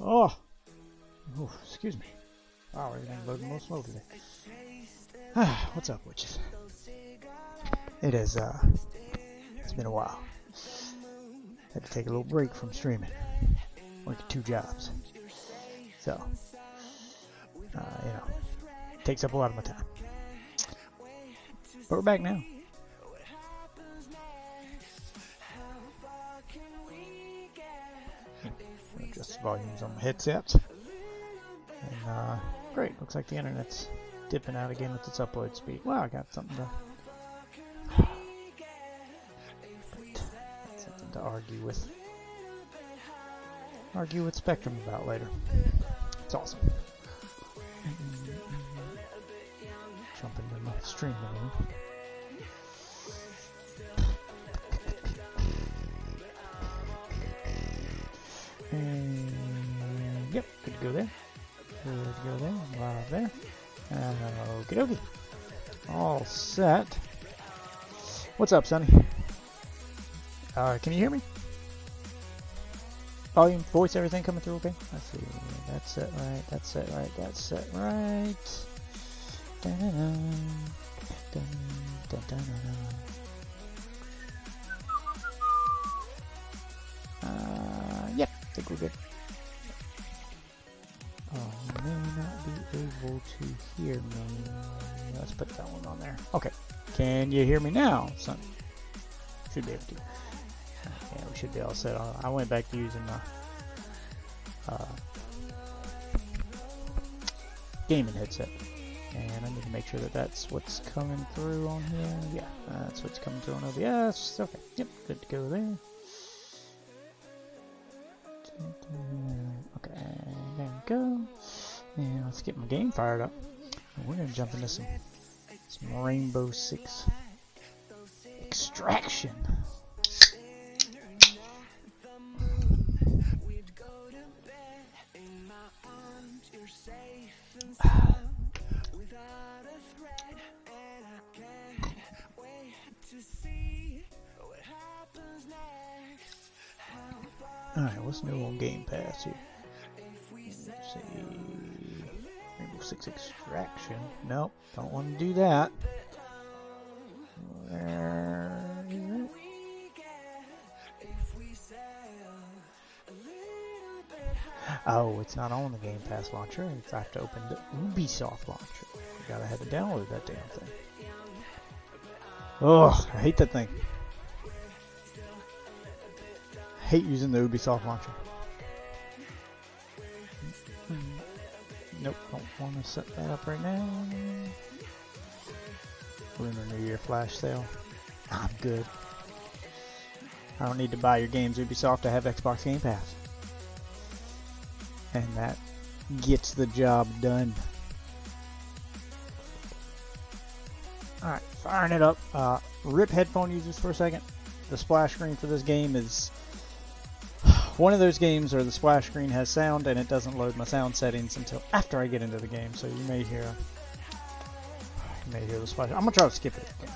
Oh, ooh, excuse me. Wow, everything loaded a little slow today. What's up, witches? It is, it's been a while. Had to take a little break from streaming. Working 2 jobs. So, you know, it takes up a lot of my time. But we're back now. Adjust the volumes on my headsets. And, great. Looks like the internet's dipping out again with its upload speed. Wow, I got something to... something to argue with Spectrum about later. It's awesome. Jump into my stream menu. And yep, good to go there. Good to go there. Live there. Okie dokie. All set. What's up, Sonny? Can you hear me? Volume, voice, everything coming through okay? Let's see. That's set right. That's set right. That's set right. Dun-dun-dun. Dun-dun-dun-dun. Yep, I think we're good. Oh, you may not be able to hear me. Let's put that one on there. Okay. Can you hear me now, son? Should be able to. Yeah, we should be all set. I went back to using my gaming headset. And I need to make sure that that's what's coming through on here. Yeah, that's what's coming through on OBS. Okay, yep, good to go there. Okay, there we go. And let's get my game fired up. We're going to jump into some Rainbow Six Extraction. Alright, what's new on Game Pass here? Let's see. Rainbow Six Extraction. Nope, don't want to do that. Oh, it's not on the Game Pass launcher. I have to open the Ubisoft launcher. I gotta have to download that damn thing. Oh, I hate that thing. I hate using the Ubisoft launcher. Nope, don't want to set that up right now. Lunar New Year flash sale. I'm good. I don't need to buy your games, Ubisoft. I have Xbox Game Pass. And that gets the job done. Alright, firing it up. Rip headphone users for a second. The splash screen for this game is one of those games where the splash screen has sound and it doesn't load my sound settings until after I get into the game. So you may hear the splash. I'm gonna try to skip it again.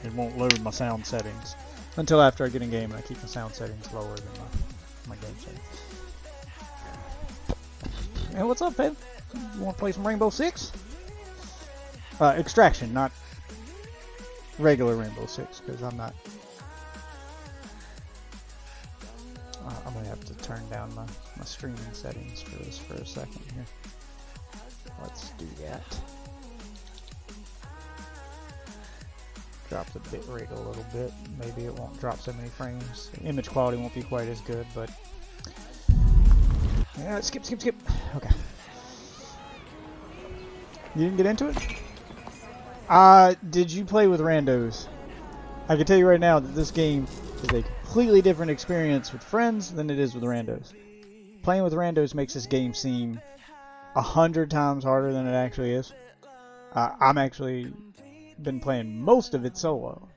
It won't load my sound settings until after I get in game, and I keep my sound settings lower than my game settings. Hey, what's up, babe? You want to play some Rainbow Six? Extraction, not regular Rainbow Six, because I'm not. I'm gonna have to turn down my streaming settings for this for a second here. Let's do that. Drop the bit rate a little bit. Maybe it won't drop so many frames. The image quality won't be quite as good, but yeah, skip. Okay. You didn't get into it? Did you play with randos? I can tell you right now that this game is a completely different experience with friends than it is with randos. Playing with randos makes this game seem 100 times harder than it actually is. I'm actually been playing most of it solo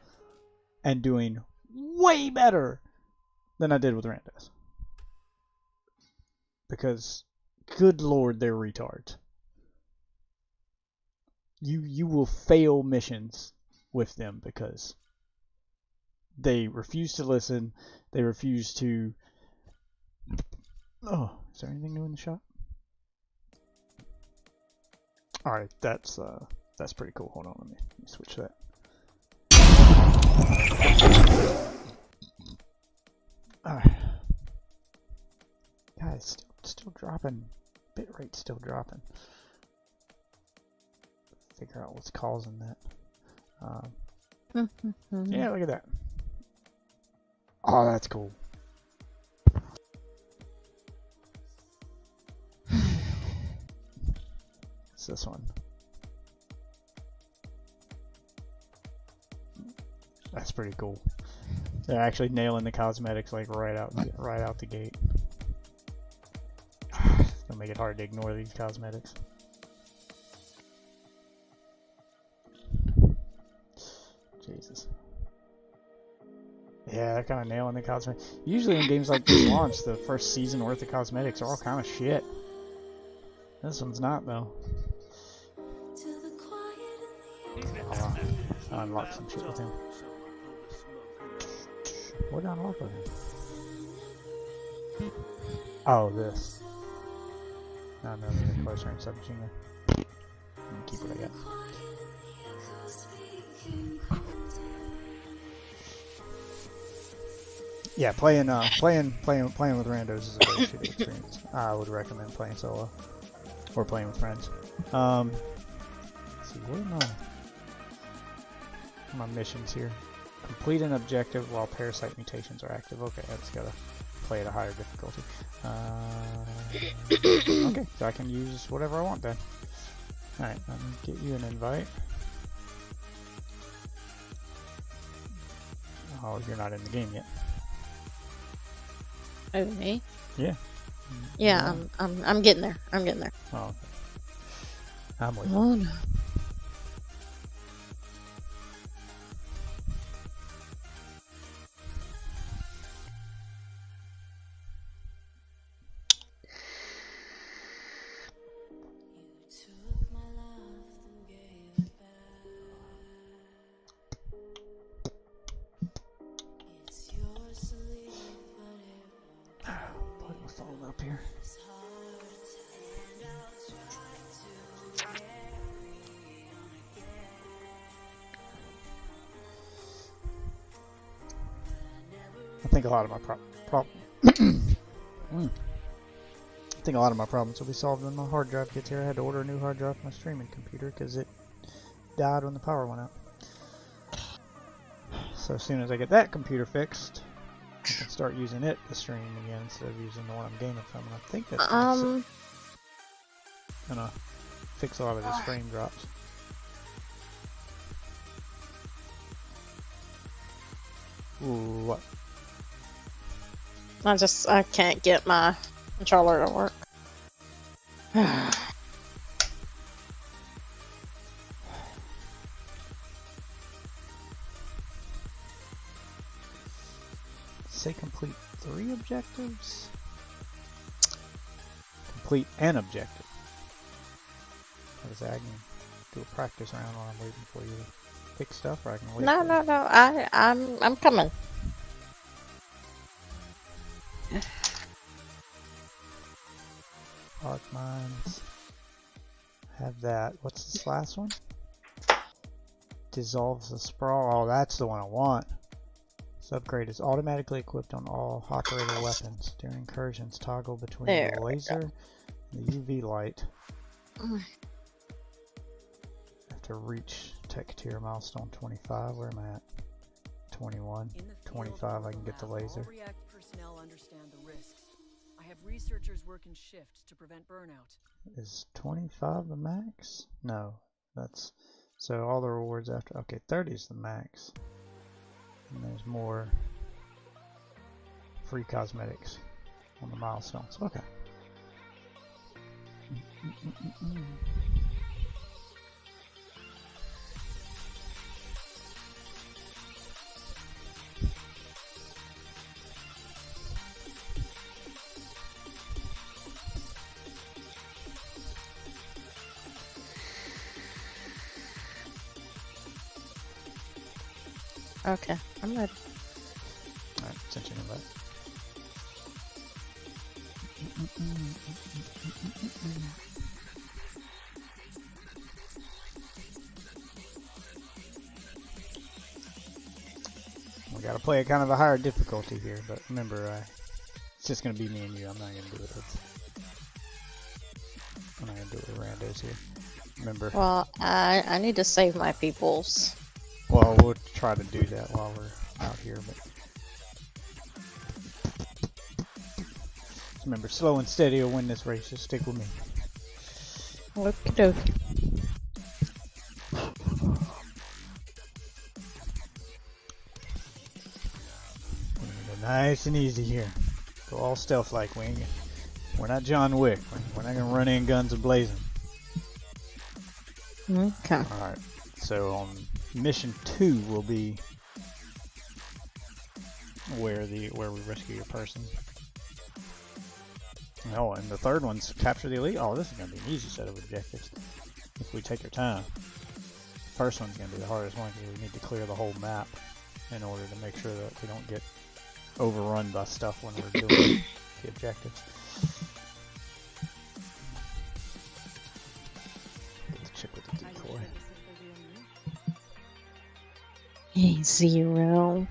and doing way better than I did with randos. Because, good lord, they're retards. You will fail missions with them because they refuse to listen. They refuse to Oh, is there anything new in the shop? Alright, that's pretty cool. Hold on, let me switch that. Alright. Guys, still dropping. Bitrate still dropping. Figure out what's causing that. Yeah, look at that. Oh, that's cool. It's this one. That's pretty cool. They're actually nailing the cosmetics like right out the gate. It's gonna make it hard to ignore these cosmetics. Jesus. Yeah, they're kind of nailing the cosmetics. Usually in games like this launch, the first season worth of cosmetics are all kind of shit. This one's not though. Oh, I unlocked some shit with him. What did I unlock with him? Oh, this. No, even closer in submachine gun. Keep what I got. Yeah, playing with randos is a very shitty experience. I would recommend playing solo or playing with friends. Let's see, what are my missions here? Complete an objective while parasite mutations are active. Okay, I just gotta play at a higher difficulty. Okay, so I can use whatever I want then. Alright, let me get you an invite. Oh, you're not in the game yet. Oh, me? Yeah. Yeah, I'm getting there. I'm getting there. Oh, okay. I'm waiting. Oh no. Put my phone up here. I think a lot of my problems will be solved when my hard drive gets here. I had to order a new hard drive for my streaming computer because it died when the power went out. So as soon as I get that computer fixed, I can start using it to stream again instead of using the one I'm gaming from. And I think that's gonna fix a lot of these frame drops. Ooh, what? I can't get my controller to work. Say complete 3 objectives? Complete an objective. What is that? I can do a practice round while I'm waiting for you to pick stuff, or I can wait. No. I'm coming. Arc mines. Have that. What's this last one? Dissolves the sprawl. Oh, that's the one I want. This upgrade is automatically equipped on all operator weapons. During incursions, toggle between the laser and the UV light. Have to reach tech tier milestone 25. Where am I at? 21. 25. I can get the laser. All React personnel understand the risks. I have researchers work in shifts to prevent burnout. Is 25 the max? No, that's so all the rewards after. Okay, 30 is the max. And there's more free cosmetics on the milestones. Okay. Okay, I'm ready. Alright, sent you an invite. We gotta play at kind of a higher difficulty here, but remember, it's just gonna be me and you. I'm not gonna do it with. I'm not gonna do it with randos here. Remember. Well, I need to save my peoples. Well, we'll try to do that while we're out here, but remember, slow and steady will win this race. Just stick with me. Okie dokie. Nice and easy here. Go all stealth-like. We're not John Wick. We're not gonna run in guns a-blazing. Okay. All right. So mission 2 will be where we rescue your person. Oh, and the third one's capture the elite. Oh, this is gonna be an easy set of objectives if we take our time. The first one's gonna be the hardest one because we need to clear the whole map in order to make sure that we don't get overrun by stuff when we're doing the objectives. Get the chick with the decoy. Hey, Zero.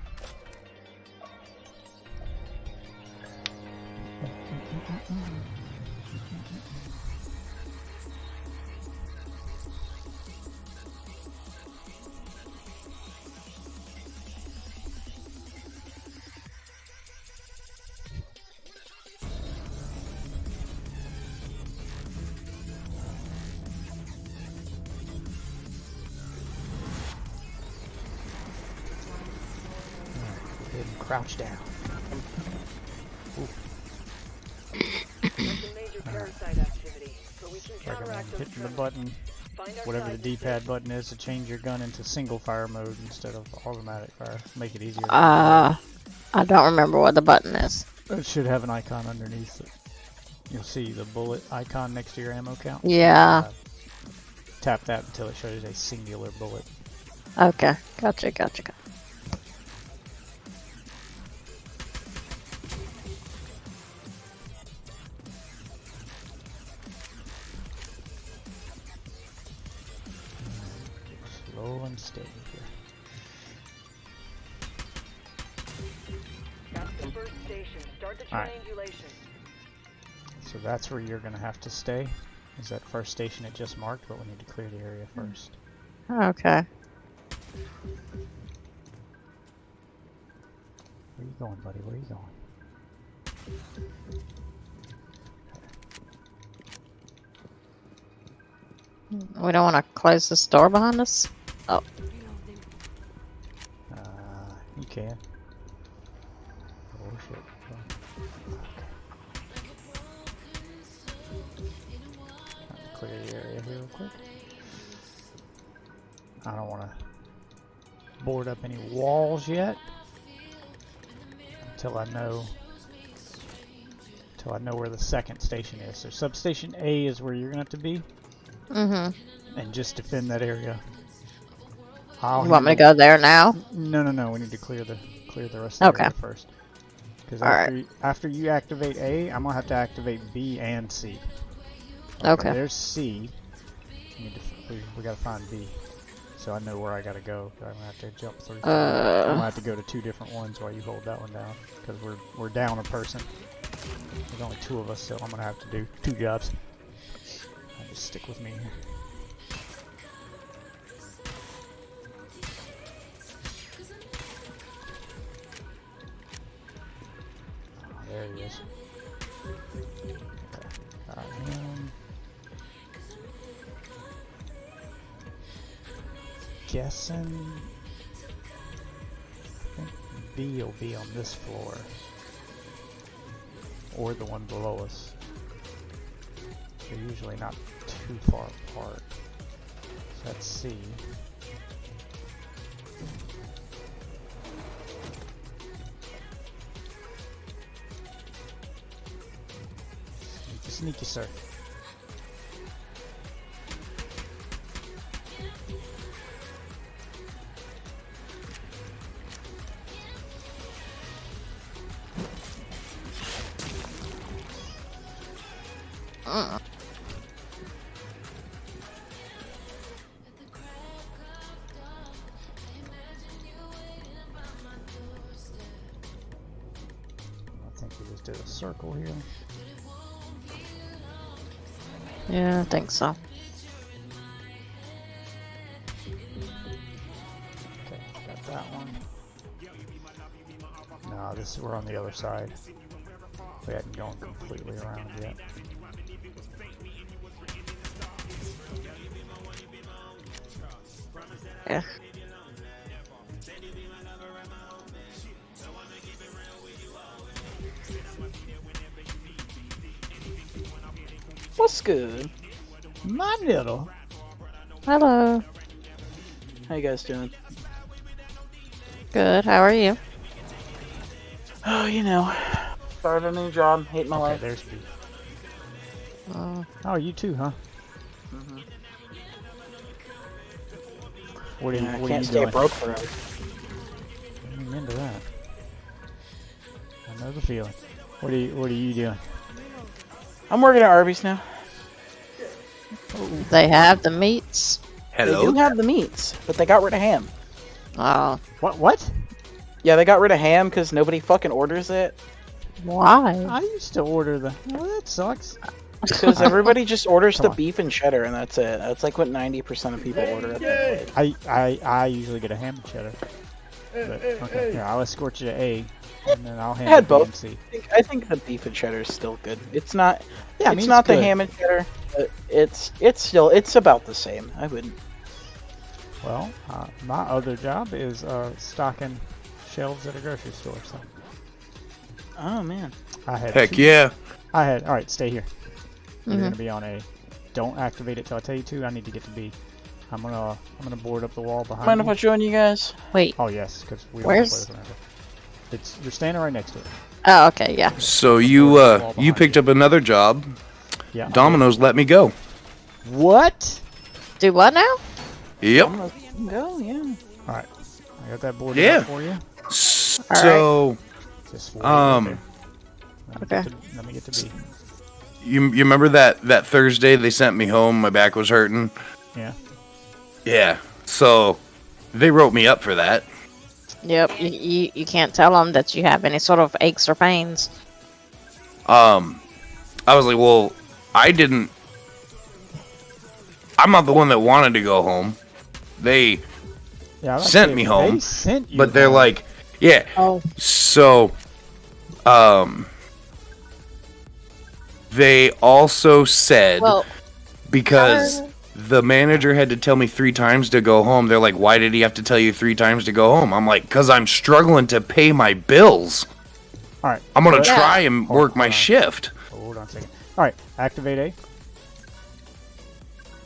Crouch down. Recommend hitting the button, whatever the D-pad button is, to change your gun into single fire mode instead of automatic fire. Make it easier. I don't remember what the button is. It should have an icon underneath it. You'll see the bullet icon next to your ammo count. Yeah. Tap that until it shows a singular bullet. Okay. Gotcha. Slow and steady here. That's the first station. Start the triangulation. So that's where you're going to have to stay. Is that first station it just marked, but we need to clear the area first. Okay. Where you going, buddy? Where you going? We don't want to close this door behind us? Oh. You can. Oh shit. Okay. Clear the area here real quick. I don't want to board up any walls yet until I know where the second station is. So substation A is where you're gonna have to be. Mm-hmm. And just defend that area. You want me to go there now? No. We need to clear the rest of the area first. Because after you activate A, I'm gonna have to activate B and C. Okay. There's C. We gotta find B. So I know where I gotta go. I'm gonna have to jump through. I'm gonna have to go to 2 different ones while you hold that one down. Because we're down a person. There's only 2 of us, so I'm gonna have to do 2 jobs. Just stick with me here. Oh, there he is. Okay. Got him. Guessing. I think B will be on this floor. Or the one below us. They're usually not too far apart. So let's see. Sneaky, sir. I think we just did a circle here. Yeah, I think so. Okay, got that one. No, we're on the other side. We hadn't gone completely around yet. Yeah. What's good? My little. Hello. How you guys doing? Good. How are you? Oh, you know, started a new job, hate my Okay, life. there's B. Oh, Oh, you too, huh? Mhm. What are you, Yeah, I what are can't you stay doing? broke forever. I'm into that. I know the feeling. What are you doing? I'm working at Arby's now. they have the meats. They do have the meats, but they got rid of ham. Oh, What? Yeah, they got rid of ham because nobody fucking orders it. why? I used to order the. Well, that sucks. Because everybody just orders Come the on. beef and cheddar, and that's it. That's like what 90% of people order at that place. I usually get a ham and cheddar. But, okay, here, I'll escort you to A, and then I'll I hand had it B and both. C. I think the beef and cheddar is still good. It's not. Yeah, I it's mean, not it's the good. ham and cheddar. But it's about the same. I wouldn't. Well, my other job is stocking shelves at a grocery store. So Oh man. I had. Heck two- yeah. I had. All right, stay here. You're Mhm. gonna be on A. Don't activate it till I tell you to. I need to get to B. I'm gonna board up the wall behind Mind if you. I join you guys? Wait. Oh yes, because we Where's- all play with Miranda. You're standing right next to it. Oh, okay. Yeah. So you picked up another job. Yeah. Domino's let me go. What? Do what now? Yep. Go, yeah. All right. I got that boarded Yeah. up for you. So Just wait Um, right there. Okay. Let me get to B. you remember that Thursday they sent me home? My back was hurting. Yeah. Yeah. So they wrote me up for that. Yep. You can't tell them that you have any sort of aches or pains. I was like, well, I'm not the one that wanted to go home. They Yeah. I was Sent saying, me home, They sent you. but they're home. like, yeah. Oh. So they also said Well. because the manager had to tell me 3 times to go home. They're like, why did he have to tell you 3 times to go home? I'm like, because I'm struggling to pay my bills. All right. I'm going to Yeah. try and Hold work my on. shift. Hold on a second. All right. Activate A.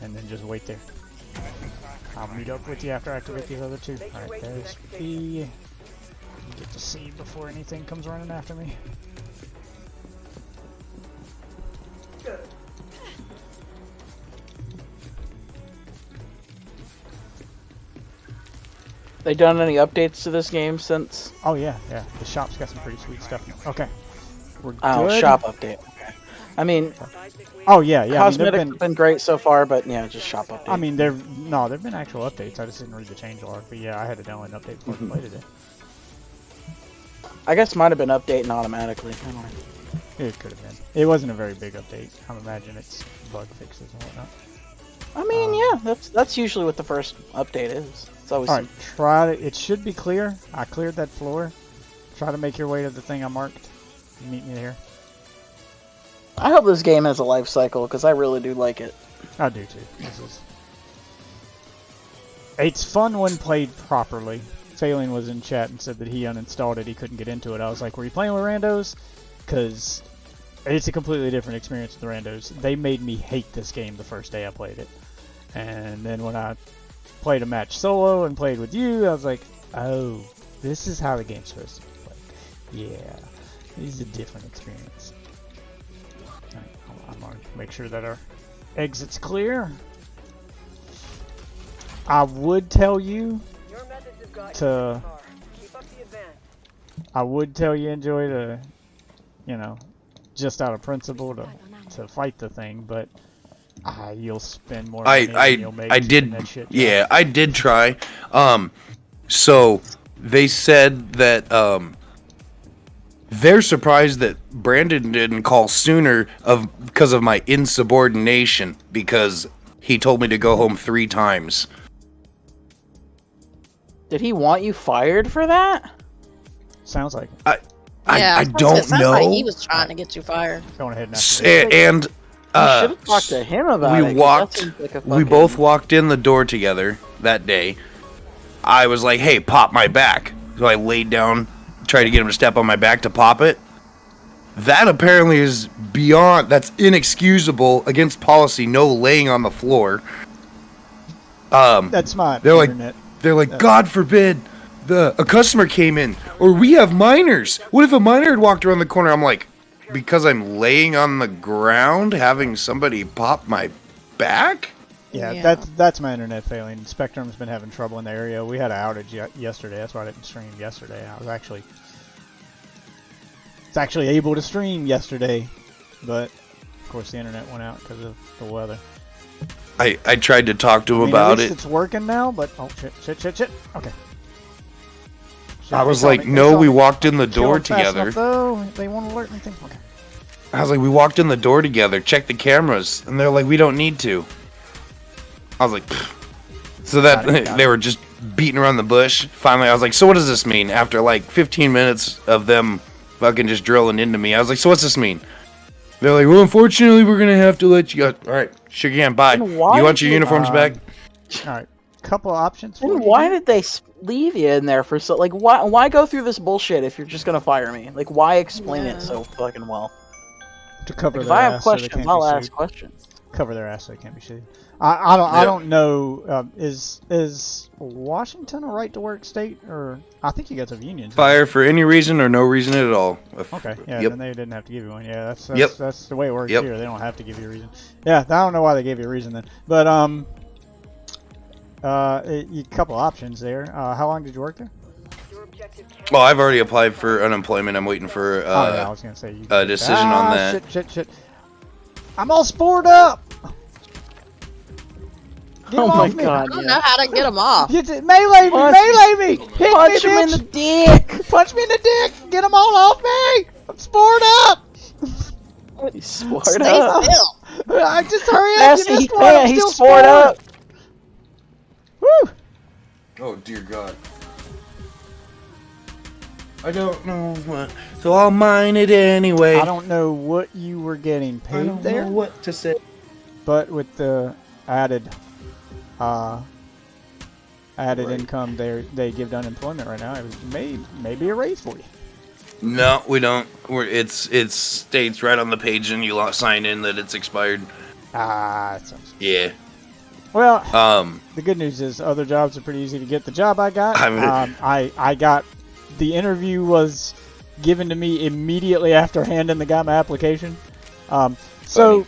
And then just wait there. I'll meet up with you after I activate these other 2. All right. There's B. You get to C before anything comes running after me. They done any updates to this game since? Oh yeah, yeah. The shop's got some pretty sweet stuff. Okay. We're Oh, good. shop update. Okay. I mean, Oh yeah, yeah. cosmetics have been great so far, but yeah, just shop update. I mean, there've been actual updates. I just didn't read the change log. But yeah, I had to download an update before I played it. I guess might have been updating automatically. I don't know. It could have been. It wasn't a very big update. I imagine it's bug fixes and whatnot. I mean, yeah, that's usually what the first update is. It's always All right, try to. It should be clear. I cleared that floor. Try to make your way to the thing I marked. Meet me there. I hope this game has a life cycle because I really do like it. I do too. It's fun when played properly. Phelan was in chat and said that he uninstalled it. He couldn't get into it. I was like, "Were you playing with randos?" Because it's a completely different experience with the randos. They made me hate this game the first day I played it, and then when I played a match solo and played with you, I was like, "Oh, this is how the game's supposed to be played." Yeah, this is a different experience. All right, I'm gonna make sure that our exit's clear. I would tell you to. I would tell you enjoy the, just out of principle to fight the thing, but you'll spend more money than you'll make. I did, yeah, I did try. So they said that they're surprised that Brandon didn't call sooner because of my insubordination, because he told me to go home 3 times. Did he want you fired for that? Sounds like I don't sounds know. like he was trying to get you fired. going ahead And You should have talked to him about it. 'Cause that seems like a we fucking- both walked in the door together that day. I was like, hey, pop my back. So I laid down, tried to get him to step on my back to pop it. That apparently is that's inexcusable, against policy, no laying on the floor. That's my internet. They're like, God forbid a customer came in, or we have minors. What if a minor had walked around the corner? I'm like, because I'm laying on the ground having somebody pop my back? Yeah, that's my internet failing. Spectrum's been having trouble in the area. We had an outage yesterday. That's why I didn't stream yesterday. I was actually able to stream yesterday, but of course the internet went out because of the weather. I tried to talk to him at about least it. It's working now, but oh shit. Okay. I was like, no, we walked in the door together. They won't alert anything. Okay. I was like, we walked in the door together, check the cameras, and they're like, we don't need to. I was like, pfft. So that Got it. they were just beating around the bush. Finally, I was like, so what does this mean? After like 15 minutes of them fucking just drilling into me, I was like, so what's this mean? They're like, well, unfortunately, we're gonna have to let you go. All right, shake your hand, bye. You want your uniforms back? All right, couple options. Then why did they leave you in there for so? Like, why go through this bullshit if you're just gonna fire me? Like, why explain it so fucking well? To cover Like, if their I have ass so they questions, can't be I'll sued. ask questions. Cover their ass so they can't be sued. I don't know. Is Washington a right to work state, or I think you guys have unions. Fire for any reason or no reason at all. Okay, yeah, Yep. then they didn't have to give you one. Yeah, Yep. that's the way it works Yep. here. They don't have to give you a reason. Yeah, I don't know why they gave you a reason then. But a couple options there. How long did you work there? Well, I've already applied for unemployment. I'm waiting for I was gonna say a decision on that. Shit. I'm all spored up. Get Oh him my off me. god! I don't know how to get him off. Melee me! Hit Punch me, him in bitch. the dick! Punch me in the dick! Get them all off me! I'm spored up! He's spored Stay up. still. I just hurry up! Yes, You he missed one. I'm can't. He's still spored up. Woo! Oh dear God. I don't know what, so I'll mine it anyway. I don't know what you were getting I paid don't there, know what to say. but with the added Right. income they give to unemployment right now, it was maybe a raise for you. No, we don't. It states right on the page, and you sign in that it's expired. That sounds. Yeah. Well, Um. the good news is other jobs are pretty easy to get. The job I got, I I got. The interview was given to me immediately after handing the guy my application. So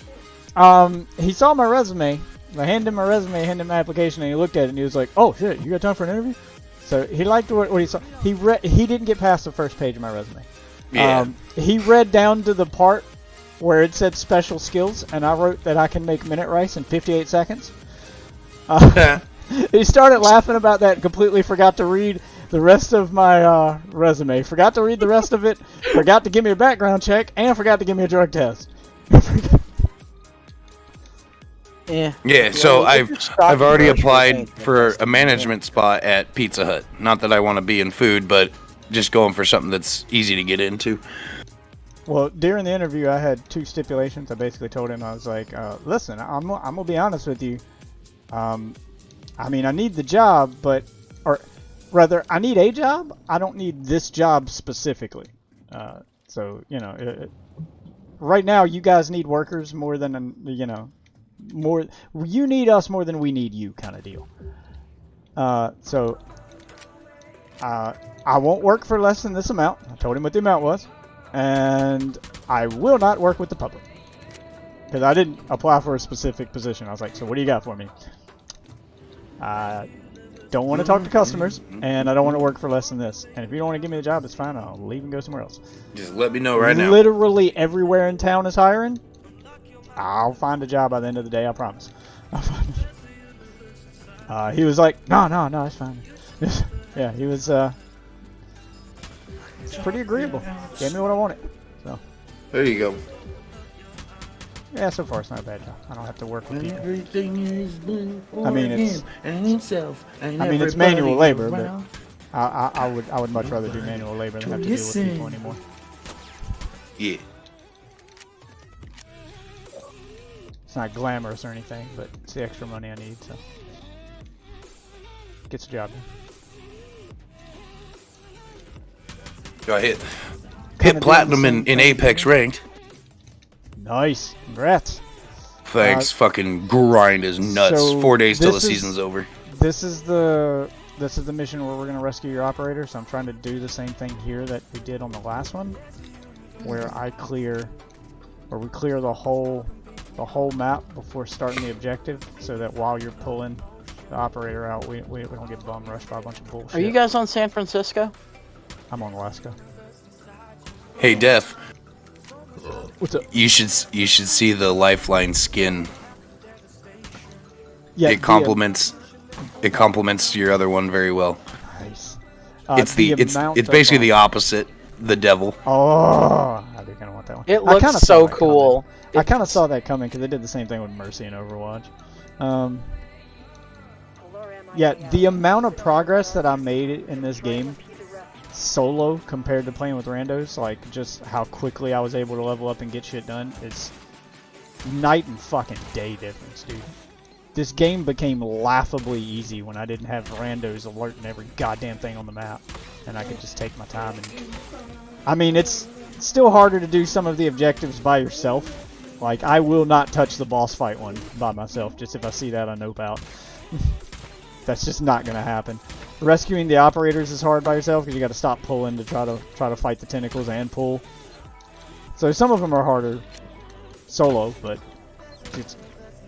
he saw my resume. I handed him my resume, handed him my application, and he looked at it and he was like, "Oh shit, you got time for an interview?" So he liked what he saw. He didn't get past the first page of my resume. Yeah. He read down to the part where it said special skills, and I wrote that I can make minute rice in 58 seconds. He started laughing about that and completely forgot to read the rest of my resume. Forgot to read the rest of it. Forgot to give me a background check, and forgot to give me a drug test. Yeah. Yeah, so if you're stock I've already groceries, applied ain't for that a management spot at Pizza Hut. Not that I want to be in food, but just going for something that's easy to get into. Well, during the interview, I had 2 stipulations. I basically told him, I was like, listen, I'm going to be honest with you. I mean, I need the job, or rather, I need a job. I don't need this job specifically. So, right now, you guys need workers more than, you need us more than we need you kind of deal. So, I won't work for less than this amount. I told him what the amount was. And I will not work with the public. Because I didn't apply for a specific position. I was like, so what do you got for me? don't want to talk to customers, and I don't want to work for less than this. And if you don't want to give me the job, it's fine. I'll leave and go somewhere else. Just let me know right now. Literally everywhere in town is hiring. I'll find a job by the end of the day, I promise. He was like, no, it's fine. Yeah, he was it's pretty agreeable. Gave me what I wanted. So There you go. yeah, so far it's not a bad job. I don't have to work with people. Everything is blue for I mean, him and himself. And I mean, it's manual labor, but around. I would much rather do manual labor than have to deal with people anymore. Yeah. It's not glamorous or anything, but it's the extra money I need, so gets the job done. Go ahead. Kinda Hit platinum doing the in same Apex thing. ranked. Nice, congrats. Thanks. Fucking grind is nuts. so 4 days till the this is- season's over. This is the mission where we're gonna rescue your operator. So I'm trying to do the same thing here that we did on the last one, where we clear the whole map before starting the objective, so that while you're pulling the operator out, we don't get bum rushed by a bunch of bullshit. Are you guys on San Francisco? I'm on Alaska. Hey, Def. What's up? You should see the Lifeline skin. Yeah, It complements your other one very well. Nice. It's basically the opposite. The devil. Oh, I do kind of want that one. It I looks kinda so saw that cool. coming. I kind of saw that coming because they did the same thing with Mercy in Overwatch. Yeah, the amount of progress that I made in this game solo compared to playing with randos, like just how quickly I was able to level up and get shit done, is night and fucking day difference, dude. This game became laughably easy when I didn't have randos alerting every goddamn thing on the map, and I could just take my time. And I mean, it's still harder to do some of the objectives by yourself. Like, I will not touch the boss fight one by myself, just if I see that I nope out. That's just not gonna happen. Rescuing the operators is hard by yourself because you got to stop pulling to try to fight the tentacles and pull. So some of them are harder solo, but it's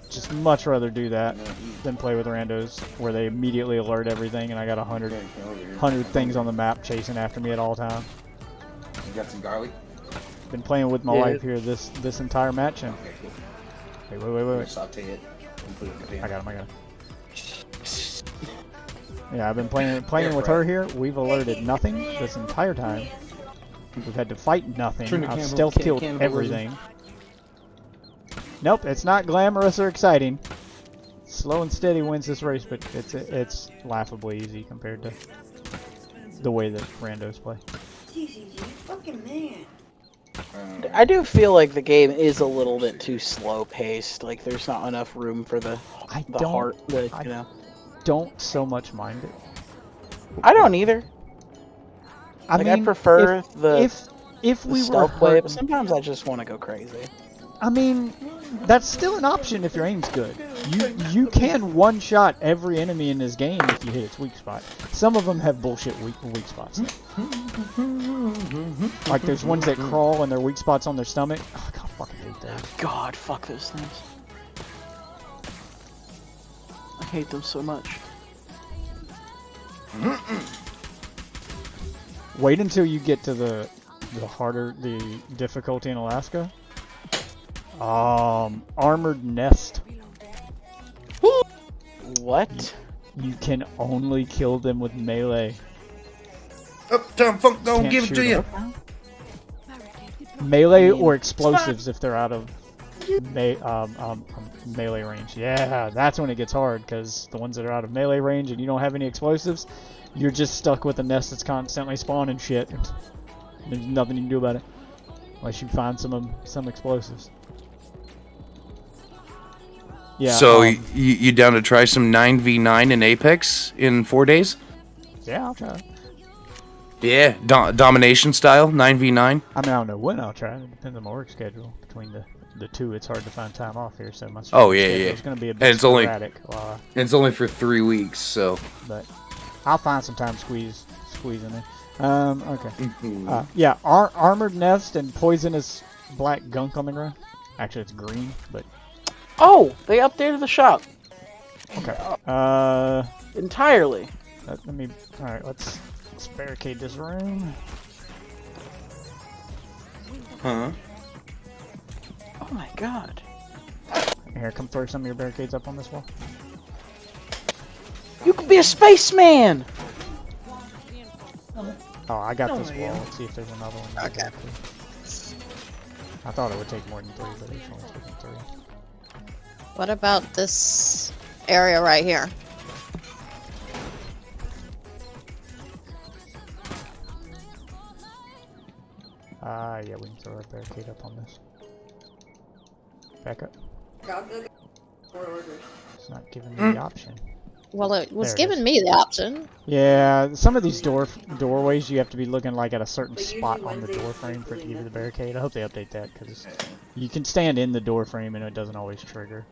just much rather do that than play with randos where they immediately alert everything and I got 100 things on the map chasing after me at all times. You got some garlic? Been playing with my wife here this entire match, and wait. Saute it and put it in the pan. I got him. Yeah, I've been playing with her here. We've alerted nothing this entire time. We've had to fight nothing. I've stealth killed everything. Nope, it's not glamorous or exciting. Slow and steady wins this race, but it's laughably easy compared to the way that randos play. Fucking man. I do feel like the game is a little bit too slow paced. Like there's not enough room for the heart. Don't so much mind it. I don't either. I I mean, prefer if we were stealth way, hurting, but sometimes I just want to go crazy. I mean, that's still an option if your aim's good. You can one-shot every enemy in this game if you hit its weak spot. Some of them have bullshit weak spots. Like there's ones that crawl and their weak spots on their stomach. Oh, I fucking hate those. God, fuck those things. I hate them so much. Wait until you get to the difficulty in Alaska. Armored nest. What? You can only kill them with melee. Uptown Funk don't Can't give it shoot to you. them. Melee or explosives if they're out of melee range. Yeah, that's when it gets hard, because the ones that are out of melee range and you don't have any explosives, you're just stuck with a nest that's constantly spawning shit. There's nothing you can do about it unless you find some explosives. Yeah. So you down to try some 9v9 in Apex in 4 days? Yeah, I'll try. Yeah, domination style 9v9. I mean, I don't know when I'll try. It depends on my work schedule. Between the two, it's hard to find time off here, so my Yeah. It's going to be a bit And it's only- sporadic. It's only for 3 weeks, so. But I'll find some time to squeeze in there. Okay. Yeah, armored nest and poisonous black gunk on the ground. Actually, it's green, but Oh, they updated the shop. Okay. Entirely. Let me. All right. Let's barricade this room. Huh? Oh my god. Here, come throw some of your barricades up on this wall. You could be a spaceman! Oh, I got this wall. Let's see if there's another one. Okay. I thought it would take more than 3, but it's only taking 3. What about this area right here? Yeah, we can throw a barricade up on this. Back up. It's not giving me the option. Well, it was There it giving is. me the option. Yeah, some of these doorways you have to be looking like at a certain spot on the door frame for it to give you the barricade. I hope they update that because you can stand in the door frame and it doesn't always trigger.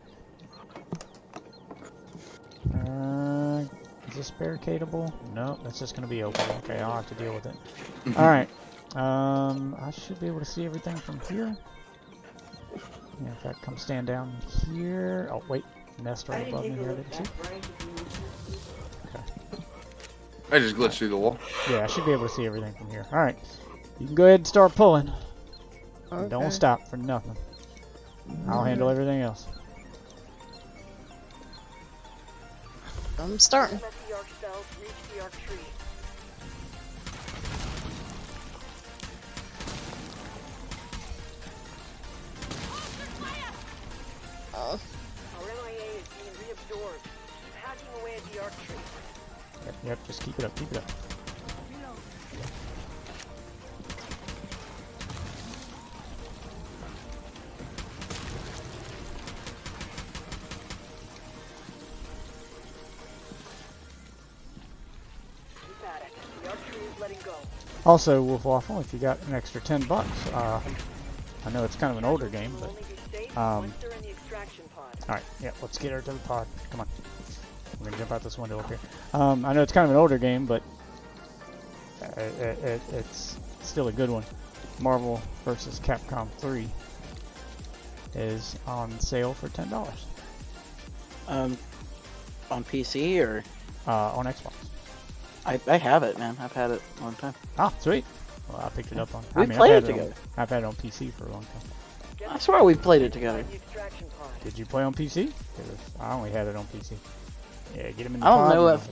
Is this barricadable? No, that's just gonna be open. Okay, I'll have to deal with it. All right. I should be able to see everything from here. Yeah, in fact, come stand down here. Oh wait, nest right above me here. I didn't see. I just glitched through the wall. Yeah, I should be able to see everything from here. Alright. You can go ahead and start pulling. Okay. Don't stop for nothing. I'll handle everything else. I'm starting. Let the arc cells reach the arc tree. Oh, Our MIA is being reabsorbed. Keep hacking away at the arc tree. Yep, just keep it up, keep it up. Keep at it. The arc tree is letting go. Also, Wolf Waffle, if you got an extra $10, I know it's kind of an older game, but Will only be safe um, once they're in the extraction pod. alright, yeah, let's get her to the pod. Come on. We're gonna jump out this window up here. I know it's kind of an older game, but it's still a good one. Marvel vs. Capcom 3 is on sale for $10 On PC or on Xbox. I have it, man. I've had it a long time. Ah, sweet. Well, I picked it up on. We I've played had it together. I've had it on PC for a long time. I swear we played it together. The extraction pod. Did you play on PC? 'Cause I only had it on PC. Yeah, get him in the I don't pod know and-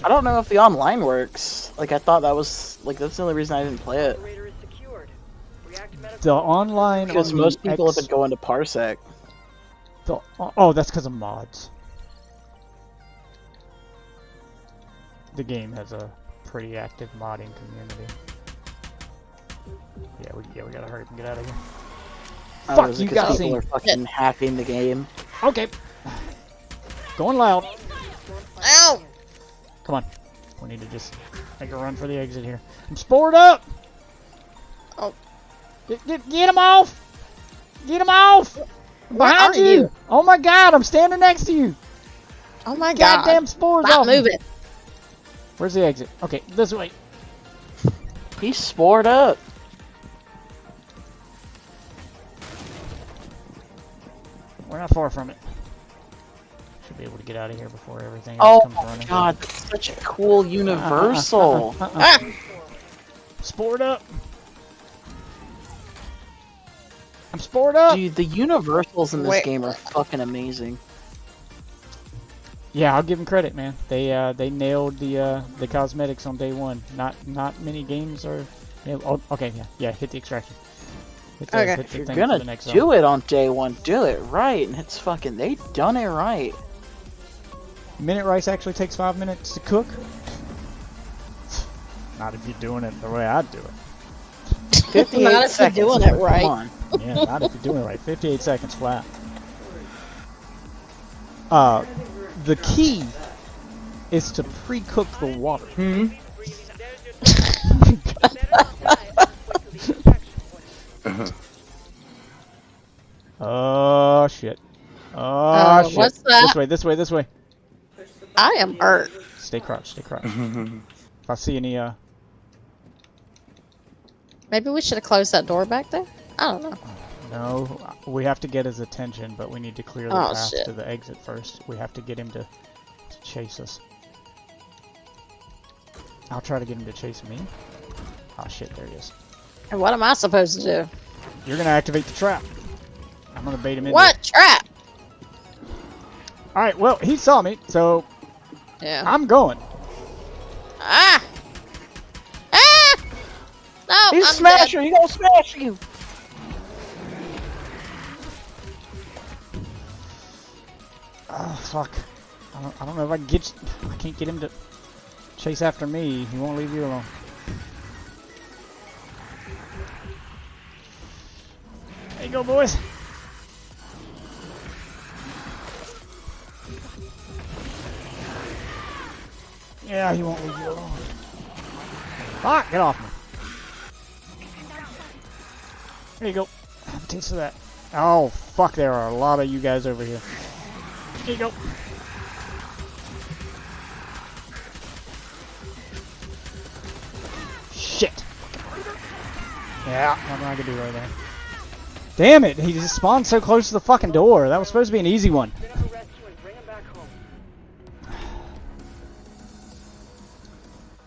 I don't know if the online works. Like I thought that was like that's the only reason I didn't play it. Operator is secured. React medical. The online Because on most the people X, have been going to Parsec. oh, that's because of mods. The game has a pretty active modding community. Yeah, we gotta hurry up and get out of here. Fuck, Is it you 'cause guys people seen- are fucking hacking the game. Okay. Going loud. ow! Come on. We need to just make a run for the exit here. I'm spored up! Oh. Get him off! Get him off! Behind are you? Oh my god, I'm standing next to you! Oh my god! Goddamn spores Stop off me. moving! Where's the exit? Okay, this way. He's spored up. We're not far from it. Should be able to get out of here before everything Oh else comes my running. god, that's such a cool universal. Ah! Spored up! I'm spored up! Dude, the universals in this Wait. game are fucking amazing. Yeah, I'll give them credit, man. They nailed the cosmetics on day one. Not many games are. Oh, okay, yeah. Hit the extraction. Hit the, Okay. hit the If you're thing for gonna the next do zone. it on day one, do it right, and it's fucking they done it right. Minute rice actually takes 5 minutes to cook. Not if you're doing it the way I do it. 58 Not if you're seconds. doing it Come right. on. Yeah, not if you're doing it right. 58 seconds flat. The key is to pre-cook the water. Oh shit. Oh shit. What's that? This way. I am hurt. Stay crouched. If I see any Maybe we should have closed that door back there. I don't know. no, we have to get his attention, but we need to clear the Oh, path shit. to the exit first. We have to get him to chase us. I'll try to get him to chase me. Oh shit, there he is. And what am I supposed to do? You're gonna activate the trap. I'm gonna bait him in. What trap? Alright, well, he saw me, so Yeah. I'm going. Ah! Ah! No, He's I'm smash dead. you. He gonna smash you. Oh fuck. I don't know if I can get. I can't get him to chase after me. He won't leave you alone. There you go, boys. Yeah, he won't leave you alone. Fuck, get off me. There you go. Have a taste of that. Oh, fuck, there are a lot of you guys over here. There you go. Shit. Yeah, nothing I can do right there. Damn it, he just spawned so close to the fucking door. That was supposed to be an easy one.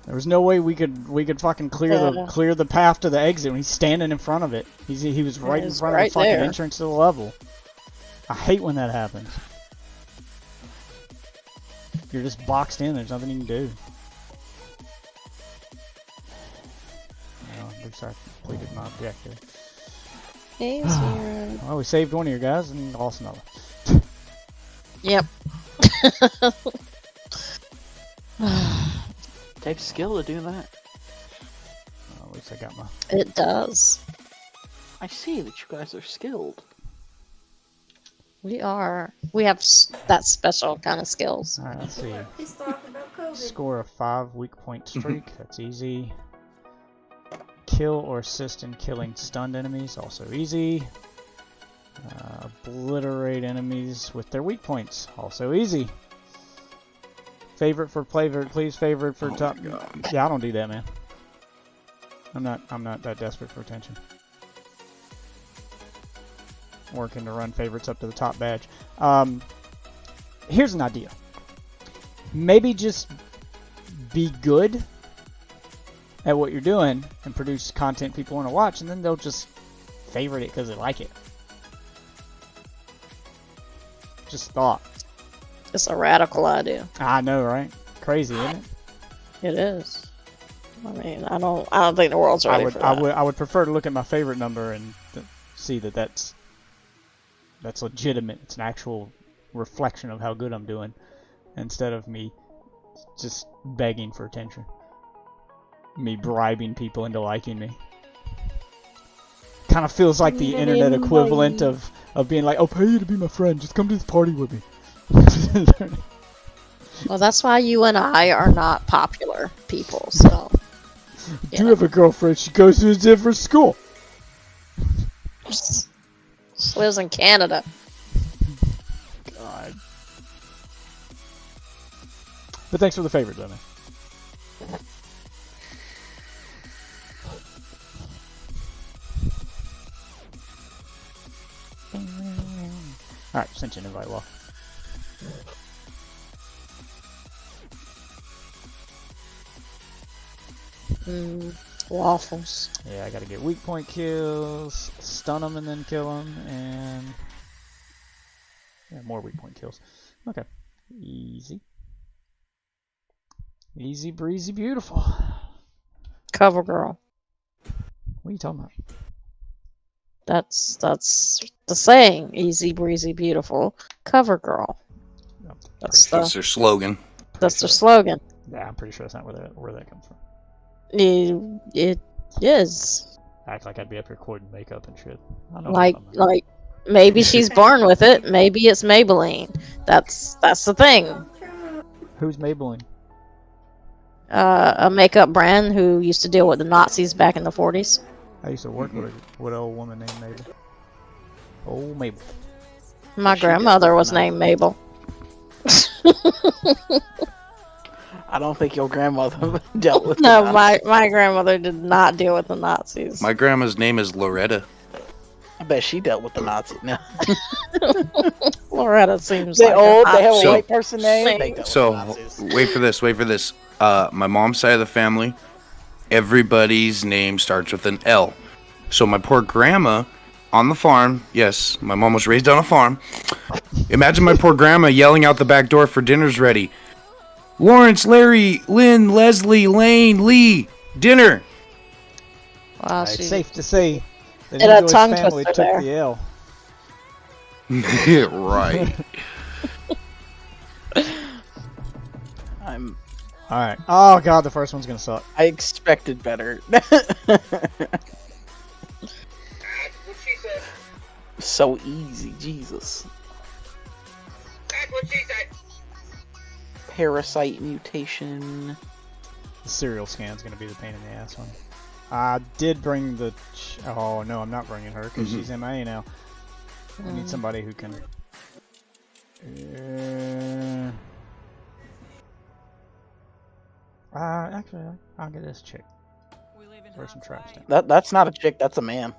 There was no way we could fucking clear the path to the exit when he's standing in front of it. He was right in front of the fucking entrance to the level. I hate when that happens. You're just boxed in. There's nothing you can do. Well, looks like I completed my objective. Well, we saved one of your guys and lost another. Yep. Takes skill to do that. Well, at least I got my. It does. I see that you guys are skilled. We are. We have that special kind of skills. Alright, let's see. Pissed off about COVID. Score a 5 weak point streak. That's easy. Kill or assist in killing stunned enemies. Also easy. Obliterate enemies with their weak points. Also easy. Favorite for favorite, please. Favorite for top. Yeah, I don't do that, man. I'm not that desperate for attention. Working to run favorites up to the top badge. Here's an idea. Maybe just be good at what you're doing and produce content people want to watch, and then they'll just favorite it because they like it. Just thought. It's a radical idea. I know, right? Crazy, isn't it? It is. I mean, I don't think the world's ready for that. I would prefer to look at my favorite number and see that that's legitimate. It's an actual reflection of how good I'm doing, instead of me just begging for attention. Me bribing people into liking me. Kind of feels like the internet equivalent of being like, I'll pay you to be my friend. Just come to this party with me. Well, that's why you and I are not popular people. So. Do you have a girlfriend? She goes to a different school. She lives in Canada. God. But thanks for the favorite, though, man. Alright, sent you an invite, well. Waffles. Yeah, I gotta get weak point kills, stun them and then kill them, and yeah, more weak point kills. Okay, easy, easy breezy, beautiful. Cover girl. What are you talking about? That's the saying. Easy breezy, beautiful. Cover girl. No, That's That's their slogan. That's their slogan. yeah, I'm pretty sure that's not where that comes from. It is. Act like I'd be up here quoting makeup and shit. I know Like what I'm about. maybe she's born with it. Maybe it's Maybelline. That's the thing. Who's Maybelline? A makeup brand who used to deal with the Nazis back in the 40s. I used to work with an old woman named Mabel. Old Mabel. My grandmother was named Mabel. I don't think your grandmother dealt with No, that. my grandmother did not deal with the Nazis. My grandma's name is Loretta. I bet she dealt with the Nazis. No. Loretta seems They like old. a They have a So- white person name. They don't. So Nazis. wait for this. Wait for this. My mom's side of the family, everybody's name starts with an L. So my poor grandma on the farm. Yes, my mom was raised on a farm. Imagine my poor grandma yelling out the back door for dinner's ready. Lawrence, Larry, Lynn, Leslie, Lane, Lee, dinner. Wow, It's she, safe to say that It had Enjoy's tongue family twister took there. the L. Right. All right. Oh god, the first one's gonna suck. I expected better. So easy, Jesus. Parasite mutation. The serial scan's gonna be the pain in the ass one. I did bring the. Oh no, I'm not bringing her because she's MIA now. I need somebody who can. Actually, I'll get this chick. Throw some traps down. That's not a chick. That's a man.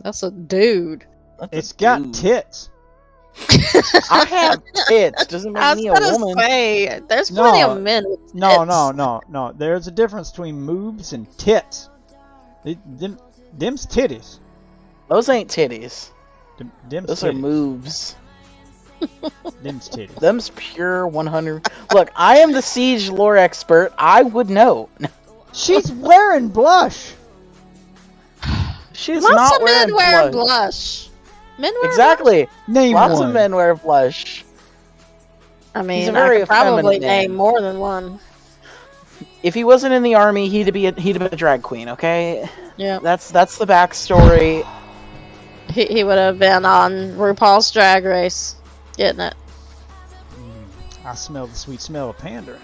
that's a dude. That's a It's got dude. tits. I have tits. Doesn't I make was me a gonna woman. say, there's plenty No. of men with No, tits. no. There's a difference between moobs and tits. Them's titties. Those ain't titties. Them's Those titties. are moves. Them's titties. Them's pure 100. Look, I am the Siege lore expert. I would know. She's wearing blush. She's Lots not of men wear blush. blush. Men wear Exactly. Name Lots one. of men wear blush. I He's mean, a very I could probably effeminate name man. more than one. If he wasn't in the army, he'd be a drag queen. Okay, Yeah, that's the backstory. he would have been on RuPaul's Drag Race, getting it. I smell the sweet smell of pandering.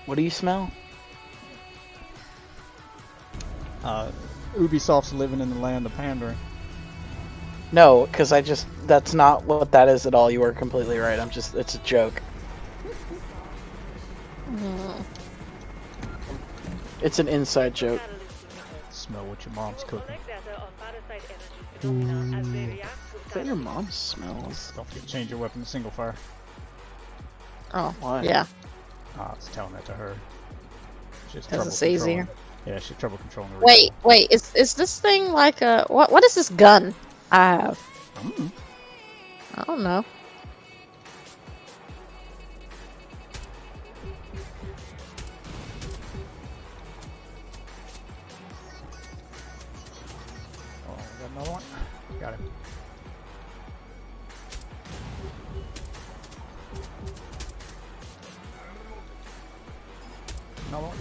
What do you smell? Ubisoft's living in the land of pandering. No, because that's not what that is at all. You are completely right. It's a joke. It's an inside joke. Smell what your mom's cooking. Is that your mom's smells? Don't forget to change your weapon to single fire. Oh, Why? yeah. I was telling that to her. She has 'Cause trouble it's easier. controlling- Yeah, she has trouble controlling the Wait, is this thing like a what is this gun I have? recoil. I don't know. Oh, we got another one. Got him. Another one.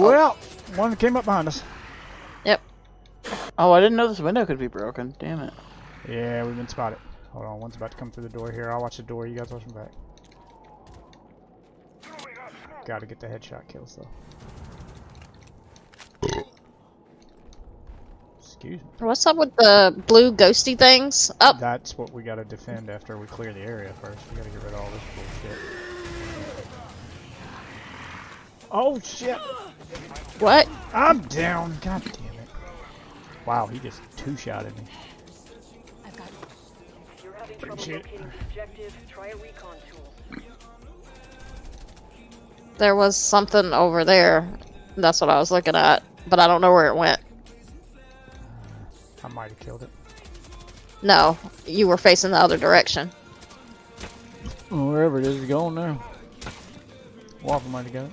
Well, one came up behind us. Yep. Oh, I didn't know this window could be broken. Damn it. Yeah, we've been spotted. Hold on, one's about to come through the door here. I'll watch the door. You guys watch them back. Gotta get the headshot kills though. Excuse me. What's up with the blue ghosty things? Up. That's what we gotta defend after we clear the area first. We gotta get rid of all this bullshit. Oh shit! What? I'm down. God damn it! Wow, he just two-shotted me. If you're having trouble Shit. locating the objective, try a recon tool. There was something over there. That's what I was looking at, but I don't know where it went. I might have killed it. No, you were facing the other direction. Well, wherever it is, it's going now. Waffle might have got it.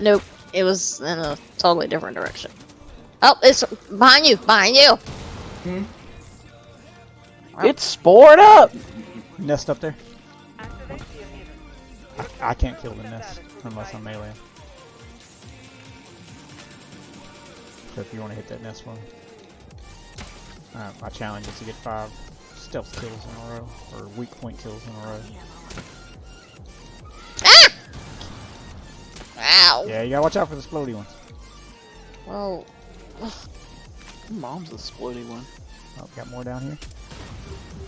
Nope, it was in a totally different direction. Oh, it's behind you! Behind you! It's spored up. Nest up there. I can't kill the nest unless I'm melee. So if you want to hit that nest one. Alright, my challenge is to get 5 stealth kills in a row, or weak point kills in a row. Ow! Yeah, you gotta watch out for the explodey ones. Well, Mom's the splody one. Oh, got more down here.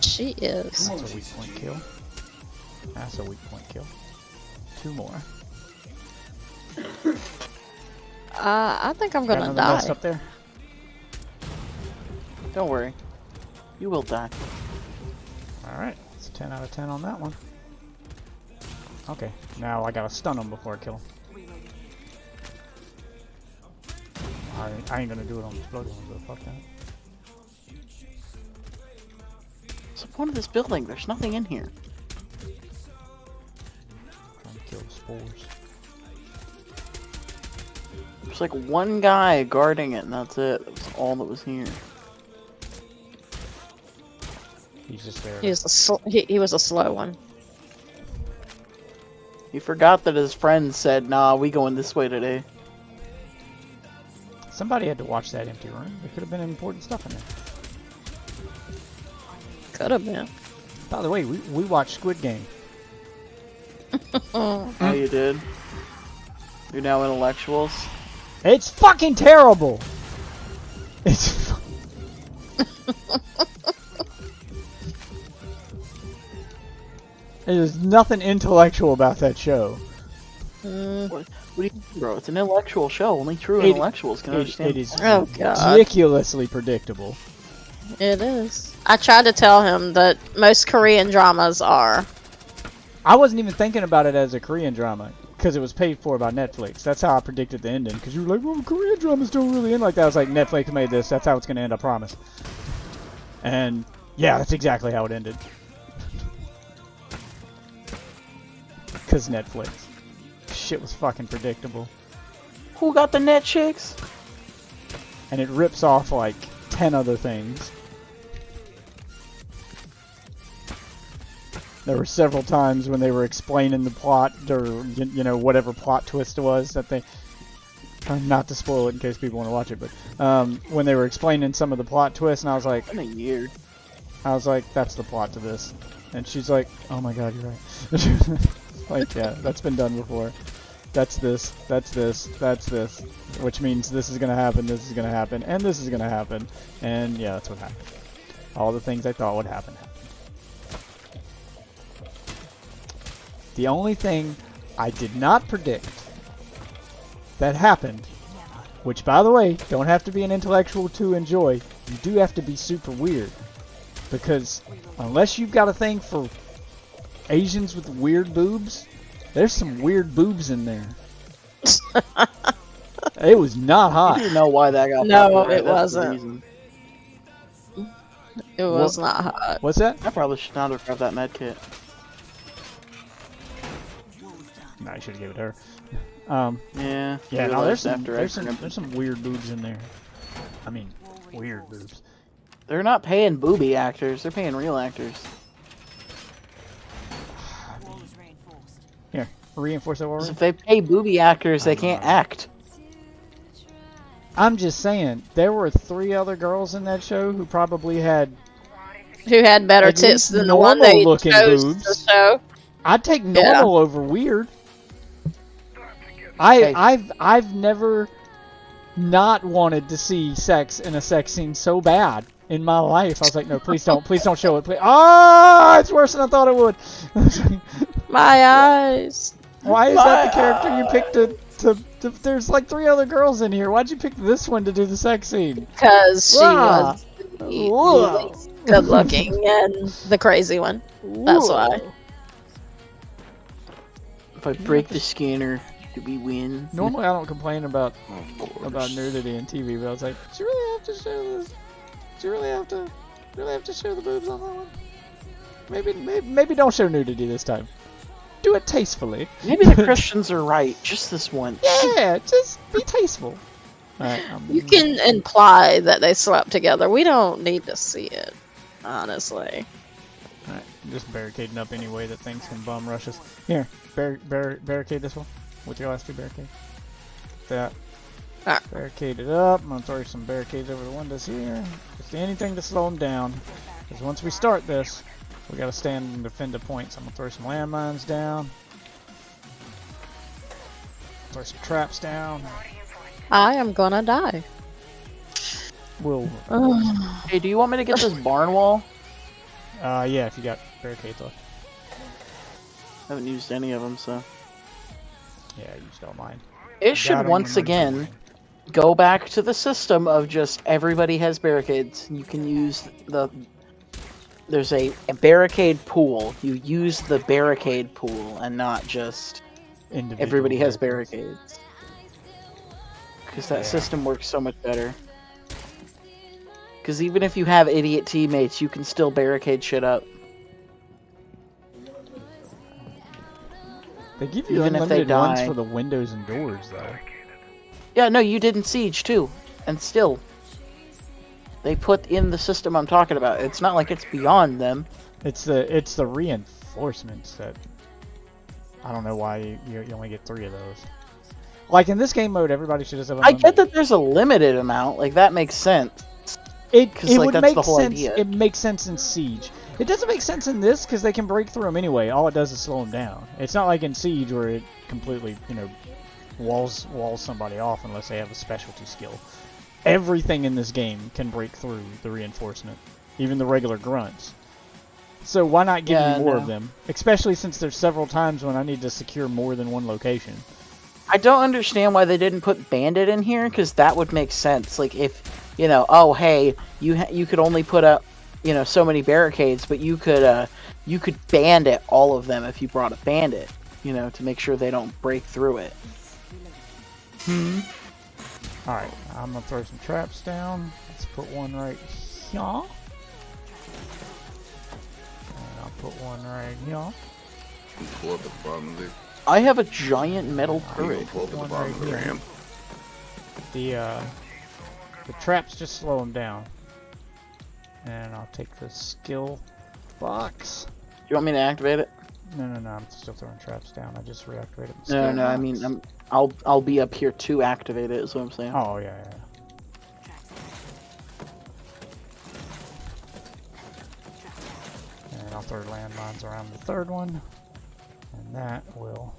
she is. That's a weak point kill. That's a weak point kill. 2 more. I think I'm Got gonna another nest die. up there. Don't worry. You will die. Alright, it's 10 out of 10 on that one. Okay, now I gotta stun him before I kill him. I ain't gonna do it on this blood one, but fuck that. What's the point of this building? There's nothing in here. Trying to kill the spores. There's like one guy guarding it, and that's it. That was all that was here. He's just there. He was a slow one. He forgot that his friend said, "Nah, we going this way today." Somebody had to watch that empty room. There could have been important stuff in there. Could have been. By the way, we watched Squid Game. Oh, you did? You're now intellectuals? It's fucking terrible! It's... There's nothing intellectual about that show. What do you mean, bro? It's an intellectual show. Only true intellectuals can understand. It is Oh god. ridiculously predictable. It is. I tried to tell him that most Korean dramas are. I wasn't even thinking about it as a Korean drama because it was paid for by Netflix. That's how I predicted the ending. Because you were like, well, Korean dramas don't really end like that. I was like, Netflix made this. That's how it's going to end, I promise. And yeah, that's exactly how it ended. Because Netflix. Shit was fucking predictable. Who got the net chicks? And it rips off like 10 other things. There were several times when they were explaining the plot, or you know, whatever plot twist it was that they... Trying not to spoil it in case people want to watch it, but when they were explaining some of the plot twists, and I was like... In a year. I was like, that's the plot to this. And she's like, oh my god, you're right. Like, yeah, that's been done before. That's this, that's this, that's this. Which means this is gonna happen, this is gonna happen, and this is gonna happen. And yeah, that's what happened. All the things I thought would happen happened. The only thing I did not predict that happened, which by the way, don't have to be an intellectual to enjoy, you do have to be super weird. Because unless you've got a thing for Asians with weird boobs, there's some weird boobs in there. It was not hot. I didn't know why that got No, popular. it That's the wasn't. reason. It was not hot. What's that? I probably should not have grabbed that med kit. No, I should have given it to her. Yeah. Yeah, no, realized there's some weird boobs in there. I mean, weird boobs. They're not paying booby actors. They're paying real actors. Here, reinforce that 'Cause wall. if they pay booby actors, they can't act. I'm just saying, there were 3 other girls in that show who probably had... Who had better At tits least than the one they normal-looking chose boobs. to show? I'd take Yeah. normal over weird. Hey. I've never not wanted to see sex in a sex scene so bad in my life. I was like, no, please don't show it. Please. Oh, it's worse than I thought it would. My eyes. Why is that the character you picked to there's like 3 other girls in here. Why'd you pick this one to do the sex scene? Because she Ah. was the least good looking and the crazy one. That's why. If I break the scanner, do we win? Normally I don't complain about nudity in TV, but I was like, do you really have to show this? Do you really have to show the boobs on that one? Maybe don't show nudity this time. Do it tastefully. Maybe the Christians are right. Just this once. Yeah, just be tasteful. Alright, You can imply that they slept together. We don't need to see it, honestly. Alright, just barricading up any way that things can bum rush us. Here, barricade this one with your last 2 barricades. That. Alright. Barricade it up. I'm gonna throw some barricades over the windows here. Just anything to slow them down. Because once we start this, we gotta stand and defend a point. So I'm gonna throw some landmines down. Throw some traps down. I am gonna die. We'll. Hey, do you want me to get this barn wall? Yeah, if you got barricades left. I haven't used any of them, so. Yeah, I used all mine. It Got should 'em once when again go back to the system of just everybody has barricades. You can use there's a barricade pool. You use the barricade pool and not just Individual everybody has barricades. barricades. Because that system works so much better. Because even if you have idiot teammates, you can still barricade shit up. They give you Even if they unlimited ones die. for the windows and doors, though. Yeah, no, you did in Siege too. And still, they put in the system I'm talking about. It's not like it's beyond them. It's the reinforcements that I don't know why you only get 3 of those. Like in this game mode, everybody should just have. I get that there's a limited amount. Like that makes sense. It 'Cause, like, would that's make the whole sense. idea. It makes sense in Siege. It doesn't make sense in this because they can break through them anyway. All it does is slow them down. It's not like in Siege where it completely, walls somebody off unless they have a specialty skill. Everything in this game can break through the reinforcement, even the regular grunts. So why not give me more of them? Especially since there's several times when I need to secure more than one location. I don't understand why they didn't put Bandit in here, because that would make sense. Like if, oh hey, you could only put up, so many barricades, but you could bandit all of them if you brought a bandit, to make sure they don't break through it. Alright, I'm gonna throw some traps down. Let's put one right here. And I'll put one right here. Pull up at the bottom of the I have a giant metal turret. pull up at the One bottom of the right here. ramp. The traps just slow them down. And I'll take the skill box. Do you want me to activate it? No, I'm still throwing traps down. I just reactivated the No, skill no. I box. mean, I'll be up here to activate it. Is what I'm saying. Oh, yeah. And I'll throw landmines around the third one. And that will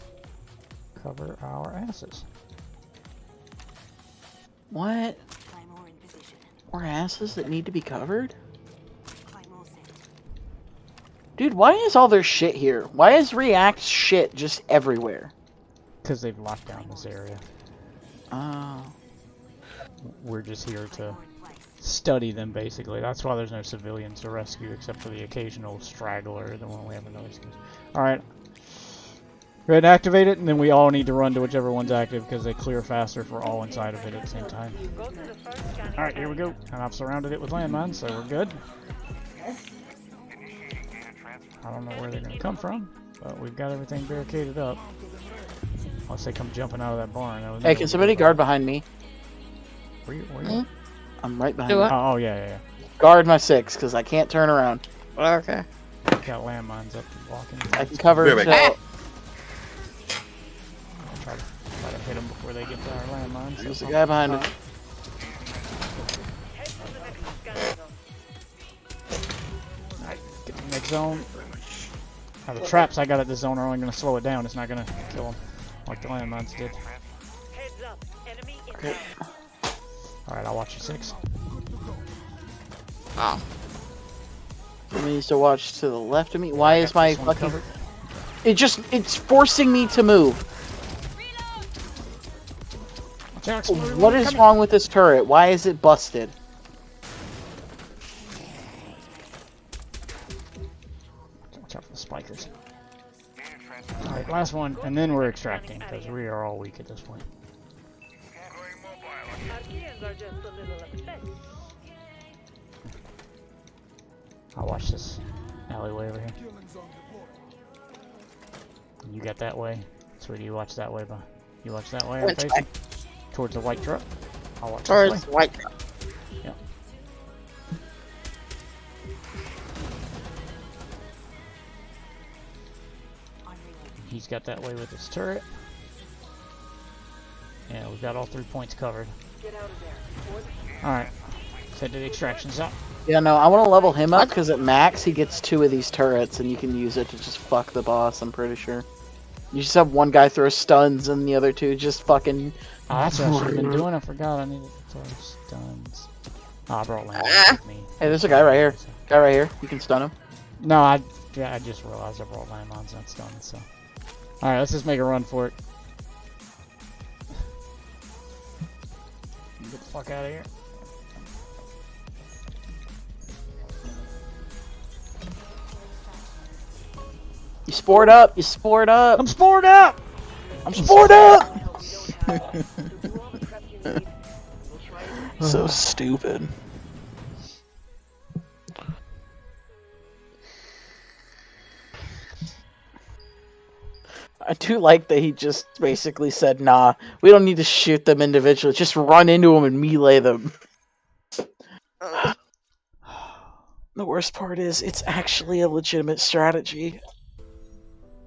cover our asses. What? More asses that need to be covered? Dude, why is all their shit here? Why is React shit just everywhere? Because they've locked down this area. Oh. We're just here to study them, basically. That's why there's no civilians to rescue, except for the occasional straggler, the one we haven't noticed. Alright. Go ahead and activate it, and then we all need to run to whichever one's active, because they clear faster if we're all inside of it at the same time. Alright, here we go. And I've surrounded it with landmines, so we're good. I don't know where they're going to come from, but we've got everything barricaded up. Unless they come jumping out of that barn. Hey, can somebody guard behind me? Where you? I'm right behind Do you. what? Oh, yeah. Guard my 6, because I can't turn around. Okay. Got landmines up blocking. I can cover Wait, wait. until... Try to hit them before they get to our landmines. There's a guy behind us. Alright, get to the next zone. Now the traps I got at this zone are only going to slow it down. It's not going to kill them like the landmines did. Okay. Alright, I'll watch you 6. Oh. Somebody needs to watch to the left of me. Why is my This one fucking... covered. It's forcing me to move. Watch out, exploder, What is coming. wrong with this turret? Why is it busted? Watch out for the spikers. Alright, last one, and then we're extracting, because we are all weak at this point. I'll watch this alleyway over here. You got that way. Sweetie, you watch that way, but you watch that way. I'm Which facing towards the white truck. I'll watch Towards this way. white. Yeah. He's got that way with his turret. Yeah, we've got all 3 points covered. Alright. Let's head to the extraction zone. Yeah, no, I want to level him up because at max he gets 2 of these turrets and you can use it to just fuck the boss, I'm pretty sure. You just have one guy throw stuns and the other 2 just fucking... Oh, that's what I should have been doing. I forgot I needed to throw stuns. Oh, I brought Landon with me. Hey, there's a guy right here. Guy right here. You can stun him. No, I just realized I brought landmines, not stuns, so. Alright, let's just make a run for it. fuck out of here. You spored up. You spored up. I'm spored up! I'm spored up. So stupid. I do like that he just basically said, nah, we don't need to shoot them individually. Just run into them and melee them. The worst part is, it's actually a legitimate strategy.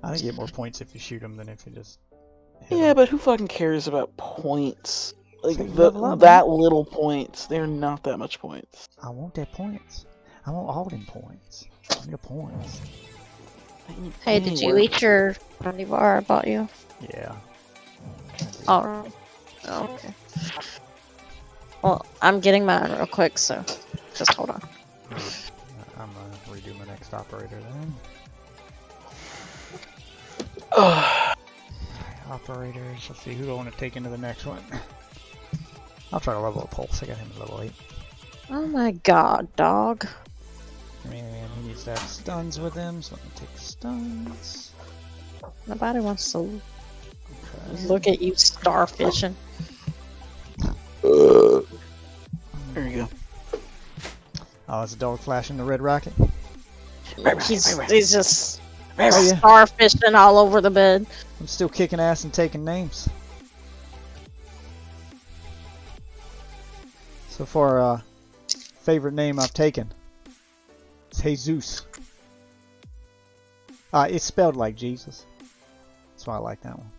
I think you get more points if you shoot them than if you just hit Yeah, 'em. but who fucking cares about points? Like, So you level up, that little points. They're not that much points. I want that points. I want all them points. Give me the points. Hey, did you eat your candy bar I bought you? Yeah. Oh, okay. Well, I'm getting mine real quick, so just hold on. I'm gonna redo my next operator then. Alright, operators. Let's see who do I want to take into the next one. I'll try to level up Pulse. I got him at level 8. Oh my god, dog. Man, he needs to have stuns with him, so I'm gonna take stuns. Nobody wants to Okay. look at you starfishing. There you go. Oh, it's a dog flashing the red rocket. He's just Oh, yeah. starfishing all over the bed. I'm still kicking ass and taking names. So far, favorite name I've taken is Jesus. It's spelled like Jesus. That's why I like that one.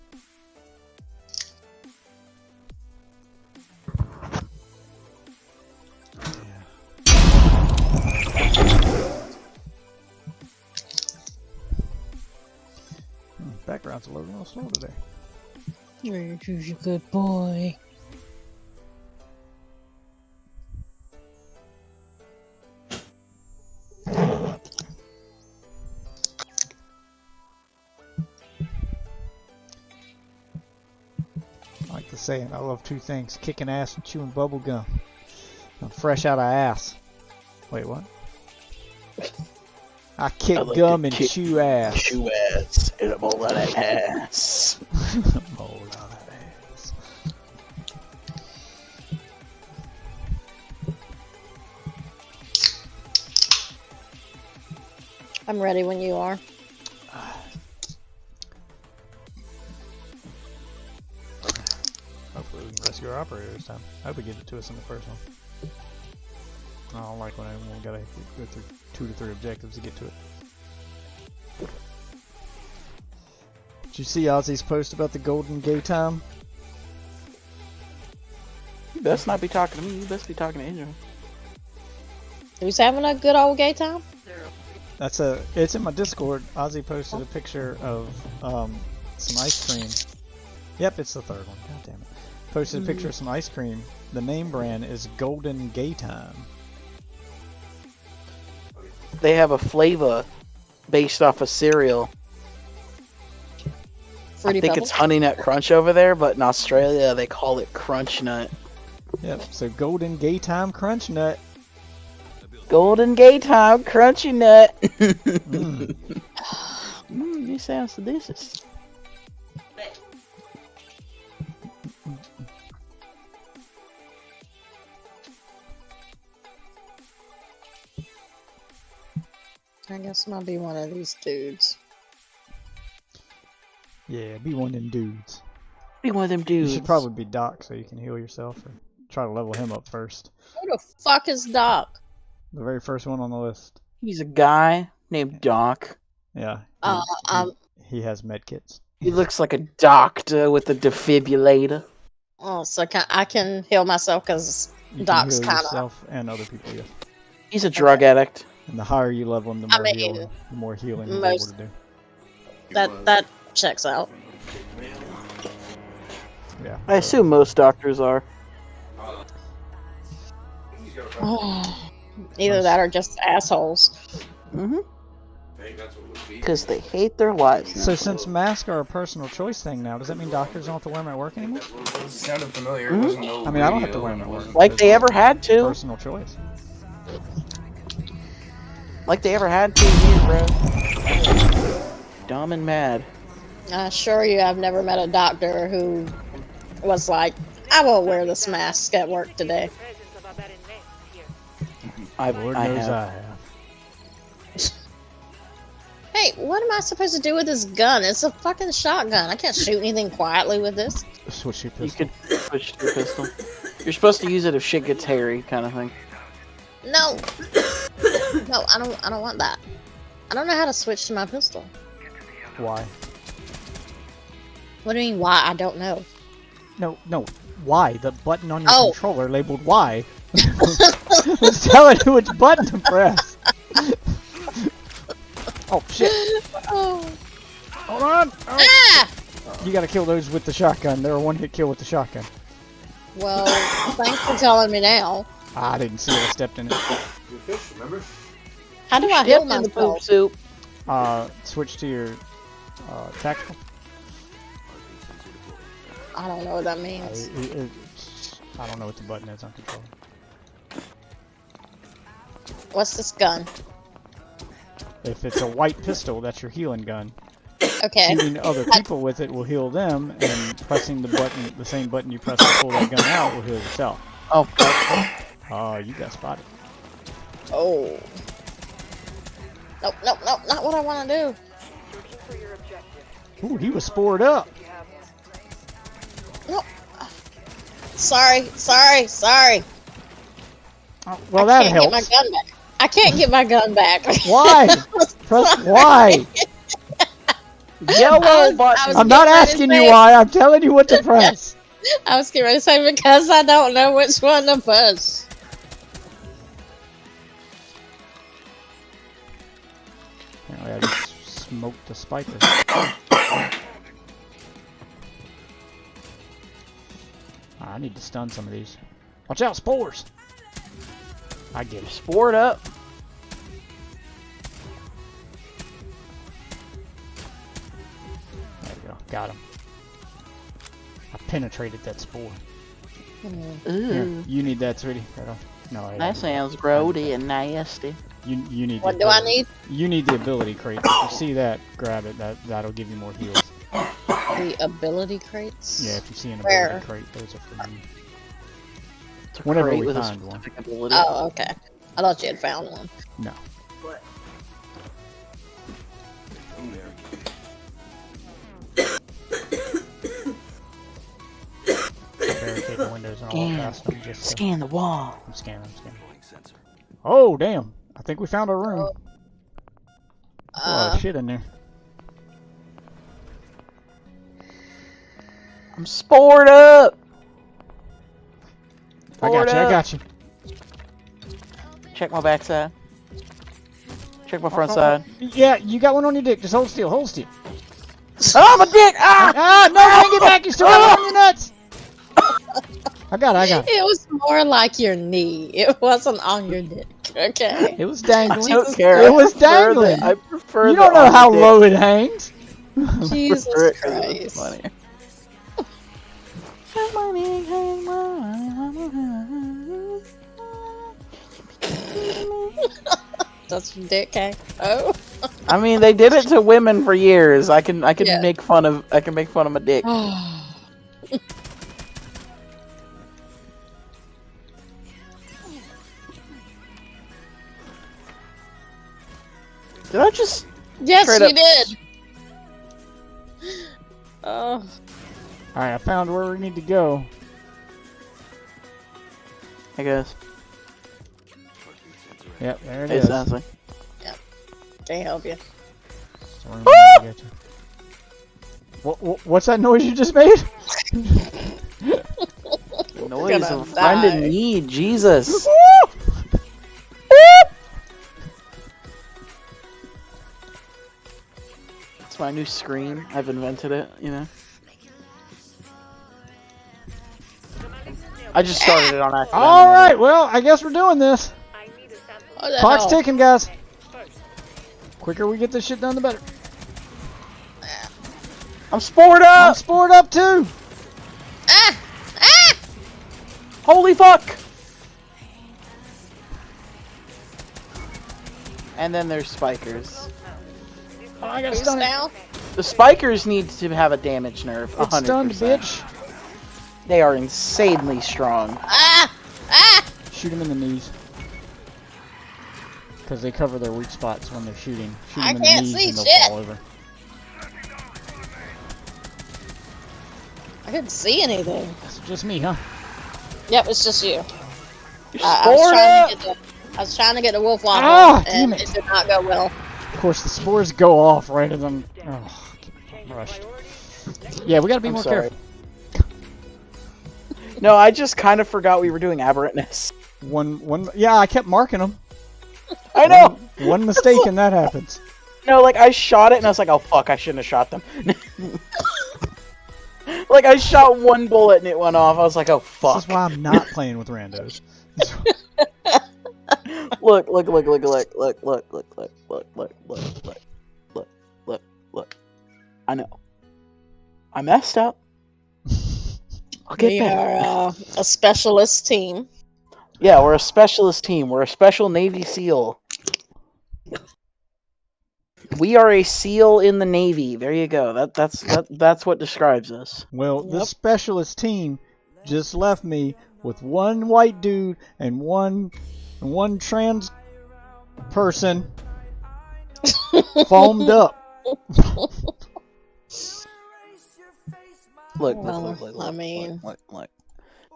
Background's a little slow today. You're a good boy. I like the saying, I love two things, kicking ass and chewing bubble gum. I'm fresh out of ass. Wait, what? I kick like gum to and kick- chew ass. Chew ass and a bowl of that ass. Mold out of ass. I'm ready when you are. Hopefully we can rescue our operator this time. I hope we get it to us in the first one. I don't like when we gotta go through 2 to 3 objectives to get to it. Did you see Ozzy's post about the golden gay time? You best not be talking to me. You best be talking to Angel. Who's having a good old gay time? It's in my Discord. Ozzy posted a picture of some ice cream. Yep, it's the third one. God damn it. Posted a picture of some ice cream. The name brand is Golden Gay Time. They have a flavor based off of cereal. Fruity I think Pebbles? it's Honey Nut Crunch over there, but in Australia they call it Crunch Nut. Yep, so Golden Gay Time Crunch Nut. Golden Gay Time Crunchy Nut. This sounds delicious. I guess I'll be one of these dudes. Yeah, be one of them dudes. Be one of them You dudes. should probably be Doc so you can heal yourself or try to level him up first. Who the fuck is Doc? The very first one on the list. He's a guy named Doc. Yeah. He has medkits. He looks like a doctor with a defibrillator. Oh, so I can heal myself because You Doc's can heal kind of. yourself and other people, yes. He's a drug addict. And the higher you level him, the I more mean, healing, he's most- able to do. That checks out. Yeah. I assume most doctors are. Either that or just assholes. Mm-hmm. Hey, that's what Because they hate their lives now. So since masks are a personal choice thing now, does that mean doctors don't have to wear them at work anymore? It sounded familiar. It wasn't no I mean, I don't have to radio, wear them at it work. wasn't- Like they ever had to. Personal choice. Like they ever had to here, bro. Dumb and mad. I assure you, I've never met a doctor who was like, I won't wear this mask at work today. Lord I knows have. I have. Hey, what am I supposed to do with this gun? It's a fucking shotgun. I can't shoot anything quietly with this. Switch your You pistol. could switch to your pistol. You're supposed to use it if shit gets hairy, kind of thing. No. No, I don't want that. I don't know how to switch to my pistol. Why? What do you mean, why? I don't know. No. Why? The button on your Oh. controller labeled Y. It's telling you which button to press. Oh shit! Oh. Hold on! Oh. Ah! You gotta kill those with the shotgun. They're a one-hit kill with the shotgun. Well, thanks for telling me now. I didn't see it. I stepped in it. Your fish, remember? How do I heal Dipped in the poop myself? soup. Switch to your tactical. I don't know what that means. I don't know what the button is on controller. What's this gun? If it's a white pistol, that's your healing gun. Okay. Shooting other people with it will heal them, and pressing the button, the same button you press to pull that gun out, will heal yourself. Oh, fuck. Oh, you got spotted. Oh. Nope, not what I want to do. Ooh, he was spored up. No. Sorry. Oh, well, I that can't get my helps. gun back. I can't get my gun back. Why? Press Y. Yellow button. I'm not asking you why. I'm telling you what to press. I was getting ready to say because I don't know which one to push. Apparently, I just smoked the spiker. I need to stun some of these. Watch out, spores! I get it. Spored up. There we go. Got him. I penetrated that spore. Here, Ooh. you need that, sweetie. Right on. No, I That sounds grody and nasty. You need. What the do I ability- need? You need the ability crate. If you see that, grab it. That'll give you more heals. The ability crates? Yeah, if you see an Where? ability crate, those are for you. It's a Whenever crate we with a find one. specific ability. Oh, okay. I thought you had found one. No. Barricade the windows and all Scan. past them. Just Scan the wall. I'm scanning. Oh damn! I think we found our room. A lot of shit in there. I'm spored up. I got you. Check my backside. Check my front side. Yeah, you got one on your dick. Just hold still. Hold still. Oh, my dick! Ah! Ah, no, hang it back. You still got it on your nuts. I got it. It was more like your knee. It wasn't on your dick. Okay. It was dangling. I don't care. It was I prefer the- dangling. I prefer You the don't know on how dick. low it hangs. Jesus Prefer it 'cause it's Christ. funnier. That's your dick, okay? Oh. I mean, they did it to women for years. I can Yeah. make fun of my dick. Did I just? Yes, Straight you up. did. Oh. Alright, I found where we need to go. I guess. Yep, there it Hey, is. Sassy. Can't help you. So we're gonna get you. What's that noise you just made? Noise gonna of friend in die. need. Jesus. It's my new scream. I've invented it. You know. I just started it on accident. Alright, well, I guess we're doing this. What the Clock's hell? ticking, guys. quicker we get this shit done, the better. I'm spored I'm up! spored up too! Ah! Ah! Holy fuck! And then there's spikers. Oh, I got Who's stunned. down? The spikers need to have a damage nerf. It's 100%. stunned, bitch. They are insanely strong. Ah! Ah! Shoot him in the knees. Because they cover their weak spots when they're shooting. Shoot I them in the can't knees see and they'll shit. fall over. I couldn't see anything. It's just me, huh? Yep, it's just you. You're I was spored trying up! to get I was trying to get the wolf waffle, Ah, and damn it. it did not go well. Of course, the spores go off right as I'm rushed. Yeah, we gotta be I'm more sorry. careful. No, I just kind of forgot we were doing aberrantness. Yeah, I kept marking them. I know! One mistake and that happens. No, like, I shot it and I was like, oh fuck, I shouldn't have shot them. Like, I shot one bullet and it went off. I was like, oh fuck. This is why I'm not playing with randos. Look. I know. I messed up. I'll get We better. are a specialist team. Yeah, we're a specialist team. We're a special Navy SEAL. We are a SEAL in the Navy. There you go. That's what describes us. Well, Yep. this specialist team just left me with one white dude and one trans person foamed up. Look, Well, look. I mean- Look.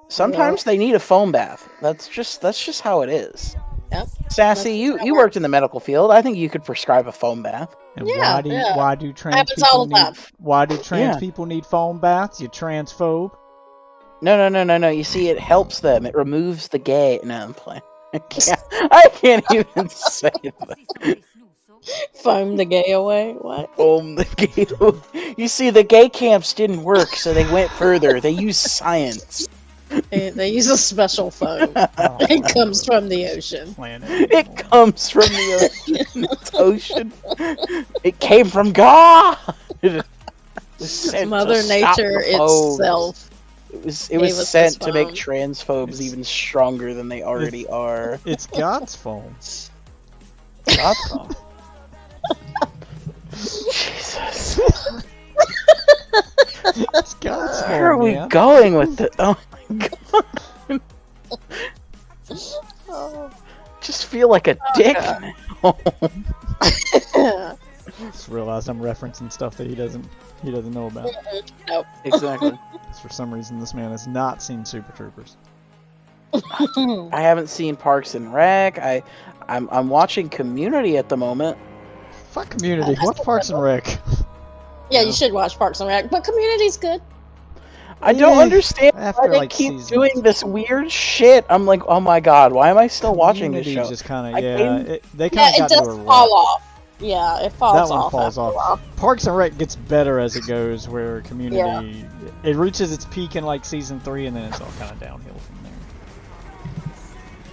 Sometimes they need a foam bath. That's just how it is. Yep. Sassy, you worked in the medical field. I think you could prescribe a foam bath. And Yeah, why do yeah. trans Happens people all the need time. why do trans Yeah. people need foam baths? You transphobe. No. You see, it helps them. It removes the gay. No, I'm playing. I can't even say that. Foam the gay away. What? Foam the gay. You see, the gay camps didn't work, so they went further. They used science. They use a special foam. Oh, It comes from the ocean. planet. It comes from the ocean. It came from God. It was sent Mother to stop Nature the phobes. itself. It was gave us sent this to make phone. transphobes even stronger than they already are. It's God's foam. God, Jesus. It's God's foam. Where are we man. going with it? Oh my god. Just feel like a dick now. Just realized I'm referencing stuff that he doesn't know about. Exactly. 'Cause for some reason, this man has not seen Super Troopers. I haven't seen Parks and Rec. I'm watching Community at the moment. Fuck Community. What's Parks and Rec? Yeah, you should watch Parks and Rec, but Community's good. I don't Yeah, understand after, why they like, keep season doing this weird shit. I'm like, oh my god, why am I still watching this Community show? just kind I of can't- they Yeah, kind of it got does to a rut. fall off. Yeah, it falls That one off. falls after a off. while. Parks and Rec gets better as it goes, where Community it reaches its peak in like season 3, and then it's all kind of downhill from there.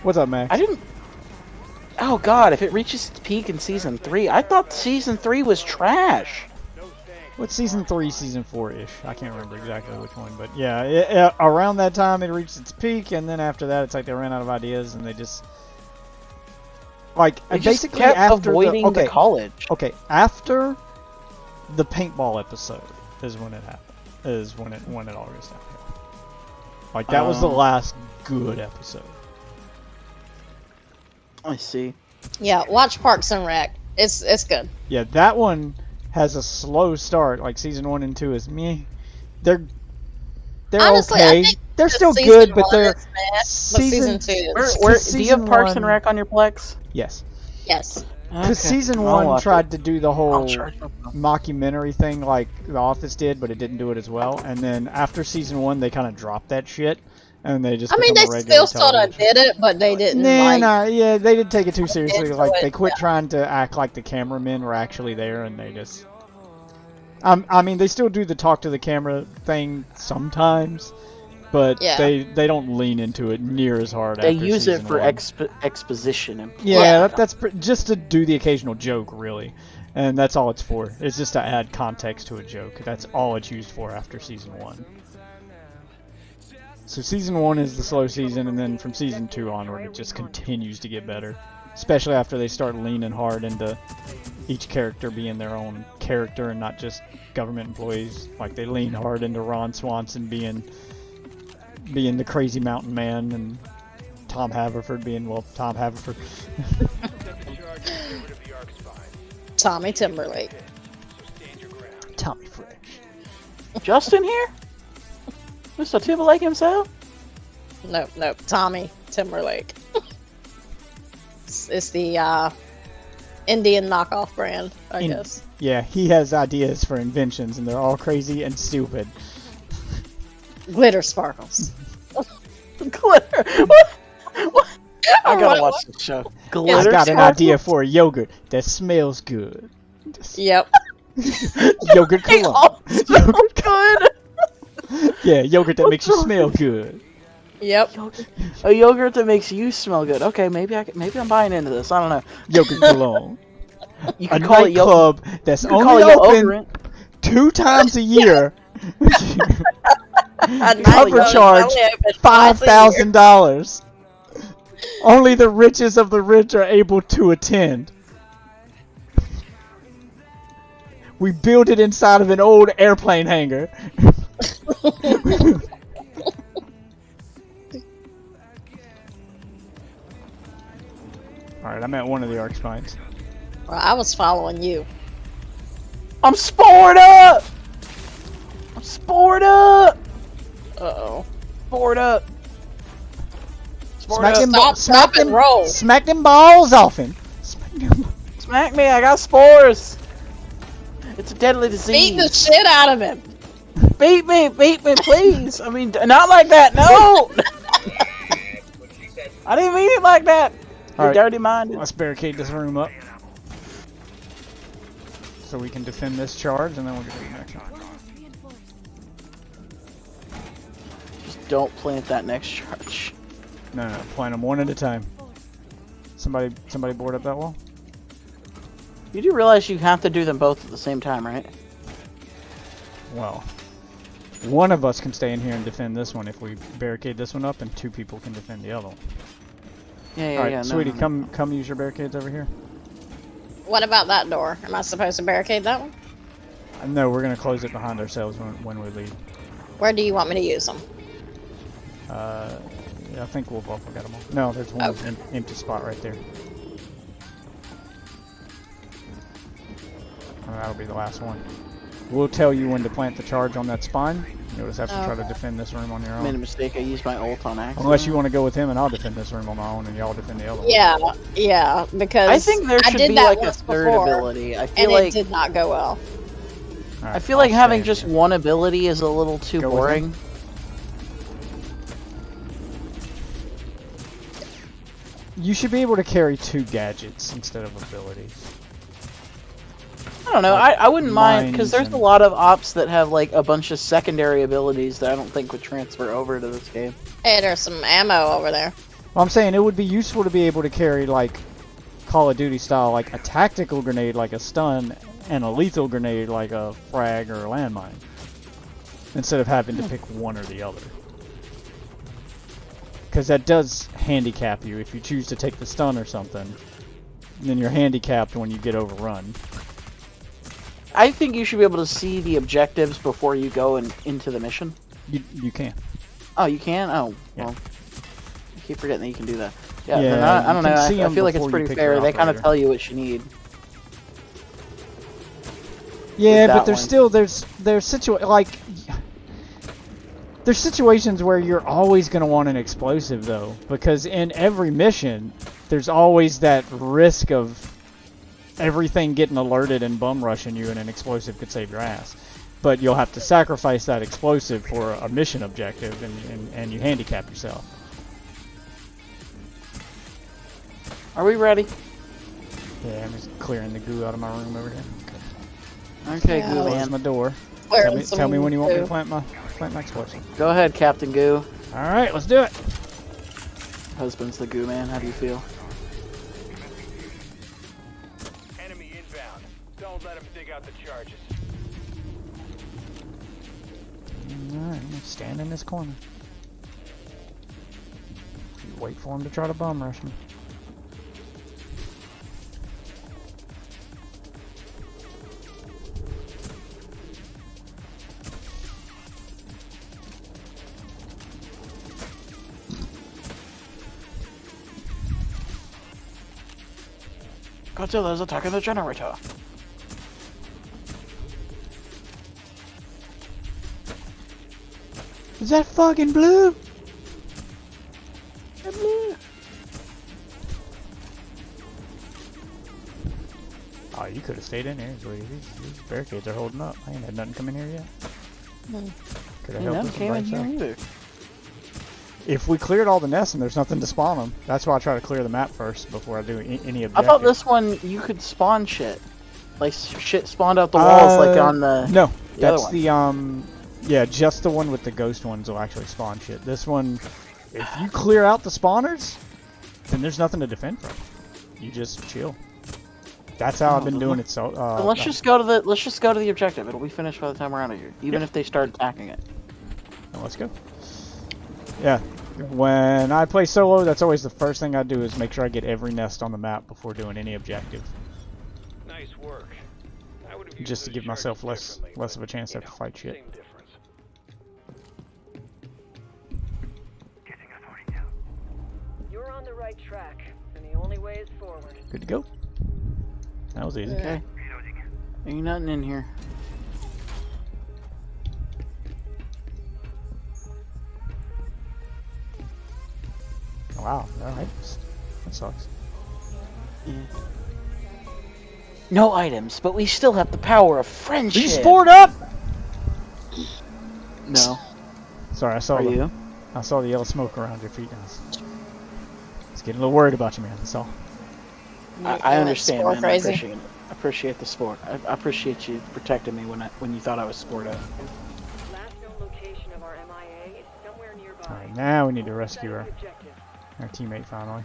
What's up, Max? I didn't. Oh god, if it reaches its peak in season 3, I thought season 3 was trash. What's season 3, season 4-ish? I can't remember exactly which one, but yeah, around that time it reached its peak, and then after that, it's like they ran out of ideas, and they just They just basically kept after avoiding the the college. Okay, after the paintball episode is when it happened. Is when it all goes downhill. Like that was the last good episode. I see. Yeah, watch Parks and Rec. It's good. Yeah, that one has a slow start. Like season 1 and 2 is meh. They're Honestly, I okay. think They're still season good, but one they're is bad, but season 2 is Where do you season have Parks and 1 Rec on your Plex? Yes. yes. Because Okay, season I'll 1 watch tried it. to do the I'll whole charge my phone. mockumentary thing like The Office did, but it didn't do it as well. And then after season 1, they kind of dropped that shit, and they just. I mean, they become a regular still sort of television. did it, but they didn't Yeah, they didn't take it too seriously. into Like it, they quit yeah. trying to act like the cameramen were actually there, and they just. I mean, they still do the talk to the camera thing sometimes, but Yeah. they don't lean into it near as hard. They after use it season for one. exposition. And Yeah, that's just to do the occasional joke, really, and that's all it's for. It's just to add context to a joke. That's all it's used for after season one. So season one is the slow season, and then from season 2 onward, it just continues to get better. Especially after they start leaning hard into each character being their own character and not just government employees. Like they lean hard into Ron Swanson being the crazy mountain man, and Tom Haverford being, well, Tom Haverford. Tommy Timberlake. Tommy Fresh. Justin here? Mr. Timberlake himself? Nope, Tommy Timberlake. It's the Indian knockoff brand, I guess. Yeah, he has ideas for inventions, and they're all crazy and stupid. Glitter sparkles. Glitter. What? I gotta watch this show. Glitter. I got an sparkles? idea for a yogurt that smells good. Yep. Yogurt They cologne. all smell good. Yeah, yogurt that makes you smell good. Yep. A yogurt that makes you smell good. Okay, maybe I'm buying into this. I don't know. Yogurt cologne. You A can call it yogurt. nightclub that's You can only call it open yogurt. 2 times a year. A Cover nightclub charge only open twice a year. $5,000. Only the richest of the rich are able to attend. We built it inside of an old airplane hangar. Alright, I'm at one of the arc spines. Well, I was following you. I'm spored up. I'm spored up. Uh-oh. Spored up. Spored Smack up. them, Stop and roll. smack them balls off him. Smack them. Smack me. I got spores. It's a deadly disease. Beat the shit out of him. Beat me, please. I mean, not like that. No. I didn't mean it like that. You're Alright. dirty minded. Let's barricade this room up. So we can defend this charge, and then we'll get to the next one. Just don't plant that next charge. No, plant them one at a time. Somebody board up that wall? You do realize you have to do them both at the same time, right? Well, one of us can stay in here and defend this one if we barricade this one up, and 2 people can defend the other one. Yeah, Alright, no, sweetie, no, no. come use your barricades over here. What about that door? Am I supposed to barricade that one? No, we're gonna close it behind ourselves when we leave. Where do you want me to use them? Yeah, I think we'll both get them all. No, there's one Okay. empty spot right there. And that'll be the last one. We'll tell you when to plant the charge on that spine. You'll just have to try to defend this room on your I made a own. mistake. I used my ult on accident. Unless you want to go with him, and I'll defend this room on my own, and y'all defend the other one. Yeah, because I think there I should did be that like a once third before, ability. I and feel it like did not go well. Alright, I feel like I'll having stay just here. one ability is a little too Go with boring. You should be able to carry 2 gadgets instead of abilities. I don't know. Like I wouldn't mind because mines there's a and- lot of ops that have like a bunch of secondary abilities that I don't think would transfer over to this game. Hey, there's some ammo over there. Well, I'm saying it would be useful to be able to carry, like, Call of Duty style, like a tactical grenade like a stun, and a lethal grenade like a frag or a landmine. Instead of having to pick one or the other. Because that does handicap you. If you choose to take the stun or something, then you're handicapped when you get overrun. I think you should be able to see the objectives before you go into the mission. You can. Oh, you can? Oh, Yeah. well. I keep forgetting that you can do that. Yeah, Yeah, then I don't you know. can see I 'em feel like it's before you pretty pick your fair. They kind of operator. tell you what you need. Yeah, that but there's one. still there's situations where you're always going to want an explosive though, because in every mission there's always that risk of everything getting alerted and bum rushing you, and an explosive could save your ass. But you'll have to sacrifice that explosive for a mission objective, and you handicap yourself. Are we ready? Yeah, I'm just clearing the goo out of my room over here. Okay, Yeah. cool, Close man. my door. Where Tell me when you want me to plant my plant my explosive. Go ahead, Captain Goo. Alright, let's do it. Husband's the Goo Man. How do you feel? Enemy inbound. Don't let him dig out the charges. Alright, I'm gonna stand in this corner. You wait for him to try to bum rush me. Godzilla's attacking the generator. Is that fucking blue? Oh, you could have stayed in here. These barricades are holding up. I ain't had nothing come in here yet. Could have helped None us came in by here itself. either. If we cleared all the nests and there's nothing to spawn them, that's why I try to clear the map first before I do any objective. I thought this one you could spawn shit. Like shit spawned out the walls like on the No, the other that's one. yeah, just the one with the ghost ones will actually spawn shit. This one, if you clear out the spawners, then there's nothing to defend from. You just chill. That's how I've been doing it. So Then let's just go to the objective. It'll be finished by the time we're out of here. Even if they start attacking it. Well, let's go. Yeah, when I play solo, that's always the first thing I do is make sure I get every nest on the map before doing any objective, Nice work. I would have just to give myself less of a chance to have to fight shit. Same difference. You're on the right track, and the only way is forward. Good to go. That was easy. Okay. Ain't nothing in here. Wow, alright. That sucks. Yeah. No items, but we still have the power of friendship. Be sport up! No. Sorry, I saw Are the you? I saw the yellow smoke around your feet. I was getting a little worried about you, man. That's all. I understand, Spore man. crazy. I appreciate the sport. I appreciate you protecting me when you thought I was sport up. Last known location of our MIA is somewhere nearby. Alright, now we need to rescue That our, is the objective. our teammate finally.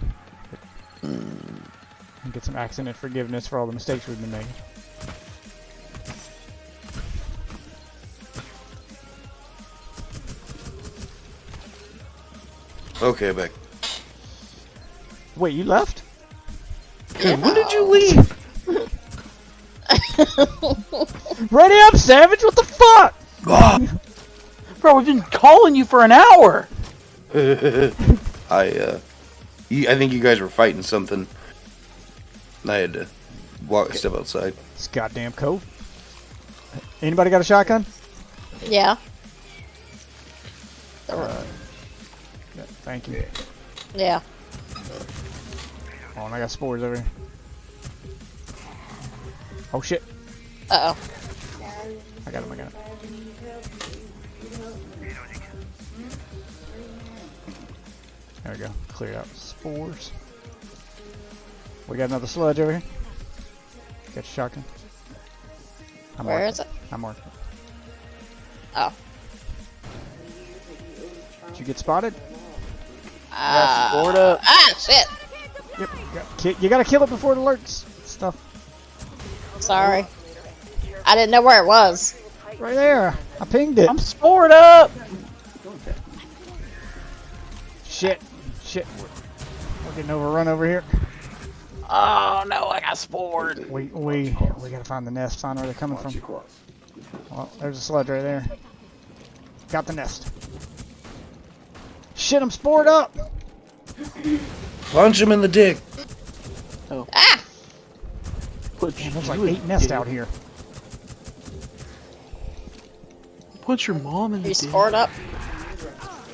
And get some accident forgiveness for all the mistakes we've been making. Okay, back. Wait, you left? When did you leave? Ready up, Savage! What the fuck? Bro, we've been calling you for an hour. I think you guys were fighting something. I had to step outside. This goddamn cove. Anybody got a shotgun? Yeah. Yeah, thank you. Yeah. Oh, and I got spores over here. Oh shit. Uh oh. I got him, I got him. There we go. Clear out spores. We got another sludge over here. Got your shotgun. Where is it? I'm marking. Oh. Did you get spotted? Sport up. Ah, shit. Yep. You gotta kill it before it alerts stuff. Sorry. I didn't know where it was. Right there. I pinged it. I'm sport up. Shit. We're getting overrun over here. Oh no, I got spored. We gotta find the nest. Find where they're coming from. Well, there's a sludge right there. Got the nest. Shit, I'm spored up. Punch him in the dick. Oh. Ah! Damn, there's like 8 nests out here. Put your mom in Are the you dick. scored up?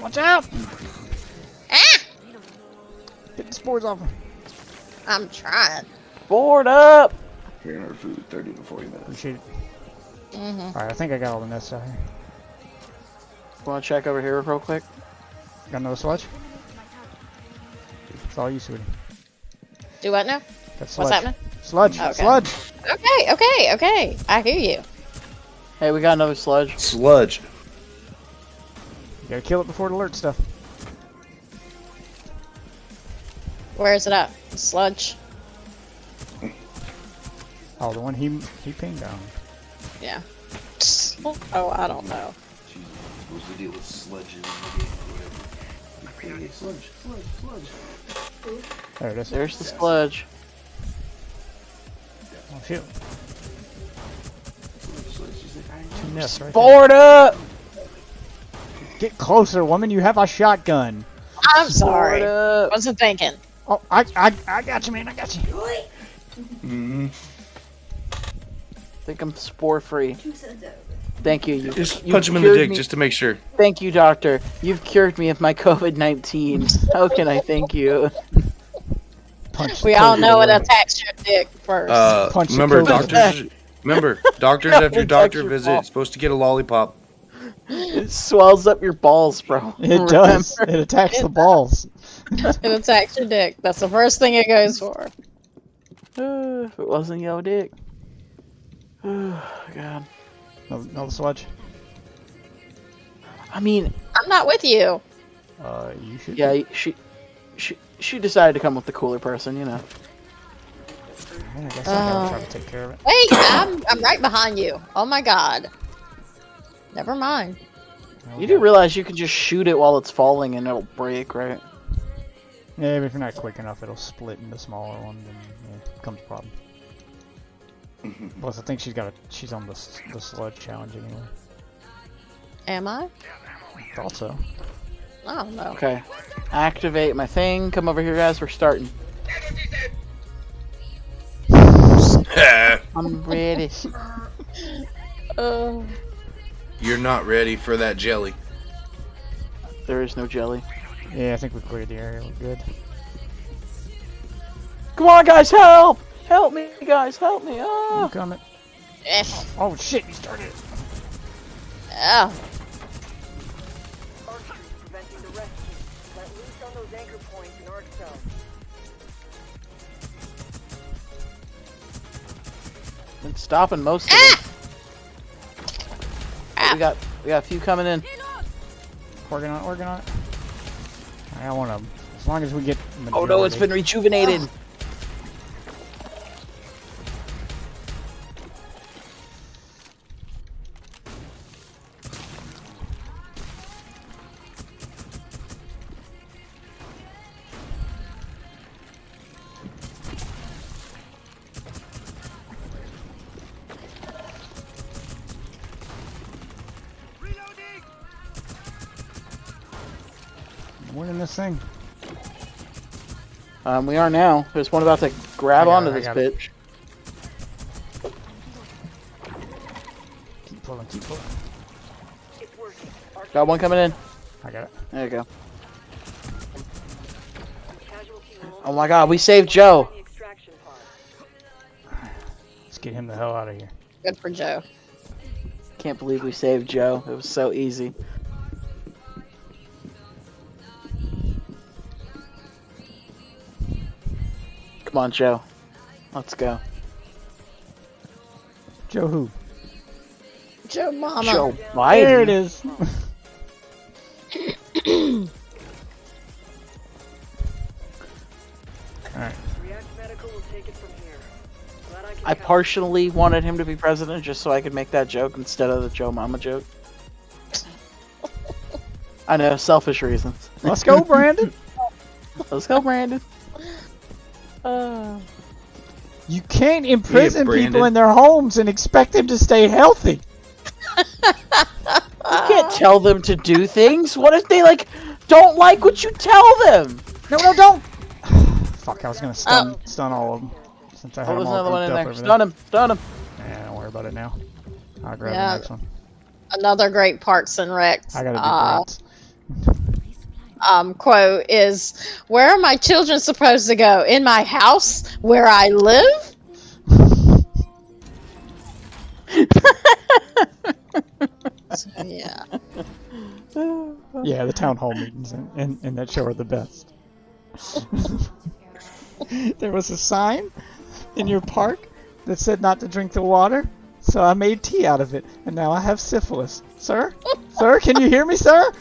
Watch out! Ah! Get the spores off. I'm trying. Board up. Preparing our food 30 to 40 minutes. Appreciate it. Mm-hmm. Alright, I think I got all the nests out here. Want to check over here real quick? Got another sludge? It's all you, sweetie. Do what now? That's sludge. What's happening? Sludge! Okay. Sludge! Okay. I hear you. Hey, we got another sludge. Sludge. gotta kill it before it alerts stuff. Where is it at? The sludge. Oh, the one he pinged on. Yeah. Oh, I don't know. Jesus, I'm supposed to deal with sludge in the game or whatever. Hey, sludge. There it is. There's the sludge. Oh shoot. Two nests right there. Board up! Get closer, woman. You have a shotgun. I'm sorry. Board up. Wasn't thinking. Oh, I got you, man. I got you. Mm-hmm. I think I'm spore free. Two cents over. Thank you. Just you punch him in the cured dick me. just to make sure. Thank you, doctor. You've cured me of my COVID-19. How can I thank you? Punch We the all COVID know it away. attacks your dick first. Punch the Remember, COVID. doctors No, after it's doctor actually visit, fault. supposed to get a lollipop. It swells up your balls, bro. It does. It attacks the balls. It attacks your dick. That's the first thing it goes for. If it wasn't your dick. Oh, God. No sludge. I mean, I'm not with you. You should. yeah, she decided to come with the cooler person, you know. I guess I gotta try to take care of it. Wait, I'm right behind you. Oh my god. Never mind. You do realize you can just shoot it while it's falling and it'll break, right? Yeah, but if you're not quick enough, it'll split into smaller ones, and yeah, becomes a problem. Plus, I think she's on the sludge challenge anyway. Am I? Thought so. I don't know. Okay. Activate my thing. Come over here, guys. We're starting. I'm ready. You're not ready for that jelly. There is no jelly. Yeah, I think we cleared the area. We're good. Come on, guys, help! Help me, guys, help me! I'm Ah! coming. Eh. Oh shit! You started it. Oh. Arc Street preventing the rescue. Let loose on those anchor points in Arc Zone. Been stopping most of them. We got a few coming in. Working on it. I want to. As long as we get. Oh no, it's been rejuvenated. Winning this thing. We are now. There's one about to grab I got onto it, I this got it. bitch. Keep pulling. It's working. Arc Got one coming in. I got it. There you go. casualty will Oh my god, we saved Joe. the extraction pod. Let's get him the hell out of here. Good for Joe. Can't believe we saved Joe. It was so easy. Come on, Joe. Let's go. Joe who? Joe Mama. Joe Biden. There it is. Alright. React Medical will take it from here. Glad I can I count. partially wanted him to be president just so I could make that joke instead of the Joe Mama joke. I know, selfish reasons. Let's go, Brandon. Let's go, Brandon. You can't imprison Brandon. people in their homes and expect them to stay healthy. You can't tell them to do things. What if they don't like what you tell them? No, don't. Fuck, I was gonna stun all of them. Since I had Oh, them there's all another one in grouped up there. over Stun him. Stun him. Yeah, don't worry about it now. I'll grab Yeah. the next one. Another great Parks and Recs. I gotta do Quote is, "Where are my children supposed to go? In my house where I live?" So, yeah. Yeah, the town hall meetings in that show are the best. There was a sign in your park that said not to drink the water, so I made tea out of it, and now I have syphilis. Sir? Sir, can you hear me, sir?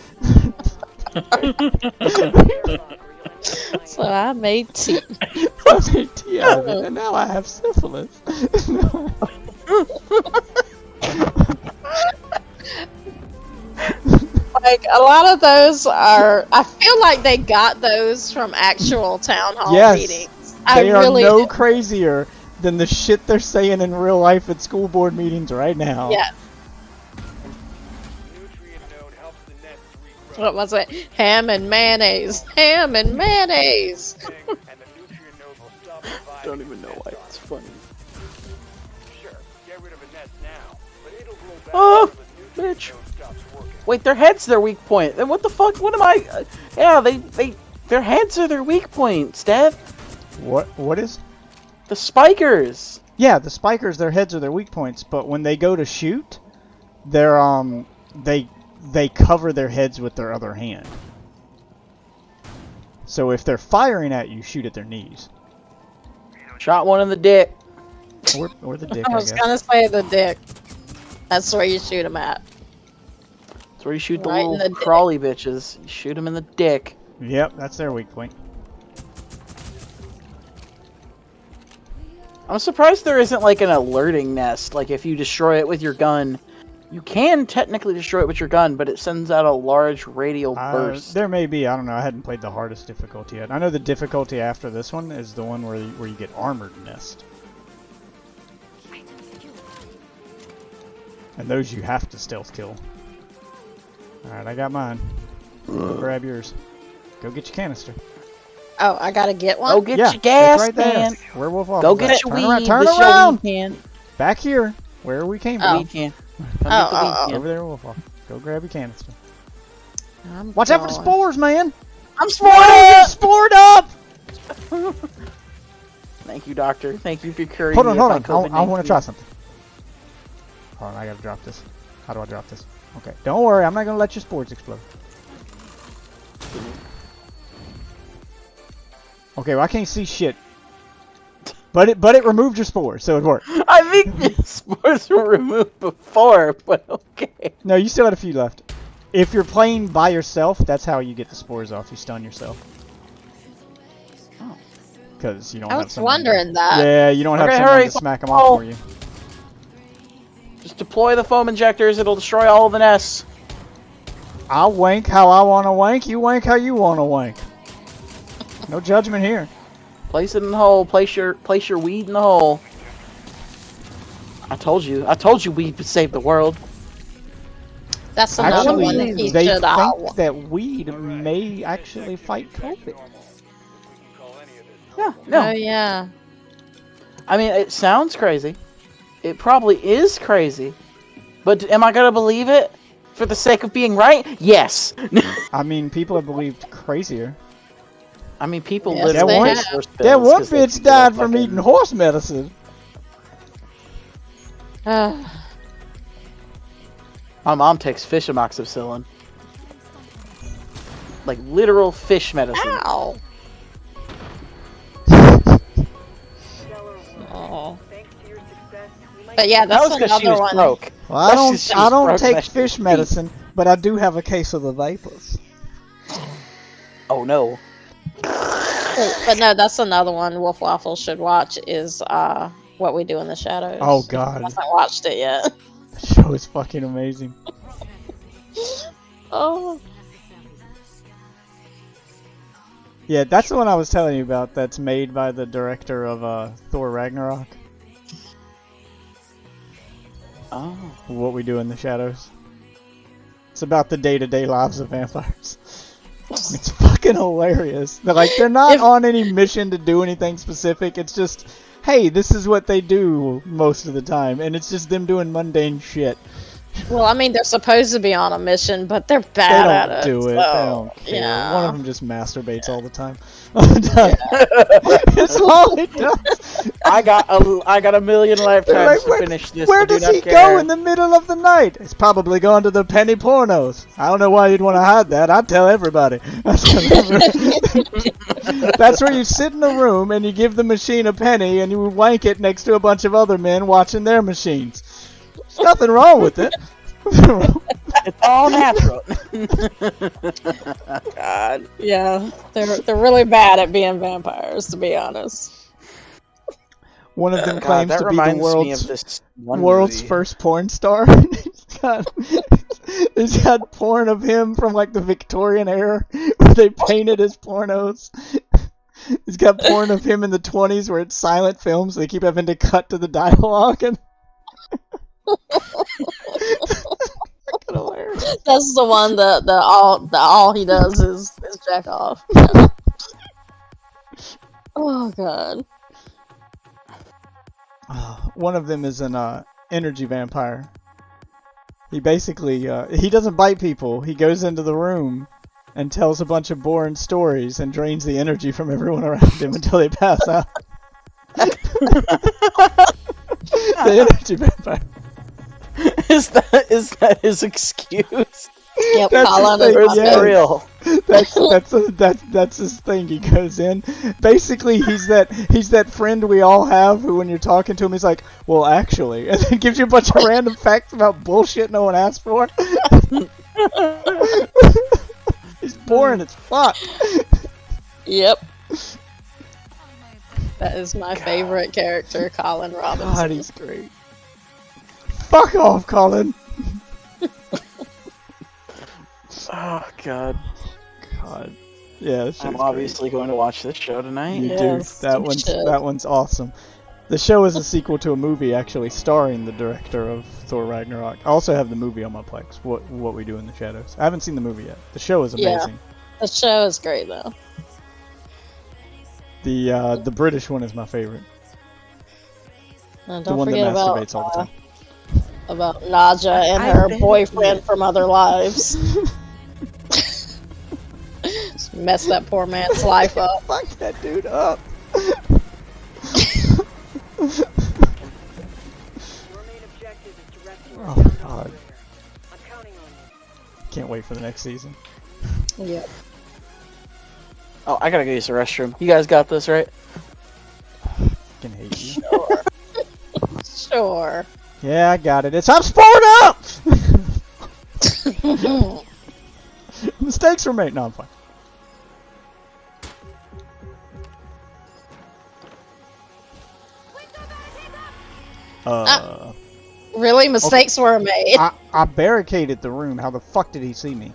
So I made tea. I made tea out of it, and now I have syphilis. Like, a lot of those are, I feel like they got those from actual town hall Yes, meetings. I They really are no do. crazier than the shit they're saying in real life at school board meetings right now. Yeah. Nutrient node helps the nest regrow. What was it? Ham and mayonnaise. Ham and mayonnaise. And the nutrient node will stop dividing. Don't even know why it's funny. Sure, get rid of a nest now, but it'll grow back Oh, until the nutrient bitch. node stops working. Wait, their head's their weak point. Then what the fuck? What am I? Yeah, their heads are their weak points, Dad. What is? The spikers. Yeah, the spikers, their heads are their weak points, but when they go to shoot, they're they cover their heads with their other hand. So if they're firing at you, shoot at their knees. Shot one in the dick. Or the dick, I I was guess. gonna say the dick. That's where you shoot them at. That's where you shoot the Right in little the dick. crawly bitches. You shoot them in the dick. Yep, that's their weak point. I'm surprised there isn't like an alerting nest. Like if you destroy it with your gun, you can technically destroy it with your gun, but it sends out a large radial burst. There may be, I don't know, I hadn't played the hardest difficulty yet. I know the difficulty after this one is the one where you get armored nest. And those you have to stealth kill. Alright, I got mine. Go grab yours. Go get your canister. Oh, I gotta get one? Go get Yeah, your gas, it's right there. man. Werewolf off. Go get your turn weed. around, turn This your around! weed can. Back here, where we came Oh. from. Weed can. Oh. Over there, Wolf off. Go grab your canister. I'm Watch out for the going. spores, man! I'm Get spoiled. spored up! Thank you, doctor. Thank you for curing Hold on, me hold of on. my I want to try something. Hold on, I gotta drop this. How do I drop this? Okay, don't worry, I'm not gonna let your spores explode. Okay, well I can't see shit. But it removed your spores, so it worked. I think the spores were removed before, but okay. No, you still had a few left. If you're playing by yourself, that's how you get the spores off. You stun yourself. Because you don't I have was someone wondering that. Yeah, you don't have Okay, someone hurry, to smack them oh. off for you. Just deploy the foam injectors. It'll destroy all the nests. I'll wank how I want to wank. You wank how you want to wank. No judgment here. Place it in the hole. Place your weed in the hole. I told you weed would save the world. That's another one that Actually, he they should think that weed may actually fight COVID. Yeah, no. Oh, yeah. I mean, it sounds crazy. It probably is crazy. But am I gonna believe it for the sake of being right? Yes. I mean, people have believed crazier. I mean, people Yes, literally they take have. horse That pills one 'cause they bitch think they're died from fucking- eating horse medicine. My mom takes fish amoxicillin. Like literal fish medicine. Ow. Oh. But yeah, That that's was because she another was one. broke. Well, That's just she I was don't broke take back in fish the medicine, but I do have a case of the vapors. Oh no. But no, that's another one Wolf Waffle should watch is What We Do in the Shadows. Oh god, I haven't watched it yet. the show is fucking amazing. Oh. Yeah, that's the one I was telling you about. That's made by the director of Thor Ragnarok. Oh. What We Do in the Shadows. It's about the day-to-day lives of vampires. It's fucking hilarious. They're not on any mission to do anything specific. It's just, hey, this is what they do most of the time, and it's just them doing mundane shit. Well, I mean, they're supposed to be on a mission, but they're They bad don't at it. do it. So, They don't care. yeah. One of them just masturbates all the time. That's all he does. I got a million lifetimes to finish this. Where I do does not he care. go in the middle of the night? He's probably gone to the penny pornos. I don't know why you'd want to hide that. I'd tell everybody. That's where you sit in a room and you give the machine a penny and you wank it next to a bunch of other men watching their machines. There's nothing wrong with it. It's all natural. God. Yeah, they're really bad at being vampires, to be honest. One of them God, claims that to be the reminds me world's of this one world's movie. first porn star. he's got porn of him from like the Victorian era where they painted his pornos. He's got porn of him in the 20s where it's silent films. So they keep having to cut to the dialogue and. Hilarious. That's the one that all he does is jack off. Oh god. One of them is an energy vampire. He basically he doesn't bite people. He goes into the room and tells a bunch of boring stories and drains the energy from everyone around him until they pass out. The energy vampire. Is that his excuse? Yep, That's Colin his is thing, my yeah. For favorite. real. That's his thing. He goes in. Basically, he's that friend we all have who, when you're talking to him, he's like, "Well, actually," and then gives you a bunch of random facts about bullshit no one asked for. He's boring as fuck. Yep. That is my favorite character, Colin Robinson. God, he's great. Fuck off, Colin. Oh god. God. Yeah, this I'm show's obviously going to watch this show tonight. great. You Yes, do. That you one's should. that one's awesome. The show is a sequel to a movie actually starring the director of Thor Ragnarok. I also have the movie on my Plex. What We Do in the Shadows. I haven't seen the movie yet. The show is Yeah. amazing. The show is great though. The British one is my favorite. And The don't one that forget masturbates all the time. about Naja and I her bet boyfriend from other lives. Just mess that poor man's life up. Fuck that dude up. Your main objective is to rescue Oh, our downed God. operator. I'm counting on you. Can't wait for the next season. Yep. Oh, I gotta go use the restroom. You guys got this, right? Fucking hate you. Sure. Yeah, I got it. I'm spoiled up! Mistakes were made. No, I'm fine. Really? Mistakes were made? I barricaded the room. How the fuck did he see me?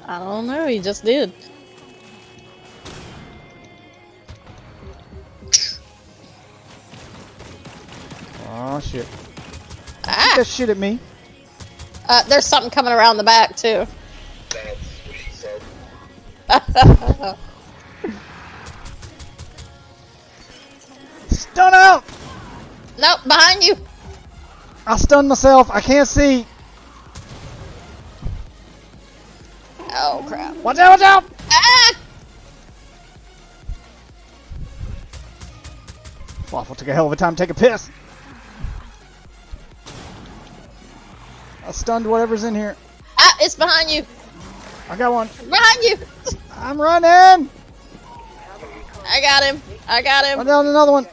I don't know. He just did. Oh shit. Ah! That shit at me. There's something coming around the back, too. That's what she said. Stun out! Nope, behind you. I stunned myself. I can't see. Oh, crap. Watch out, watch out! Ah! Waffle took a hell of a time to take a piss. I stunned whatever's in here. Ah, it's behind you. I got one. Behind you. I'm running! I got him. I got Run him. down another one.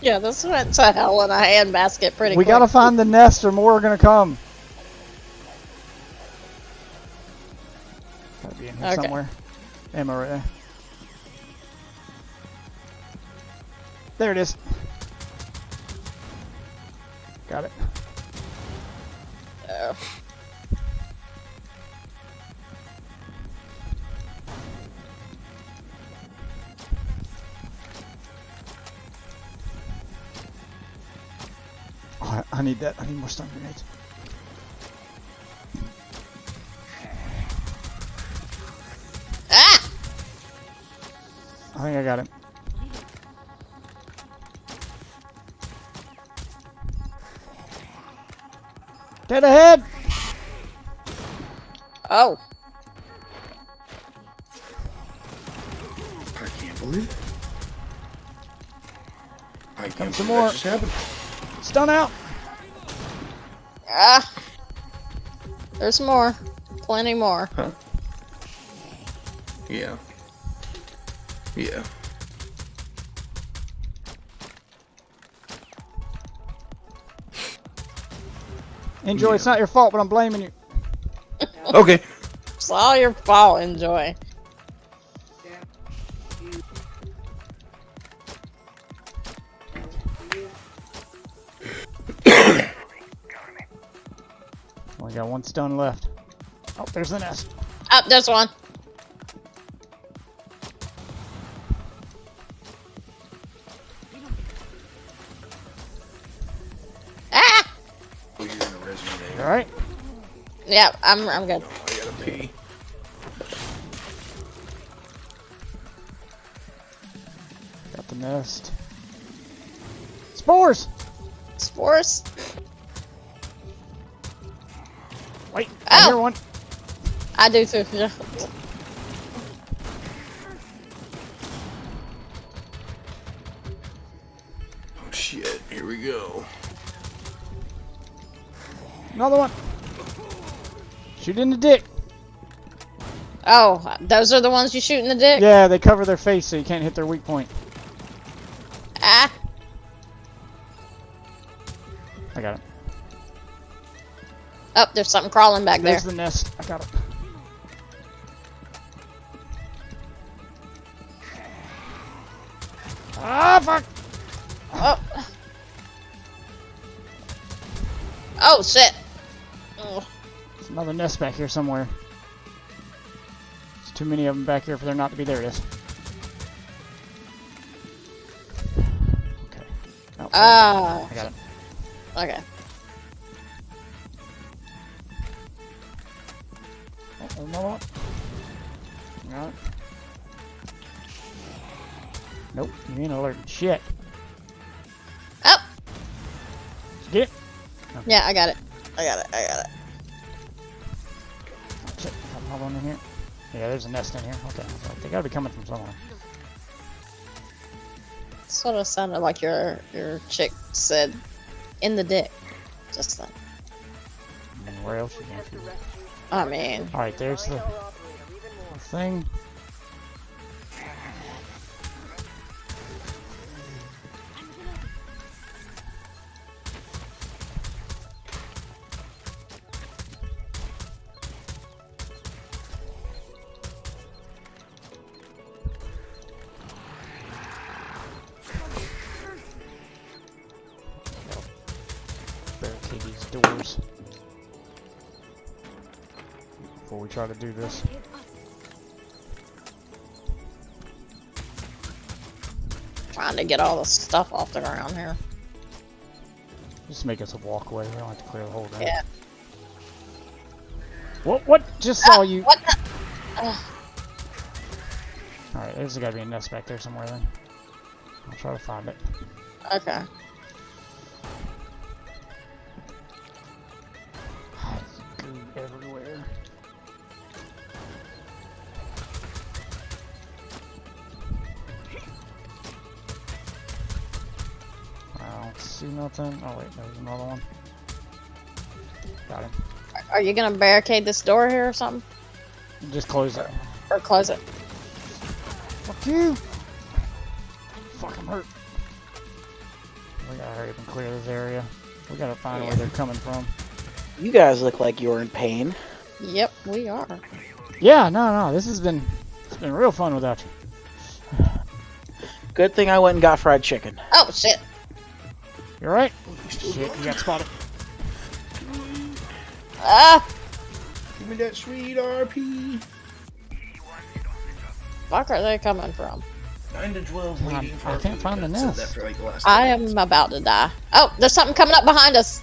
Yeah, this went to hell in a handbasket pretty We quick. gotta find the nest or more are gonna come. Gotta be in here Okay. somewhere. Ammo right there. There it is. Got it. Oh. Oh, I need that. I need more stun grenades. Ah! I think I got it. Get ahead! Oh. I can't believe it. I can't some believe more. that just happened. Stun out! Ah. There's more. Plenty more. Huh? Yeah. Yeah. Enjoy. Yeah. It's not your fault, but I'm blaming you. Okay. It's all your fault, Enjoy. Only got one stun left. Oh, there's the nest. Up, there's one. Ah! Oh, you're in a resume. All right. Yeah, I'm good. I gotta pee. Got the nest. Spores. Spores. Wait, I hear Oh! one. I do too. Yeah. Oh shit, here we go. Another one. Shoot in the dick. Oh, those are the ones you shoot in the dick? Yeah, they cover their face so you can't hit their weak point. Ah! I got it. Oh, there's something crawling back there. There's the nest. I got it. Ah, fuck. Oh. Oh, shit. Ugh. There's another nest back here somewhere. There's too many of them back here for there not to be. There it is. Okay. Oh, Ah. I got it. Okay. Oh, there's another one. Got it. Nope, you ain't alerting shit. Oh! Did you get it? Okay. Yeah, I got it. I got it. I got it. Shit, got another one in here. Yeah, there's a nest in here. Okay, so they gotta be coming from somewhere. Sort of sounded like your chick said, "In the dick." Just then. And where else you going to? I mean, Alright, there's the thing. Barricade these doors before we try to do this. trying to get all the stuff off the ground here. Just make us a walkway. We don't have to clear the whole thing. Yeah. What just saw you? What the? Ugh. Alright, there's gotta be a nest back there somewhere then. I'll try to find it. Okay. Goo everywhere. I don't see nothing. Oh wait, there's another one. Got him. Are you gonna barricade this door here or something? Just close it. Or close it? Fuck you! Fuck, I'm hurt. We gotta hurry up and clear this area. We gotta find where they're coming from. You guys look like you're in pain. Yep, we are. Yeah, no, it's been real fun without you. Good thing I went and got fried chicken. Oh shit! You alright? Shit, you got spotted. Ah! Give me that sweet RP. Fuck are they coming from? 9 to 12 waiting for I can't find the Said nest. that for like the last I 10 am minutes. about to die. Oh, there's something coming up behind us.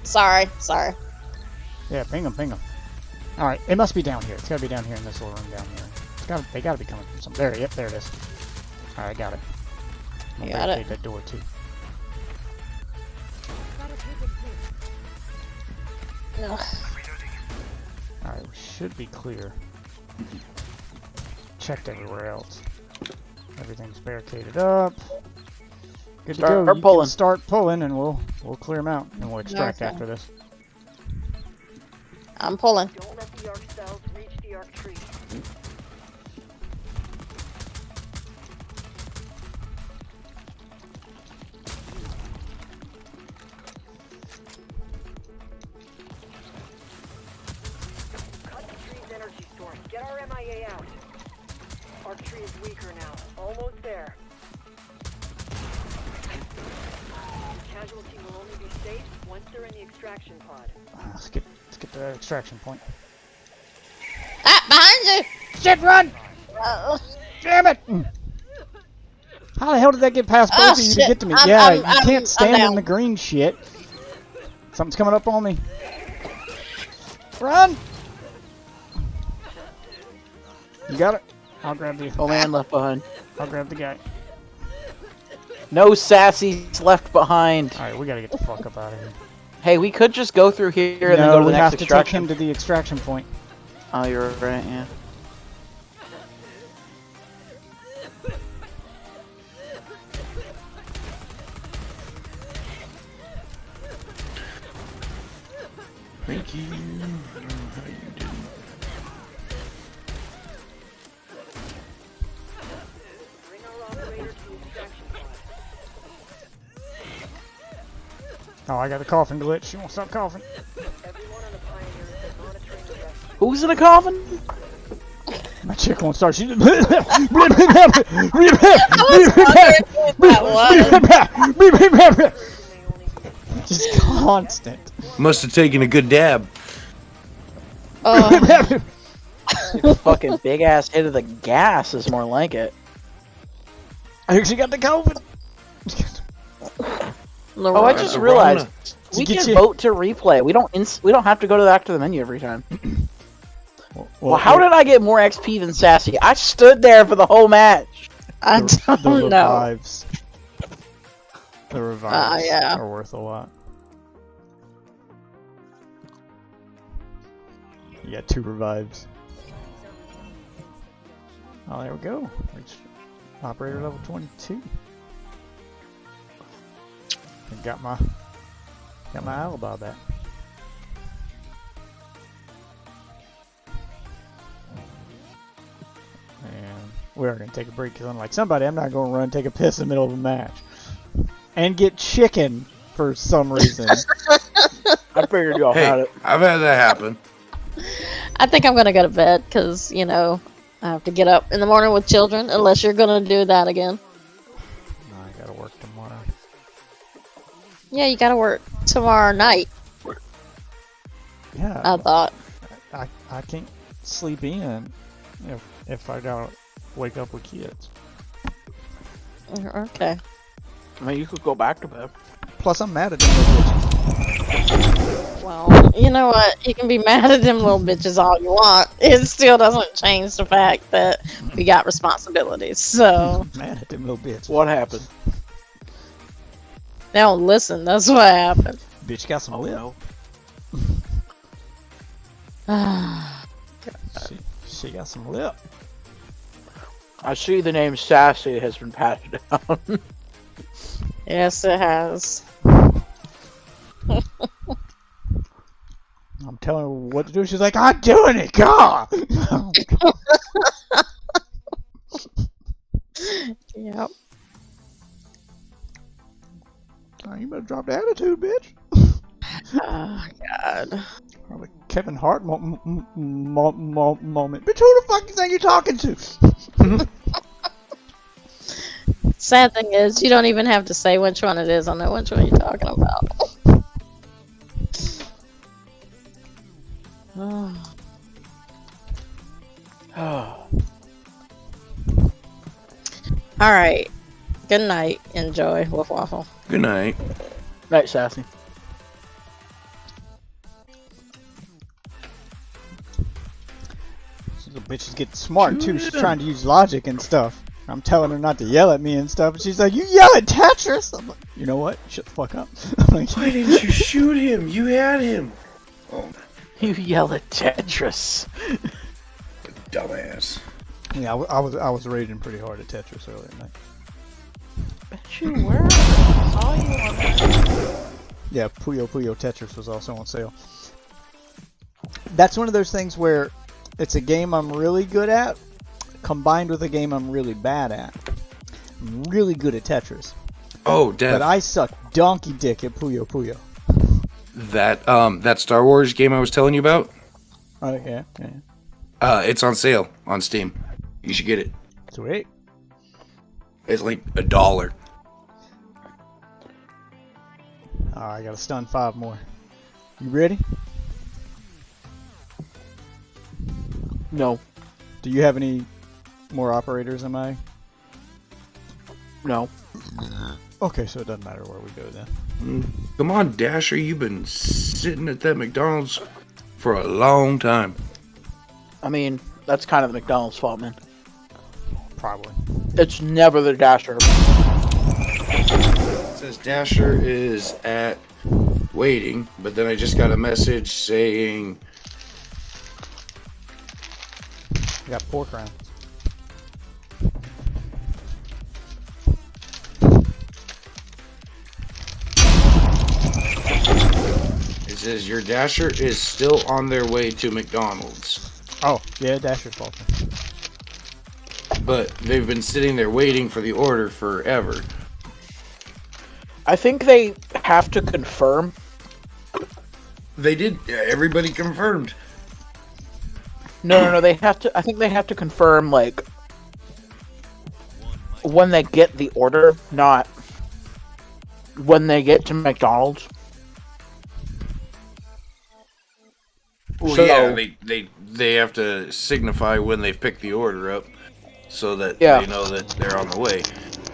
Sorry. Yeah, ping them. Alright, it must be down here. It's gotta be down here in this little room down here. They gotta be coming from some. There, yep, there it is. Alright, I got it. I'm You gonna got it? barricade that door too. Ugh. Alright, we should be clear. Checked everywhere else. Everything's barricaded up. Good to Start go. You pulling. can start pulling, and we'll clear them out, and we'll extract Okay. after this. I'm pulling. Don't let the arc cells reach the arc tree. MIA out. Arc tree is weaker now. Almost there. Casualty will only be safe once they're in the extraction pod. Let's get to that extraction point. Ah, behind you! Shit, run! Uh, Damn it! How the hell did that get past both Oh, of you to shit. get to me? I'm- You I'm can't stand in down. the green shit. Something's coming up on me. Run! You got it? I'll grab the. Oh man, left behind. I'll grab the guy. No sassies left behind. All right, we gotta get the fuck up out of here. Hey, we could just go through here and then go No, to the we next have to take extraction. him to the extraction point. Oh, you're right. Yeah. Thank you. I don't know how you did. Bring our operator to the extraction pod. Oh, I got the coughing glitch. You won't stop coughing. Everyone on the Pioneer has been monitoring the rest. Who's in a coffin? My chick won't start. She's just constant. Must have taken a good dab. oh, Fucking big ass hit of the gas is more like it. I actually got the COVID. Oh, I just realized we Get can you- vote to replay. We don't have to go back to the menu every time. Well, how did I get more XP than Sassy? I stood there for the whole match. I the don't know. revives? The revives yeah. are worth a lot. You got 2 revives. Oh, there we go. Reached operator level 22. And got my alibi back. And we are gonna take a break because unlike somebody, I'm not gonna run take a piss in the middle of a match and get chicken for some reason. I figured y'all had Hey, it. I've had that happen. I think I'm gonna go to bed because, you know, I have to get up in the morning with children unless you're gonna do that again. No, I gotta work tomorrow. Yeah, you gotta work tomorrow night, Yeah, I thought. I can't sleep in if I gotta wake up with kids. Okay. I mean, you could go back to bed. Plus, I'm mad at them little bitches. Well, you know what? You can be mad at them little bitches all you want. It still doesn't change the fact that we got responsibilities. So, Mad at them little bitches. What happened? they don't listen. That's what happened. Bitch got some lip. She got some lip. I see the name Sassy has been passed down. Yes, it has. I'm telling her what to do. She's like, I'm doing it, God. Yep. Oh, you better drop the attitude, bitch. Oh, God. Or the Kevin Hart moment. Bitch, who the fuck you think you're talking to? Sad thing is, you don't even have to say which one it is. I know which one you're talking about. Oh. All right. Good night. Enjoy with Waffle. Good night. Right, Sassy. The bitch is getting smart too. She's trying to use logic and stuff. I'm telling her not to yell at me and stuff, and she's like, "You yell at Tetris." I'm like, "You know what? Shut the fuck up." I'm like, Why didn't you shoot him? You had him. Oh, You yell at Tetris. dumbass. yeah, I was raging pretty hard at Tetris earlier at night. Bet you were. I saw you on that. Yeah, Puyo Puyo Tetris was also on sale. That's one of those things where it's a game I'm really good at, combined with a game I'm really bad at. I'm really good at Tetris, Oh, but Dev. I suck donkey dick at Puyo Puyo. That Star Wars game I was telling you about. Oh yeah, It's on sale on Steam. You should get it. Sweet. It's like $1. I gotta stun 5 more. You ready? No. Do you have any more operators, am I? No. Okay, so it doesn't matter where we go then. Come on, Dasher. You've been sitting at that McDonald's for a long time. I mean, that's kind of the McDonald's fault, man. Probably. It's never the Dasher. It says Dasher is at waiting, but then I just got a message saying I got pork rounds. it says your Dasher is still on their way to McDonald's. Oh, yeah, Dasher's fault. But they've been sitting there waiting for the order forever. I think they have to confirm. They did. Everybody confirmed. No. They have to. I think they have to confirm like when they get the order, not when they get to McDonald's. Well, So- yeah, they have to signify when they've picked the order up, so that Yeah. they know that they're on the way.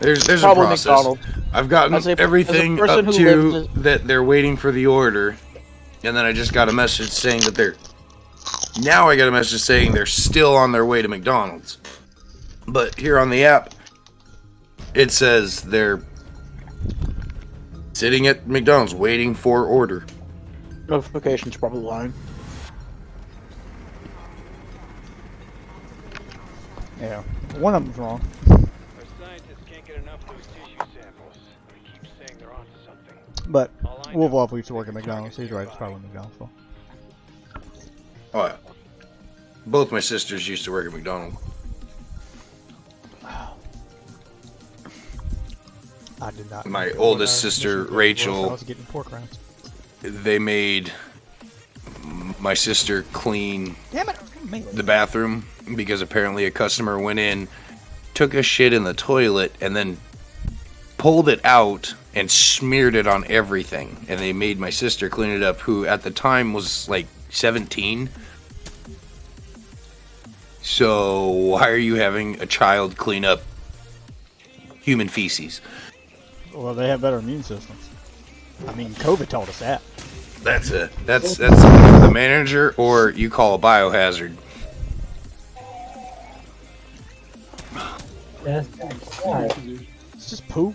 There's a Probably process. McDonald's. I've gotten As a everything person up who to lives that they're waiting for the order, and then I just got a message saying that they're. Now I got a message saying they're still on their way to McDonald's, but here on the app, it says they're sitting at McDonald's waiting for order. Notification's probably lying. Yeah, one of them's wrong. Our scientists can't get enough of those tissue samples. They keep saying they're onto something. But All I know Wolf used to work at McDonald's. He's right. It's probably McDonald's fault. Oh, yeah. Both my sisters used to work at McDonald's. I did not. My know oldest what sister, I Rachel, was getting pork rounds. they made my sister clean Damn it! the bathroom because apparently a customer went in, took a shit in the toilet, and then pulled it out and smeared it on everything. And they made my sister clean it up, who at the time was like 17. So why are you having a child clean up human feces? Well, they have better immune systems. I mean, COVID taught us that. That's something for the manager, or you call a biohazard. It's just poop.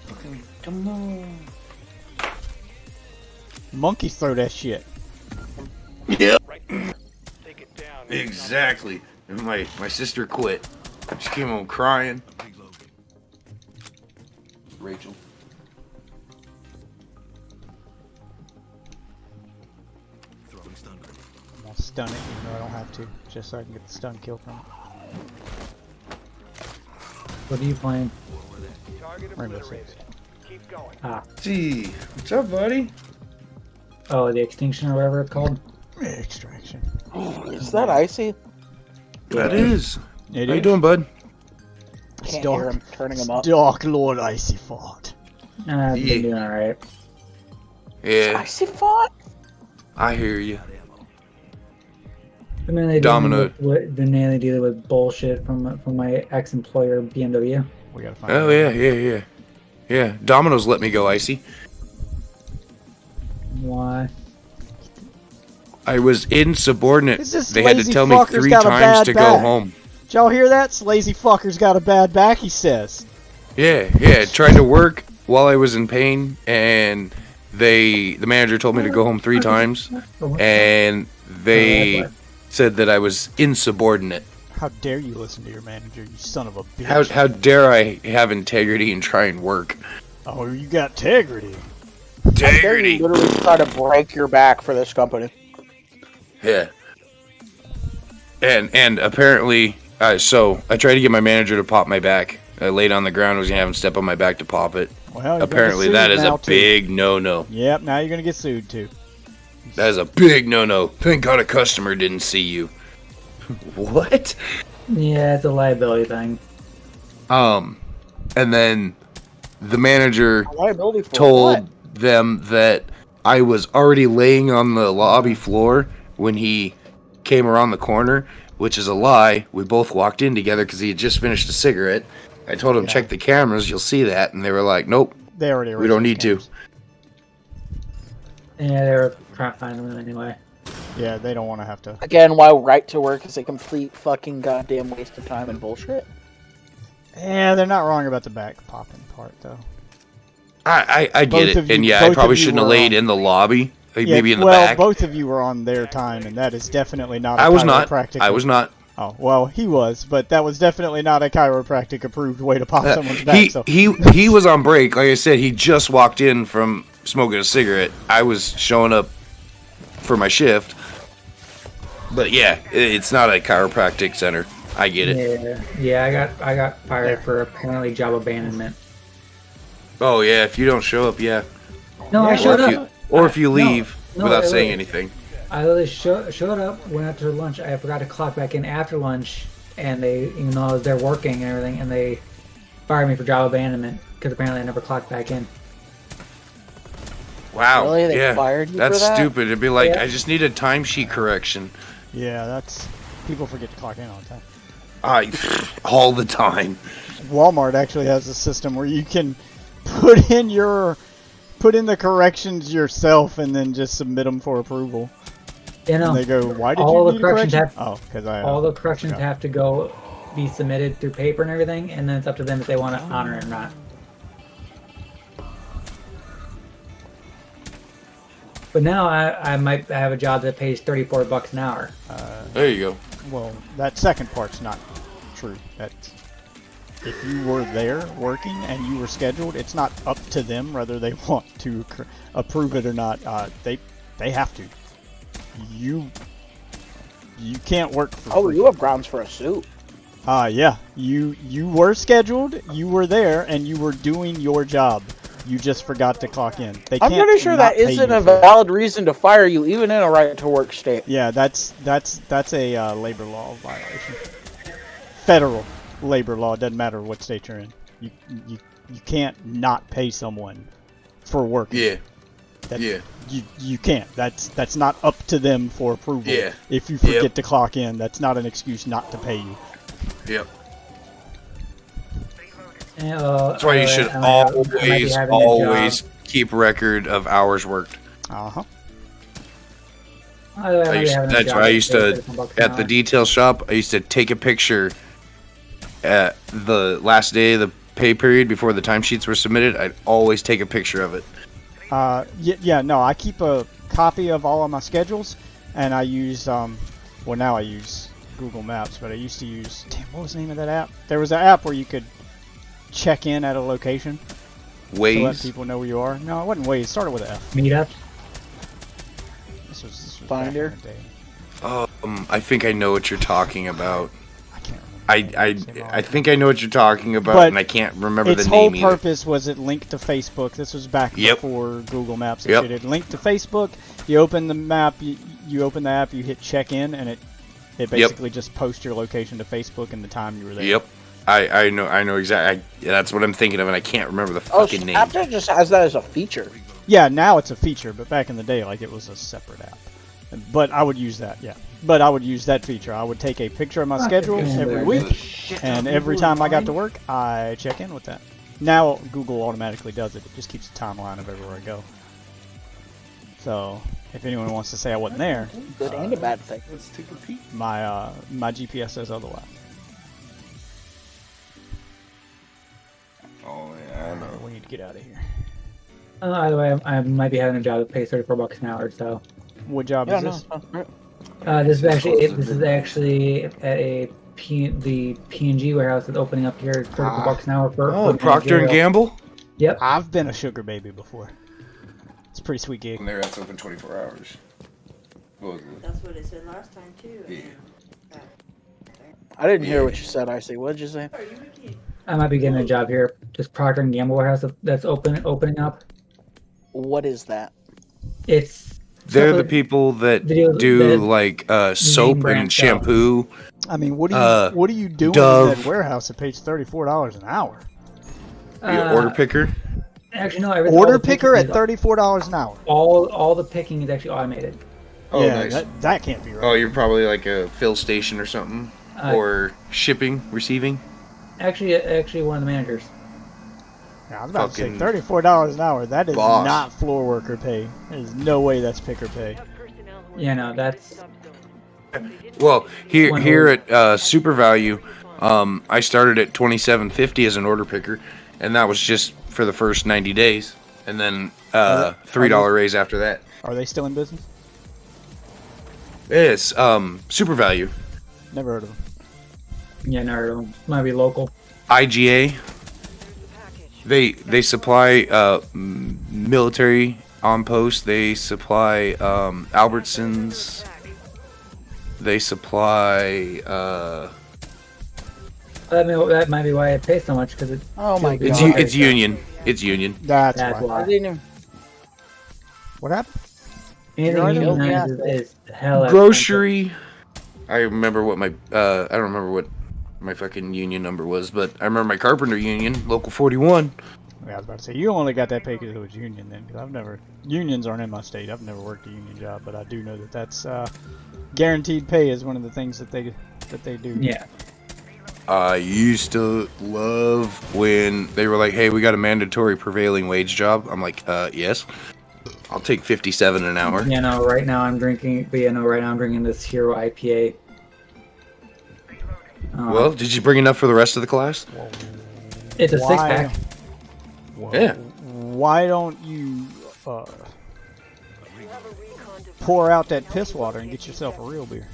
Monkeys throw that shit. Yep. right there. Take it down. Exactly. And my sister quit. She came home crying. Rachel. I'll stun it, even though I don't have to, just so I can get the stun kill from it. What are you playing? Target Rainbow obliterated. Six. Keep going. Gee, what's up, buddy? Oh, the extinction or whatever it's called? Extraction. Is that icy? That is. It How you is. doing, bud? Can't Dark. hear him turning him up. Dark Lord Icy Fought. I've Yeah. been doing alright. Yeah, Icy font? I hear you. Been mainly Domino. dealing with bullshit from my ex-employer BMW. We gotta find Oh, out. yeah. Domino's let me go, Icy. Why? I was insubordinate. Is this They had to lazy tell me fucker's 3 got a times bad to go back? home. Did y'all hear that? This lazy fucker's got a bad back, he says. Yeah. Tried to work while I was in pain, and the manager told me to go home 3 times, and they said that I was insubordinate. How dare you listen to your manager, you son of a bitch. How dare I have integrity and try and work? Oh, you got integrity. They're literally trying to break your back for this company. Yeah. And apparently, so I tried to get my manager to pop my back. I laid on the ground, was gonna have him step on my back to pop it. Well, you're gonna Apparently, get that sued is now, a too. big no-no. Yep, now you're gonna get sued too. That is a big no-no. Thank God a customer didn't see you. What? Yeah, it's a liability thing. And then the manager Liability for told what? them that I was already laying on the lobby floor when he came around the corner, which is a lie. We both walked in together because he had just finished a cigarette. I told him, Yeah. check the cameras, you'll see that. And they were like, nope, They already we don't need to. Yeah, they were trying to find them anyway. Yeah, they don't want to have to. Again, why right to work is a complete fucking goddamn waste of time and bullshit. Yeah, they're not wrong about the back popping part though. I get Both it. of you- And yeah, both I of probably you shouldn't have were laid on- in the lobby. Like Yeah, maybe in the well, back. both of you were on their time, and that is definitely not. I was not. chiropractic- I was not. Oh well, he was, but that was definitely not a chiropractic approved way to pop someone's back. He So he was on break. Like I said, he just walked in from smoking a cigarette. I was showing up for my shift. But yeah, it's not a chiropractic center. I get it. Yeah, I got fired for apparently job abandonment. Oh yeah, if you don't show up, yeah. No, I Or showed if you, up. or if you leave No, without I saying literally- anything. I literally showed up, went out to lunch. I forgot to clock back in after lunch, and they, even though I was there working and everything, and they fired me for job abandonment because apparently I never clocked back in. Wow. Really? They yeah. fired you That's for that? stupid. It'd be like, Yeah. I just need a timesheet correction. yeah, that's people forget to clock in all the time. All the time. Walmart actually has a system where you can put in the corrections yourself and then just submit them for approval. You know, And they go, "Why did all you the need a corrections correction?" have Oh, because I all the corrections forgot. have to go be submitted through paper and everything, and then it's up to them if they want to honor it or not. But now I might have a job that pays $34 an hour. There you go. Well, that second part's not true. That's if you were there working and you were scheduled, it's not up to them whether they want to approve it or not. They have to. You can't work for Oh, free. you have grounds for a suit. Yeah. You were scheduled, you were there, and you were doing your job. You just forgot to clock in. They I'm can't pretty sure not that pay isn't you a for it. valid reason to fire you, even in a right to work state. Yeah, that's a labor law violation. Federal labor law, doesn't matter what state you're in. You can't not pay someone for working. Yeah. That- Yeah. You can't. That's not up to them for approval. Yeah. If you forget Yep. to clock in, that's not an excuse not to pay you. Yep. That's That's why you should always keep record of hours worked. Uh-huh. That's why I used to, at the detail shop, I used to take a picture at the last day of the pay period before the timesheets were submitted. I'd always take a picture of it. No, I keep a copy of all of my schedules, and I use, well, now I use Google Maps, but I used to use, what was the name of that app? There was an app where you could check in at a location to let Waze. people know where you are. No, it wasn't Waze. It started with an F. Meetup. This was Finder? back in the day. I think I know what you're talking about. I can't remember. I think I know what you're talking about, But and I can't remember Its the whole name either. purpose was it linked to Facebook. This was back Yep. before Google Maps and Yep. shit. It linked to Facebook. You open the map, you open the app, you hit check in, and it basically just posts your location to Facebook and the time you were there. Yep. I know exactly. That's what I'm thinking of, and I can't remember the fucking name. Snapchat just has that as a feature. Yeah, now it's a feature, but back in the day, like, it was a separate app. But I would use that, yeah. But I would use that feature. I would take a picture of my schedule every week, and every time I got to work, I check in with that. Now Google automatically does it. It just keeps a timeline of everywhere I go. So if anyone wants to say I wasn't there, Good and a bad thing. Let's take a peek. my GPS says otherwise. Oh yeah, I know. We need to get out of here. Either way, I might be having a job that pays $34 an hour. So What job Yeah, is no. this? this is actually at the P&G warehouse that's opening up here. $34 an hour for. Oh, for Procter and managerial. Gamble. Yep. I've been a sugar baby before. It's a pretty sweet gig. And that's open 24 hours. Supposedly. That's what it said last time too. Yeah. I didn't hear what you said, Icy. What did you say? I might be getting a job here. This Procter and Gamble warehouse that's opening up. What is that? It's They're So the people that videos do that like soap brand and stuff. shampoo. I mean, what are you doing Dove. in that warehouse that pays $34 an hour? The order picker. Actually, no. Everything, all Order the picking picker at is- $34 an hour. All the picking is actually automated. Oh, yeah, nice. that can't be right. Oh, you're probably like a fill station or something, or shipping, receiving. Actually, one of the managers. Yeah, I was about to say Fucking $34 an hour. That is boss. not floor worker pay. There's no way that's picker pay. Yeah, no, that's Well, here One here order. at Super Value, I started at $27.50 as an order picker, and that was just for the first 90 days, and then $3 raise after that. Are they still in business? It's Super Value, Never heard of them. yeah, no, might be local. IGA. They supply military on post. They supply Albertsons. They supply. That might be why it pays so much because it. Oh my It's God. it's Union. It's Union. That's That's why. I why. didn't even- What happened? Anything You're unionized right. is hell. Grocery. I remember what my I don't remember what my fucking union number was, but I remember my carpenter union, local 41. Yeah, I was about to say, you only got that pay because it was union then. Because I've never, unions aren't in my state. I've never worked a union job, but I do know that that's guaranteed pay is one of the things that they do. Yeah. I used to love when they were like, "Hey, we got a mandatory prevailing wage job." I'm like, yes. I'll take 57 an hour. Yeah, no. Right now I'm drinking. But yeah, no. Right now I'm drinking this Hero IPA. Well, did you bring enough for the rest of the class? It's a Why- 6-pack. Yeah. Why don't you pour out that piss water and get yourself a real beer?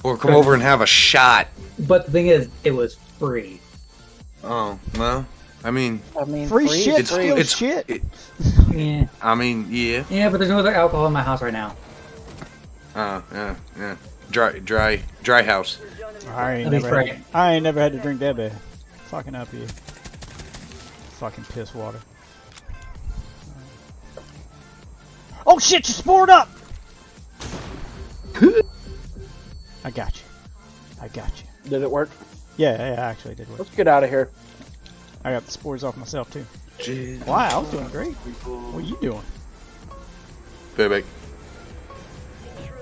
Or come over and have a shot. But the thing is, it was free. Oh, well, I mean, Free shit, it's- still it's- shit. Yeah. I mean, yeah. Yeah, but there's no other alcohol in my house right now. Yeah. Dry house. I ain't That'd be never, great. I ain't never had to drink that bad. Fucking up here. Fucking piss water. Oh shit! You spored up. I got you. I got you. Did it work? Yeah, actually it did work. Let's get out of here. I got the spores off myself too. Jeez. Wow, I was doing great. What are you doing? Baby.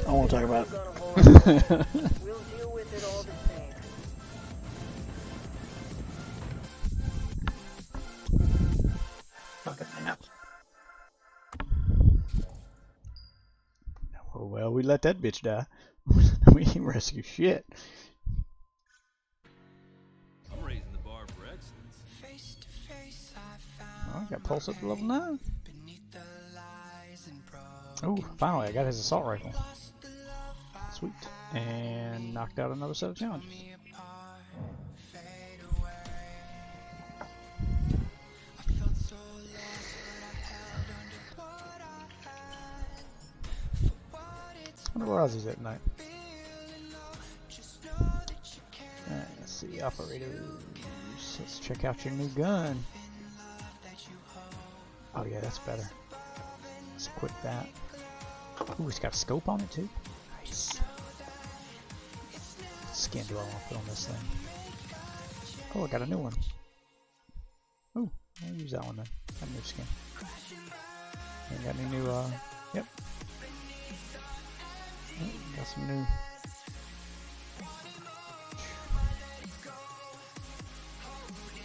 I want to talk about it. We'll deal with it all the same. Fucking nap. Oh, well, we let that bitch die. We ain't rescue shit. I'm raising the bar for excellence. Oh, I got pulse up to level 9. Oh, finally, I got his assault rifle. Sweet. And knocked out another set of challenges. I wonder where Ozzy's at tonight. Let's see, operators. Let's check out your new gun. Oh yeah, that's better. Let's equip that. Ooh, it's got a scope on it too. Nice. What skin do I want to put on this thing? Oh, I got a new one. Ooh, I'll use that one then. Got a new skin. Ain't got any new, yep. Oh, got some new.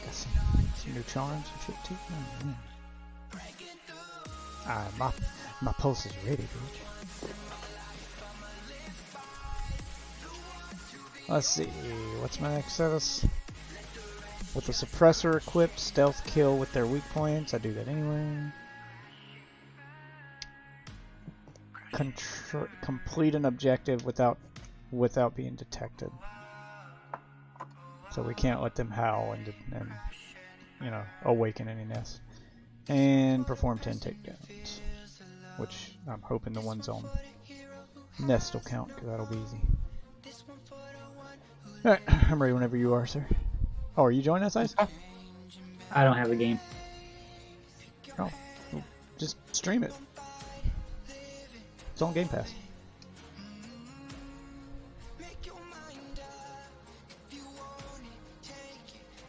Got some new charms and shit too. Oh, man. My pulse is ready, bitch. Let's see, what's my next status? With the suppressor equipped, stealth kill with their weak points. I do that anyway. Complete an objective without being detected. So we can't let them howl and you know, awaken any nests. And perform 10 takedowns, which I'm hoping the ones on nest will count, because that'll be easy. Alright, I'm ready whenever you are, sir. Oh, are you joining us, Ice? I don't have a game. Oh, ooh. Just stream it. It's on Game Pass.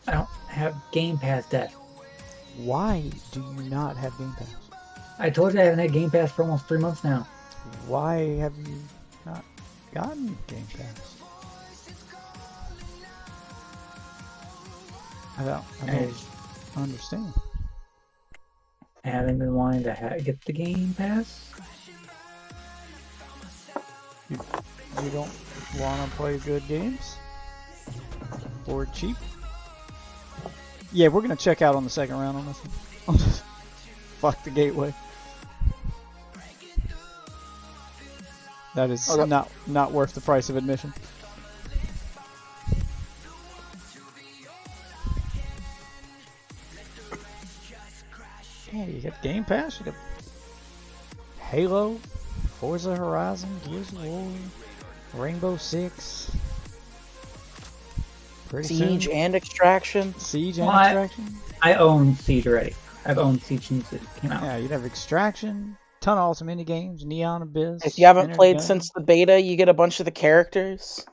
I don't have Game Pass yet. Why do you not have Game Pass? I told you I haven't had Game Pass for almost 3 months now. Why have you not gotten Game Pass? I don't understand. I haven't been wanting to get the Game Pass. You don't want to play good games? For cheap? Yeah, we're going to check out on the second round on this one. Fuck the gateway. That is not worth the price of admission. Yeah, you got Game Pass, you got Halo, Forza Horizon, Gears of War, Rainbow Six, Siege and Extraction. Siege and Extraction. I own Siege already. I've owned Siege since it came out. Yeah, you'd have Extraction, ton of awesome indie games, Neon Abyss. If you haven't Enter played Gun. since the beta, you get a bunch of the characters.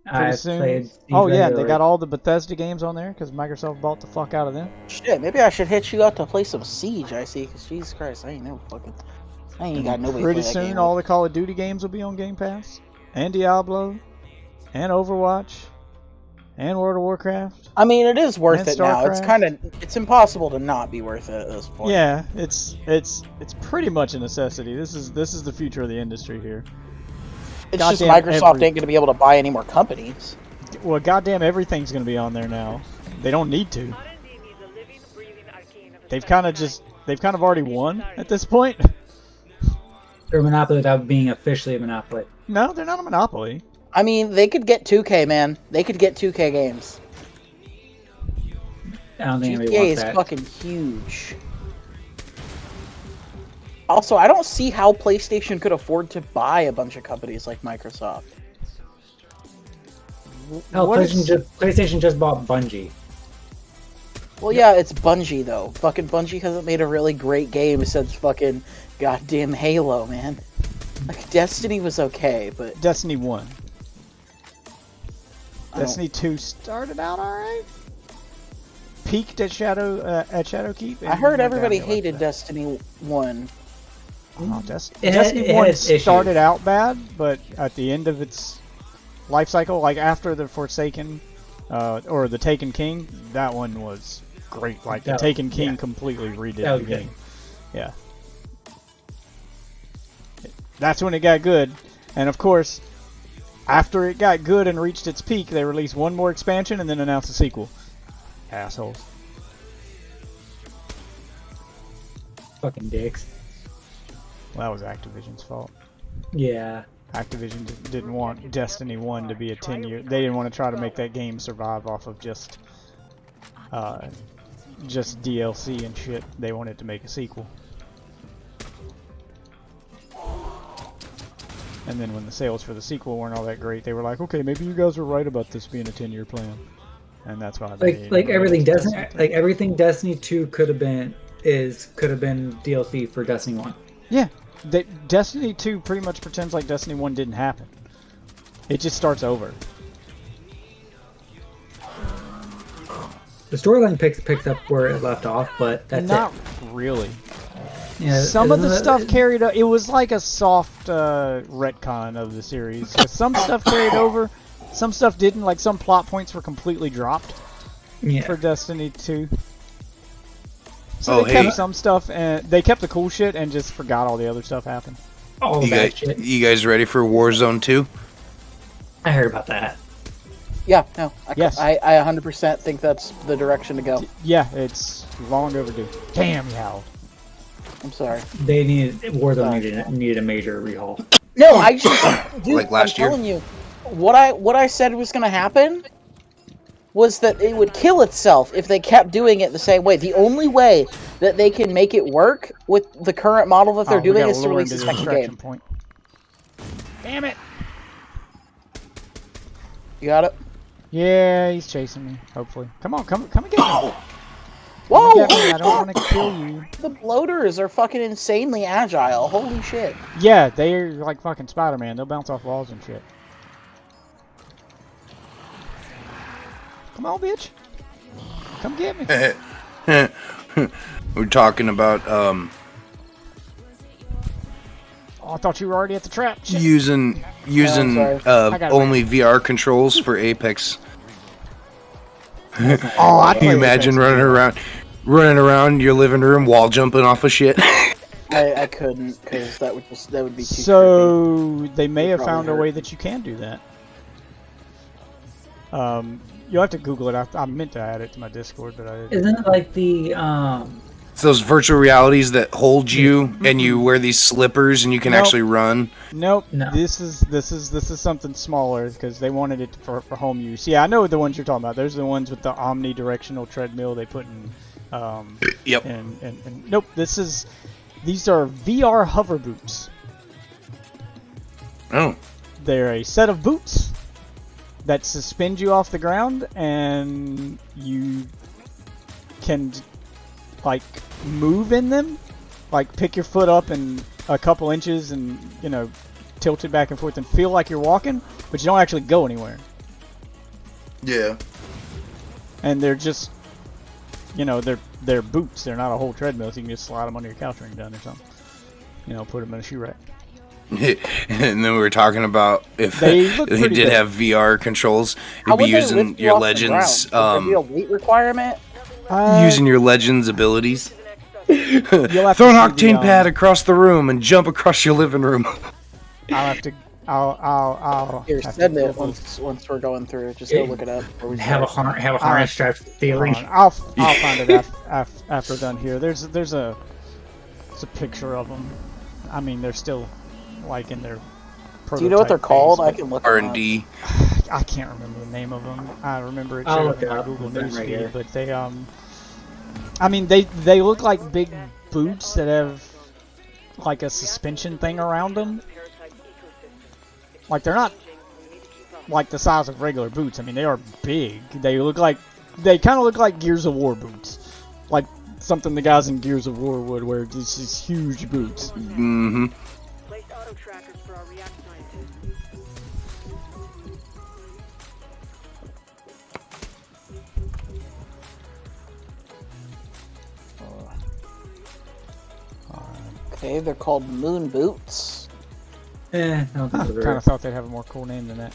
Pretty soon. Oh yeah, they got all the Bethesda games on there because Microsoft bought the fuck out of them. Shit, maybe I should hit you up to play some Siege. I see, because Jesus Christ, I ain't got nobody. Pretty play that soon, game. all the Call of Duty games will be on Game Pass, and Diablo, and Overwatch, and World of Warcraft. I mean, it is worth and it now. StarCraft. It's impossible to not be worth it at this point. Yeah, it's pretty much a necessity. This is the future of the industry here. It's just Microsoft ain't going to be able to buy any more companies. Well, goddamn, everything's going to be on there now. They don't need to. They've kind of already won at this point. They're a monopoly without being officially a monopoly. No, they're not a monopoly. I mean, they could get 2K, man. They could get 2K games. I don't think anybody GTA wants is that. fucking huge. Also, I don't see how PlayStation could afford to buy a bunch of companies like Microsoft. Hell, PlayStation just bought Bungie. Well, yeah, it's Bungie, though. Fucking Bungie hasn't made a really great game since fucking goddamn Halo, man. Like, Destiny was okay, but... Destiny 1. Destiny 2 started out alright. Peaked at Shadowkeep. I heard everybody hated Destiny 1. Oh, Destiny 1 started out bad, but at the end of its life cycle, like after the Forsaken, or the Taken King, that one was great. Like the Taken King completely redid the game. Yeah. That's when it got good. And of course, after it got good and reached its peak, they released one more expansion and then announced a sequel. Assholes. Fucking dicks. Well, that was Activision's fault. Yeah. Activision didn't want Destiny 1 to be a 10-year... They didn't want to try to make that game survive off of just DLC and shit. They wanted to make a sequel. And then when the sales for the sequel weren't all that great, they were like, okay, maybe you guys were right about this being a 10-year plan. And that's why they everything Destiny 2 could have been DLC for Destiny 1. Yeah. Destiny 2 pretty much pretends like Destiny 1 didn't happen. It just starts over. The storyline picks up where it left off, but that's not really. Yeah, some of the stuff carried over. It was like a soft retcon of the series. Some stuff carried over, some stuff didn't. Like some plot points were completely dropped for Destiny 2. So they kept some stuff, and they kept the cool shit and just forgot all the other stuff happened. All that shit. You guys ready for Warzone 2? I heard about that. Yeah, no. Yes. I 100% think that's the direction to go. Yeah, it's long overdue. Damn, Yow. I'm sorry. They Warzone needed a major rehaul. No, I just... Dude, like last year? I'm telling you, what I said was going to happen was that it would kill itself if they kept doing it the same way. The only way that they can make it work with the current model that they're doing is to release a second game. Point. Damn it! You got it? Yeah, he's chasing me, hopefully. Come on, come and get me. Whoa! Get me, I don't want to kill you. The bloaters are fucking insanely agile. Holy shit. Yeah, they're like fucking Spider-Man. They'll bounce off walls and shit. Come on, bitch. Come get me. We're talking about Oh, I thought you were already at the trap. Shit. using sorry. only VR controls for Apex. Oh, I'd Can you play imagine Apex. running around your living room wall jumping off of shit? I couldn't, because that would be too trippy. So they may It'd have probably found a hurt. way that you can do that. You'll have to Google it. I meant to add it to my Discord, but I didn't. Isn't it like the It's those virtual realities that hold you, and you wear these slippers, and you can Nope. actually run. Nope. No. This is something smaller because they wanted it for home use. Yeah, I know the ones you're talking about. Those are the ones with the omnidirectional treadmill they put in. Yep. And nope. These are VR hover boots. Oh. They're a set of boots that suspend you off the ground, and you can like move in them, like pick your foot up in a couple inches and tilt it back and forth and feel like you're walking, but you don't actually go anywhere. Yeah. And they're just they're boots. They're not a whole treadmill, so you can just slide them under your couch when you're done or something. Put them in a shoe rack. And then we were talking about if They look they pretty did dope. have VR controls, How you'd be would they using lift you your off the Legends, ground? Would there be a weight requirement? using your Legends abilities. You'll have Throw an to see octane pad across the room and jump across your living room. I'll have to. I'll Here, have send to it once we're going through it. Just go look it up. before we have a start. harness strapped to the ceiling. Hold on, I'll find it after we're done here. There's a picture of them. I mean, they're still like in their. Do you know what they're prototype called? phase, I can look. R&D. I can't remember the name of them. I remember it I'll showed look up in it my up. Google It's right News feed, here. but they I mean they look like big boots that have like a suspension thing around them. Like they're not like the size of regular boots. I mean they are big. They kind of look like Gears of War boots, like something the guys in Gears of War would wear. These huge boots. Mm-hmm. Place auto trackers for our react scientists. Okay, they're called moon boots. I don't think I those are kind of thought they'd have a more cool name than that.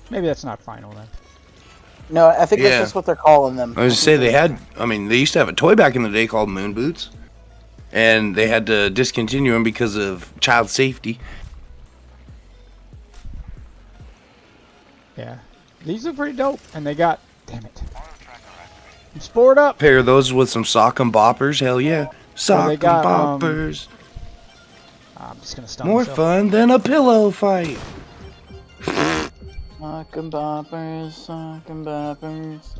Maybe that's not final then. No, I think Yeah. that's just what they're calling them. I was to say they used to have a toy back in the day called Moon Boots, and they had to discontinue them because of child safety. Yeah, these are pretty dope, and they got. Damn it. Sport up. Pair those with some sock and boppers, hell yeah, sock they and got, boppers. I'm just gonna stop More myself. fun than a pillow fight. Sock and boppers, sock and boppers.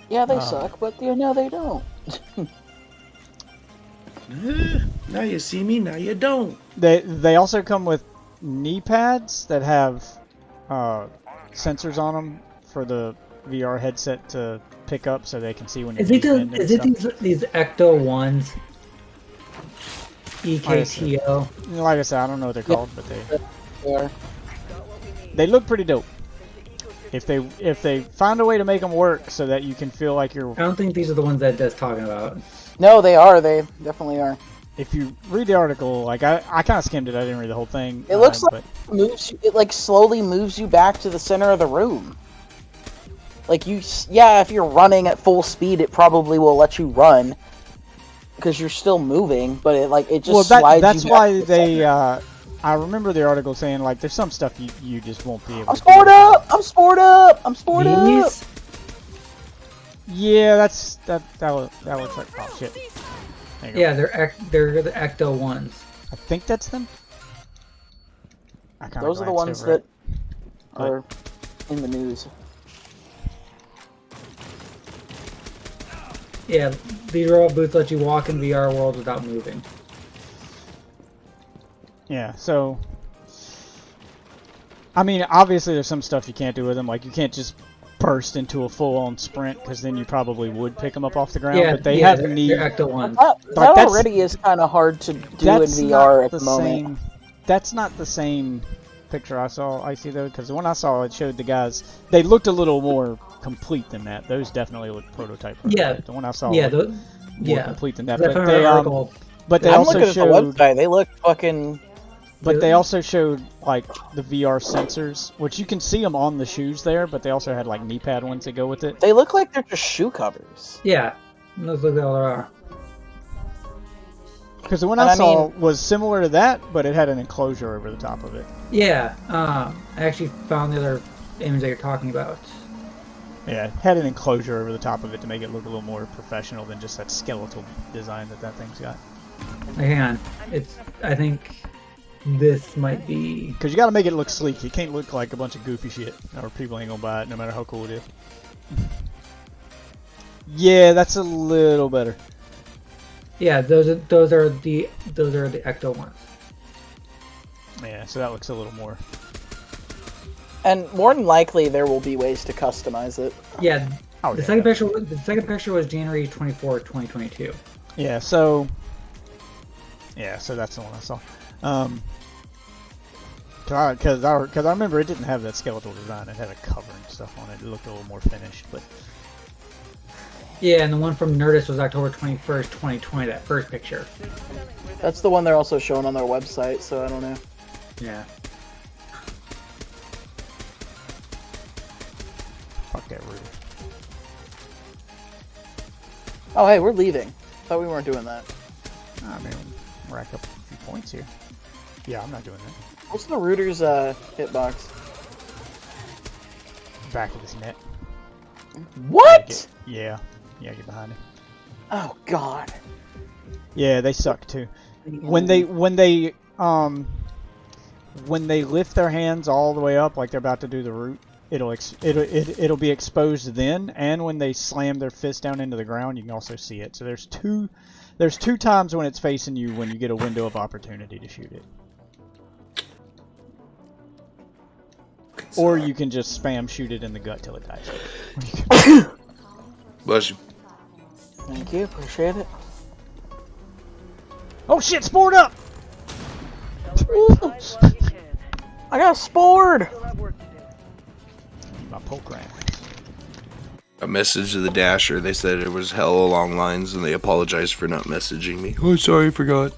Yeah, they suck, but they don't. Now you see me, now you don't. They also come with knee pads that have sensors on them for the VR headset to pick up, so they can see when you're Is it, moving and is it stuff. these Ecto ones? EKTO. Like I said, I don't know what they're called, but They are. they look pretty dope. If they find a way to make them work so that you can feel like you're. I don't think these are the ones that Des talking about. No, they are. They definitely are. If you read the article, like I kind of skimmed it. I didn't read the whole thing. It looks like but it like slowly moves you back to the center of the room. Like if you're running at full speed, it probably will let you run because you're still moving, but it just slides that's you back why to the they. center. I remember the article saying like there's some stuff you just won't be able. I'm to spored do. up. I'm spored up. I'm spored up. These? Yeah, that looks like oh shit. There you go. Yeah, they're the Ecto ones. I think that's them. I kinda Those are the glanced ones over that it. are in the news. Yeah, these are all boots that let you walk in VR world without moving. Yeah, so I mean, obviously there's some stuff you can't do with them. Like you can't just burst into a full-on sprint because then you probably would pick them up off the ground. Yeah, but they yeah, have they're neat. Ecto ones. That that's- already is kind of hard to do in That's VR not at the moment. same. That's not the same picture I saw. I see though, because the one I saw, it showed the guys. They looked a little more complete than that. Those definitely look prototype. Yeah. The one I saw. Yeah, looked more yeah. complete than that. Because I But found an they article. but they I'm also looking at the showed. website. They look fucking. But they also showed like the VR sensors, which you can see them on the shoes there. But they also had like knee pad ones that go with it. They look like they're just shoe covers. Yeah, those look all there are. Because the one And I I saw mean- was similar to that, but it had an enclosure over the top of it. Yeah, I actually found the other image that you're talking about. Yeah, it had an enclosure over the top of it to make it look a little more professional than just that skeletal design that thing's got. Hang on, I think this might be. Because you got to make it look sleek. It can't look like a bunch of goofy shit, or people ain't gonna buy it no matter how cool it is. Yeah, that's a little better. Yeah, those are the Ecto ones. Yeah, so that looks a little more. And more than likely, there will be ways to customize it. Yeah, Oh, the yeah. second picture was January 24th, 2022. Yeah, so that's the one I saw. Because I remember it didn't have that skeletal design. It had a cover and stuff on it. It looked a little more finished, but Yeah, and the one from Nerdist was October 21st, 2020. That first picture. That's the one they're also showing on their website, so I don't know. Yeah. fuck that Rudy. Oh, hey, we're leaving. Thought we weren't doing that. I mean, rack up a few points here. Yeah, I'm not doing that. What's the Rooters hitbox? Back of his net. What? Yeah, get behind him. Oh God. Yeah, they suck too. When they lift their hands all the way up like they're about to do the root, it'll be exposed then, and when they slam their fist down into the ground, you can also see it. So there's two times when it's facing you when you get a window of opportunity to shoot it. Or you can just spam shoot it in the gut till it dies. Bless you. Thank you, appreciate it. Oh shit, spored up! I got spored! My poke round. A message to the Dasher. They said it was hella long lines, and they apologized for not messaging me. Oh, sorry, I forgot.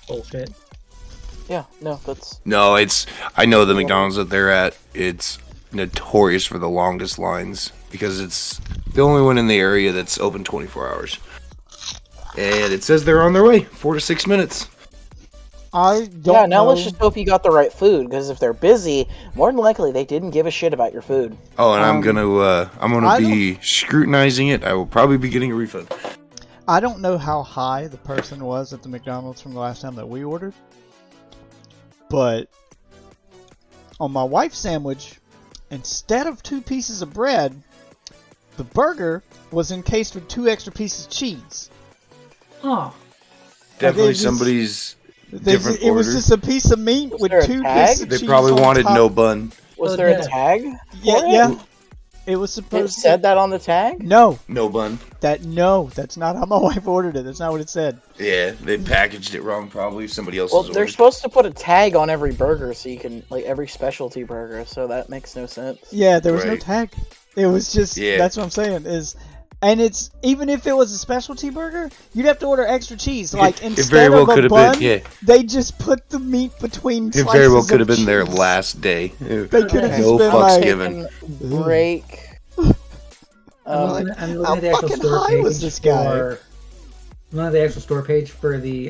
Bullshit. Yeah, no, that's... No, I know the McDonald's that they're at, it's notorious for the longest lines, because it's the only one in the area that's open 24 hours. And it says they're on their way, 4 to 6 minutes. I don't Yeah, now know. let's just hope you got the right food, because if they're busy, more than likely they didn't give a shit about your food. Oh, and I'm gonna I be scrutinizing it. I will probably be getting a refund. I don't know how high the person was at the McDonald's from the last time that we ordered, but on my wife's sandwich, instead of 2 pieces of bread, the burger was encased with 2 extra pieces of cheese. Oh. Definitely just- somebody's different It was order. just a piece of meat Was with there a 2 tag? pieces of They cheese probably on wanted top. no bun. Was Oh, there yeah. a tag? Yeah, for it? yeah. It was It supposed said to. that on the tag? No, No bun. that's not how my wife ordered it. That's not what it said. Yeah, they packaged it wrong. Probably somebody else's Well, they're order. supposed to put a tag on every burger so you can, like, every specialty burger, so that makes no sense. Yeah, there was no Right. tag. It was just Yeah. that's what I'm saying is, and it's even if it was a specialty burger, you'd have to order extra cheese. Like It instead very well of a could have bun, been. Yeah, they just put the meat between. it very well slices could of have been their cheese. last day. They could have Okay. just No been fucks like, given. Break. I'm looking how at the actual fucking store high page was this guy? for. I'm looking at the actual store page for the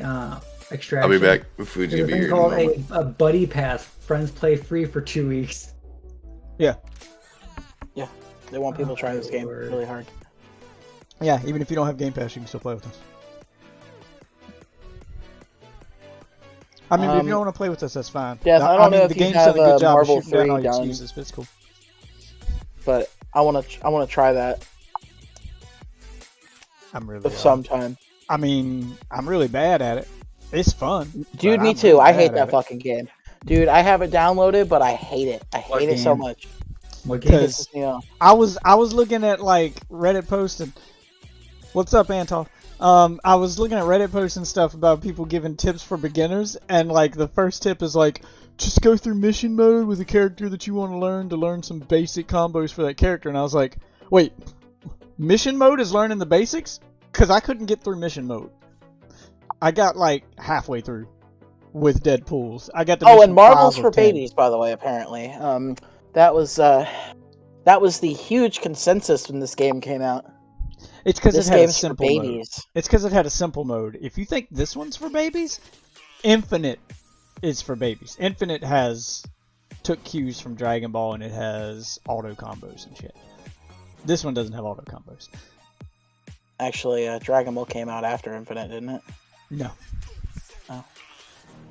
extraction. I'll be back. The food's There's gonna a be thing here in a called moment. a buddy pass. Friends play free for 2 weeks. yeah, They want people trying this game Lord. really hard. yeah. Even if you don't have Game Pass, you can still play with us. I mean, if you don't want to play with us, that's fine. yeah, I don't know mean, if the you game's have, done a good job Marvel of shooting down 3 all your done. excuses, but it's cool. But I want to try that I'm really. sometime. I mean, I'm really bad at it. It's fun. Dude, but me I'm too. really I bad hate at that it. fucking game. Dude, I have it downloaded, but I hate it. I What hate it so game? much. What It game? Because pisses me off. I was looking at like Reddit posts and what's up, Anton? I was looking at Reddit posts and stuff about people giving tips for beginners, and like the first tip is like, just go through mission mode with a character that you want to learn some basic combos for that character. And I was like, wait, mission mode is learning the basics? Because I couldn't get through mission mode. I got like halfway through with Deadpool's. I got the Oh, mission and Marvel's 5 for of 10. babies, by the way. Apparently, that was the huge consensus when this game came out. It's because it This had a game's for simple mode. babies. It's because it had a simple mode. If you think this one's for babies, Infinite is for babies. Infinite took cues from Dragon Ball and it has auto combos and shit. This one doesn't have auto combos. Actually, Dragon Ball came out after Infinite, didn't it? No. Oh.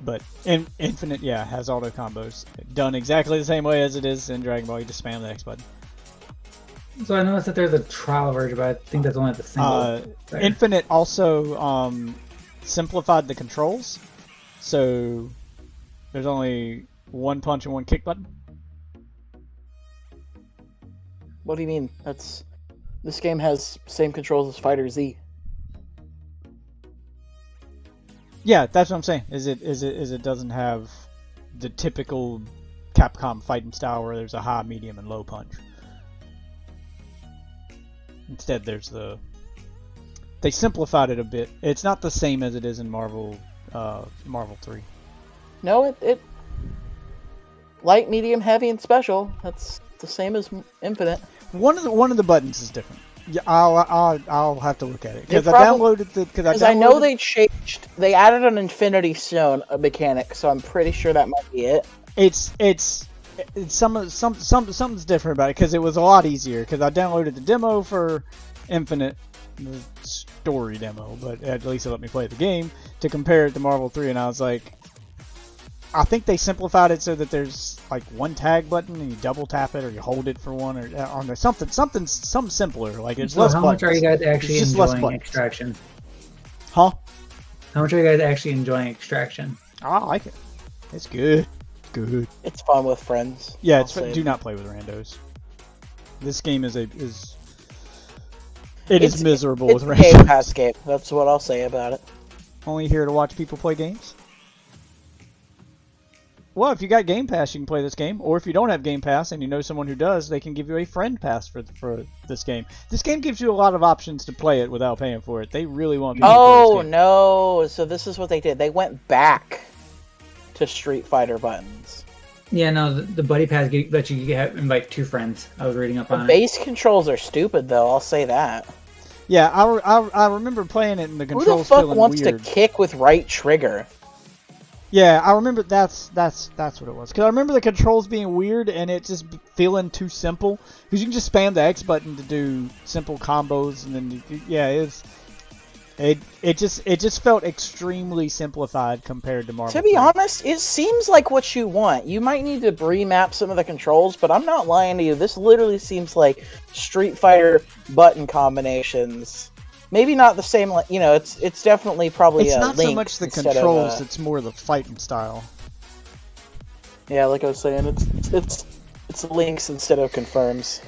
But Infinite, yeah, has auto combos. Done exactly the same way as it is in Dragon Ball. You just spam the X button. So I noticed that there's a trial version, but I think that's only the single. Infinite also simplified the controls. So there's only one punch and one kick button. What do you mean? This game has same controls as Fighter Z. Yeah, that's what I'm saying. Is it doesn't have the typical Capcom fighting style where there's a high, medium, and low punch. Instead, they simplified it a bit. It's not the same as it is in Marvel 3. No, it light, medium, heavy, and special. That's the same as Infinite. One of the buttons is different. Yeah, I'll have to look at it because I Because I know they changed. They added an Infinity Stone mechanic, so I'm pretty sure that might be it. It's something's different about it because it was a lot easier. Because I downloaded the demo for Infinite, the story demo, but at least it let me play the game to compare it to Marvel 3, and I was like, I think they simplified it so that there's like one tag button and you double tap it or you hold it for one or something simpler. Like it's So less how buttons. much are you guys actually It's just less enjoying buttons. Extraction? Huh? How much are you guys actually enjoying Extraction? I like it. It's good. Good. It's fun with friends. Yeah, I'll say. do not play with randos. This game is miserable It's with a Game randos. Pass game. That's what I'll say about it. Only here to watch people play games? Well, if you got Game Pass, you can play this game. Or if you don't have Game Pass and you know someone who does, they can give you a friend pass for this game. This game gives you a lot of options to play it without paying for it. They really want people to play this game. No! So this is what they did. They went back to Street Fighter buttons. Yeah, no, the Buddy Pass lets you invite 2 friends. I was reading up The on it. base controls are stupid, though. I'll say that. Yeah, I remember playing it and the Who the controls fuck feeling wants weird. to kick with right trigger? Yeah, I remember that's what it was. Because I remember the controls being weird and it just feeling too simple. Because you can just spam the X button to do simple combos, and then it just felt extremely simplified compared to Marvel. To be 3. honest, it seems like what you want. You might need to remap some of the controls, but I'm not lying to you. This literally seems like Street Fighter button combinations. Maybe not the same, it's definitely probably It's a not Link so much the instead of, controls; it's more the fighting style. yeah, like I was saying, it's links instead of confirms.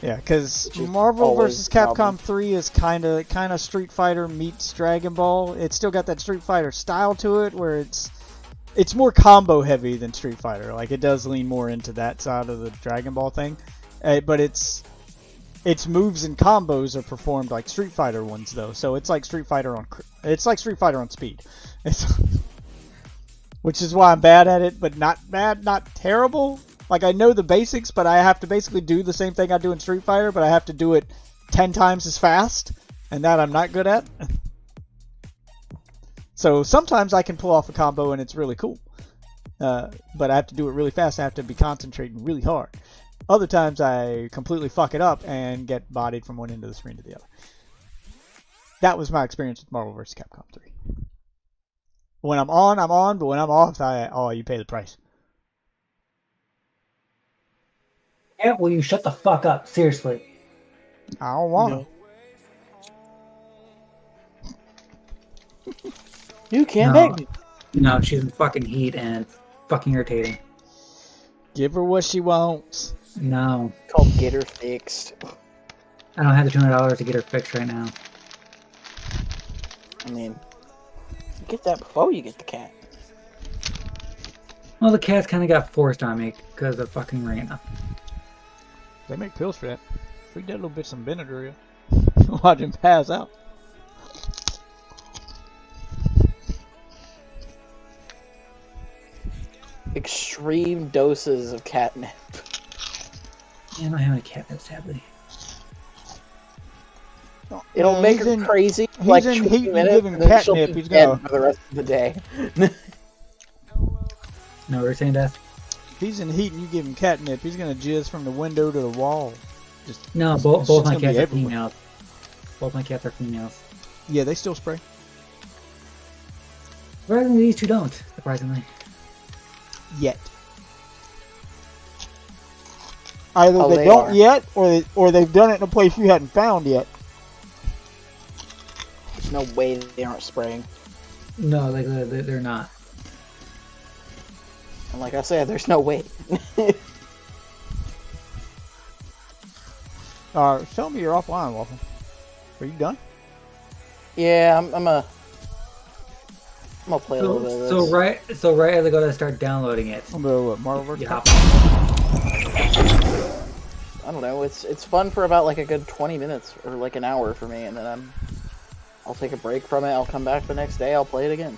Yeah, because Which is Marvel always vs. a problem. Capcom 3 is kind of Street Fighter meets Dragon Ball. It's still got that Street Fighter style to it, where it's more combo heavy than Street Fighter. Like it does lean more into that side of the Dragon Ball thing, but its moves and combos are performed like Street Fighter ones though. So it's like Street Fighter on speed. Which is why I'm bad at it, but not bad, not terrible. Like, I know the basics, but I have to basically do the same thing I do in Street Fighter, but I have to do it 10 times as fast, and that I'm not good at. So sometimes I can pull off a combo and it's really cool. But I have to do it really fast. I have to be concentrating really hard. Other times I completely fuck it up and get bodied from one end of the screen to the other. That was my experience with Marvel vs. Capcom 3. When I'm on, but when I'm off, you pay the price. Yeah, will you shut the fuck up? Seriously. I don't want to. You can't No. make me. No, she's in fucking heat and it's fucking irritating. Give her what she wants. No. It's called get her fixed. I don't have the $200 to get her fixed right now. I mean, you get that before you get the cat. Well, the cat's kind of got forced on me because of fucking Rena. They make pills for that. Feed that little bitch some Benadryl. Watch him pass out. Extreme doses of catnip. Yeah, I don't have any catnip, sadly. It'll make he's her in- crazy for he's like in 20 heat, you minutes, give him and then she'll catnip, be he's dead gonna- for the rest of the day. No, we're saying death? If he's in heat and you give him catnip, he's gonna jizz from the window to the wall. Just No, this both shit's my gonna be cats are everywhere. females. Both my cats are females. Yeah, they still spray. Surprisingly, these two don't. Surprisingly. Yet. Either Oh, they they don't are. yet, or they've done it in a place you hadn't found yet. There's no way they aren't spraying. No, like they're not. And like I said, there's no way. Tell me you're offline, Waffle. Are you done? Yeah, I'm gonna play a little bit of this. So right as I go to start downloading it, I'm gonna what, Marvel vs. you hop I don't know. It's fun for about like a good 20 minutes or like an hour for me, and then I'll take a break from it. I'll come back the next day. I'll play it again.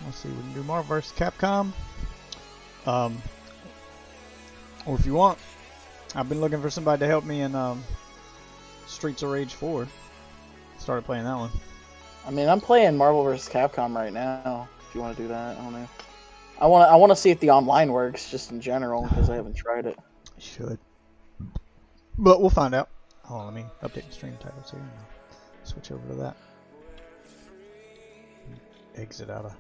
Let's see. We can do Marvel vs. Capcom. Or if you want, I've been looking for somebody to help me in Streets of Rage 4. Started playing that one. I mean, I'm playing Marvel vs. Capcom right now. If you want to do that, I don't know. I want to see if the online works, just in general, because I haven't tried it. Should. But we'll find out. Hold on, let me update the stream titles here. And I'll switch over to that. Exit out of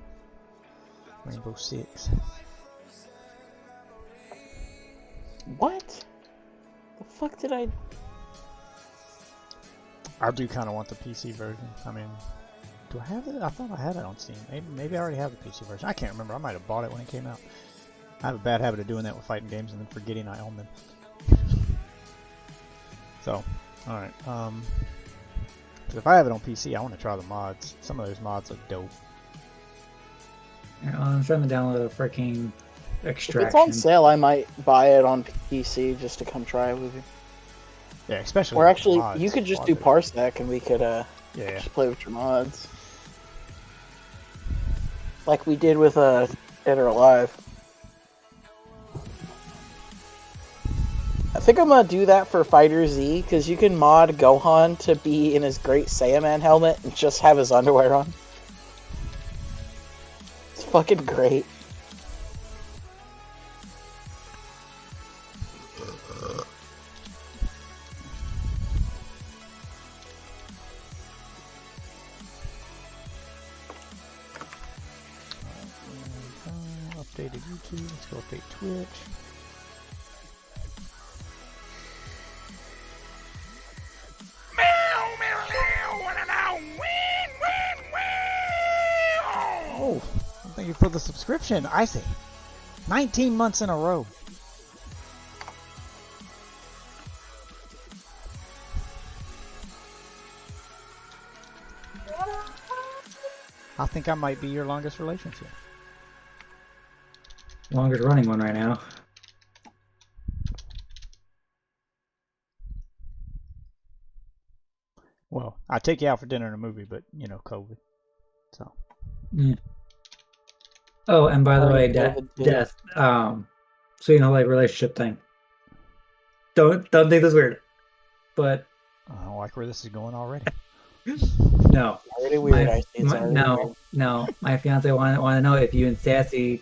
Rainbow Six. What? The fuck did I? I do kind of want the PC version. I mean, do I have it? I thought I had it on Steam. Maybe I already have the PC version. I can't remember. I might have bought it when it came out. I have a bad habit of doing that with fighting games and then forgetting I own them. So, alright. If I have it on PC, I want to try the mods. Some of those mods look dope. I'm trying to download a freaking Extraction. If it's on sale, I might buy it on PC just to come try it with you. Yeah, especially. Or with actually, mods. you could just Mods do are- Parsec and we could Yeah. just play with your mods. Like we did with Dead or Alive. I think I'm gonna do that for Fighter Z, because you can mod Gohan to be in his Great Saiyaman helmet and just have his underwear on. It's fucking great. Updated YouTube. Let's go update Twitch. Oh, thank you for the subscription, Icy. 19 months in a row. I think I might be your longest relationship. Longest running one right now. Well, I take you out for dinner and a movie, but you know, COVID. So. Mm. Oh, and by the way, Death. So you know, like relationship thing. Don't think this is weird, but I don't like where this is going already. no. Already weird. I see it's already no, weird. no. My fiance want to know if you and Sassy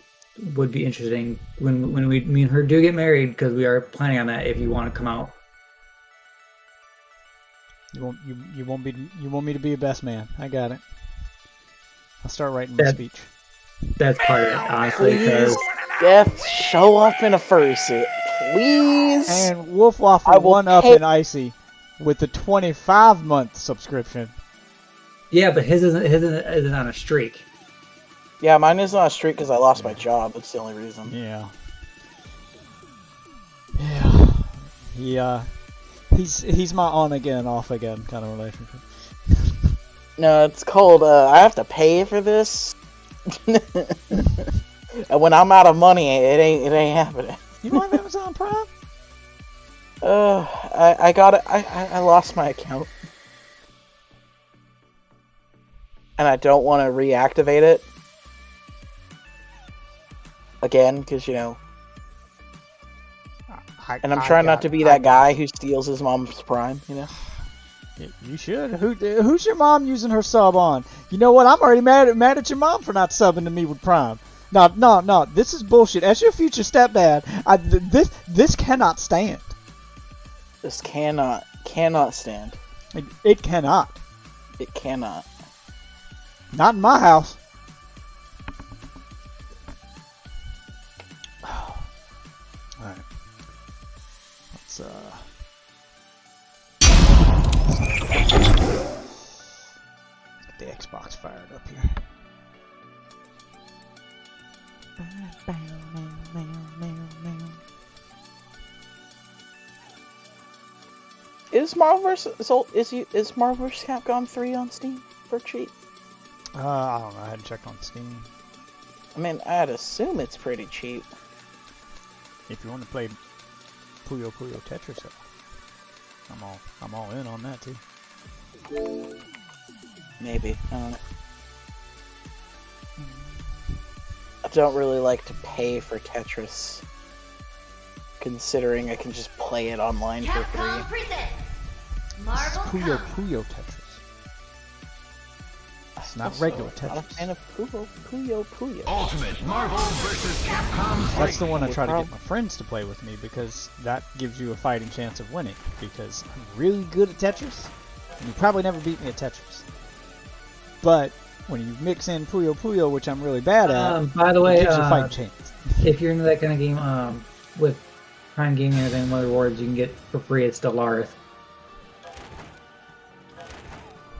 would be interesting when me and her do get married, because we are planning on that. If you want to come out, You want me to be a best man. I got it. I'll start writing my speech. that's part of it, honestly. Because Death, show up in a fursuit, please. And Wolf Waffle I will one up pay- in Icy. with the 25-month subscription. Yeah, but his isn't on a streak. Yeah, mine is on a streak because I lost my job. That's the only reason. Yeah. Yeah. He's my on again, off again kind of relationship. No, it's called, I have to pay for this. And when I'm out of money, it ain't happening. You don't have Amazon Prime? I got it. I lost my account. And I don't want to reactivate it. Again, because, you know. And I'm trying not to be that guy who steals his mom's Prime, you know? You should. Who's your mom using her sub on? You know what? I'm already mad at your mom for not subbing to me with Prime. No. This is bullshit. As your future stepdad, this cannot stand. This cannot stand. It cannot. It cannot. Not in my house. Alright. Let's get the Xbox fired up here. Is Marvel vs. Capcom 3 on Steam for cheap? I don't know. I hadn't checked on Steam. I mean, I'd assume it's pretty cheap. If you want to play Puyo Puyo Tetris, I'm all in on that too. Maybe. I don't know. I don't really like to pay for Tetris, considering I can just play it online for free. Puyo Puyo Tetris. It's not regular Tetris. I'm not a fan of Puyo Puyo. Ultimate Marvel vs. Capcom 3. That's the one I try to get my friends to play with me because that gives you a fighting chance of winning. Because I'm really good at Tetris, and you probably never beat me at Tetris. But when you mix in Puyo Puyo, which I'm really bad at, by the way, it gives you a fighting chance. If you're into that kind of game, with Prime Gaming and everything, one of the rewards you can get for free is Stellaris.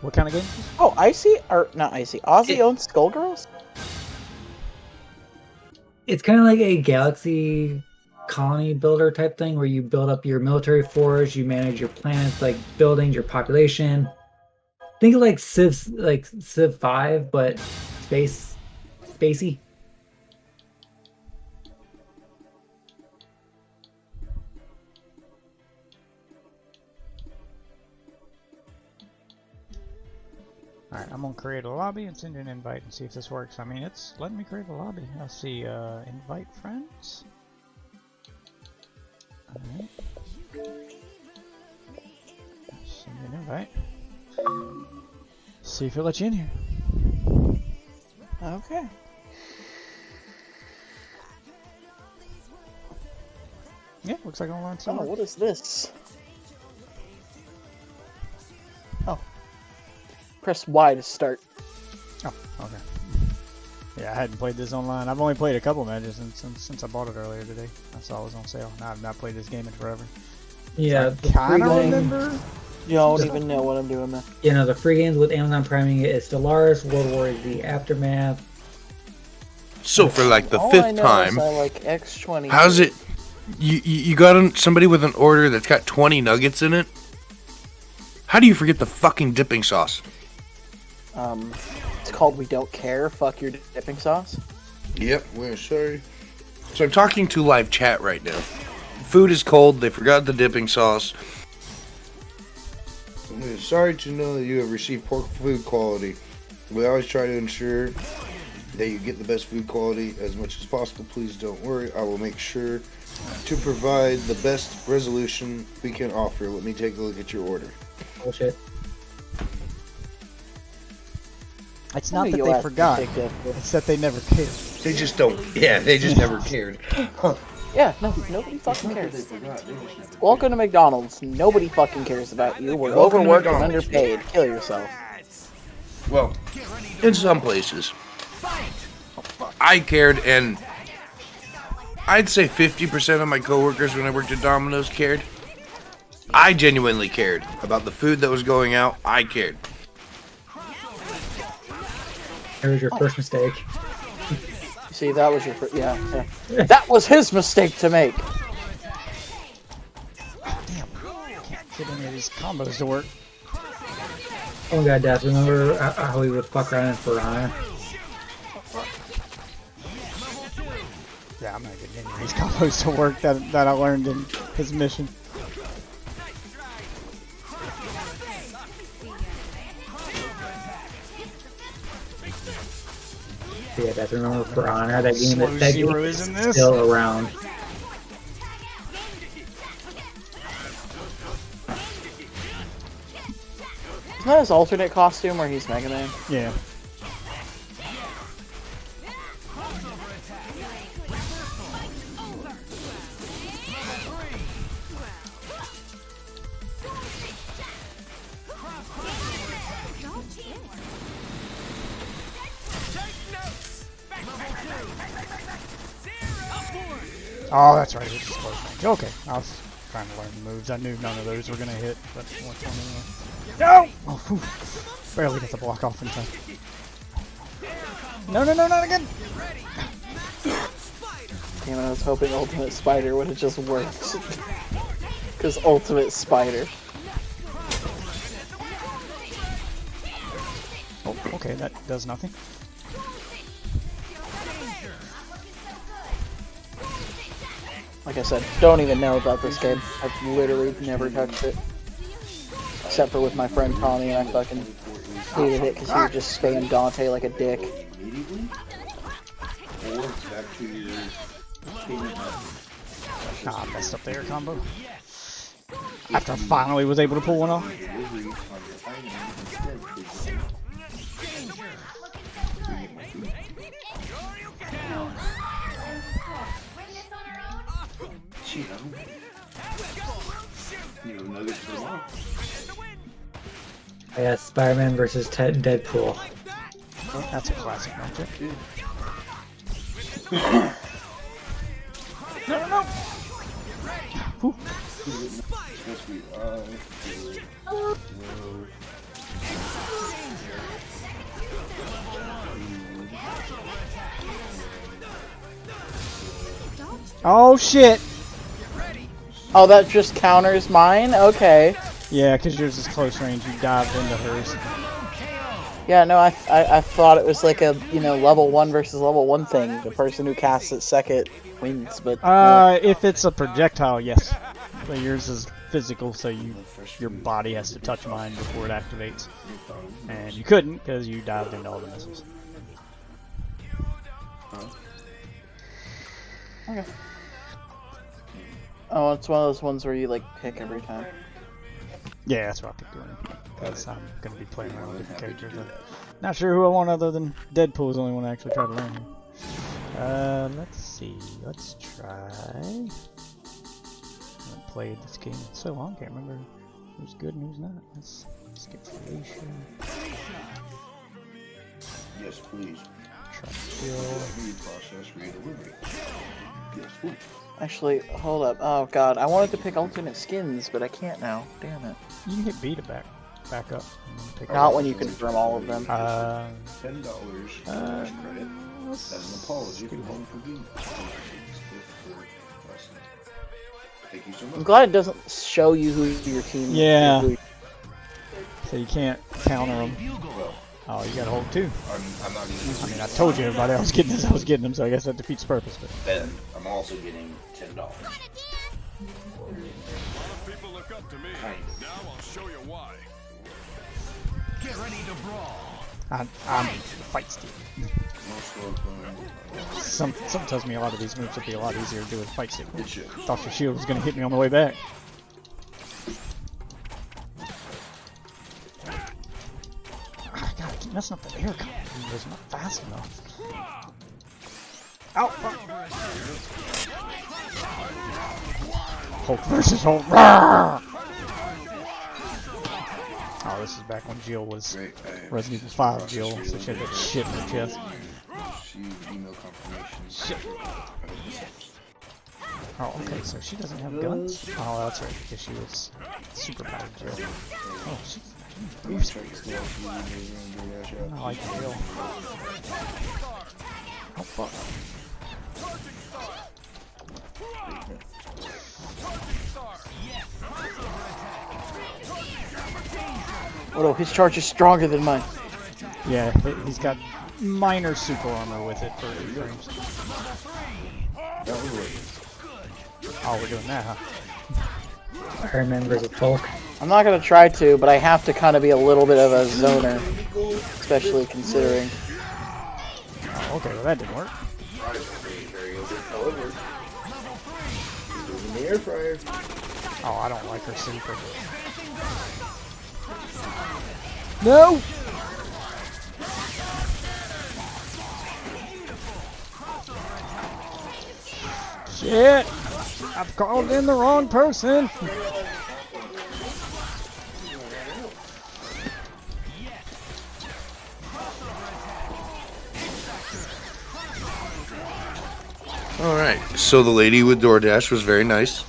What kind of game? Oh, Icy? Or not Icy. Ozzy owns Skullgirls? It's kind of like a galaxy colony builder type thing where you build up your military force, you manage your planets, like buildings, your population. Think of like Civ 5, but spacey. Alright, I'm gonna create a lobby and send you an invite and see if this works. I mean, it's letting me create a lobby. Let's see, invite friends. Alright. Send you an invite. See if it lets you in here. Okay. Yeah, looks like online Oh, server. what is this? Oh. Press Y to start. Oh, okay. Yeah, I hadn't played this online. I've only played a couple matches since I bought it earlier today. I saw it was on sale. Now I've not played this game in forever. Yeah, I kind of remember. You don't even know what I'm doing, man. You know, the free games with Amazon Prime is Stellaris, World War Z Aftermath. So for like the All I fifth know time, is I like X20. how's it? You got somebody with an order that's got 20 nuggets in it? How do you forget the fucking dipping sauce? It's called We Don't Care. Fuck your dipping sauce. Yep, we're sorry. So I'm talking to live chat right now. Food is cold. They forgot the dipping sauce. We're sorry to know that you have received poor food quality. We always try to ensure that you get the best food quality as much as possible. Please don't worry. I will make sure to provide the best resolution we can offer. Let me take a look at your order. Bullshit. It's not that they forgot. It's that they never cared. They just don't. Yeah, they just never cared. Yeah, no, nobody fucking cares. Welcome to McDonald's. Nobody fucking cares about you. We're overworked and underpaid. Kill yourself. Well, in some places, I cared, and I'd say 50% of my coworkers when I worked at Domino's cared. I genuinely cared about the food that was going out. I cared. It was your first mistake. See, that was your yeah. That was his mistake to make. Damn, can't get any of these combos to work. Oh my god, Dad, remember how we would fuck around in For Honor? Yeah, I'm not getting any of these combos to work that I learned in his mission. Yeah, Dad, remember For Honor? That game, Slow that Zero game is is in this? still around. Isn't that his alternate costume where he's Mega Man? Yeah. Oh, that's right. It's close range. Okay, I was trying to learn the moves. I knew none of those were gonna hit, but which one anyway? No! Oh, whew. Barely got the block off in time. No, no, no, not again! Damn it, I was hoping Ultimate Spider would have just worked. Because Ultimate Spider. Oh, okay, that does nothing. Like I said, don't even know about this game. I've literally never touched it. Except for with my friend Tommy, and I fucking hated it because he would just spam Dante like a dick. Immediately? Or back to your payment method. Ah, messed up the air combo. After I finally was able to pull one off. Delivery on your item instead, please. Gee, you know, nuggets for long. Yeah, Spider-Man versus Deadpool. That's a classic matchup. No, no, no! Whew. Oh shit! Oh, that just counters mine? Okay. Yeah, because yours is close range. You dived into hers. Yeah, no, I thought it was like a, you know, level 1 versus level 1 thing. The person who casts it second wins, but... If it's a projectile, yes. But yours is physical, so your body has to touch mine before it activates. And you couldn't, because you dived into all the missiles. Okay. Oh, it's one of those ones where you, like, pick every time. Yeah, that's what I picked doing. Because I'm going to be playing around with different characters. I'm not sure who I want other than Deadpool is the only one I actually try to learn here. Let's see. Let's try... I haven't played this game in so long, can't remember who's good and who's not. Let's skip Felicia. Yes, please. Try Kill. Process redelivery. Yes, please. Actually, hold up. Oh god, I wanted to pick alternate skins, but I can't now. Damn it. You can hit B to back up. And then pick Not up. when you confirm all of them. $10 credit. Let's As an apology for skip one for being. Thank you so much. I'm glad it doesn't show you who your team Yeah. who- So you can't counter them. Oh, you gotta hold two. I'm not even. I mean, I told you everybody else getting this, I was getting them, so I guess that defeats the purpose. But And I'm also getting $10. People look up to me. Now I'll show you why. Get ready to brawl. I'm fight Steve. Some tells me a lot of these moves would be a lot easier to do with fight stick. It should. Thought your shield was gonna hit me on the way back. Ah, God, I keep messing up the air combo. It was not fast enough. Ow! Hulk versus Hulk. Oh, this is back when Jill was Resident Evil 5 Jill, so she had that shit in her chest. Receive email confirmation. Shit. Oh, okay, so she doesn't have guns? Oh, that's right, because she was superpowered Jill. Oh, she's... I like Jill. Oh, fuck. Oh, his charge is stronger than mine. Yeah, he's got minor super armor with it for 8 frames. Oh, we're doing that, huh? Iron Man versus Hulk. I'm not gonna try to, but I have to kind of be a little bit of a zoner, especially considering. Oh, okay, well that didn't work. However, she's in the air fryer. Oh, I don't like her super. No! Shit! I've called in the wrong person! Alright, so the lady with DoorDash was very nice.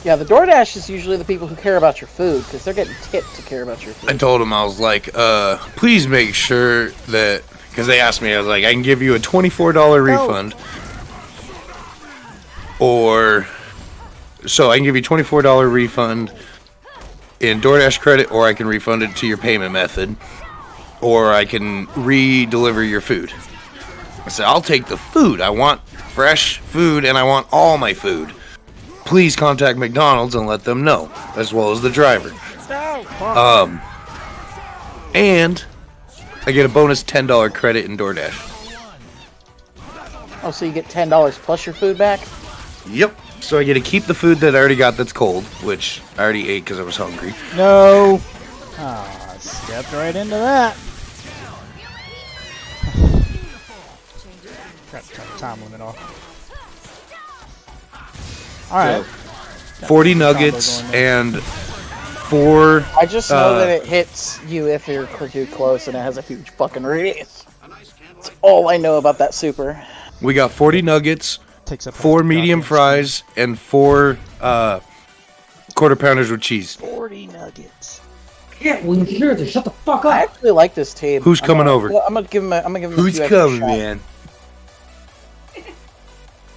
Yeah, the DoorDash is usually the people who care about your food, because they're getting tipped to care about your food. I told him, I was like, please make sure that, because they asked me, I was like, I can give you a $24 refund. Or, so I can give you a $24 refund in DoorDash credit, or I can refund it to your payment method, or I can re-deliver your food. I said, I'll take the food. I want fresh food, and I want all my food. Please contact McDonald's and let them know, as well as the driver. And I get a bonus $10 credit in DoorDash. Oh, so you get $10 plus your food back? Yep. So I get to keep the food that I already got that's cold, which I already ate because I was hungry. No! Ah, I stepped right into that. Got to turn the time limit off. Alright. 40 nuggets and 4... I just know that it hits you if you're too close and it has a huge fucking radius. That's all I know about that super. We got 40 nuggets, Takes up 4 medium fries, and 4 quarter pounders with cheese. 40 nuggets. Yeah, well, you hear this. Shut the fuck I up. actually like this team. Who's coming over? I'm gonna give him a few Who's extra coming, shots. man?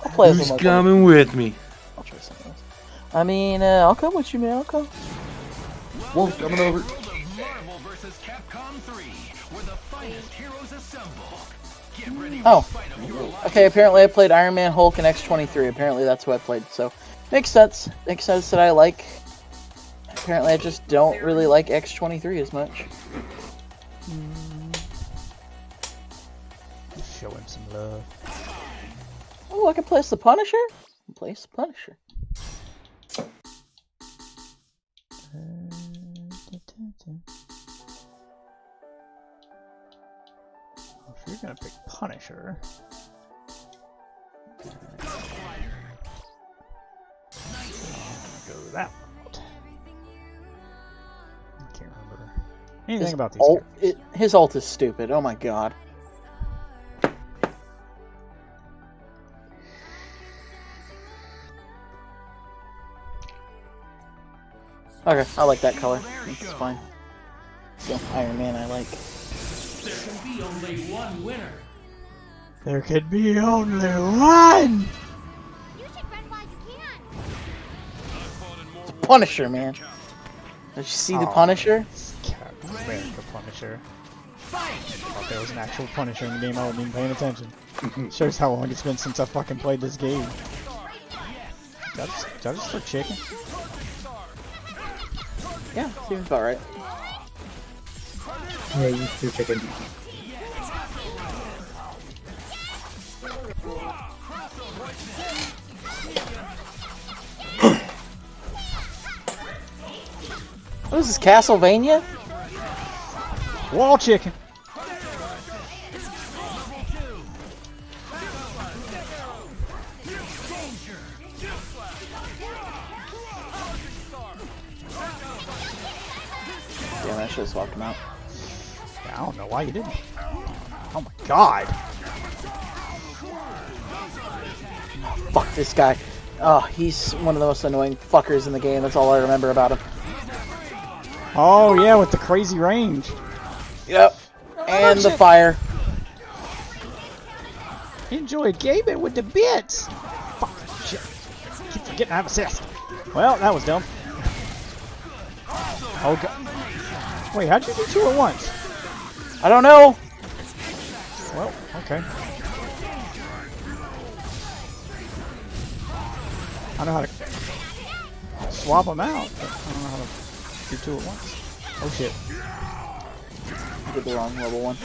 I'll play as Who's him like coming with me? I'll try something else. I mean, I'll come with you, man. I'll come. Wolf coming over. Marvel vs. Capcom 3, where the finest heroes assemble. Get ready Oh. to fight 'em your life. Okay, apparently I played Iron Man, Hulk, and X-23. Apparently that's who I played. So, makes sense. Makes sense that I like. Apparently I just don't really like X-23 as much. Show him some love. Oh, I can place the Punisher? I can place the Punisher. If you're gonna pick Punisher, go that route. I can't remember anything about these characters. His ult is stupid. Oh my god. Okay, I like that color. It's fine. So, Iron Man I like. There can be only one winner. There could be only one! The Punisher, man. Did you see the Punisher? Captain America Punisher. I thought there was an actual Punisher in the game. I wasn't even paying attention. Shows how long it's been since I fucking played this game. Did I just start chicken? Yeah, seems about right. Yeah, you do chicken. What is this, Castlevania? Wall chicken! Damn, I should have swapped him out. I don't know why you didn't. Oh my god! Fuck this guy. Oh, he's one of the most annoying fuckers in the game. That's all I remember about him. Oh yeah, with the crazy range. Yep. And the fire. Enjoy gaming with the bits. Fuck, shit. Keep forgetting I have assist. Well, that was dumb. Oh god. Wait, how'd you do 2 at once? I don't know. Well, okay. I know how to swap them out, but I don't know how to do 2 at once. Oh shit. I did the wrong level one.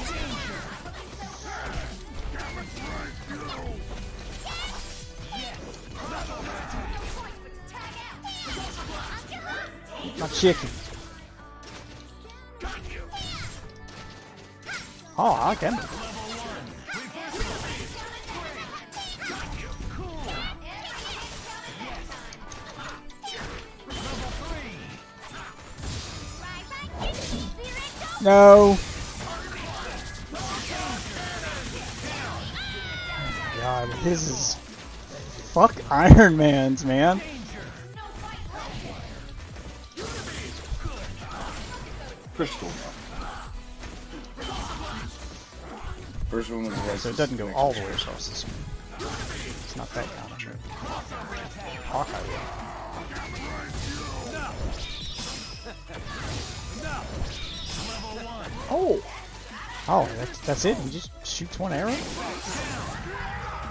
My chicken. Oh, okay. No. God, this is fuck Iron Man's, man. Crystal. First one was like So it doesn't go all the way across this one. It's not that kind of trip. Hawkeye. Oh. Oh, that's it? He just shoots one arrow?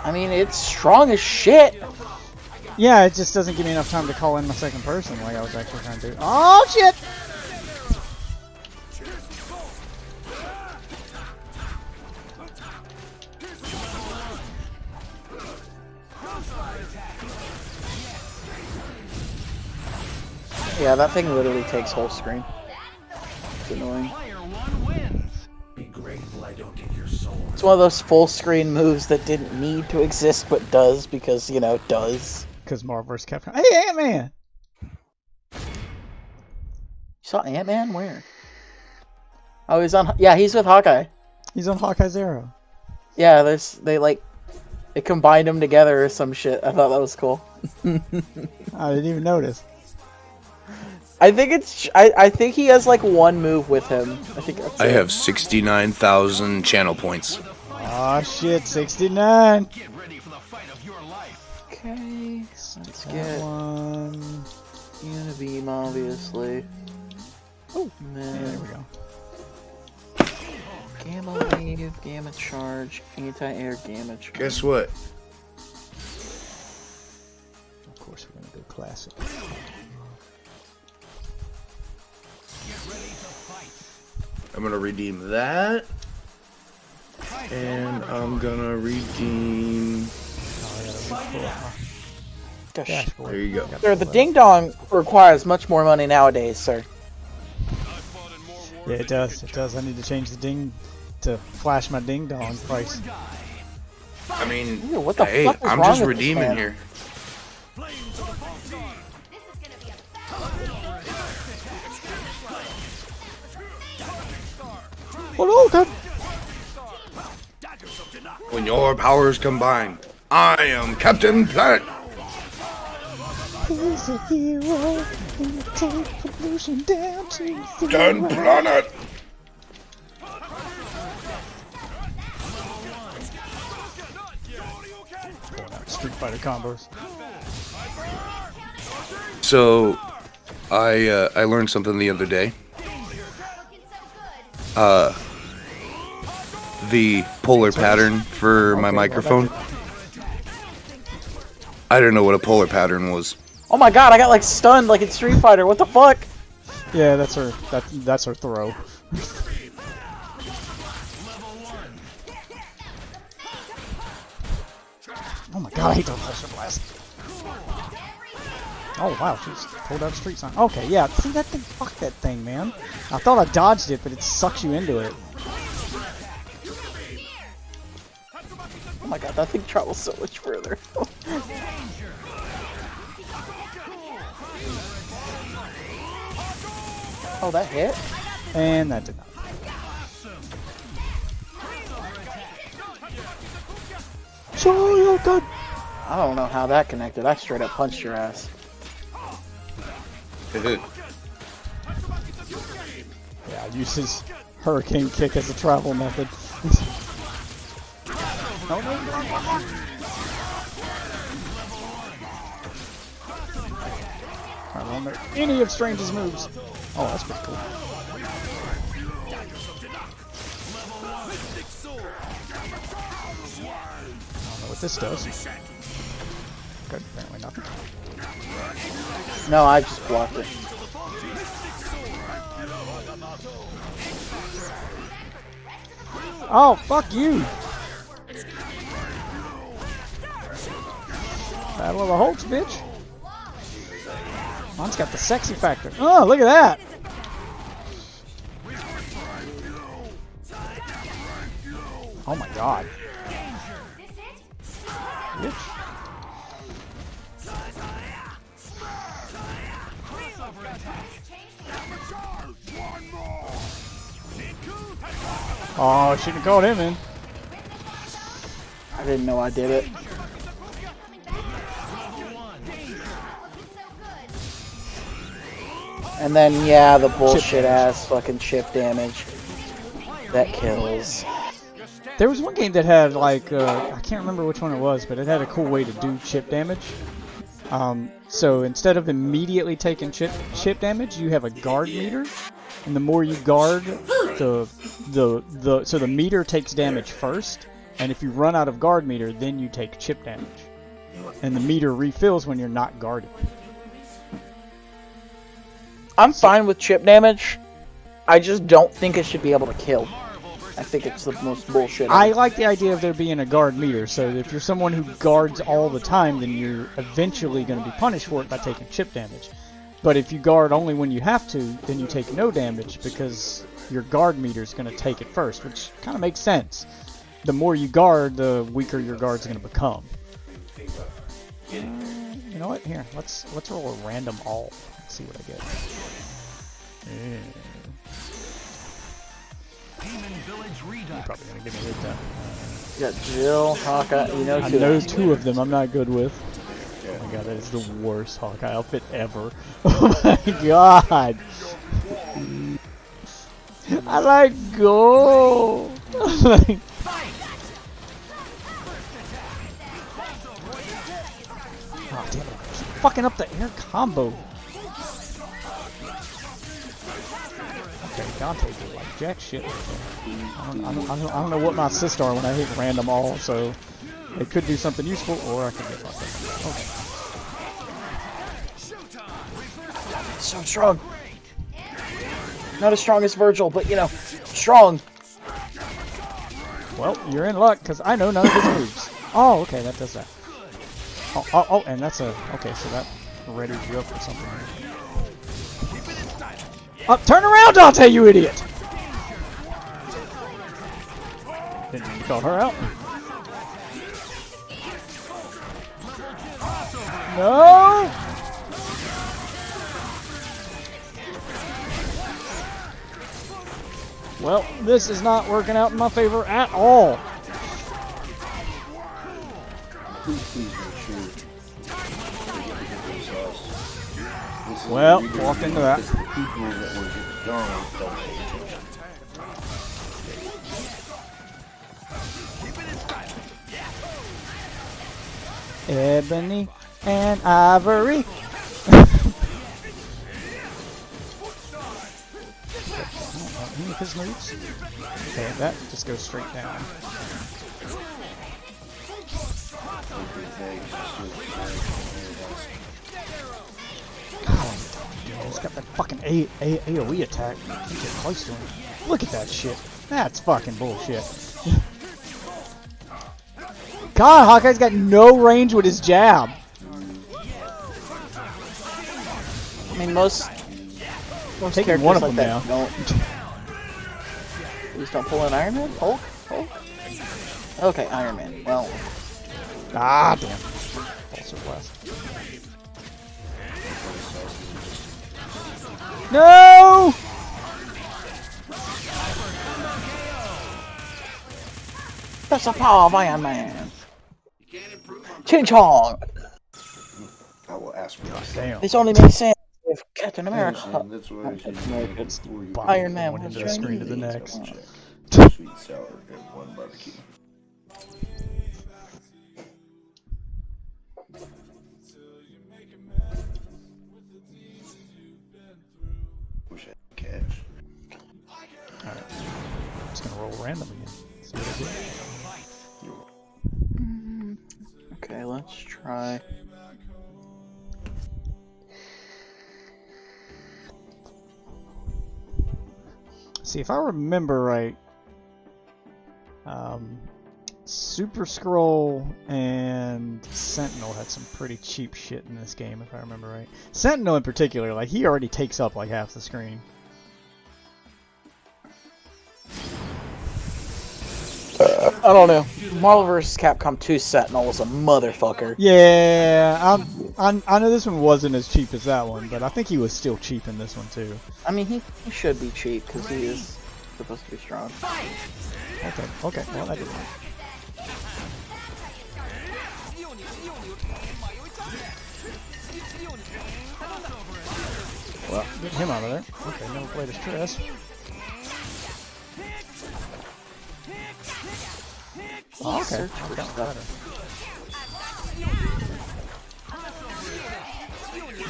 I mean, it's strong as shit. Yeah, it just doesn't give me enough time to call in my second person like I was actually trying to do. Oh, shit! Yeah, that thing literally takes whole screen. It's annoying. It's one of those full screen moves that didn't need to exist but does because, you know, does. Because Marvel vs. Capcom. Hey, Ant-Man! You saw Ant-Man? Where? Oh, he's on. Yeah, he's with Hawkeye. He's on Hawkeye's arrow. Yeah, they combined them together or some shit. I thought that was cool. I didn't even notice. I think it's. I think he has like one move with him. I think that's I it. have 69,000 channel points. Oh shit, 69. Okay, let's That get one. Unibeam, obviously. Oh, And yeah, then there we go. Gamma wave, gamma charge, anti-air gamma charge. Guess what? Of course, we're gonna go classic. I'm gonna redeem that. And I'm gonna redeem... Gosh. There you go. Sir, the ding dong requires much more money nowadays, sir. Yeah, it does. It does. I need to change the ding to flash my ding dong price. I mean, Ew, what the hey, fuck is I'm wrong just with this redeeming man? here. Oh no, God. When your powers combine, I am Captain Planet. He's a hero and take pollution down to zero. Captain Planet. Pulling out Street Fighter combos. So, I learned something the other day. The polar pattern for my microphone. I didn't know what a polar pattern was. Oh my god, I got like stunned like in Street Fighter. What the fuck? Yeah, that's her. That's her throw. Oh my god, I hate those pressure blasts. Oh wow, she's pulled out a street sign. Okay, yeah, see that thing? Fuck that thing, man. I thought I dodged it, but it sucks you into it. Oh my god, that thing travels so much further. Oh, that hit? And that did not. So good. I don't know how that connected. I straight up punched your ass. Yeah, uses hurricane kick as a travel method. No, no, no, no, no. I don't know any of Strange's moves. Oh, that's pretty cool. I don't know what this does. Good, apparently nothing. No, I just blocked it. Oh, fuck you! Battle of the Hulks, bitch. Mine's got the sexy factor. Oh, look at that! Oh my god. Bitch. Oh, shouldn't have called him in. I didn't know I did it. And then, yeah, the bullshit ass fucking chip damage. That kills. There was one game that had like, I can't remember which one it was, but it had a cool way to do chip damage. So instead of immediately taking chip damage, you have a guard meter. And the more you guard, so the meter takes damage first. And if you run out of guard meter, then you take chip damage. And the meter refills when you're not guarded. I'm fine with chip damage. I just don't think it should be able to kill. I think it's the most bullshit ever. I like the idea of there being a guard meter, so if you're someone who guards all the time, then you're eventually going to be punished for it by taking chip damage. But if you guard only when you have to, then you take no damage because your guard meter is going to take it first, which kind of makes sense. The more you guard, the weaker your guard's going to become. You know what? Here, let's roll a random all. Let's see what I get. Yeah. You're probably gonna give me a hit that. You got Jill, Hawkeye, you know I two. know two of them I'm not good with. Oh my god, that is the worst Hawkeye outfit ever. Oh my god! I like go. Like, oh damn it! Keep fucking up the air combo. Okay, Dante did like jack shit. I don't know what my assists are when I hit random all, so it could do something useful, or I could get fucked up. Okay. So strong. Not as strong as Virgil, but you know, strong. Well, you're in luck, because I know none of his moves. Oh, okay, that does that. Oh, and that's a... Okay, so that readies you up for something. Turn around, Dante, you idiot! Didn't mean to call her out. No! Well, this is not working out in my favor at all. Please make sure they get to get those sauce. Well, walked into that. The people that were getting darn don't pay attention. Ebony and ivory. Any of his moves? Okay, that just goes straight down. God, he's got that fucking AoE attack. Can't get close to him. Look at that shit. That's fucking bullshit. God, Hawkeye's got no range with his jab. I mean, most Taking one of them like now. that don't. Please don't pull an Iron Man? Hulk? Okay, Iron Man. Well. Ah, damn. Also blast. No! That's the power of Iron Man. Ching Chong! I will ask for that. Damn. This only makes sense if Captain I America. understand, that's why I Captain should America. before you Iron Man One was into the screen to the Chinese. next. check. Sweet, sour, and one barbecue. Wish I had cash. Alright. Just gonna roll random again. See what I get. Okay, let's try. See, if I remember right, Super Scroll and Sentinel had some pretty cheap shit in this game, if I remember right. Sentinel in particular, like, he already takes up like half the screen. I don't know. Marvel vs. Capcom 2 Sentinel was a motherfucker. Yeah, I know this one wasn't as cheap as that one, but I think he was still cheap in this one too. I mean, he should be cheap because he is supposed to be strong. Okay, well, that didn't work. Well, get him out of there. Okay, never played as Triss. Oh, okay, Search for okay, stuff. better.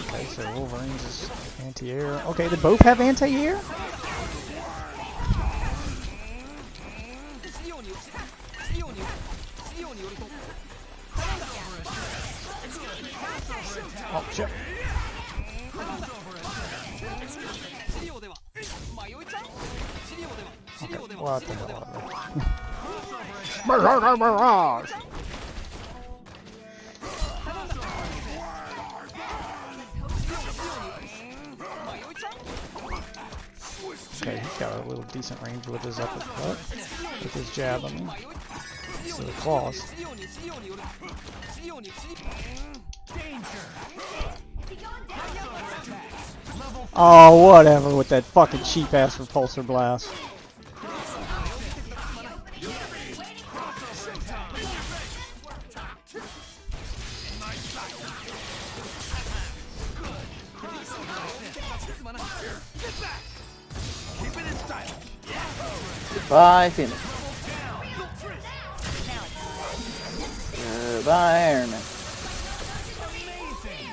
Okay, so Wolverine's is anti-air. Okay, they both have anti-air? Oh, shit. Okay, what the hell? Mirage! Okay, he's got a little decent range with his uppercut. With his jab, I mean. So the claws. Oh, whatever with that fucking cheap ass repulsor blast. Goodbye, Phoenix. Goodbye, Iron Man.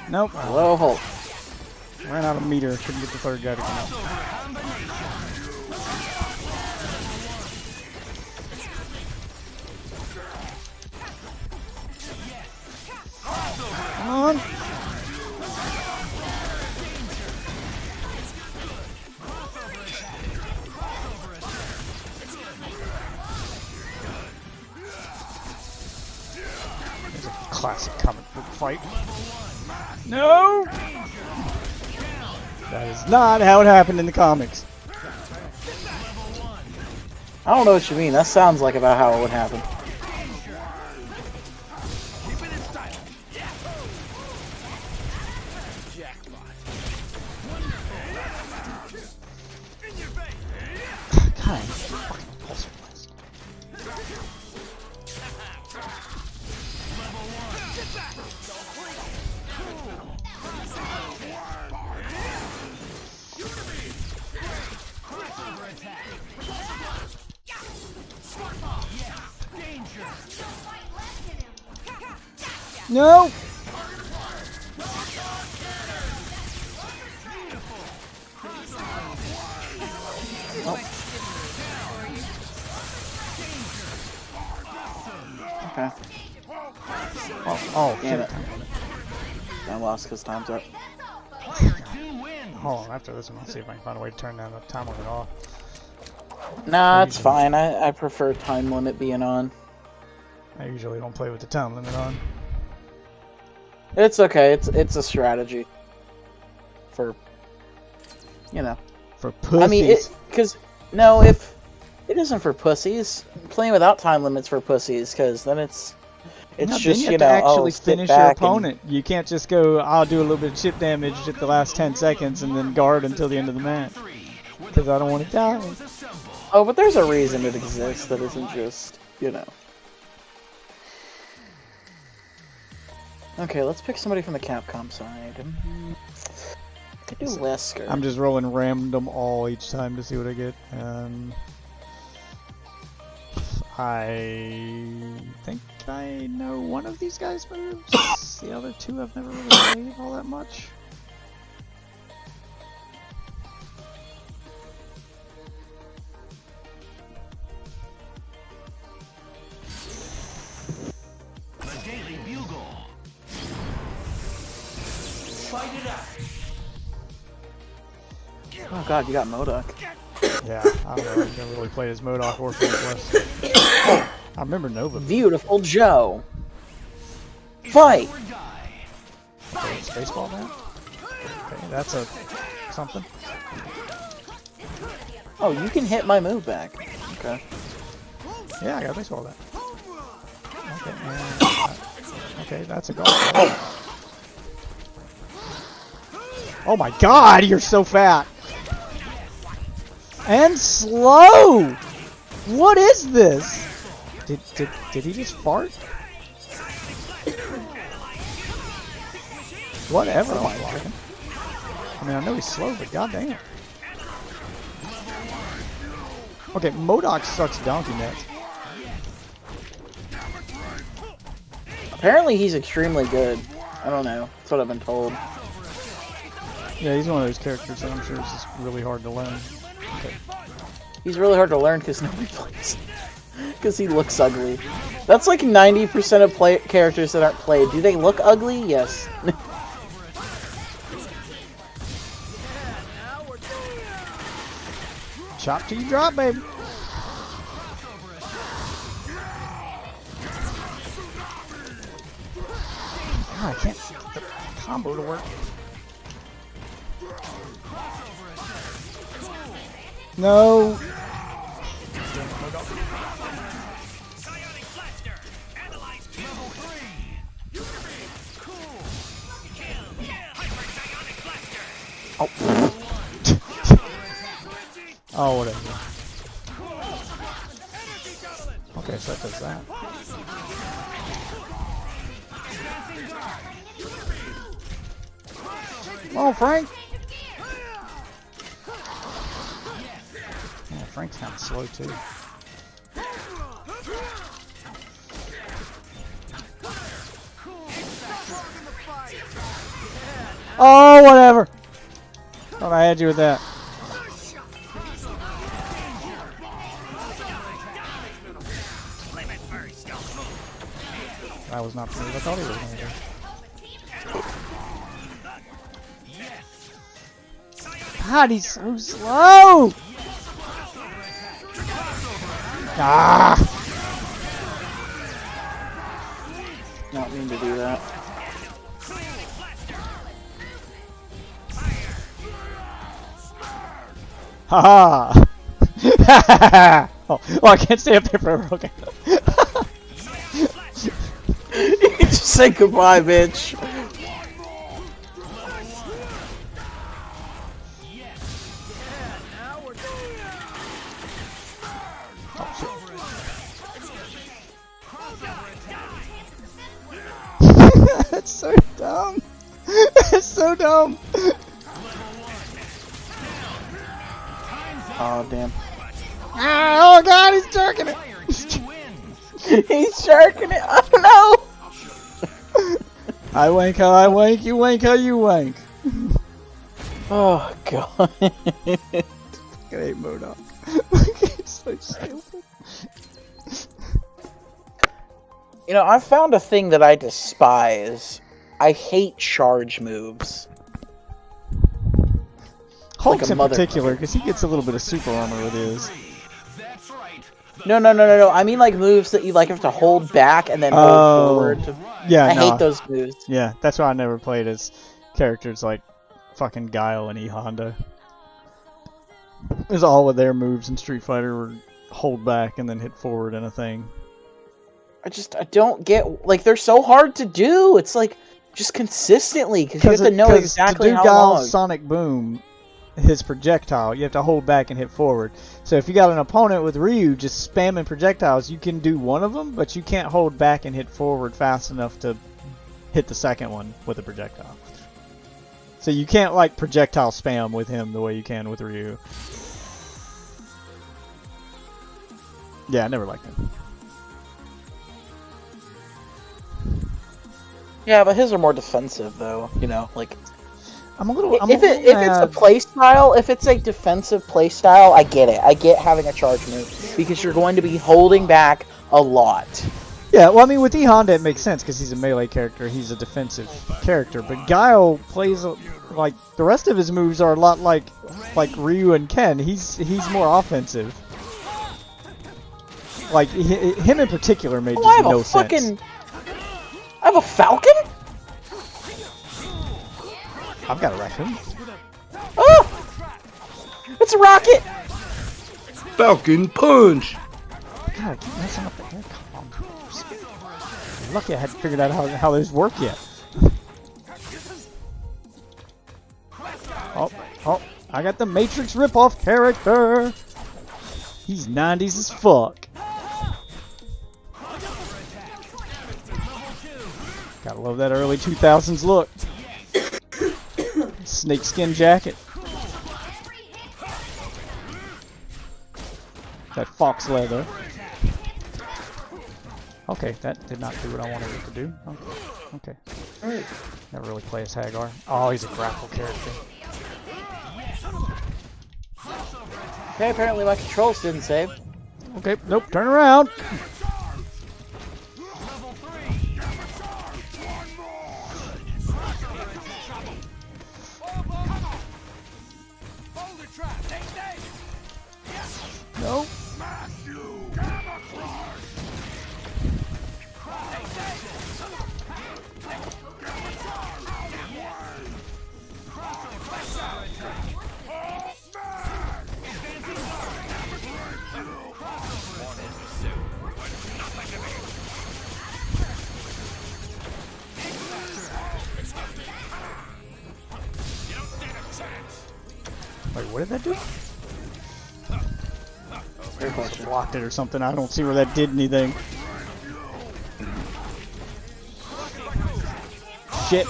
Nope. Hello, Hulk. Ran out of meter. Couldn't get the third guy to come out. Come on. There's a classic comic book fight. No! That is not how it happened in the comics. I don't know what you mean. That sounds like about how it would happen. God, fucking repulsor blast. No! Okay. Oh, Damn shit. it. I lost because time's up. Hold on, after this one, I'll see if I can find a way to turn that time limit off. Nah, it's fine. I prefer time limit being on. I usually don't play with the time limit on. It's okay. It's a strategy. For, you know. For pussies. I mean, because no, if it isn't for pussies, playing without time limits for pussies, because then it's No, just then you you have know to actually sit finish your back opponent. You can't just go, I'll do a little bit of chip damage at the last 10 seconds and then guard until the end of the match. Because I don't want to die. Oh, but there's a reason it exists that isn't just, you know. Okay, let's pick somebody from the Capcom side. I could do Lesker. I'm just rolling random all each time to see what I get. I think I know one of these guys' moves. The other two I've never really played all that much. The Daily Bugle. Fight it out. Oh god, you got Modok. Yeah, I don't know. I've never really played as MODOK or Quest. I remember Nova. Beautiful Joe. Fight! Okay, it's baseball now? Okay, that's a something. Oh, you can hit my move back. Okay. Yeah, I got baseball that. Okay, and, okay, that's a goal. Oh my god, you're so fat! And slow! What is this? Did he just fart? Whatever, I like him. I mean, I know he's slow, but goddamn. Okay, MODOK sucks donkey nuts. Apparently he's extremely good. I don't know. That's what I've been told. Yeah, he's one of those characters that I'm sure is just really hard to learn. Okay. He's really hard to learn because nobody plays. Because he looks ugly. That's like 90% of characters that aren't played. Do they look ugly? Yes. Chop till you drop, baby. God, I can't get the combo to work. No. Oh. Oh, whatever. Okay, so that does that. Oh, Frank! Yeah, Frank's kind of slow too. Oh, whatever! Thought I had you with that. That was not the move I thought he was going to do. God, he's so slow! Ah! Not mean to do that. Ha ha! Oh, I can't stay up there forever. Okay. You can just say goodbye, bitch. That's so dumb. That's so dumb. Oh, damn. Ah, oh god, he's jerking it. He's jerking it. Oh no. I wank how I wank, you wank how you wank. Oh god. I hate MODOK. It's so stupid. You know, I found a thing that I despise. I hate charge moves. Hulk's Like a in mother- particular, because he gets a little bit of super armor with his. No. I mean like moves that you like have to hold back and then hold forward. Yeah, I no. hate those moves. Yeah, that's why I never played as characters like fucking Guile and E Honda. There's all of their moves in Street Fighter were hold back and then hit forward and a thing. I don't get, like, they're so hard to do. It's like just consistently because you have to know exactly to do how Guile's long. Sonic Boom, his projectile, you have to hold back and hit forward. So if you got an opponent with Ryu just spamming projectiles, you can do one of them, but you can't hold back and hit forward fast enough to hit the second one with a projectile. So you can't like projectile spam with him the way you can with Ryu. Yeah, I never liked him. Yeah, but his are more defensive, though. You know, like I'm a little. if it's a play style, if it's a defensive play style, I get it. I get having a charge move because you're going to be holding back a lot. Yeah, well, I mean, with E Honda it makes sense because he's a melee character. He's a defensive character, but Guile plays like the rest of his moves are a lot like Ryu and Ken. He's more offensive. Like him in particular made just no sense. I have a Falcon? I've got a raccoon. Oh! It's a rocket! Falcon punch! God, I keep messing up the air column. Lucky I hadn't figured out how those work yet. Oh, I got the Matrix ripoff character. He's 90s as fuck. Gotta love that early 2000s look. Snakeskin jacket. That fox leather. Okay, that did not do what I wanted it to do. Okay. Never really play as Hagar. Oh, he's a grapple character. Okay, apparently my controls didn't save. Okay, nope, turn around. Nope. Wait, what did that do? Blocked it or something. I don't see where that did anything. Shit.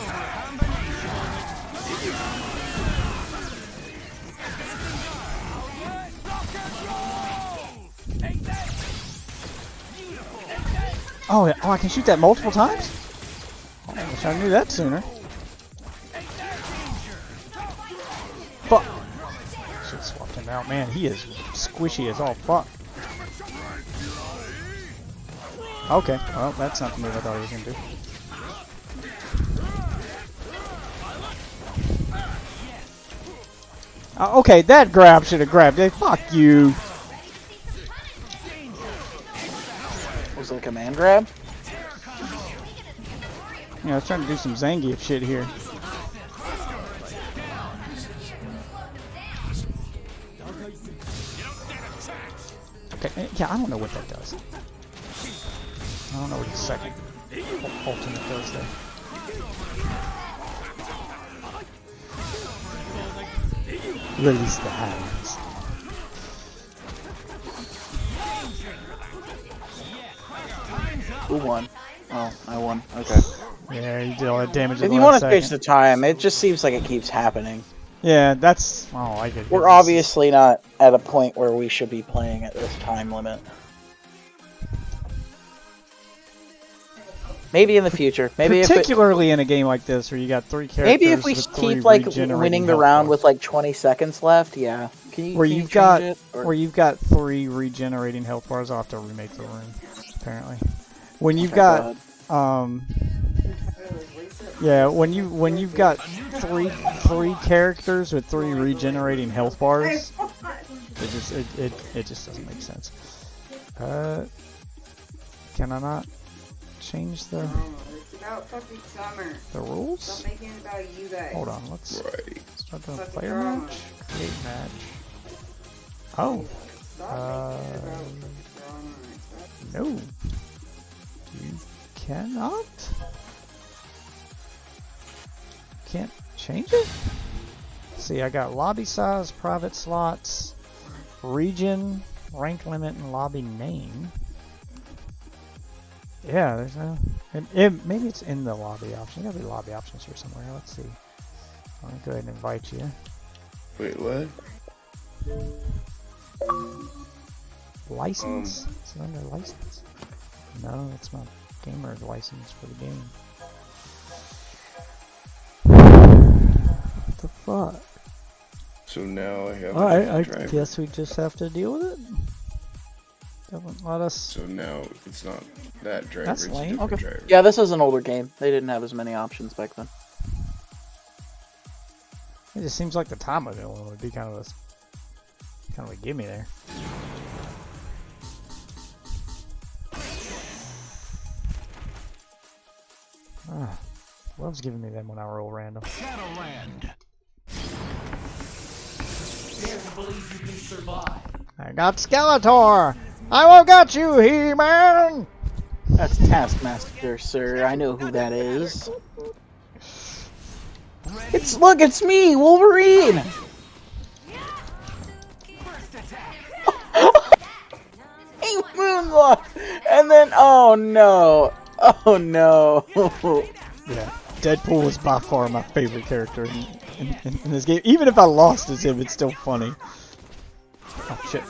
Oh, yeah. Oh, I can shoot that multiple times? Oh, I wish I knew that sooner. Fuck. Should've swapped him out. Man, he is squishy as all fuck. Okay, well, that's not the move I thought he was gonna do. Okay, that grab should have grabbed it. Fuck you. Was it a command grab? Yeah, I was trying to do some Zangief shit here. Okay, yeah, I don't know what that does. I don't know what his second ultimate does there. Release the hands. Who won? Oh, I won. Okay. Yeah, you did all that damage. If you want to change the time, it just seems like it keeps happening. Yeah, that's. Oh, I get it. We're obviously not at a point where we should be playing at this time limit. Maybe in the future. Maybe particularly in a game like this where you got three characters. Maybe if we keep like winning the round with like 20 seconds left, yeah. Where you've got 3 regenerating health bars. I'll have to remake the room. Apparently, when you've got yeah, when you've got three characters with 3 regenerating health bars, it just doesn't make sense. Can I not change the rules? Stop making it about you guys. Hold on, let's start the player match. Create match. Oh. No. You cannot? Can't change it? See, I got lobby size, private slots, region, rank limit, and lobby name. Yeah, there's a. Maybe it's in the lobby options. There's gotta be lobby options here somewhere. Let's see. I'm gonna go ahead and invite you. Wait, what? License? Is it under license? No, that's my gamer license for the game. What the fuck? So now I have Alright, a I driver. guess we just have to deal with it. Doesn't let us. So now it's not that driver, That's it's lame. a different Okay. driver. Yeah, this is an older game. They didn't have as many options back then. It just seems like the time of it would be kind of a gimme there. Love's giving me them when I roll random. Shadowland. Dare to believe you can survive. I got Skeletor! I will get you, He-Man! That's Taskmaster, sir. I know who that is. It's me, Wolverine. He moonwalked, and then oh no, Yeah, Deadpool is by far my favorite character in this game. Even if I lost as him, it's still funny. Oh shit.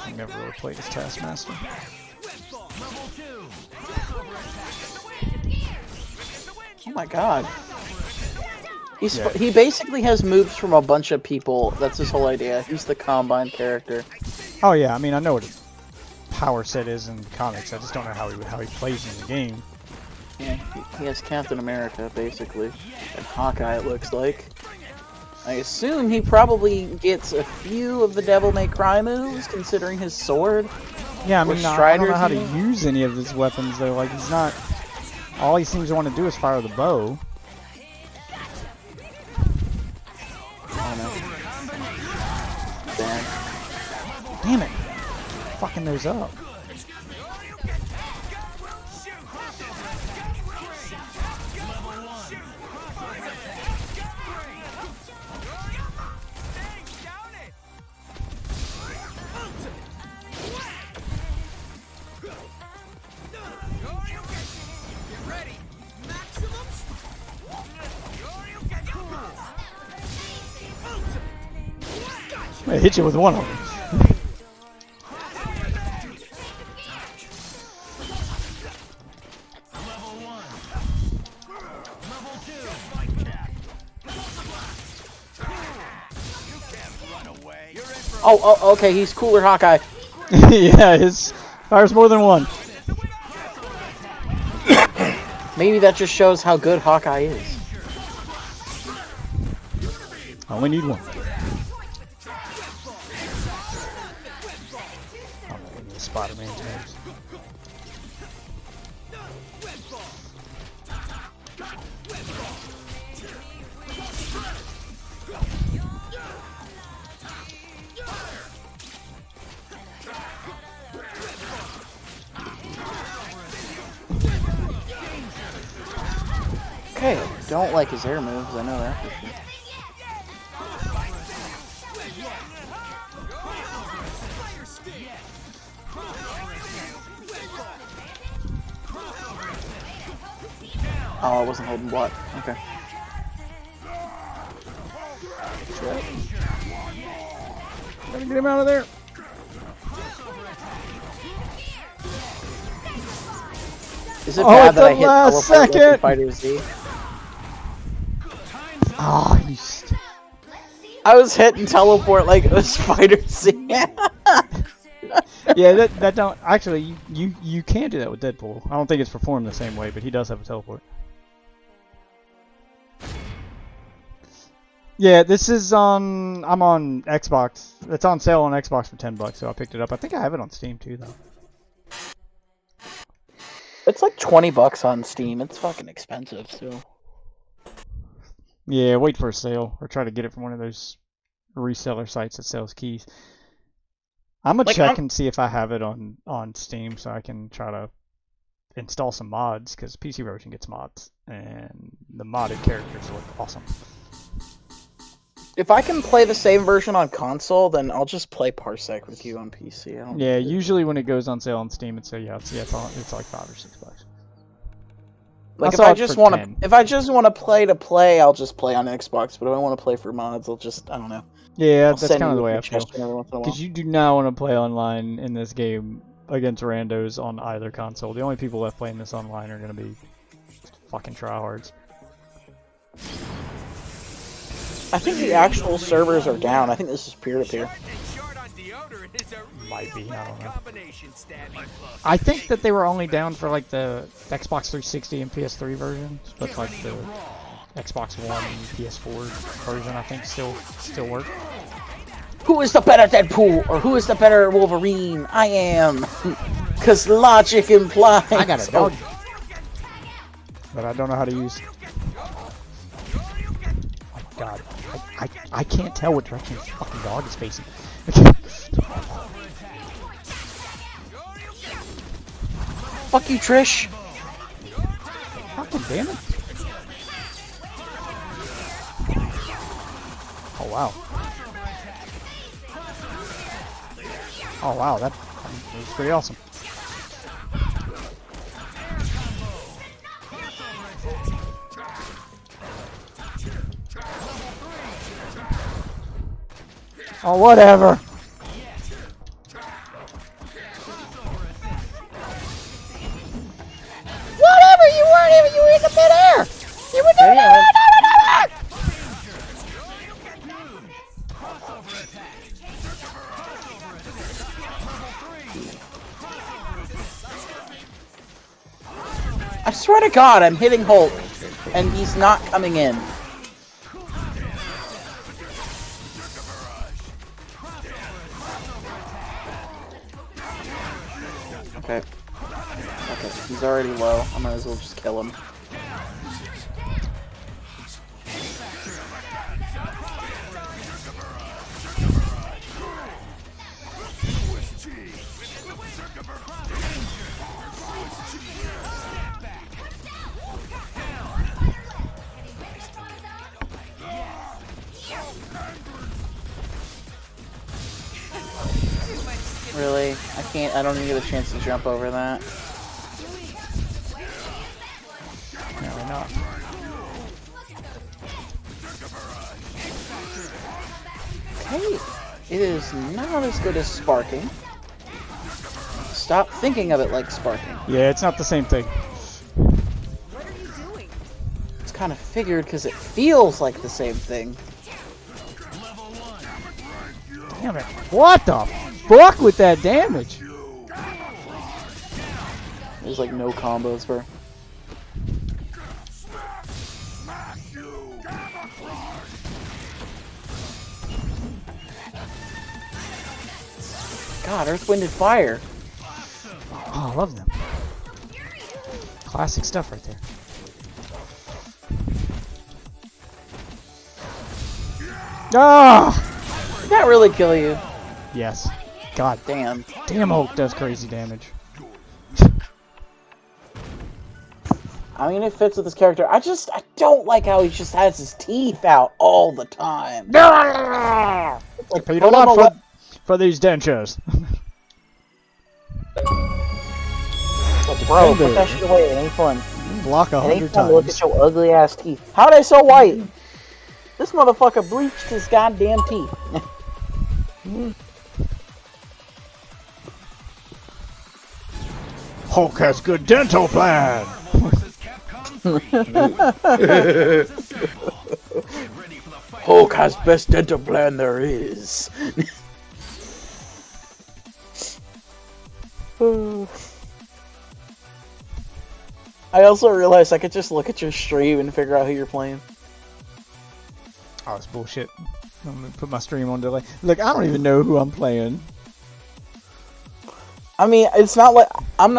I never really played as Taskmaster. Oh my god. He basically has moves from a bunch of people. That's his whole idea. He's the combine character. Oh yeah, I mean I know what his power set is in the comics. I just don't know how he plays in the game. Yeah, he has Captain America basically, and Hawkeye it looks like. I assume he probably gets a few of the Devil May Cry moves, considering his sword. Yeah, I Or mean I don't know how to Strider's use any of his weapons though. Like he's not. All he seems to want to do is fire the bow. Oh no. Damn it! Fucking those up. I hit you with one of them. Oh, okay, he's cooler Hawkeye. Yeah, his fires more than one. Maybe that just shows how good Hawkeye is. Only need one. I'm not gonna Spider-Man's names. Okay, don't like his air moves, I know that for sure. Oh, I wasn't holding block. Okay. Gotta get him out of there. Is it bad that I hit last teleport like in second. Fighter Z? Oh, you I was hitting teleport like it was Fighter Z. Yeah, that don't actually you can do that with Deadpool. I don't think it's performed the same way, but he does have a teleport. Yeah, this is on. I'm on Xbox. It's on sale on Xbox for $10, so I picked it up. I think I have it on Steam too, though. It's like $20 on Steam. It's fucking expensive, so. Yeah, wait for a sale or try to get it from one of those reseller sites that sells keys. I'm gonna check and see if I have it on Steam so I can try to install some mods because PC version gets mods and the modded characters look awesome. If I can play the same version on console, then I'll just play Parsec with you on PC. I don't Yeah, usually when it goes on sale on Steam, it's it's like $5 or $6. Like saw if I it just for want 10. to, if I just want to play, I'll just play on Xbox. But if I want to play for mods, I'll just, I don't know. Yeah, I'll that's send kind of you the a way I feel. suggestion every once in a while. Because you do not want to play online in this game against randos on either console. The only people left playing this online are going to be fucking tryhards. I think the actual servers are down. I think this is peer-to-peer. Might be, I don't know. I think that they were only down for like the Xbox 360 and PS3 versions, but like the Xbox One and PS4 version I think still work. Who is the better Deadpool, or who is the better Wolverine? I am, because logic implies. I got a dog, but I don't know how to use. Oh God, I can't tell what direction this fucking dog is facing. Fuck you, Trish. Fucking damn it! Oh wow. Oh wow, that was pretty awesome. Oh, whatever. Whatever, you were in the midair. You were doing it. I swear to God, I'm hitting Hulk, and he's not coming in. Okay. Okay, he's already low. I might as well just kill him. Really? I don't even get a chance to jump over that. No, not. Hey, it is not as good as sparking. Stop thinking of it like sparking. Yeah, it's not the same thing. What are you doing? It's kind of figured because it feels like the same thing. Damn it. What the fuck with that damage? There's like no combos for. God, Earth, Wind, and Fire. Oh, I love them. Classic stuff right there. Ah! Did that really kill you? Yes. God Damn. damn, Hulk does crazy damage. I mean, it fits with his character. I don't like how he just has his teeth out all the time. Like, Paid a lot for these dentures. Bro, put that shit away. It ain't fun. Block 100 It ain't fun to look times. at your ugly ass teeth. How are they so white? This motherfucker bleached his goddamn teeth. Hulk has good dental plan. Hulk has best dental plan there is. I also realized I could just look at your stream and figure out who you're playing. Oh, it's bullshit. I'm gonna put my stream on delay. Look, I don't even know who I'm playing. I mean, it's not like I'm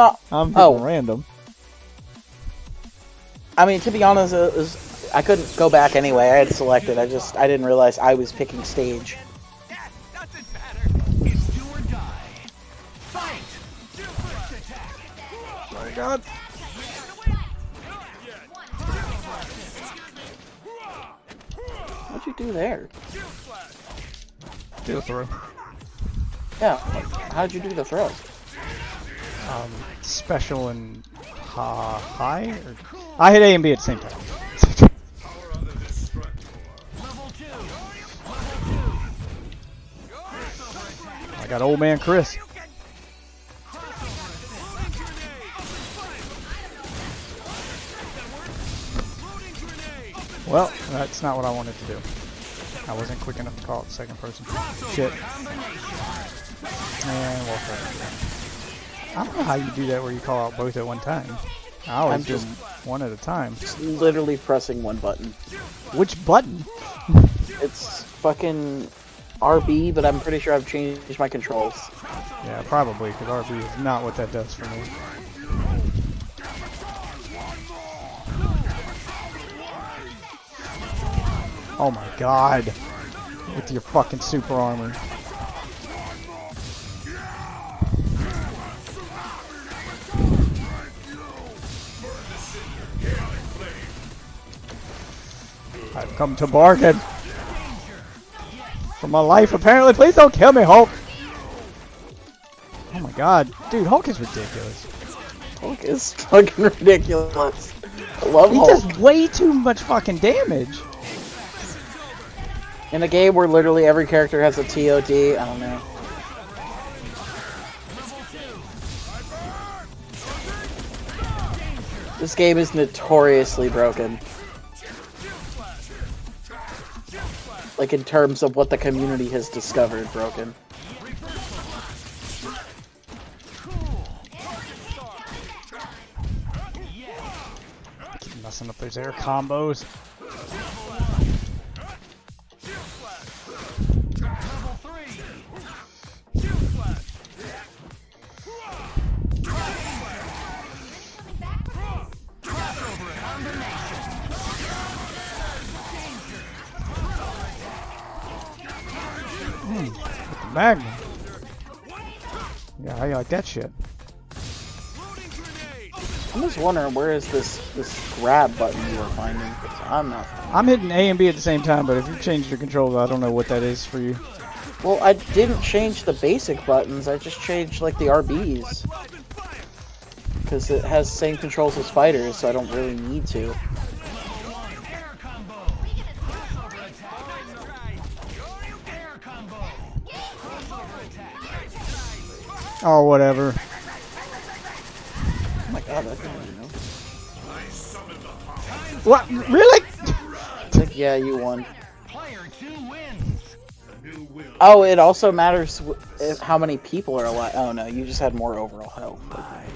picking random. I mean, to be honest, I couldn't go back anyway. I had selected. I didn't realize I was picking stage. That doesn't matter. It's do or die. Fight. First attack. Oh my God. What'd you do there? Do a throw. Yeah, how'd you do the throw? Special and high? Or... I hit A and B at the same time. I got old man Chris. Well, that's not what I wanted to do. I wasn't quick enough to call it second person. Shit. And walk right. I don't know how you do that where you call out both at one time. I always do them one at a time. Just literally pressing one button. Which button? It's fucking RB, but I'm pretty sure I've changed my controls. Yeah, probably, because RB is not what that does for me. Oh my god. With your fucking super armor. I've come to bargain. For my life, apparently. Please don't kill me, Hulk. Oh my god. Dude, Hulk is ridiculous. Hulk is fucking ridiculous. I love He Hulk. does way too much fucking damage. In a game where literally every character has a TOD, I don't know. This game is notoriously broken. Like in terms of what the community has discovered broken. Keep messing up those air combos. Magnum. Yeah, how you like that shit? I'm just wondering where is this grab button you were finding? 'Cause I'm not. I'm hitting A and B at the same time, but if you change your controls, I don't know what that is for you. Well, I didn't change the basic buttons. I just changed like the RBs. Because it has the same controls as fighters, so I don't really need to. Oh, whatever. Oh my god, that didn't even know. What? Really? It's like, yeah, you won. Oh, it also matters how many people are alive. Oh no, you just had more overall health. Okay.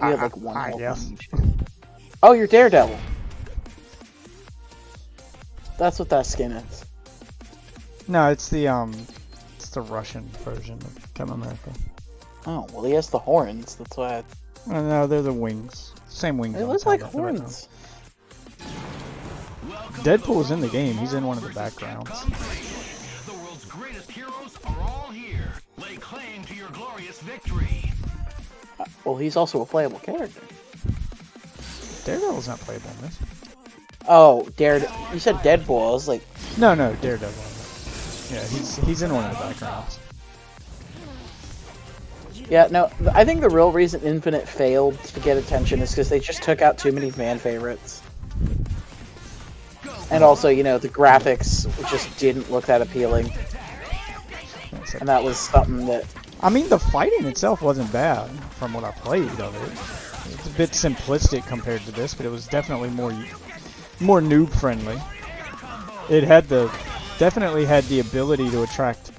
You had like one health on each. Oh, you're Daredevil. That's what that skin is. No, it's the Russian version of Captain America. Oh, well, he has the horns. That's why. No, they're the wings. Same wings. They look like horns. Deadpool's in the game. He's in one of the backgrounds. The world's greatest heroes are all here. Lay claim to your glorious victory. Well, he's also a playable character. Daredevil's not playable in this. Oh, Daredevil. You said Deadpool. I was like... No, Daredevil. Yeah, he's in one of the backgrounds. Yeah, no, I think the real reason Infinite failed to get attention is because they just took out too many fan favorites. And also, you know, the graphics just didn't look that appealing. And that was something that... I mean, the fighting itself wasn't bad from what I played of it. It's a bit simplistic compared to this, but it was definitely more noob friendly. It had definitely had the ability to attract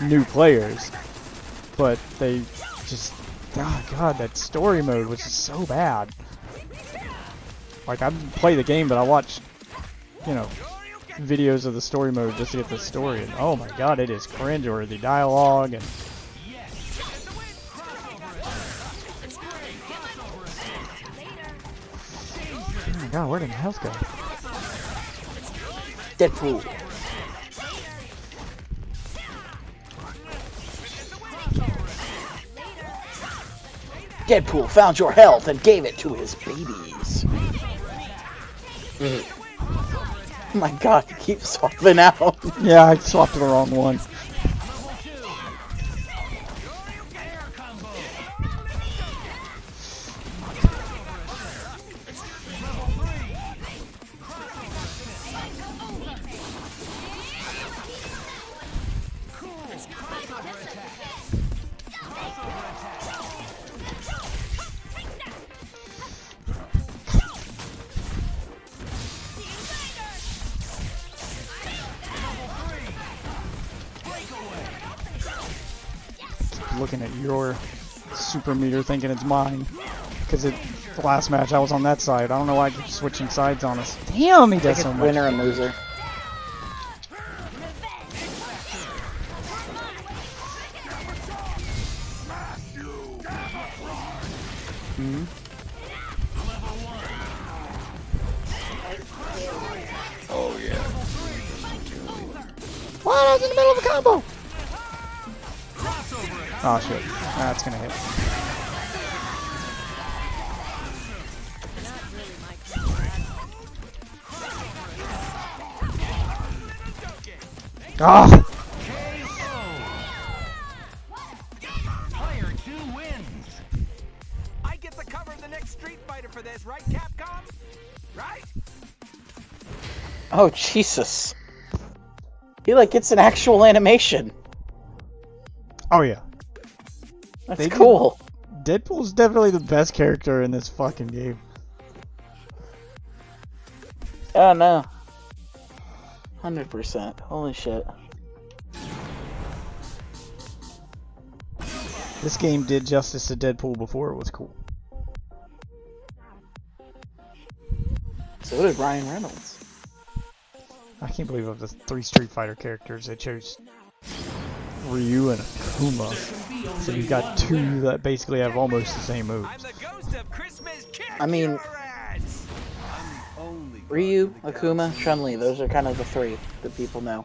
new players, but they just, oh god, that story mode was just so bad. Like, I didn't play the game, but I watched, you know, videos of the story mode just to get the story, and oh my god, it is cringe-worthy dialogue, and oh my god, where did my health go? Deadpool. Deadpool found your health and gave it to his babies. Oh my god, you keep swapping out. Yeah, I swapped to the wrong one. Looking at your super meter thinking it's mine. Because the last match I was on that side. I don't know why I keep switching sides on us. Damn, he does so much. Winner and loser. Mm-hmm. Oh yeah. What? I was in the middle of a combo! Oh shit. That's gonna hit. Ah! Player 2 wins. I get the cover of the next Street Fighter for this, right, Capcom? Right? Oh, Jesus. He, like, gets an actual animation. Oh yeah. That's cool. Deadpool's definitely the best character in this fucking game. Oh, no. 100%. Holy shit. This game did justice to Deadpool before it was cool. So did Ryan Reynolds. I can't believe of the 3 Street Fighter characters they chose Ryu and Akuma. So you've got 2 that basically have almost the same moves. I mean, Ryu, Akuma, Chun-Li, those are kind of the 3 that people know.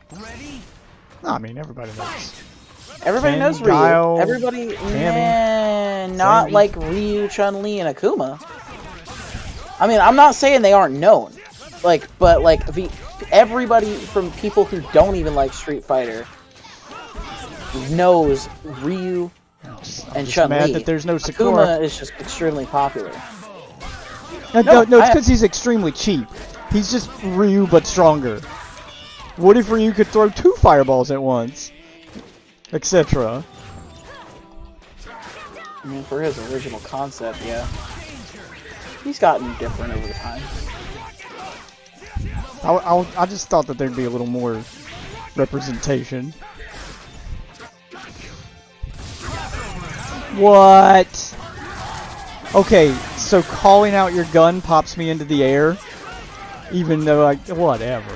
No, I mean, everybody knows. Everybody Ken, knows Ryu. Guile, Everybody, Cammy, not Sandy. like Ryu, Chun-Li, and Akuma. I mean, I'm not saying they aren't known. Like, but like, everybody from people who don't even like Street Fighter knows Ryu and Chun-Li. Mad that there's no Sakura. Akuma is just extremely popular. No, it's because he's extremely cheap. He's just Ryu, but stronger. What if Ryu could throw 2 fireballs at once? Etc. I mean, for his original concept, yeah. He's gotten different over time. I just thought that there'd be a little more representation. What? Okay, so calling out your gun pops me into the air, even though I... whatever.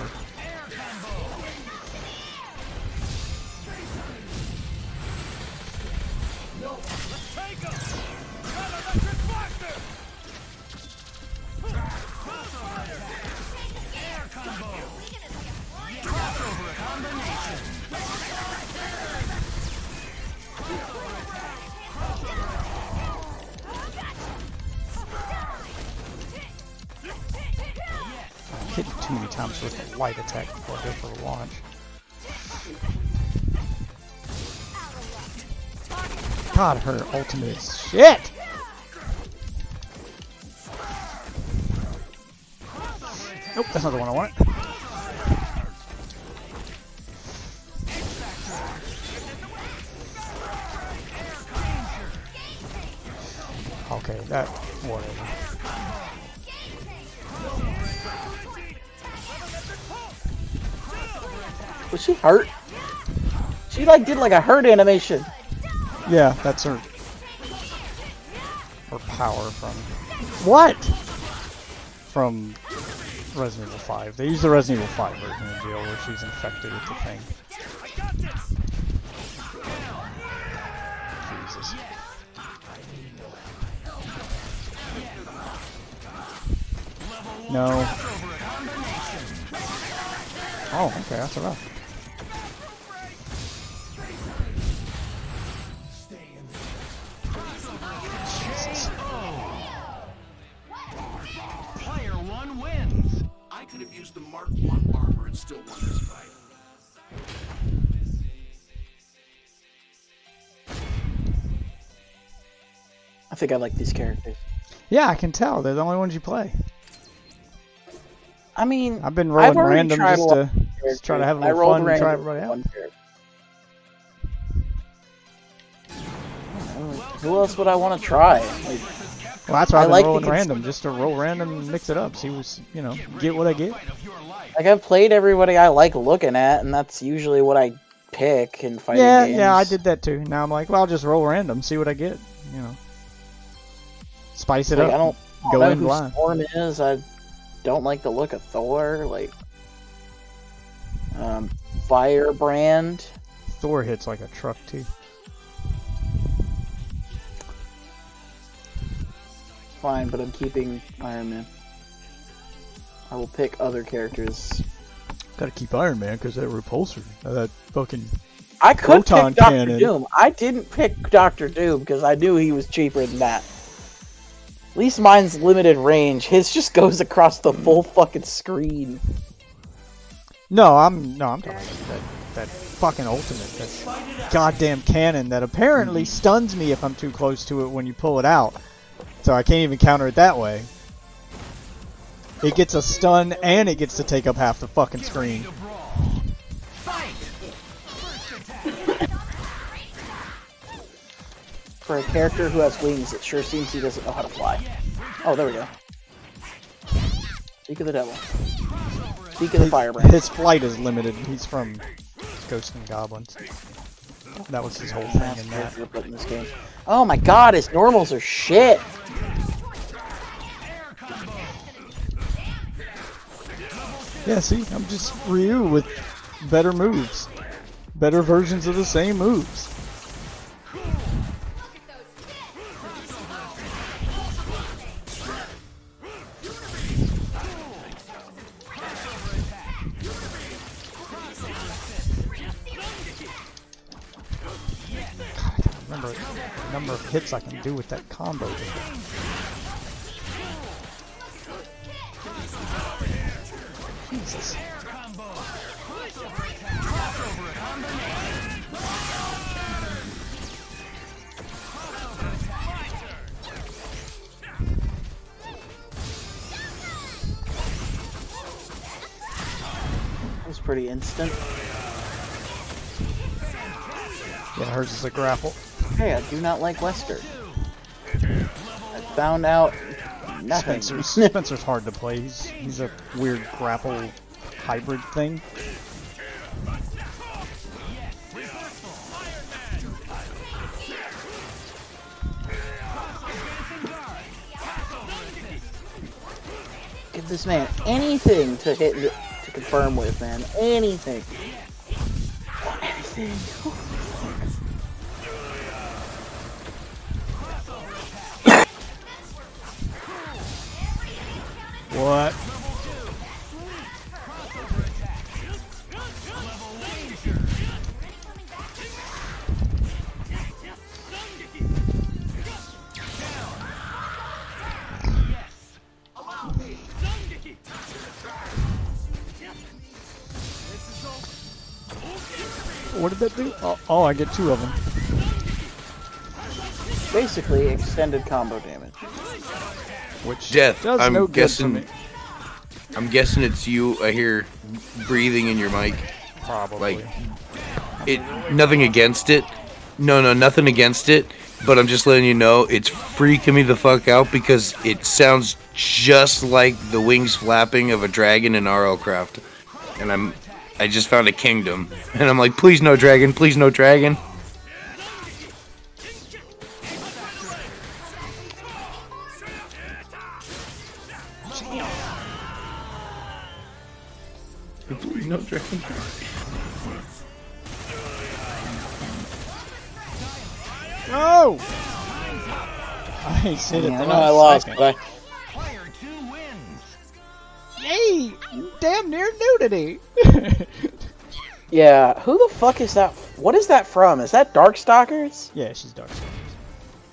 Hit it too many times with a light attack before I go for a launch. God, her ultimate is shit! Nope, that's not the one I want. Okay, that... whatever. Was she hurt? She like did like a hurt animation. Yeah, that's her power from... What? From Resident Evil 5. They use the Resident Evil 5 version of the deal where she's infected with the thing. Jesus. No. Oh, okay, that's enough. Jesus. Player 1 wins. I could have used the Mark 1 armor. think I like these characters. Yeah, I can tell. They're the only ones you play. I mean, I've been rolling already random tried a lot of just try to have a I little rolled fun and try random everybody out. one character. Who else would I want to try? Like, Well, that's why I've been like rolling the random, just to roll random and mix it up. See what's, get what I get. like I've played everybody I like looking at, and that's usually what I pick in fighting games. Yeah, I did that too. Now I'm like, well, I'll just roll random, see what I get. Spice it Like, up. I don't Go know in who blind. Storm is. I don't like the look of Thor. Like, Firebrand. Thor hits like a truck too. Fine, but I'm keeping Iron Man. I will pick other characters. Gotta keep Iron Man because that repulsor, that fucking. I could Proton pick Doctor cannon. Doom. I didn't pick Doctor Doom because I knew he was cheaper than that. At least mine's limited range. His just goes across the full fucking screen. No, I'm talking about that fucking ultimate, that goddamn cannon that apparently stuns me if I'm too close to it when you pull it out. So I can't even counter it that way. It gets a stun and it gets to take up half the fucking screen. For a character who has wings, it sure seems he doesn't know how to fly. Oh, there we go. Speak of the devil. Speak of the firebrand. His flight is limited. He's from Ghosts and Goblins. That was his whole thing in that. In this game. Oh my god, his normals are shit! Yeah, see, I'm just Ryu with better moves. Better versions of the same moves. Remember the number of hits I can do with that combo. Jesus. That was pretty instant. Yeah, hers is a grapple. Hey, I do not like Wesker. I found out nothing. Spencer's hard to play. He's a weird grapple hybrid thing. Give this man anything to hit to confirm with, man. Anything. Anything. What? What did that do? Oh, I get two of them. Basically, extended combo damage. Which Death. does no good for me. I'm guessing it's you. I hear breathing in your mic. Probably. Like, nothing against it. No, nothing against it. But I'm just letting you know it's freaking me the fuck out because it sounds just like the wings flapping of a dragon in RL Craft. And I just found a kingdom. And I'm like, please no dragon, please no dragon. Please no dragon. No! I ain't said it. I know I lost, but Yay! Damn near nudity! yeah, who the fuck is that? What is that from? Is that Darkstalkers? Yeah, she's Darkstalkers.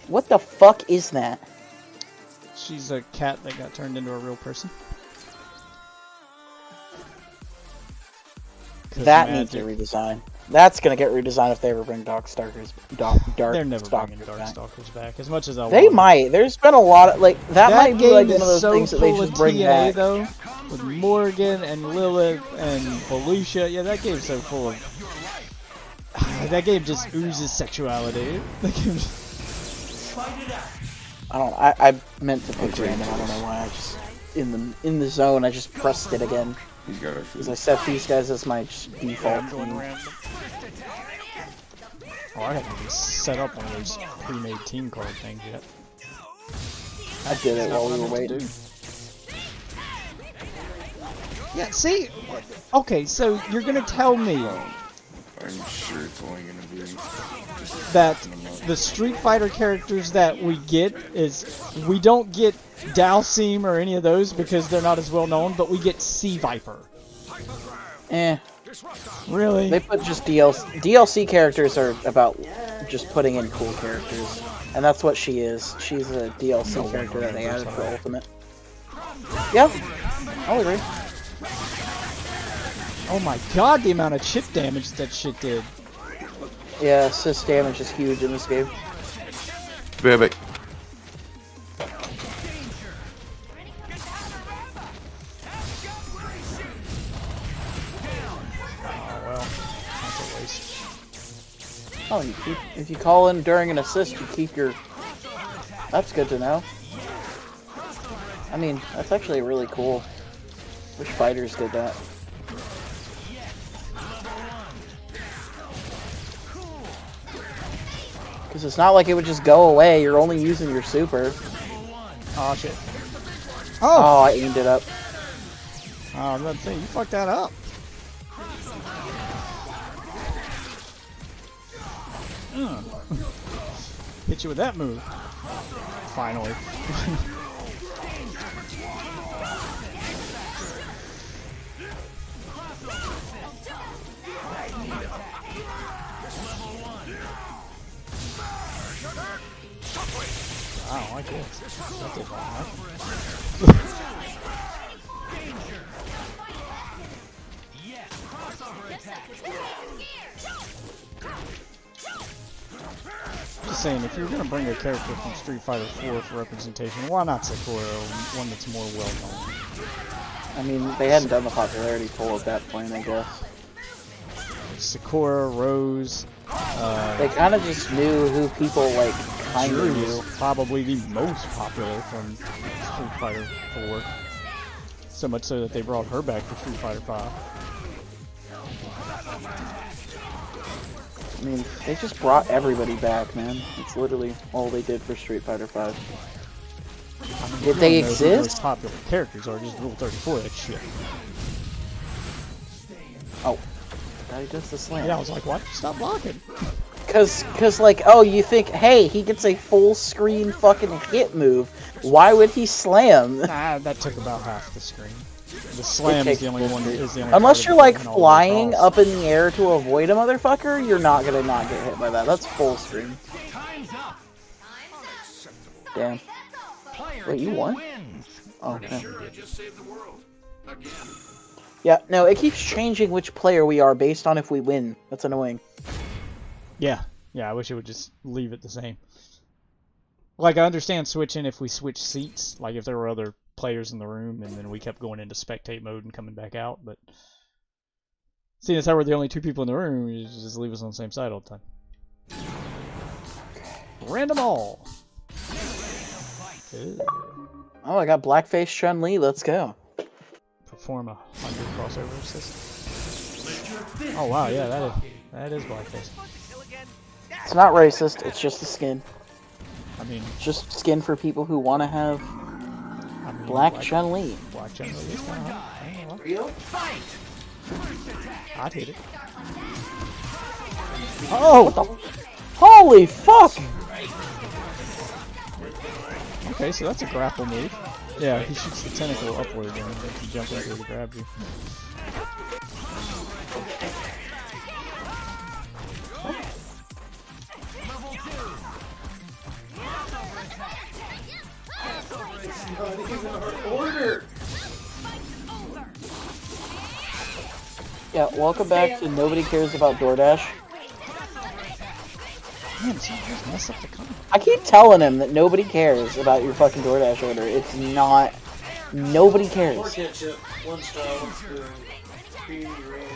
What the fuck is that? She's a cat that got turned into a real person. That needs a redesign. That's gonna get redesigned if they ever bring Darkstalkers. Dark They're never bringing Stalkers back. Darkstalkers back. As much as I They want. might. There's been a lot of like that might be game like one is of those so things that they full just of bring TNA back. though, with Morgan and Lilith and Volusia. Yeah, that game's so full of. That game just oozes sexuality. That game just... I meant to pick random. I don't know why. I just in the zone. I just pressed it again He's got our because food. I set these guys as my default going team. random. Oh, I haven't even set up one of those pre-made team card things yet. I did it while we were waiting. Yeah, see? Okay, so you're gonna tell me I'm sure it's only gonna be that the Street Fighter characters that we get is we don't get Dalsim or any of those because they're not as well known, but we get Sea Viper. Eh. Really? They put just DLC characters are about just putting in cool characters, and that's what she is. She's a DLC character that they added for Ultimate. Yeah, I'll agree. Oh my god, the amount of chip damage that shit did. Yeah, assist damage is huge in this game. Baby. Oh well, that's a waste. Oh, you keep, if you call in during an assist, you keep your... That's good to know. I mean, that's actually really cool. Which fighters did that? Because it's not like it would just go away, you're only using your super. Oh shit. Oh, I aimed it up. Oh, I was about to say, you fucked that up. Hit you with that move. Finally. I don't like this. That did nothing. Just saying, if you're gonna bring a character from Street Fighter 4 for representation, why not Sakura, one that's more well known? I mean, they hadn't done the popularity poll at that point, I guess. Sakura, Rose. They kind of just knew who people like kind of Drew knew. is probably the most popular from Street Fighter 4. So much so that they brought her back for Street Fighter 5. I mean, they just brought everybody back, man. It's literally all they did for Street Fighter 5. I mean, Did they you don't know who the most exist? popular characters are, just Rule 34 that shit. Oh, now he does the slam. Yeah, I was like, why did you stop blocking? Cause like, oh, you think, hey, he gets a full screen fucking hit move. Why would he slam? Nah, that took about half the screen. The slam is the only one. Is the only Unless part you're of like getting all the way flying across. up in the air to avoid a motherfucker, you're not gonna not get hit by that. That's full screen. Damn. Wait, you won? Oh, okay. Yeah, no, it keeps changing which player we are based on if we win. That's annoying. Yeah, I wish it would just leave it the same. Like, I understand switching if we switch seats, like if there were other players in the room and then we kept going into spectate mode and coming back out, but seeing as how we're the only two people in the room, you just leave us on the same side all the time. Random all. Ew. Oh, I got Blackface Chun-Li, let's go. Perform 100 crossover assist. Oh wow, yeah, that is blackface. It's not racist, it's just the skin. I mean, It's just skin for people who want to have Black Chun-Li. Black Chun-Li is kind of real fight. I'd hit it. Oh! Holy fuck! Okay, so that's a grapple move. Yeah, he shoots the tentacle upward and then if you jump into it, he grabs you. Yeah, welcome back to Nobody Cares About DoorDash. Man, she just messed up the comment. I keep telling him that nobody cares about your fucking DoorDash order. It's not. Nobody More cares. ketchup, 1 straw, 1 spoon, creamy ranch,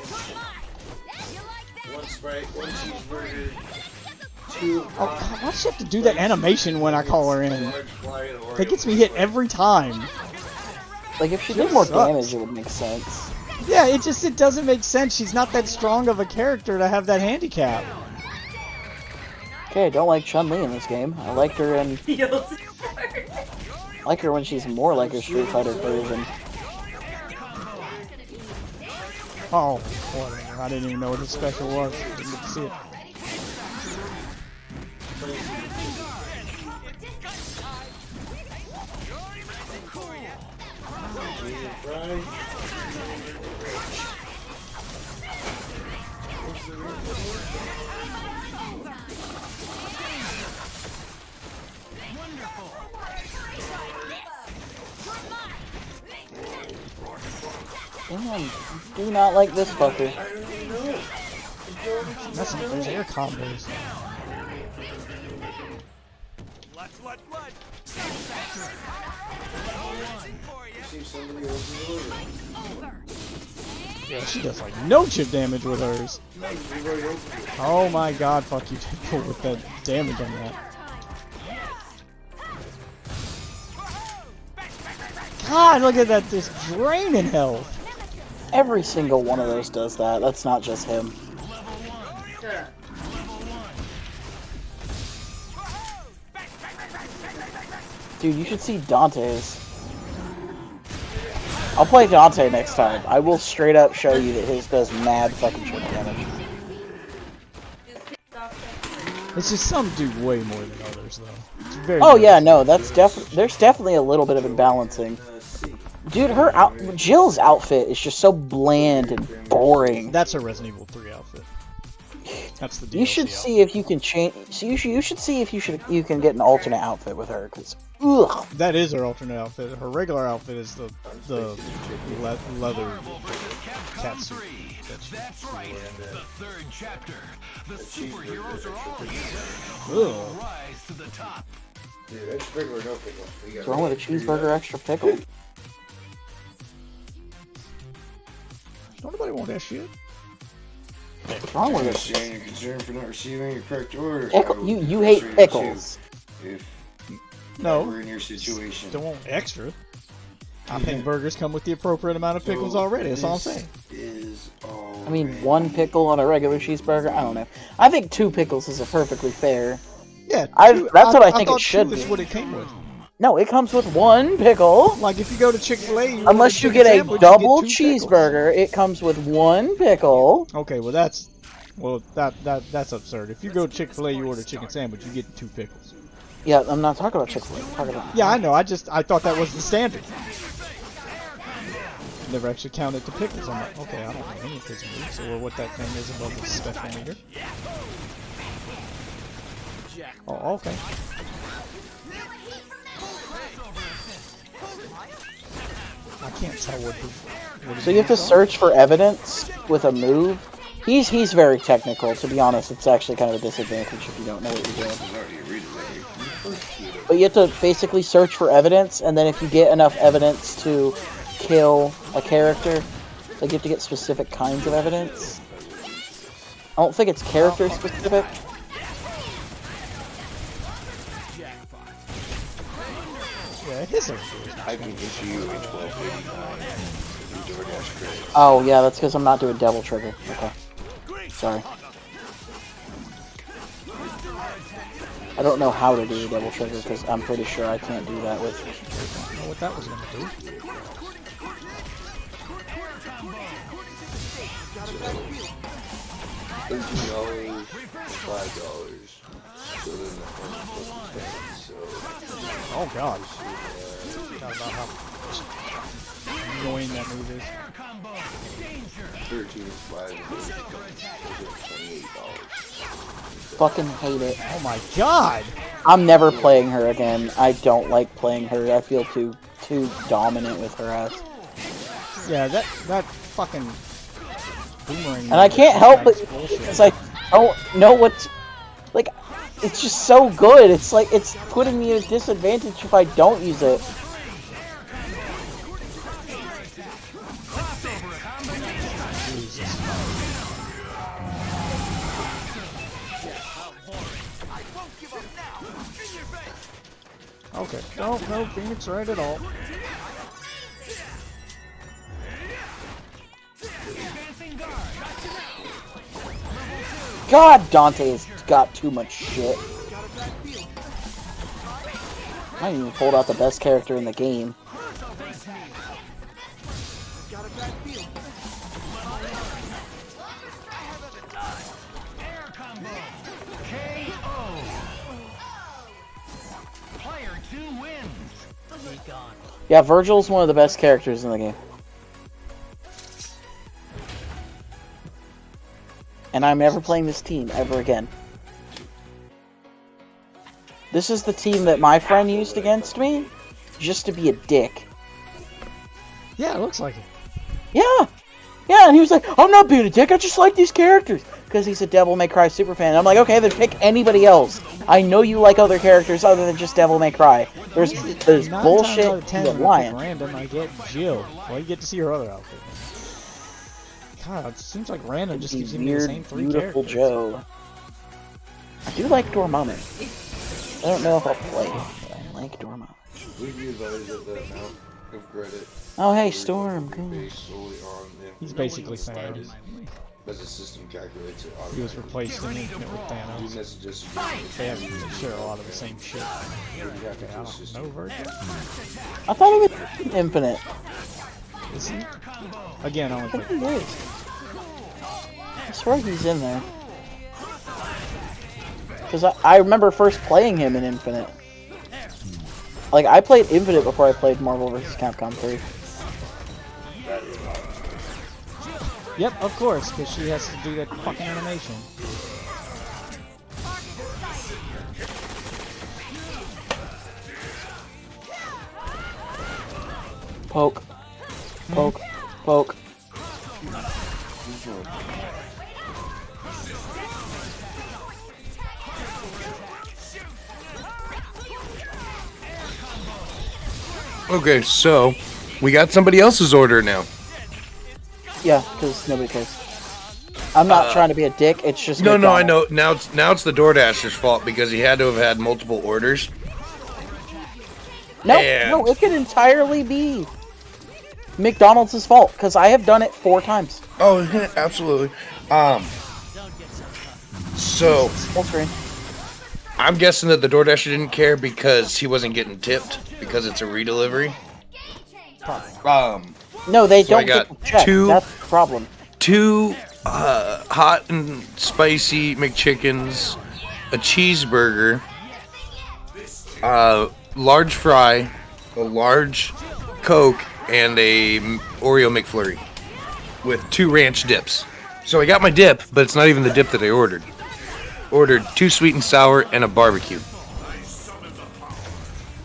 1 Sprite, 1 cheeseburger, 2 Oh God, why does she have to do that animation when I call her in? That gets me hit every time. Like, if she She did more sucks. damage, it would make sense. Yeah, it doesn't make sense. She's not that strong of a character to have that handicap. Okay, I don't like Chun-Li in this game. I liked her in... I like her when she's more like her Street Fighter version. Oh, whatever. I didn't even know what his special was. Didn't get to see it. Damn, do not like this fucker. That's some there's air combos. Blood. Yeah, she does like no chip damage with hers. Oh my God, fuck you, Temple, with that damage on that. God, look at that, just draining health. Every single one of those does that. That's not just him. Dude, you should see Dante's. I'll play Dante next time. I will straight up show you that his does mad fucking chip damage. It's just some do way more than others, though. It's very Oh yeah, no, that's there's definitely a little bit of imbalancing. Dude, Jill's outfit is just so bland and boring. That's a Resident Evil 3 outfit. That's the DLC You should outfit. see if you can change. So you should see if you can get an alternate outfit with her, because ugh. That is her alternate outfit. Her regular outfit is the leather catsuit. That's right. The third chapter. The superheroes are all here. Ugh. Rise to the top. Dude, extra pickle or no pickle? What's wrong with a cheeseburger extra pickle? Don't nobody want that shit. What's wrong with it? Understand your concern for not receiving your correct order. Pickle, you hate pickles. If No. we're in your situation. Don't want extra. I think burgers come with the appropriate amount of pickles already. That's all I'm saying. I mean, 1 pickle on a regular cheeseburger. I don't know. I think 2 pickles is a perfectly fair. Yeah, That's what I think it should be. be. That's what it came with. No, it comes with 1 pickle. Like if you go to Chick-fil-A, Unless you get a double cheeseburger, it comes with 1 pickle. Okay, well that's absurd. If you go to Chick-fil-A, you order a chicken sandwich, you get 2 pickles. Yeah, I'm not talking about Chick-fil-A. I'm talking about... Yeah, I know. I thought that was the standard. Never actually counted the pickles. I'm like, okay, I don't know any pickles or what that thing is above the special meter. Oh, okay. I can't tell what So you have to search for evidence with a move. He's very technical. To be honest, it's actually kind of a disadvantage if you don't know what you're doing. But you have to basically search for evidence, and then if you get enough evidence to kill a character, like you have to get specific kinds of evidence. I don't think it's character specific. Yeah, his I can issue you a 1289 DoorDash credit. Oh yeah, that's because I'm not doing devil trigger. Okay. Sorry. I don't know how to do a double trigger because I'm pretty sure I can't do that with. I don't know what that was gonna do. $18, $5. So then the $100 expense. So Oh god. Forgot about how annoying that move is. 13 is $5. Fucking hate it. Oh my god! I'm never playing her again. I don't like playing her. I feel too dominant with her ass. Yeah, that fucking boomerang. And I can't help it bullshit. because I don't know what's like. It's just so good. It's like it's putting me at a disadvantage if I don't use it. Okay. No, Phoenix right at all. God, Dante's got too much shit. I didn't even pulled out the best character in the game. Yeah, Virgil's one of the best characters in the game. And I'm never playing this team ever again. This is the team that my friend used against me, just to be a dick. Yeah, it looks like it. Yeah! Yeah, and he was like, I'm not being a dick, I just like these characters. Because he's a Devil May Cry superfan. I'm like, okay, then pick anybody else. I know you like other characters other than just Devil May Cry. There's Nine bullshit. times out of 10 You're when I lying. pick random, I get Jill. Well, you get to see her other outfit. God, it seems like random just keeps giving me the same three beautiful characters. Joe. I do like Dormammu. I don't know if I'll play it, but I like Dormammu. We use always at that amount of credit. Oh, hey, Storm. Good. Based solely on the He's basically information Thanos. as the system calculates it. He was replaced in Infinite with Thanos. They have share a lot of the same shit. Okay, I don't know Virgil. I thought it was Infinite. Is he? Again, I only I think played. he is. I swear he's in there. Because I remember first playing him in Infinite. Like, I played Infinite before I played Marvel vs. Capcom 3. Yep, of course, because she has to do that fucking animation. Poke. Poke. Poke. Okay, so we got somebody else's order now. Yeah, because nobody cares. I'm not trying to be a dick, it's just No, I McDonald's. know. Now it's the DoorDasher's fault because he had to have had multiple orders. No, And- no, it could entirely be McDonald's fault, because I have done it 4 times. Oh, absolutely. So Full screen. I'm guessing that the DoorDasher didn't care because he wasn't getting tipped because it's a redelivery. No, they So I don't got get the check. two- That's the problem. 2 hot and spicy McChickens, a cheeseburger, large fry, a large Coke, and a Oreo McFlurry with 2 ranch dips. So I got my dip, but it's not even the dip that I ordered. Ordered 2 sweet and sour and a barbecue.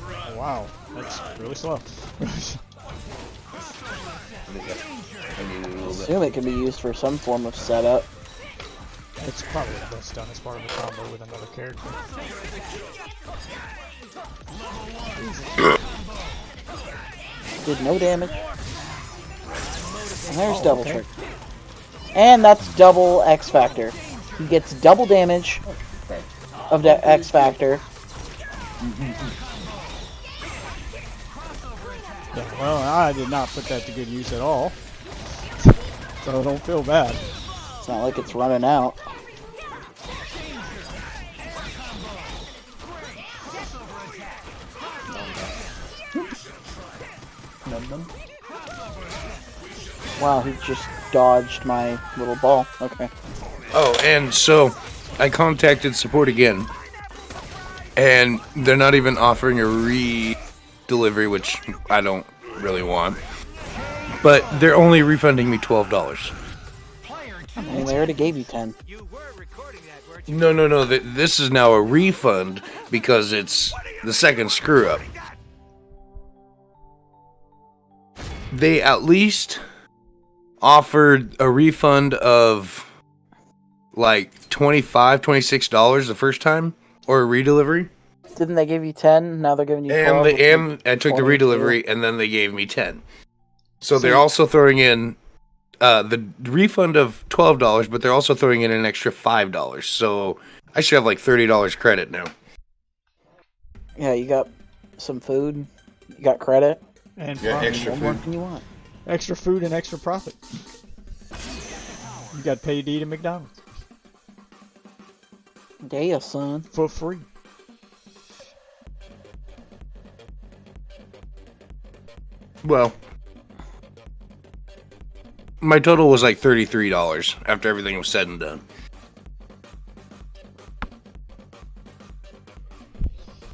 Oh, wow, that's really slow. I assume it can be used for some form of setup. It's probably best done as part of a combo with another character. Did no damage. And there's double trick. And that's double X Factor. He gets double damage of the X Factor. Yeah, well, I did not put that to good use at all. So don't feel bad. It's not like it's running out. Wow, he just dodged my little ball. Okay. Oh, and so I contacted support again, and they're not even offering a re-delivery, which I don't really want. But they're only refunding me $12. I mean, they already gave you 10. No. This is now a refund because it's the second screw up. They at least offered a refund of like $25, $26 the first time, or a redelivery. Didn't they give you 10? Now they're giving you 12. And I took the 22. redelivery, and then they gave me 10. So they're See- also throwing in the refund of $12, but they're also throwing in an extra $5. So I should have like $30 credit now. Yeah, you got some food. You got credit. And Yeah, profit. extra What more food. can you want? Extra food and extra profit. You got paid to eat at McDonald's Yeah, son. for free. Well, my total was like $33 after everything was said and done.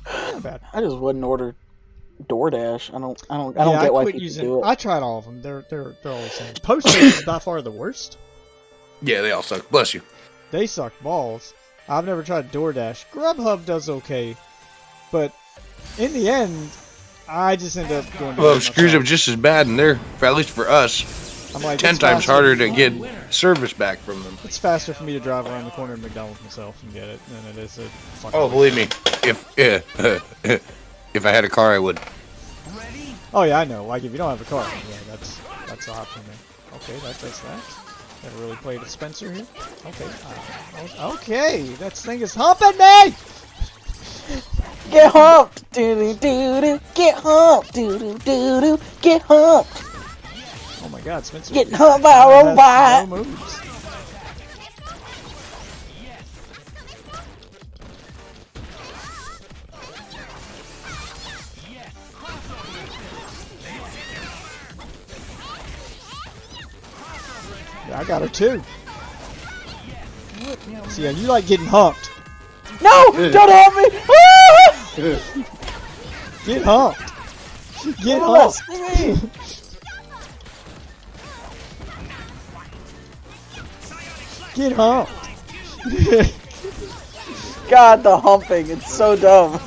Not bad. I just wouldn't order DoorDash. I don't Yeah, get why quit people using. do it. I tried all of them. They're all the same. Postmates is by far the worst. Yeah, they all suck. Bless you. They suck balls. I've never tried DoorDash. Grubhub does okay, but in the end, I just end up going. Well, it screws up just as bad, and they're, at least for us, I'm like 10 it's times faster- harder to get service back from them. It's faster for me to drive around the corner of McDonald's myself and get it than it is to. fucking- Oh, believe me, if I had a car, I would. Oh yeah, I know. Like if you don't have a car, yeah, that's the option there. Okay, that does that. Never really played a Spencer here. Okay, okay, that thing is humping me. Get humped, doo doo doo doo. Get humped, doo doo doo doo. Get humped. Oh my God, Spencer. Getting humped by a has robot. No moves. Yeah, I got her too. See, yeah, you like getting humped. No, don't help me. Ah! Get humped. Get Oh, humped. Get humped. God, the humping. It's so dumb.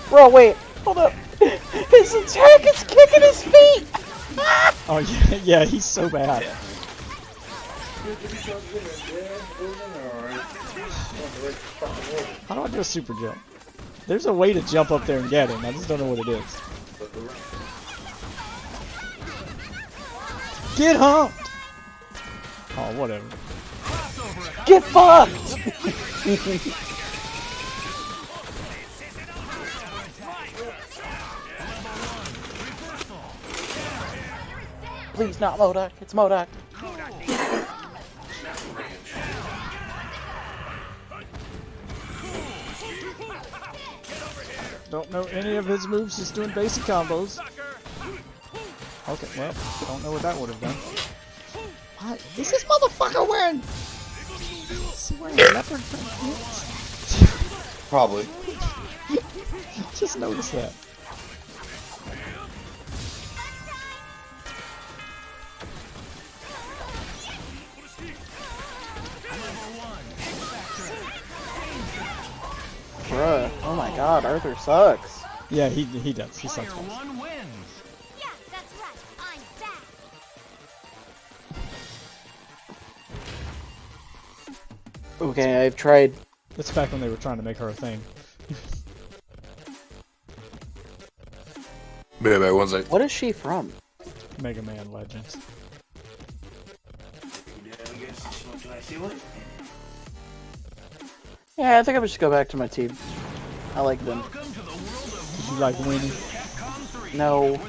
Bro, wait. Hold up. His attack is kicking his feet. Oh yeah, yeah, he's so bad. How do I do a super jump? There's a way to jump up there and get him. I just don't know what it is. Get humped! Oh, whatever. Get fucked. Please, not Modok. It's Modok. Don't know any of his moves, just doing basic combos. Okay, well, don't know what that would have done. What is this motherfucker wearing? Is he wearing leopard print pants? Probably. Just noticed that. Bruh. Oh my god, Arthur sucks. Yeah, he does. He sucks. balls. Yeah, that's right. I'm back. Okay, I've tried. That's back when they were trying to make her a thing. Baby, one sec. What is she from? Mega Man Legends. Yeah, I think I would just go back to my team. I like them. Did you like winning? No.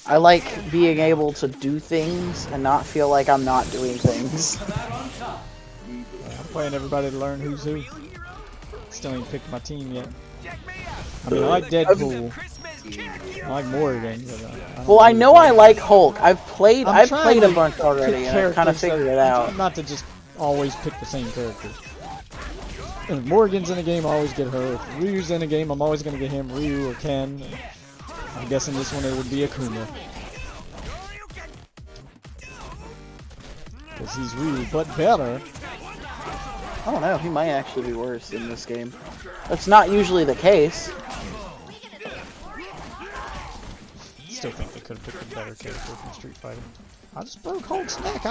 I like being able to do things and not feel like I'm not doing things. I'm playing everybody to learn who's who. Still ain't picked my team yet. I mean, I like Deadpool. I like Morgan. But, Well, I know I like Hulk. I've played I'm trying a to bunch pick already, and I've kind of characters figured that- it out. Not to just always pick the same characters. If Morgan's in a game, I always get her. If Ryu's in a game, I'm always gonna get him, Ryu or Ken. I'm guessing this one it would be Akuma. Because he's Ryu, but better. I don't know, he might actually be worse in this game. That's not usually the case. still think they could have picked a better character from Street Fighter. I just broke Hulk's neck.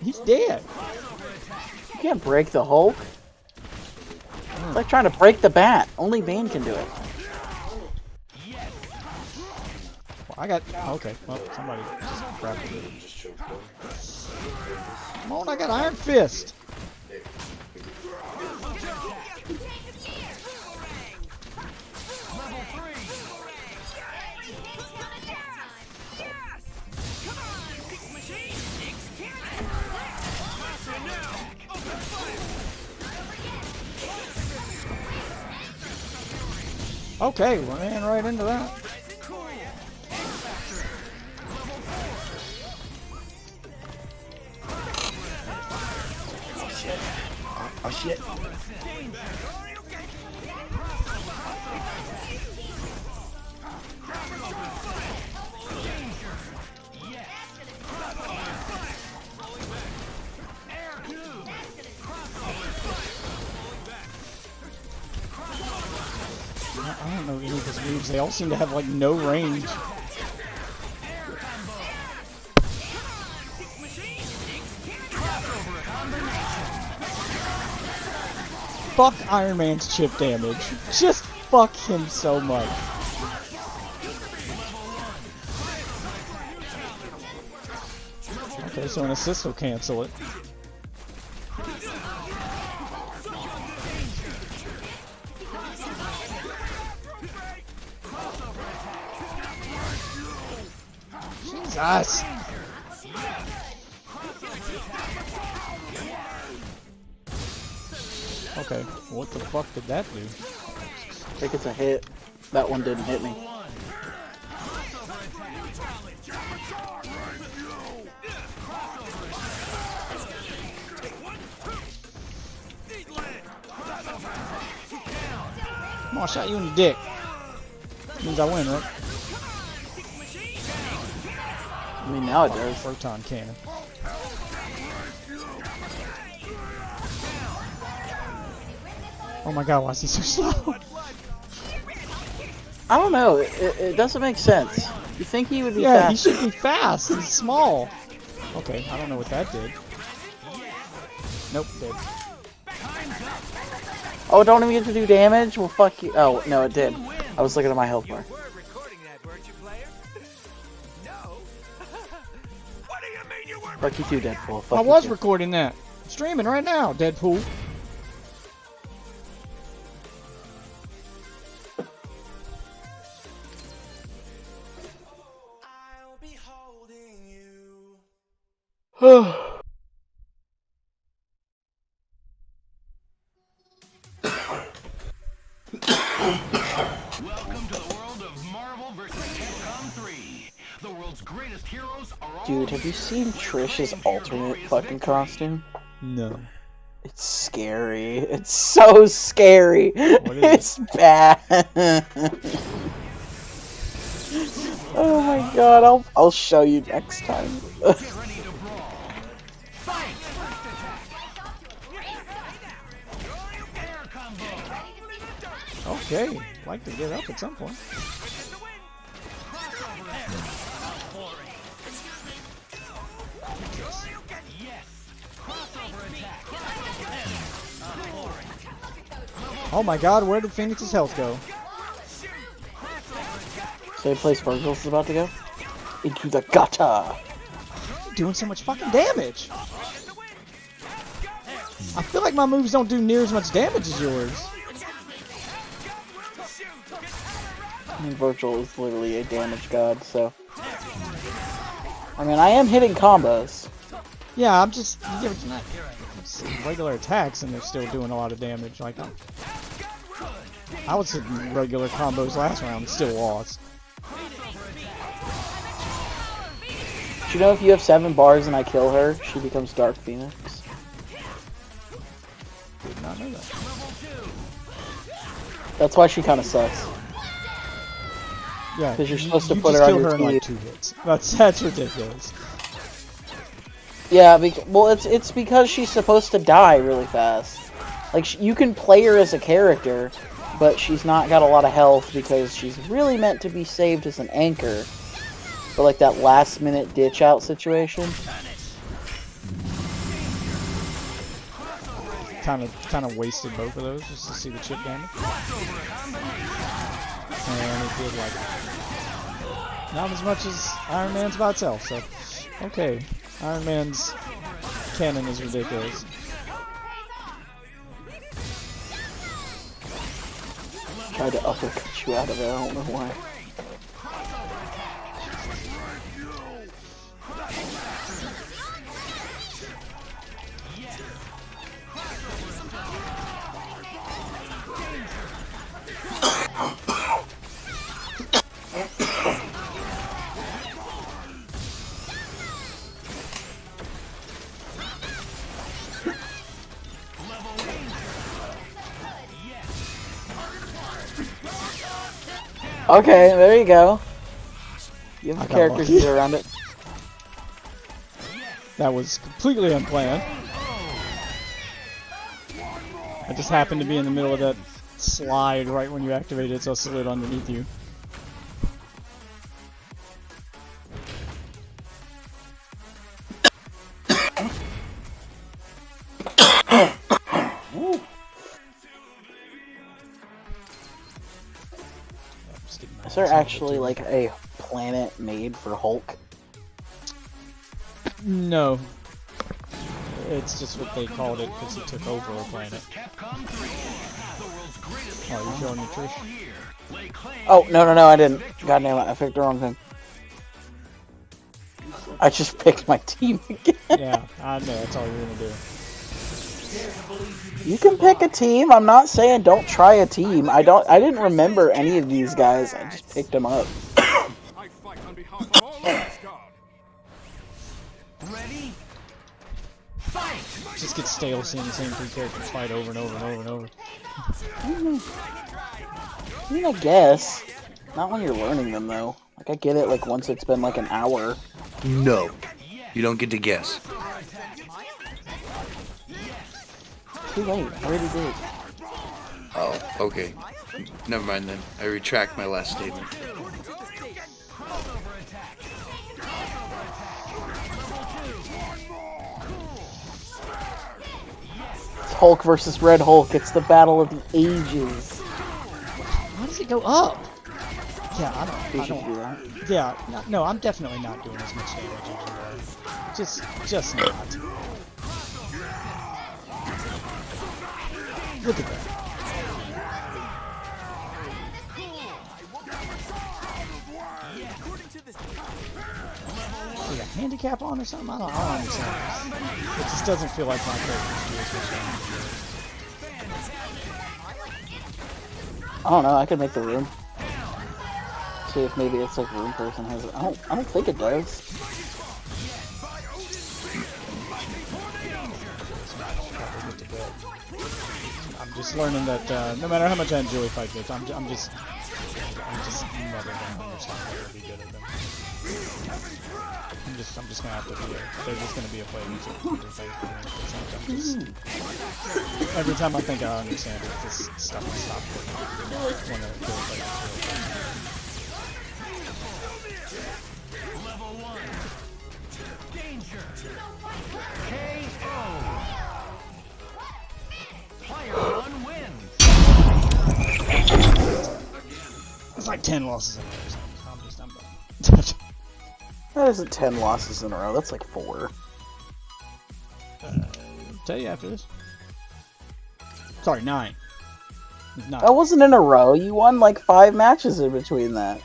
He's dead. You can't break the Hulk. It's like trying to break the bat. Only Bane can do it. Well, I got... Okay, well, somebody just grabbed it. Come on, I got Iron Fist. Okay, we ran right into that. Oh shit. I don't know any of his moves. They all seem to have like no range. Fuck Iron Man's chip damage. Just fuck him so much. Okay, so an assist will cancel it. Jesus! Okay, what the fuck did that do? I think it's a hit. That one didn't hit me. Come on, I shot you in the dick. Means I win, right? I mean, now it does. Proton cannon. Oh my god, why is he so slow? I don't know. It doesn't make sense. You think he would be Yeah, fast? he should be fast. He's small. Okay, I don't know what that did. Nope, dead. Oh, don't even get to do damage? Well, fuck you. Oh, no, it did. I was looking at my health bar. Fuck you too, Deadpool. Fuck I you was too. recording that. I'm streaming right now, Deadpool. Welcome to the world of Marvel vs. Capcom 3. The world's greatest heroes are all... Dude, have you seen Trish's alternate fucking costume? No. It's scary. It's so scary. It's bad. Oh my god, I'll show you next time. Okay, like to get up at some point. Oh my god, where did Phoenix's health go? Same place Virgil's about to go? Into the gutter! You're doing so much fucking damage! I feel like my moves don't do near as much damage as yours. I mean, Virgil is literally a damage god, so... I mean, I am hitting combos. Yeah, I'm just... It's regular attacks and they're still doing a lot of damage. Like, I was hitting regular combos last round and still lost. Do you know if you have 7 bars and I kill her, she becomes Dark Phoenix? Did not know that. That's why she kind of sucks. Yeah, because you're supposed to you put just her on kill your her in team. like 2 hits. That's ridiculous. Yeah, well, it's because she's supposed to die really fast. Like, you can play her as a character, but she's not got a lot of health because she's really meant to be saved as an anchor. for like that last minute ditch out situation. Kind of wasted both of those just to see the chip damage. And it did like not as much as Iron Man's by itself. So okay, Iron Man's cannon is ridiculous. Tried to uppercut you out of it. I don't know why. Okay, there you go. You have the characters to get around it. That was completely unplanned. I just happened to be in the middle of that slide right when you activated it, so I slid underneath you. Is there actually like a planet made for Hulk? No. It's just what they called it because he took over a planet. Oh, you showing me Trish? Oh, no, I didn't. God damn it, I picked the wrong thing. I just picked my team again. Yeah, I know, that's all you're gonna do. You can pick a team. I'm not saying don't try a team. I didn't remember any of these guys. I just picked them up. I fight on behalf of all Asgard. Ready? Fight! Just get stale seeing the same three characters fight over and over and over and over. I mean, I guess. Not when you're learning them, though. Like, I get it, like, once it's been, like, an hour. No. You don't get to guess. Too late. I already did. Oh, okay. Never mind then. I retract my last statement. It's Hulk versus Red Hulk. It's the battle of the ages. How does it go up? Yeah, I You should don't. do that. Yeah, no, I'm definitely not doing as much damage as you are. Just not. Look at that. Is a handicap on or something? I don't understand. It just doesn't feel like my character's doing as much damage. I don't know. I could make the room. See if maybe it's like room person has it. I don't think it does. I'm just learning that no matter how much I enjoy fight games, I'm just never gonna understand how to be good at them. I'm just gonna have to be. They're just gonna be a play every time I think I understand it, this stuff will stop working. When it feels like it's really fun. Level 1. Danger. KO. Player 1 wins. It's like 10 losses in a row. So I'm done. That isn't 10 losses in a row. That's like 4. Tell you after this. Sorry, 9. It's 9. That wasn't in a row. You won like 5 matches in between that.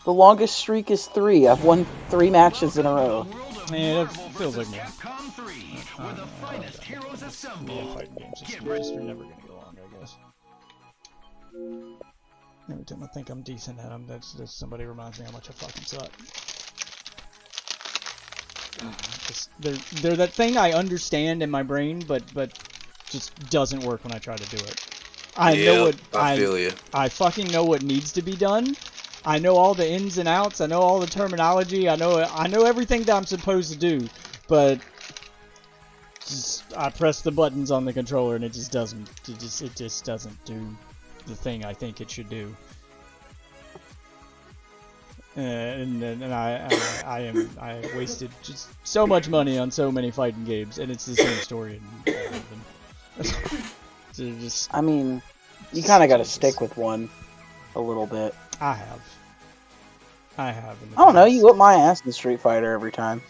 The longest streak is 3. I've won 3 matches in a row. Man, it feels like me. Where the finest heroes assemble. Yeah, fighting games just are never gonna go long, I guess. Every time I think I'm decent at them, that's somebody reminds me how much I fucking suck. They're that thing I understand in my brain, but just doesn't work when I try to do it. I know what I feel you. I fucking know what needs to be done. I know all the ins and outs. I know all the terminology. I know everything that I'm supposed to do, but I press the buttons on the controller and it just doesn't. It just doesn't do the thing I think it should do. And I wasted just so much money on so many fighting games, and it's the same story in all of them. So just, I mean, you kind of got to stick with one a little bit. I have. I don't know. You whip my ass in Street Fighter every time.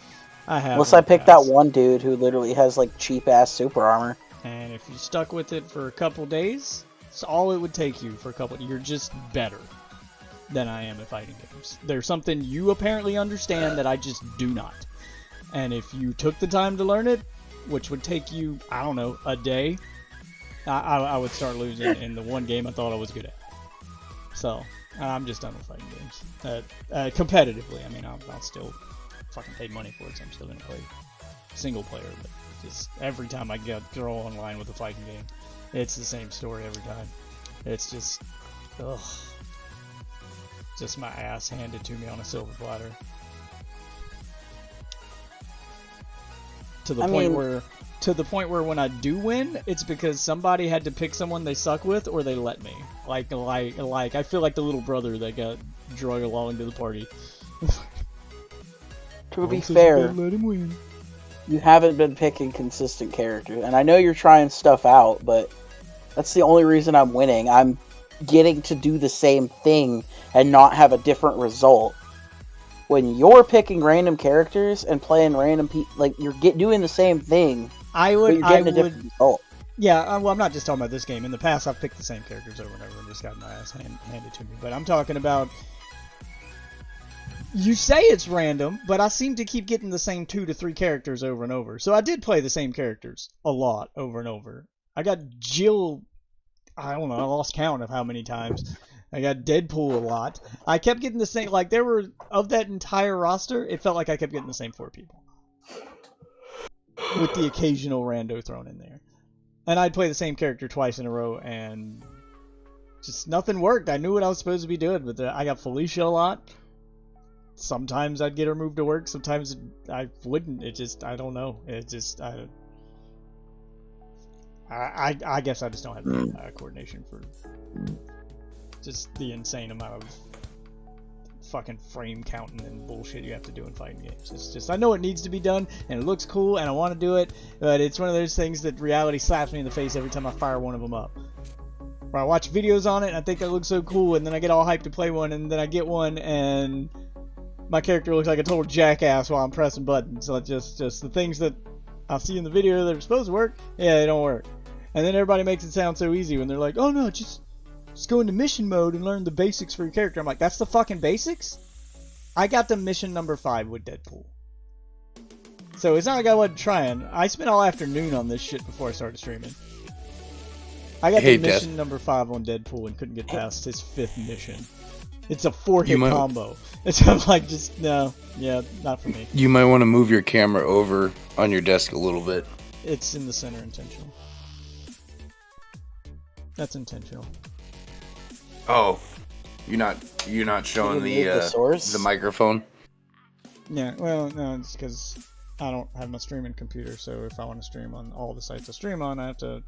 I have. Unless I pick that one dude who literally has like cheap ass super armor. And if you stuck with it for a couple days, it's all it would take you for a couple. You're just better than I am at fighting games. There's something you apparently understand that I just do not. And if you took the time to learn it, which would take you, I don't know, a day, I would start losing in the one game I thought I was good at. So, I'm just done with fighting games. Competitively, I mean, I'll still fucking pay money for it, so I'm still going to play single player, but just every time I throw online with a fighting game, it's the same story every time. It's just, ugh. Just my ass handed to me on a silver platter. To the point where when I do win, it's because somebody had to pick someone they suck with, or they let me. Like I feel like the little brother that got drug along to the party. To be fair, let him win. You haven't been picking consistent characters, and I know you're trying stuff out, but that's the only reason I'm winning. I'm getting to do the same thing and not have a different result. When you're picking random characters and playing random people, like you're doing the same thing, but you're getting a different result. Yeah, well, I'm not just talking about this game. In the past, I've picked the same characters over and over and just got my ass handed to me. But I'm talking about, you say it's random, but I seem to keep getting the same 2 to 3 characters over and over. So I did play the same characters a lot over and over. I got Jill, I don't know, I lost count of how many times. I got Deadpool a lot. I kept getting the same, like there were, of that entire roster, it felt like I kept getting the same 4 people. With the occasional rando thrown in there. And I'd play the same character twice in a row, and just nothing worked. I knew what I was supposed to be doing, but I got Felicia a lot. Sometimes I'd get her moved to work, sometimes I wouldn't. It just, I don't know. It just, I guess I just don't have the coordination for just the insane amount of fucking frame counting and bullshit you have to do in fighting games. It's just, I know it needs to be done, and it looks cool, and I want to do it, but it's one of those things that reality slaps me in the face every time I fire one of them up. Where I watch videos on it, and I think it looks so cool, and then I get all hyped to play one, and then I get one, and my character looks like a total jackass while I'm pressing buttons. So just the things that I see in the video that are supposed to work, yeah, they don't work. And then everybody makes it sound so easy when they're like, oh no, just go into mission mode and learn the basics for your character. I'm like, that's the fucking basics? I got to mission number 5 with Deadpool. So it's not like I wasn't trying. I spent all afternoon on this shit before I started streaming. I got to mission number 5 on Deadpool and couldn't get past his 5th mission. It's a 4-hit combo. It's like, just, no, yeah, not for me. You might want to move your camera over on your desk a little bit. It's in the center intentional. That's intentional. Oh, you're not showing the microphone? Yeah, well, no, it's because I don't have my streaming computer, so if I want to stream on all the sites I stream on, I have to...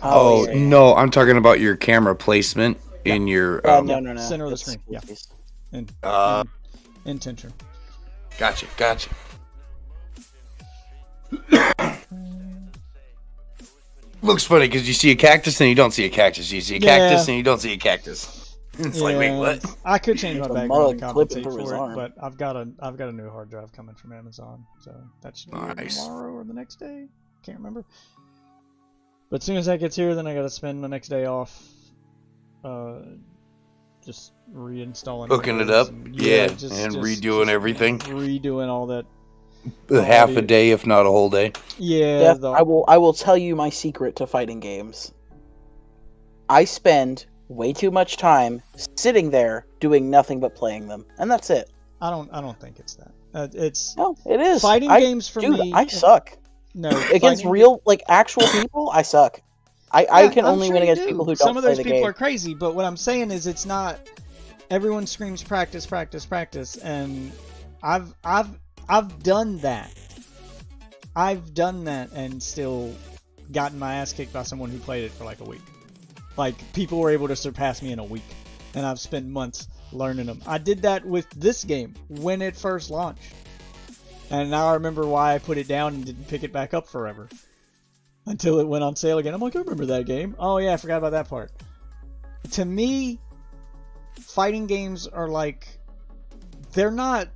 Oh, no, I'm talking about your camera placement in your... no. Center of the screen, yeah. Intentional. Gotcha. Looks funny because you see a cactus and you don't see a cactus. You see a cactus and you don't see a cactus. It's like, wait, what? I could change my background to compensate for it, but I've got a new hard drive coming from Amazon, so that should be tomorrow or the next day. Can't remember. But as soon as that gets here, then I got to spend the next day off, just reinstalling, hooking it up, and redoing everything, redoing all that. Half a day, if not a whole day. Yeah, I will tell you my secret to fighting games. I spend way too much time sitting there doing nothing but playing them, and that's it. I don't think it's that. It's no, it is. Fighting games for me. I suck. No, against real, like actual people, I suck. I can only win against people who don't play the game. Some of those people are crazy, but what I'm saying is, it's not. Everyone screams practice, and I've done that. I've done that and still gotten my ass kicked by someone who played it for like a week. Like, people were able to surpass me in a week, and I've spent months learning them. I did that with this game when it first launched. And now I remember why I put it down and didn't pick it back up forever. Until it went on sale again. I'm like, I remember that game. Oh yeah, I forgot about that part. To me, fighting games are like, they're not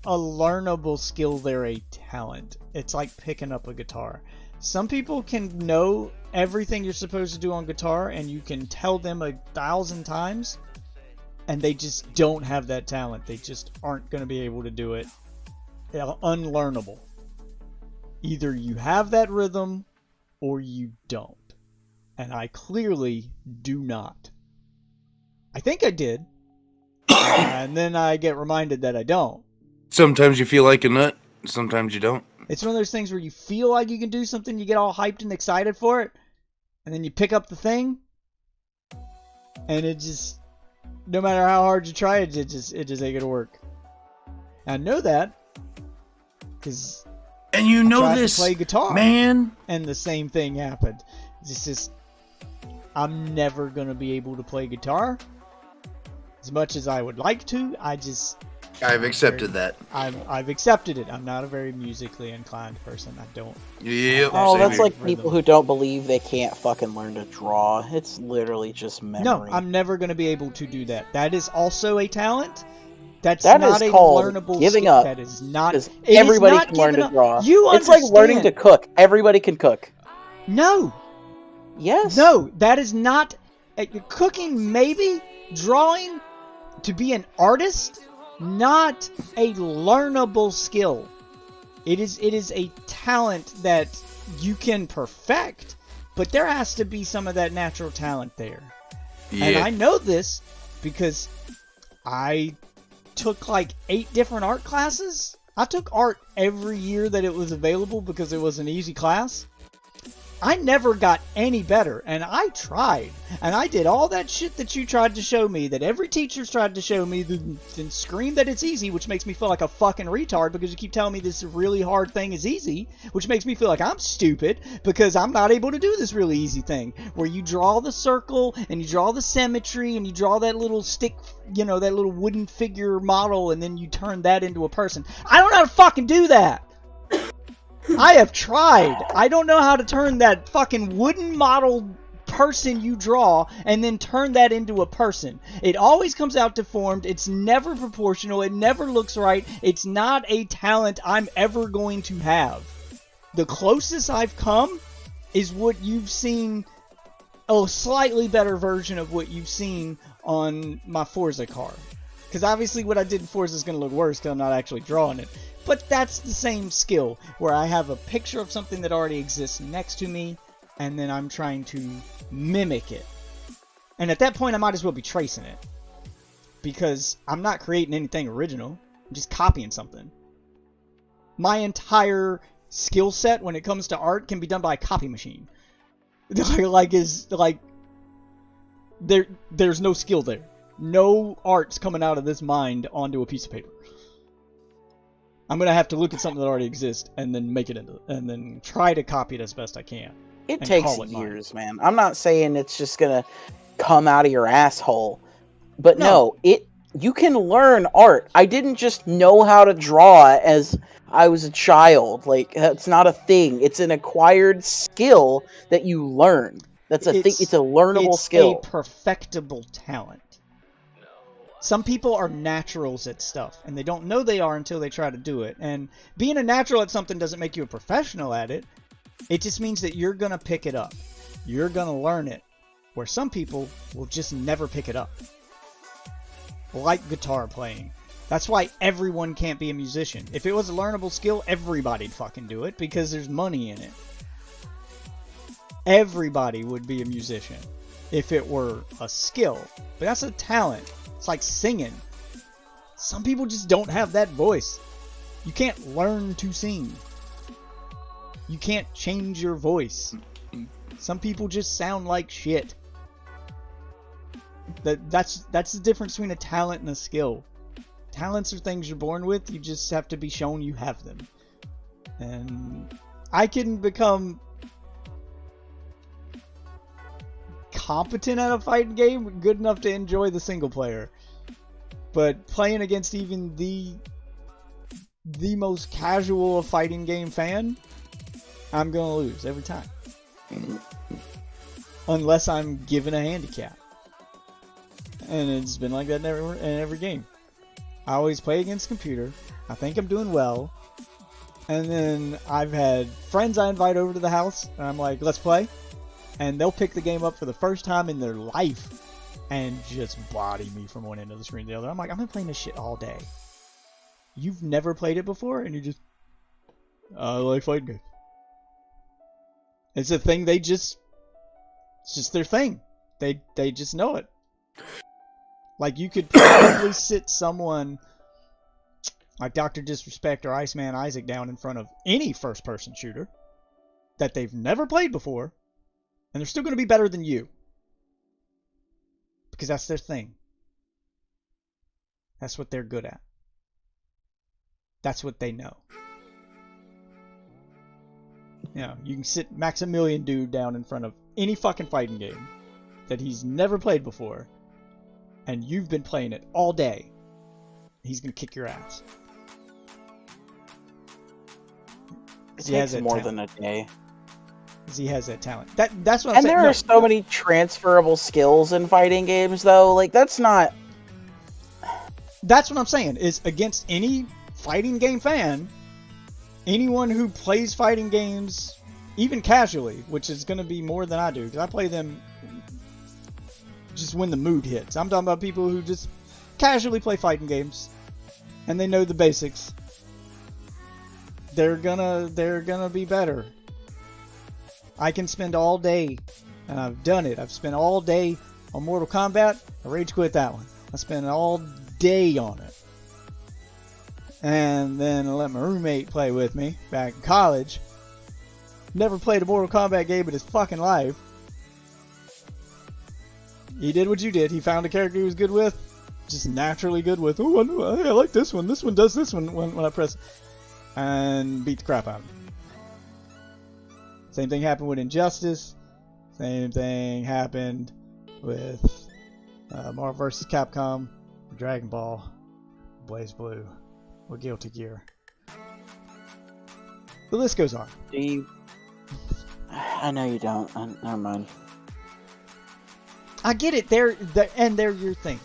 a learnable skill, they're a talent. It's like picking up a guitar. Some people can know everything you're supposed to do on guitar, and you can tell them 1,000 times, and they just don't have that talent. They just aren't going to be able to do it. They're unlearnable. Either you have that rhythm, or you don't. And I clearly do not. I think I did. And then I get reminded that I don't. Sometimes you feel like a nut, sometimes you don't. It's one of those things where you feel like you can do something, you get all hyped and excited for it, and then you pick up the thing, and it just, no matter how hard you try it, it just ain't gonna work. And I know that, because and you know I tried this, to play guitar, man, and the same thing happened. It's just, I'm never gonna be able to play guitar as much as I would like to. I've accepted that. I've accepted it. I'm not a very musically inclined person. I don't. Yep. Oh, that's here. like people who don't believe they can't fucking learn to draw. It's literally just memory. No, I'm never going to be able to do that. That is also a talent. That is a called learnable giving skill. up. That is not. Because everybody can learn to draw. It's like learning to cook. Everybody can cook. No. Yes. No, that is not. Cooking, maybe. Drawing, to be an artist, not a learnable skill. It is a talent that you can perfect, but there has to be some of that natural talent there. Yeah. And I know this because I took like 8 different art classes. I took art every year that it was available because it was an easy class. I never got any better, and I tried, and I did all that shit that you tried to show me, that every teacher's tried to show me, then scream that it's easy, which makes me feel like a fucking retard, because you keep telling me this really hard thing is easy, which makes me feel like I'm stupid, because I'm not able to do this really easy thing, where you draw the circle, and you draw the symmetry, and you draw that little stick, you know, that little wooden figure model, and then you turn that into a person. I don't know how to fucking do that! I have tried. I don't know how to turn that fucking wooden model person you draw and then turn that into a person. It always comes out deformed. It's never proportional. It never looks right. It's not a talent I'm ever going to have. The closest I've come is what you've seen, a slightly better version of what you've seen on my Forza car. Because obviously what I did in Forza is going to look worse because I'm not actually drawing it. But that's the same skill, where I have a picture of something that already exists next to me, and then I'm trying to mimic it. And at that point, I might as well be tracing it. Because I'm not creating anything original. I'm just copying something. My entire skill set when it comes to art can be done by a copy machine. There's no skill there. No art's coming out of this mind onto a piece of paper. I'm gonna have to look at something that already exists and then make it into, and then try to copy it as best I can. It takes years, man. I'm not saying it's just gonna come out of your asshole, but no, you can learn art. I didn't just know how to draw as I was a child. Like, that's not a thing. It's an acquired skill that you learn. That's a thing. It's a learnable skill. It's a perfectible talent. Some people are naturals at stuff, and they don't know they are until they try to do it. And being a natural at something doesn't make you a professional at it. It just means that you're going to pick it up. You're going to learn it. Where some people will just never pick it up. Like guitar playing. That's why everyone can't be a musician. If it was a learnable skill, everybody'd fucking do it, because there's money in it. Everybody would be a musician if it were a skill. But that's a talent. It's like singing. Some people just don't have that voice. You can't learn to sing. You can't change your voice. Some people just sound like shit. That's the difference between a talent and a skill. Talents are things you're born with. You just have to be shown you have them. And I can become competent at a fighting game, good enough to enjoy the single player. But playing against even the most casual of fighting game fan, I'm gonna lose every time. Unless I'm given a handicap. And it's been like that in every game. I always play against computer. I think I'm doing well. And then I've had friends I invite over to the house, and I'm like, let's play. And they'll pick the game up for the first time in their life and just body me from one end of the screen to the other. I'm like, I've been playing this shit all day. You've never played it before, and you just, I like fighting games. It's a thing it's just their thing. They just know it. Like, you could probably sit someone like Dr. Disrespect or Iceman Isaac down in front of any first-person shooter that they've never played before, and they're still going to be better than you. Because that's their thing. That's what they're good at. That's what they know. You know, you can sit Maximilian Dude down in front of any fucking fighting game that he's never played before, and you've been playing it all day. He's going to kick your ass. It takes more than a day. Because he has that talent. That's what I'm and saying. There are so many transferable skills in fighting games, though. Like, that's not... That's what I'm saying, is against any fighting game fan, anyone who plays fighting games, even casually, which is going to be more than I do, because I play them just when the mood hits. I'm talking about people who just casually play fighting games, and they know the basics. They're gonna be better. I can spend all day, and I've done it. I've spent all day on Mortal Kombat. I rage quit that one. I spent all day on it. And then I let my roommate play with me back in college. Never played a Mortal Kombat game in his fucking life. He did what you did. He found a character he was good with. Just naturally good with. Oh, I like this one. This one does this one when I press. And beat the crap out of him. Same thing happened with Injustice. Same thing happened with Marvel vs. Capcom, Dragon Ball, Blaze Blue, or Guilty Gear. The list goes on. I know you don't. Never mind. I get it. They're your thing.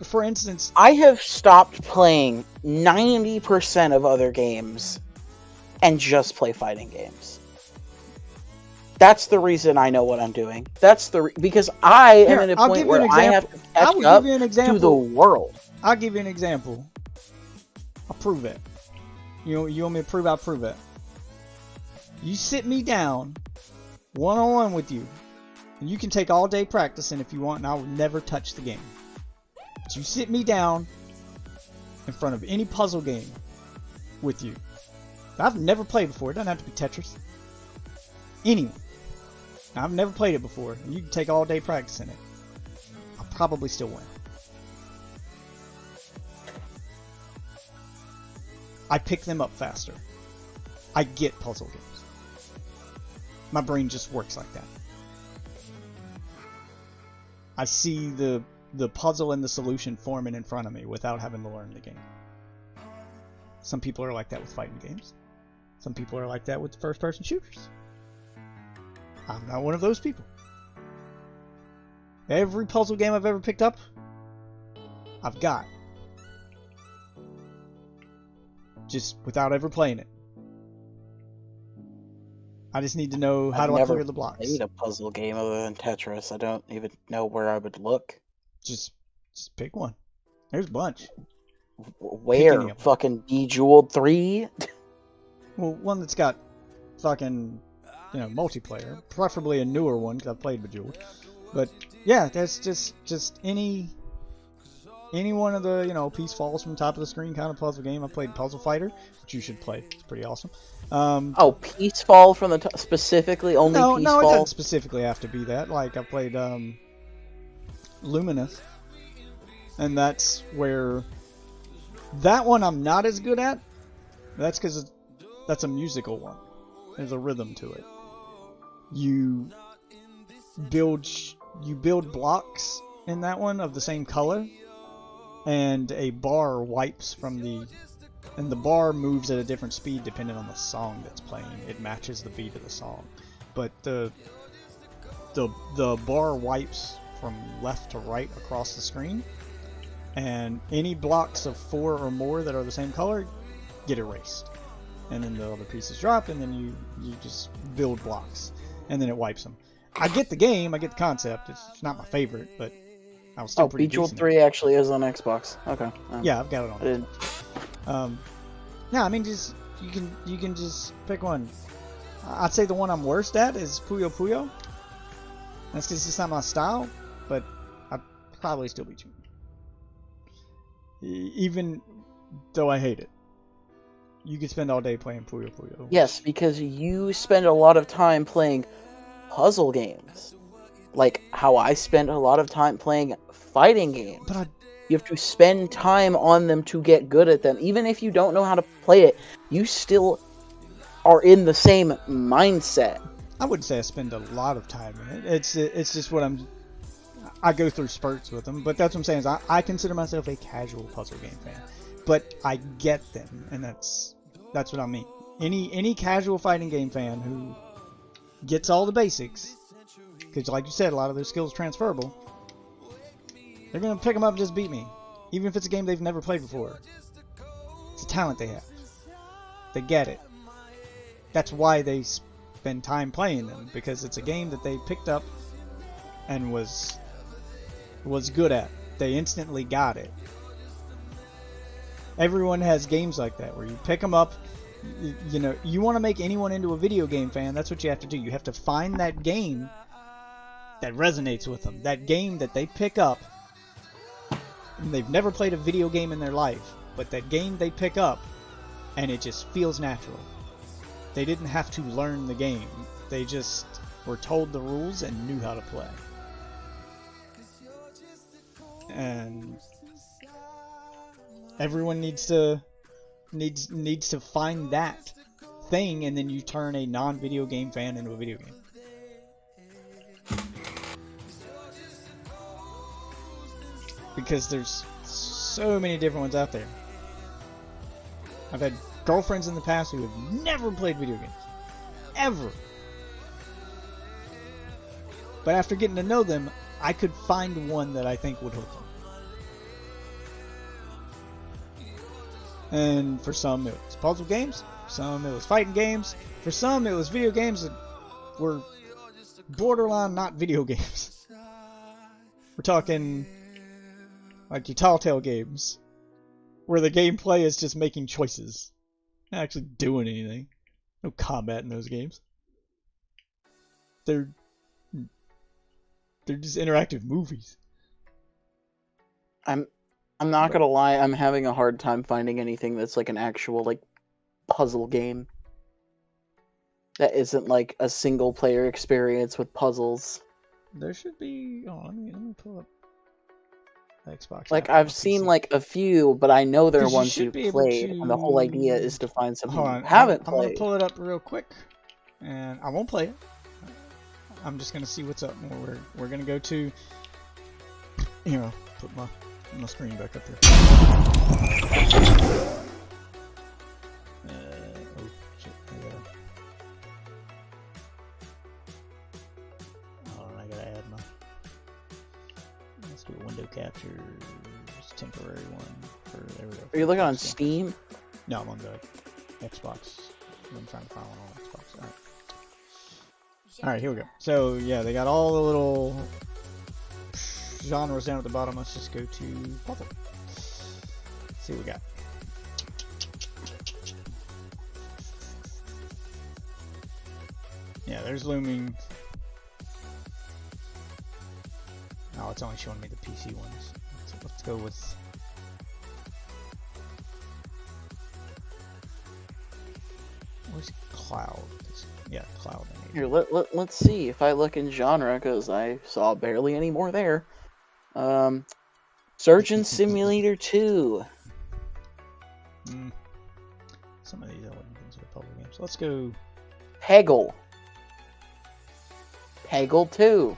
For instance, I have stopped playing 90% of other games and just play fighting games. That's the reason I know what I'm doing. Because I am at a point where I have to catch up to the world. I'll give you an example. I'll prove it. You want me to prove? I'll prove it. You sit me down one-on-one with you, and you can take all day practicing if you want, and I will never touch the game. But you sit me down in front of any puzzle game with you that I've never played before. It doesn't have to be Tetris. Anyone. Now, I've never played it before, and you can take all day practicing it. I'll probably still win. I pick them up faster. I get puzzle games. My brain just works like that. I see the puzzle and the solution forming in front of me without having to learn the game. Some people are like that with fighting games. Some people are like that with first-person shooters. I'm not one of those people. Every puzzle game I've ever picked up, I've got. Just without ever playing it. I just need to know how I clear the blocks. I've never played a puzzle game other than Tetris. I don't even know where I would look. Just pick one. There's a bunch. Where? Fucking Bejeweled 3? Well, one that's got fucking, multiplayer. Preferably a newer one, because I've played Bejeweled. But, yeah, that's just any one of the, piece falls from the top of the screen kind of puzzle game. I played Puzzle Fighter, which you should play. It's pretty awesome. Piece fall from the top? Specifically only piece fall? No, it doesn't specifically have to be that. Like, I played, Luminous. And that's where... That one I'm not as good at. That's because that's a musical one. There's a rhythm to it. you build blocks in that one of the same color, and a bar wipes from and the bar moves at a different speed depending on the song that's playing. It matches the beat of the song, but the bar wipes from left to right across the screen, and any blocks of 4 or more that are the same color get erased, and then the other pieces drop, and then you just build blocks, and then it wipes them. I get the game, I get the concept. It's not my favorite, but I was still pretty Beach World decent. 3 actually is on Xbox. Okay. Yeah, I've got it on. I didn't. Yeah, I mean, just you can just pick one. I'd say the one I'm worst at is Puyo Puyo. That's because it's not my style, but I'd probably still beat you. Even though I hate it. You could spend all day playing Puyo Puyo. Yes, because you spend a lot of time playing puzzle games. Like how I spend a lot of time playing fighting games. But you have to spend time on them to get good at them. Even if you don't know how to play it, you still are in the same mindset. I wouldn't say I spend a lot of time in it. It's just what I go through spurts with them. But that's what I'm saying is I consider myself a casual puzzle game fan. But I get them, and that's what I mean. Any casual fighting game fan who gets all the basics, because like you said, a lot of their skills transferable, they're gonna pick them up and just beat me, even if it's a game they've never played before. It's a talent they have. They get it. That's why they spend time playing them, because it's a game that they picked up and was good at. They instantly got it. Everyone has games like that where you pick them up. You know, you want to make anyone into a video game fan, that's what you have to do. You have to find that game that resonates with them. That game that they pick up, and they've never played a video game in their life, but that game they pick up, and it just feels natural. They didn't have to learn the game. They just were told the rules and knew how to play. And everyone needs to find that thing, and then you turn a non-video game fan into a video game. Because there's so many different ones out there. I've had girlfriends in the past who have never played video games. Ever. But after getting to know them, I could find one that I think would hook them. And for some it was puzzle games, for some it was fighting games, for some it was video games that were borderline not video games. We're talking like your Telltale games, where the gameplay is just making choices, not actually doing anything. No combat in those games. They're just interactive movies. I'm not gonna lie, I'm having a hard time finding anything that's like an actual like puzzle game. That isn't like a single player experience with puzzles. There should be. Oh, let me pull up Xbox. Like I've seen like a few, but I know they're ones should you've be able played, to- and the whole idea is to find something Hold you on, haven't I'm gonna played. pull it up real quick, and I won't play it. I'm just gonna see what's up. We're gonna go to. Here, I'll put my screen back up there. Oh shit! I gotta add my. Let's do a window capture. Just temporary one. There we go. Are you looking on Yeah. Steam? No, I'm on the Xbox. I'm trying to find one on Xbox. Alright. Alright, here we go. So, yeah, they got all the little genres down at the bottom. Let's just go to puzzle. See what we got. Yeah, there's Looming. Oh, it's only showing me the PC ones. Let's go with... Where's Cloud? Yeah, Cloud. Here, let's see if I look in genre, because I saw barely any more there. Surgeon Simulator 2. Some of these I wouldn't consider puzzle games. Let's go. Peggle. Peggle 2.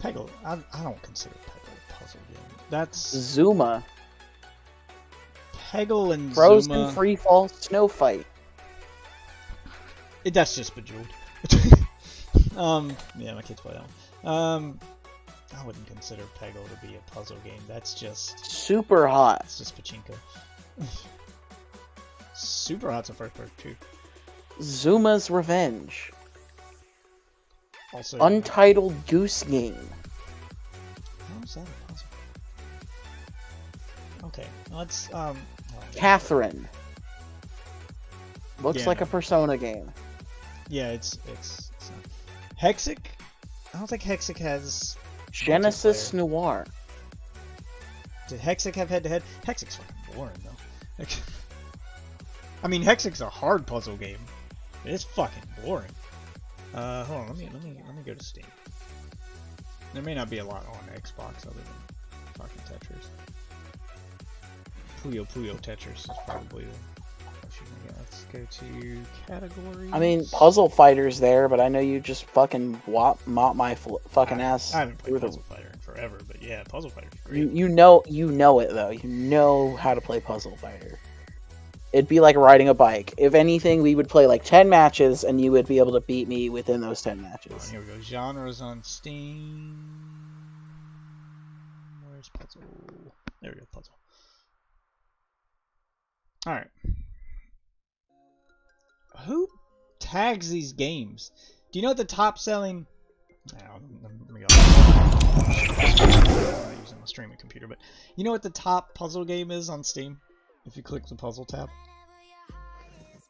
Peggle. I don't consider Peggle a puzzle game. That's Zuma. Peggle and Frozen Zuma. Free Fall Snow Fight. That's just Bejeweled. Yeah, my kids play that one. I wouldn't consider Peggle to be a puzzle game. That's just Super Hot. It's just pachinko. Super Hot's a first person too. Zuma's Revenge. Also, Untitled Goose Game. how is that a puzzle? Okay, let's Catherine. Looks Yeah, like no. a Persona game. Yeah, it's not. Hexic. I don't think Hexic has Genesis multiplayer. Noir. Did Hexic have head-to-head? Hexic's fucking boring though. I mean, Hexic's a hard puzzle game. It's fucking boring. Hold on, let me go to Steam. There may not be a lot on Xbox other than fucking Tetris. Puyo Tetris is probably the. Let's go to categories. I mean, Puzzle Fighter's there, but I know you just fucking mop my fucking ass. I haven't played through Puzzle Fighter in forever, but yeah, Puzzle Fighter's great. You know it though. You know how to play Puzzle Fighter. It'd be like riding a bike. If anything, we would play like 10 matches, and you would be able to beat me within those 10 matches. Here we go. Genres on Steam. Where's puzzle? There we go. Puzzle. All right. Who tags these games? Do you know what the top selling? I'm using my streaming computer, but you know what the top puzzle game is on Steam? If you click the puzzle tab.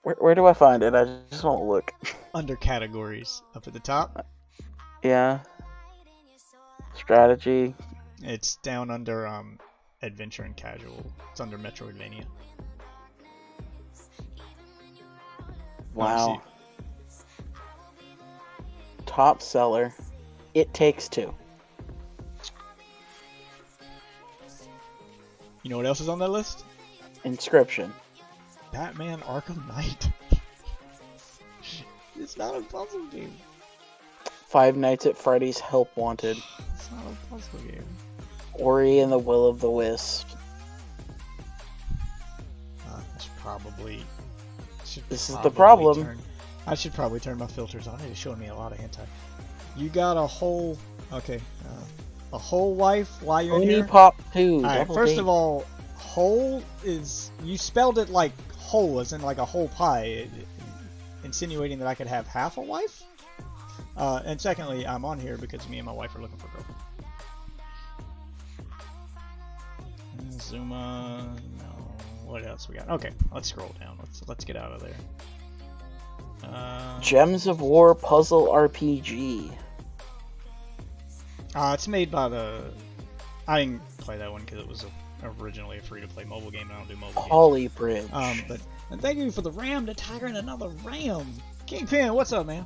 Where do I find it? I just want to look. Under categories, up at the top. Yeah. Strategy. It's down under adventure and casual. It's under Metroidvania. Wow. Top seller. It Takes Two. You know what else is on that list? Inscription. Batman Arkham Knight. It's not a puzzle game. Five Nights at Freddy's Help Wanted. It's not a puzzle game. Ori and the Will of the Wisp. I should probably. This is the problem. I should probably turn my filters on. It's showing me a lot of hentai. You got a whole. Okay. A whole wife while you're in here? Pop 2. Alright, first of all, whole is. You spelled it like whole, as in like a whole pie, insinuating that I could have half a wife? And secondly, I'm on here because me and my wife are looking for a girlfriend. Zuma. No. What else we got? Okay, let's scroll down. Let's get out of there. Gems of War Puzzle RPG. It's made by the. I didn't play that one because it was originally a free-to-play mobile game. And I don't do mobile games. Polybridge. But and thank you for the ram to Tiger and another ram. Kingpin, what's up, man?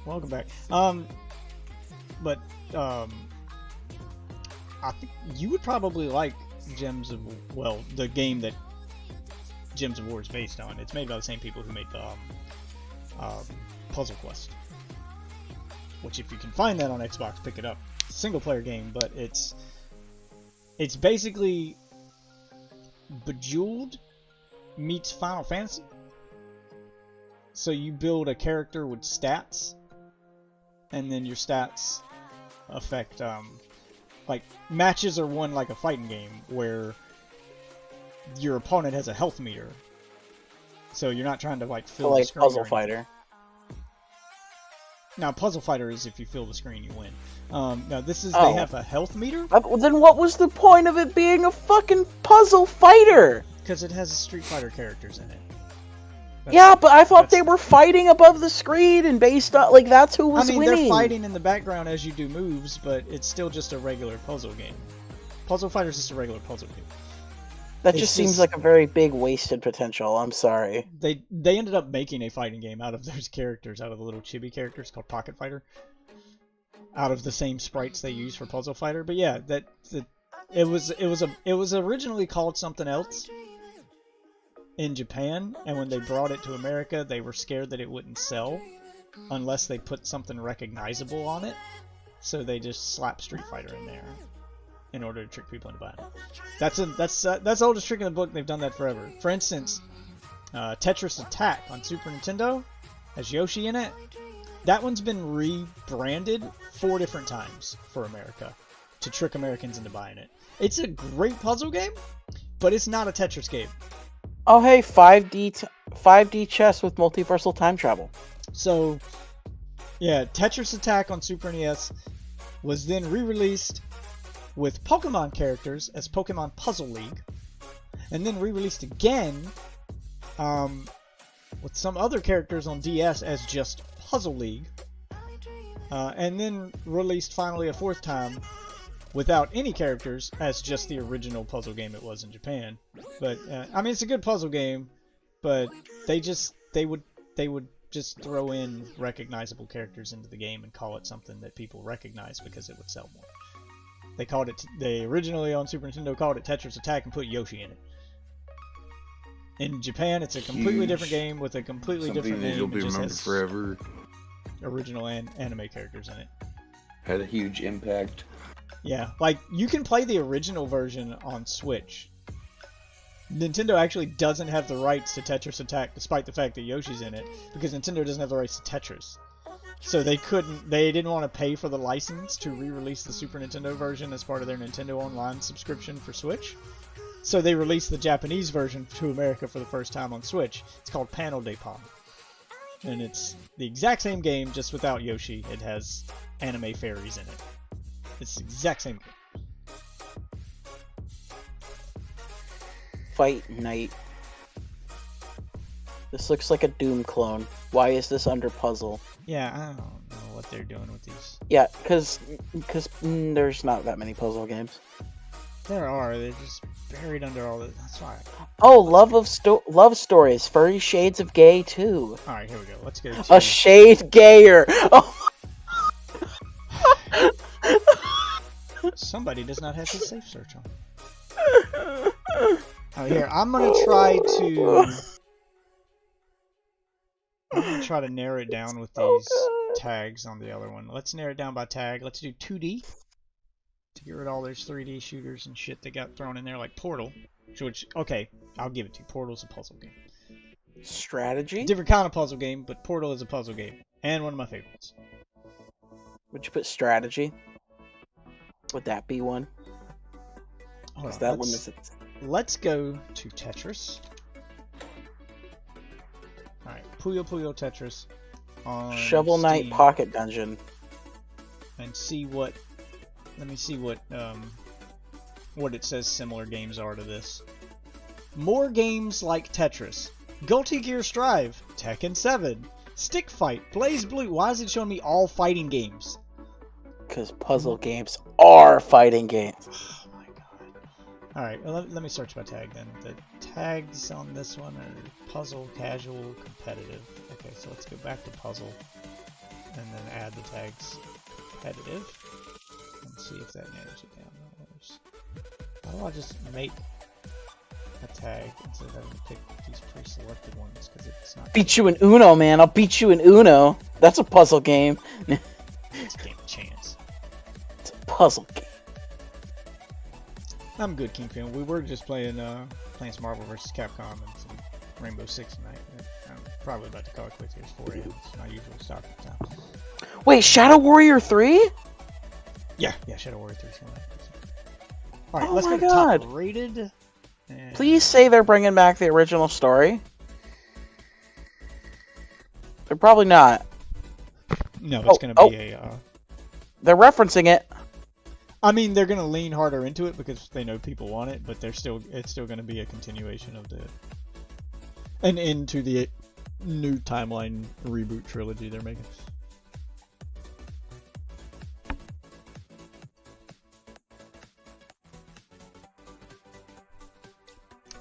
Welcome back. I think you would probably like Gems of the game that Gems of War is based on. It's made by the same people who made the Puzzle Quest. Which, if you can find that on Xbox, pick it up. It's a single-player game, but it's basically Bejeweled meets Final Fantasy. So you build a character with stats, and then your stats affect like matches are won like a fighting game where your opponent has a health meter. So you're not trying to like fill the screen. Puzzle Fighter. Now, Puzzle Fighter is if you fill the screen, you win. Now, this is they have a health meter. Then what was the point of it being a fucking Puzzle Fighter? Because it has Street Fighter characters in it. Yeah, but I thought they were fighting above the screen and based on like that's who was winning. They're fighting in the background as you do moves, but it's still just a regular puzzle game. Puzzle Fighter is just a regular puzzle game. That just seems like a very big wasted potential. I'm sorry. They ended up making a fighting game out of those characters, out of the little chibi characters called Pocket Fighter, out of the same sprites they use for Puzzle Fighter. But yeah, it was originally called something else in Japan, and when they brought it to America, they were scared that it wouldn't sell, unless they put something recognizable on it. So they just slap Street Fighter in there in order to trick people into buying it. That's the oldest trick in the book. And they've done that forever. For instance, Tetris Attack on Super Nintendo has Yoshi in it. That one's been rebranded 4 different times for America to trick Americans into buying it. It's a great puzzle game, but it's not a Tetris game. Oh, hey, 5D chess with multiversal time travel. So, yeah, Tetris Attack on Super NES was then re-released with Pokemon characters as Pokemon Puzzle League, and then re-released again with some other characters on DS as just Puzzle League, and then released finally a 4th time without any characters as just the original puzzle game it was in Japan. But I mean, it's a good puzzle game, but they would just throw in recognizable characters into the game and call it something that people recognize because it would sell more. They originally on Super Nintendo called it Tetris Attack and put Yoshi in it. In Japan, it's a completely different game with a completely different name. You'll be it just remembered has forever. original and anime characters in it. Had a huge impact. Yeah, like you can play the original version on Switch. Nintendo actually doesn't have the rights to Tetris Attack, despite the fact that Yoshi's in it, because Nintendo doesn't have the rights to Tetris. So they didn't want to pay for the license to re-release the Super Nintendo version as part of their Nintendo Online subscription for Switch. So they released the Japanese version to America for the first time on Switch. It's called Panel de Pon. And it's the exact same game, just without Yoshi. It has anime fairies in it. It's the exact same game. Fight Night. This looks like a Doom clone. Why is this under puzzle? Yeah, I don't know what they're doing with these. Yeah, because there's not that many puzzle games. There are. They're just buried under all this. That's why. Oh, love stories. Furry shades of gay too. All right, here we go. Let's go to a shade gayer. Oh. Somebody does not have his safe search on. Oh, here, I'm gonna try to narrow it down with these tags on the other one. Let's narrow it down by tag. Let's do 2D to get rid of all those 3D shooters and shit that got thrown in there, like Portal. Which, okay, I'll give it to you. Portal's a puzzle game. Strategy? Different kind of puzzle game, but Portal is a puzzle game, and one of my favorites. Would you put strategy? Would that be one? Hold on, that one is it? Let's go to Tetris. Alright, Puyo Puyo Tetris on Shovel Knight Steam, Pocket Dungeon. and see what. Let me see what it says similar games are to this. More games like Tetris, Guilty Gear Strive, Tekken 7, Stick Fight, Blaze Blue. Why is it showing me all fighting games? Because puzzle games are fighting games. Oh my god. Alright, well, let me search by tag then. The tags on this one are puzzle, casual, competitive. Okay, so let's go back to puzzle and then add the tags competitive and see if that narrows it down. How do I just make a tag instead of having to pick these pre-selected ones? Because it's not. Beat you in Uno, man. I'll beat you in Uno. That's a puzzle game. It's a game of chance. It's a puzzle game. I'm good, Kingpin. We were just playing Plants Marvel vs. Capcom and some Rainbow Six tonight. I'm probably about to call it quits here. It's 4 a.m. It's my usual stop time. Wait, Shadow Warrior 3? Yeah, Shadow Warrior 3 is coming out. Alright, Oh let's my go to God. top rated. And Please say they're bringing back the original story. They're probably not. no, it's going to be a. They're referencing it. I mean, they're going to lean harder into it because they know people want it, but it's still going to be a continuation of and into the new timeline reboot trilogy they're making.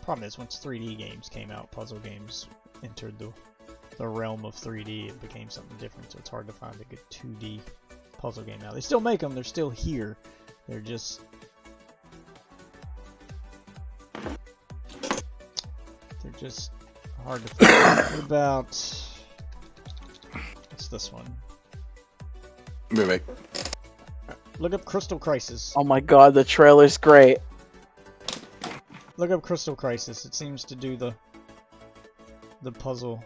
Problem is, once 3D games came out, puzzle games entered the realm of 3D. It became something different, so it's hard to find a good 2D puzzle game now. They still make them. They're still here. They're just hard to find. What about, what's this one. Maybe. Look up Crystal Crisis. Oh my god, the trailer's great. Look up Crystal Crisis. It seems to do the puzzle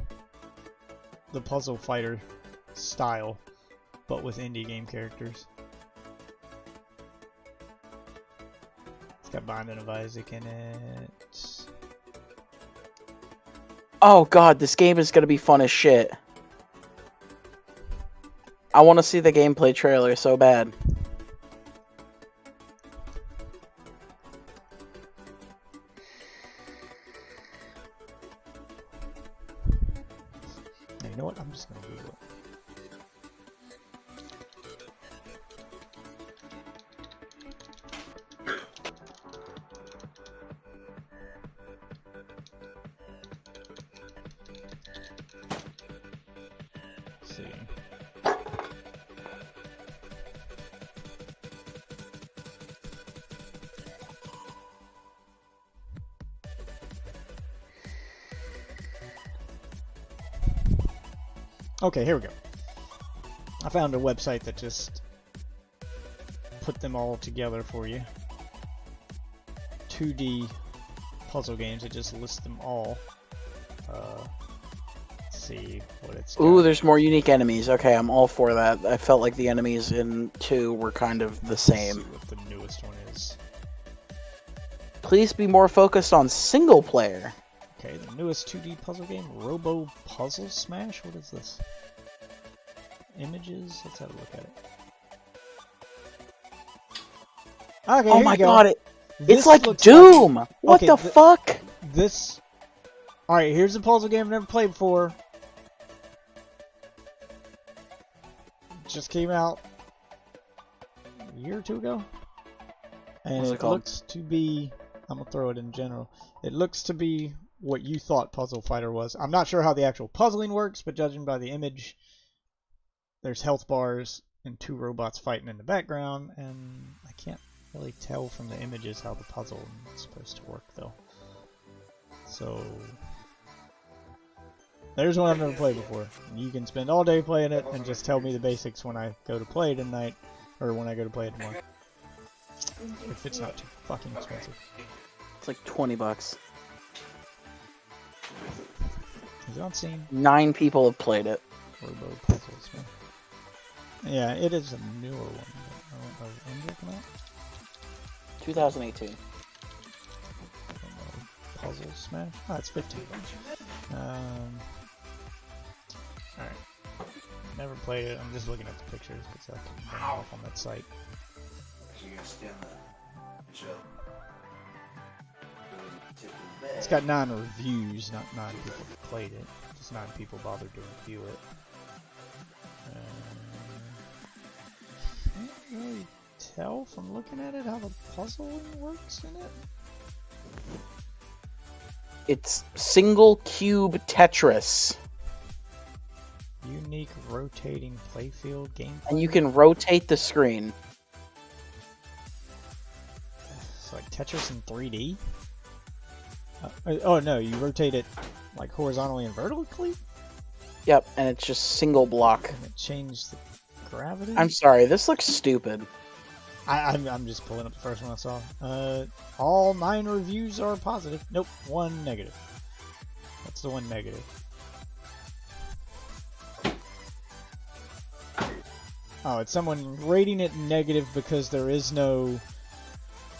fighter style, but with indie game characters. It's got Binding of Isaac in it. Oh god, this game is gonna be fun as shit. I want to see the gameplay trailer so bad. Now, you know what? I'm just gonna Google it. Let's see. Okay, here we go. I found a website that just put them all together for you. 2D puzzle games. It just lists them all. Let's see what it's got. Ooh, there's more unique enemies. Okay, I'm all for that. I felt like the enemies in 2 were kind of the Let's see same. what the newest one is. Please be more focused on single player. Okay, the newest 2D puzzle game, Robo Puzzle Smash? What is this? Images? Let's have a look at it. Okay, Oh here my you go. god, it's This like looks Doom! like- What okay, the fuck? This... Alright, here's a puzzle game I've never played before. Just came out a year or two ago. And What's it it called? looks to be... I'm gonna throw it in general. It looks to be what you thought Puzzle Fighter was. I'm not sure how the actual puzzling works, but judging by the image, there's health bars and 2 robots fighting in the background, and I can't really tell from the images how the puzzle is supposed to work, though. So, there's one I've never played before. You can spend all day playing it and just tell me the basics when I go to play tonight, or when I go to play it tomorrow. If it's not too fucking expensive. It's like 20 bucks. Is it on Steam? 9 people have played it. Robo Puzzles, man. Yeah, it is a newer one. I don't know when did it come out. 2018. Puzzle Smash? Oh, it's 15. Alright. Never played it. I'm just looking at the pictures because I can bring it off on that site. It's got 9 reviews, not 9 people who played it. Just 9 people bothered to review it. Can't really tell from looking at it how the puzzling works in it. It's single cube Tetris. Unique rotating playfield game. And you can rotate the screen. It's like Tetris in 3D. Oh no, you rotate it like horizontally and vertically? Yep, and it's just single block. And it changed the gravity? I'm sorry, this looks stupid. I'm just pulling up the first one I saw. All 9 reviews are positive. Nope, 1 negative. That's the 1 negative. Oh, it's someone rating it negative because there is no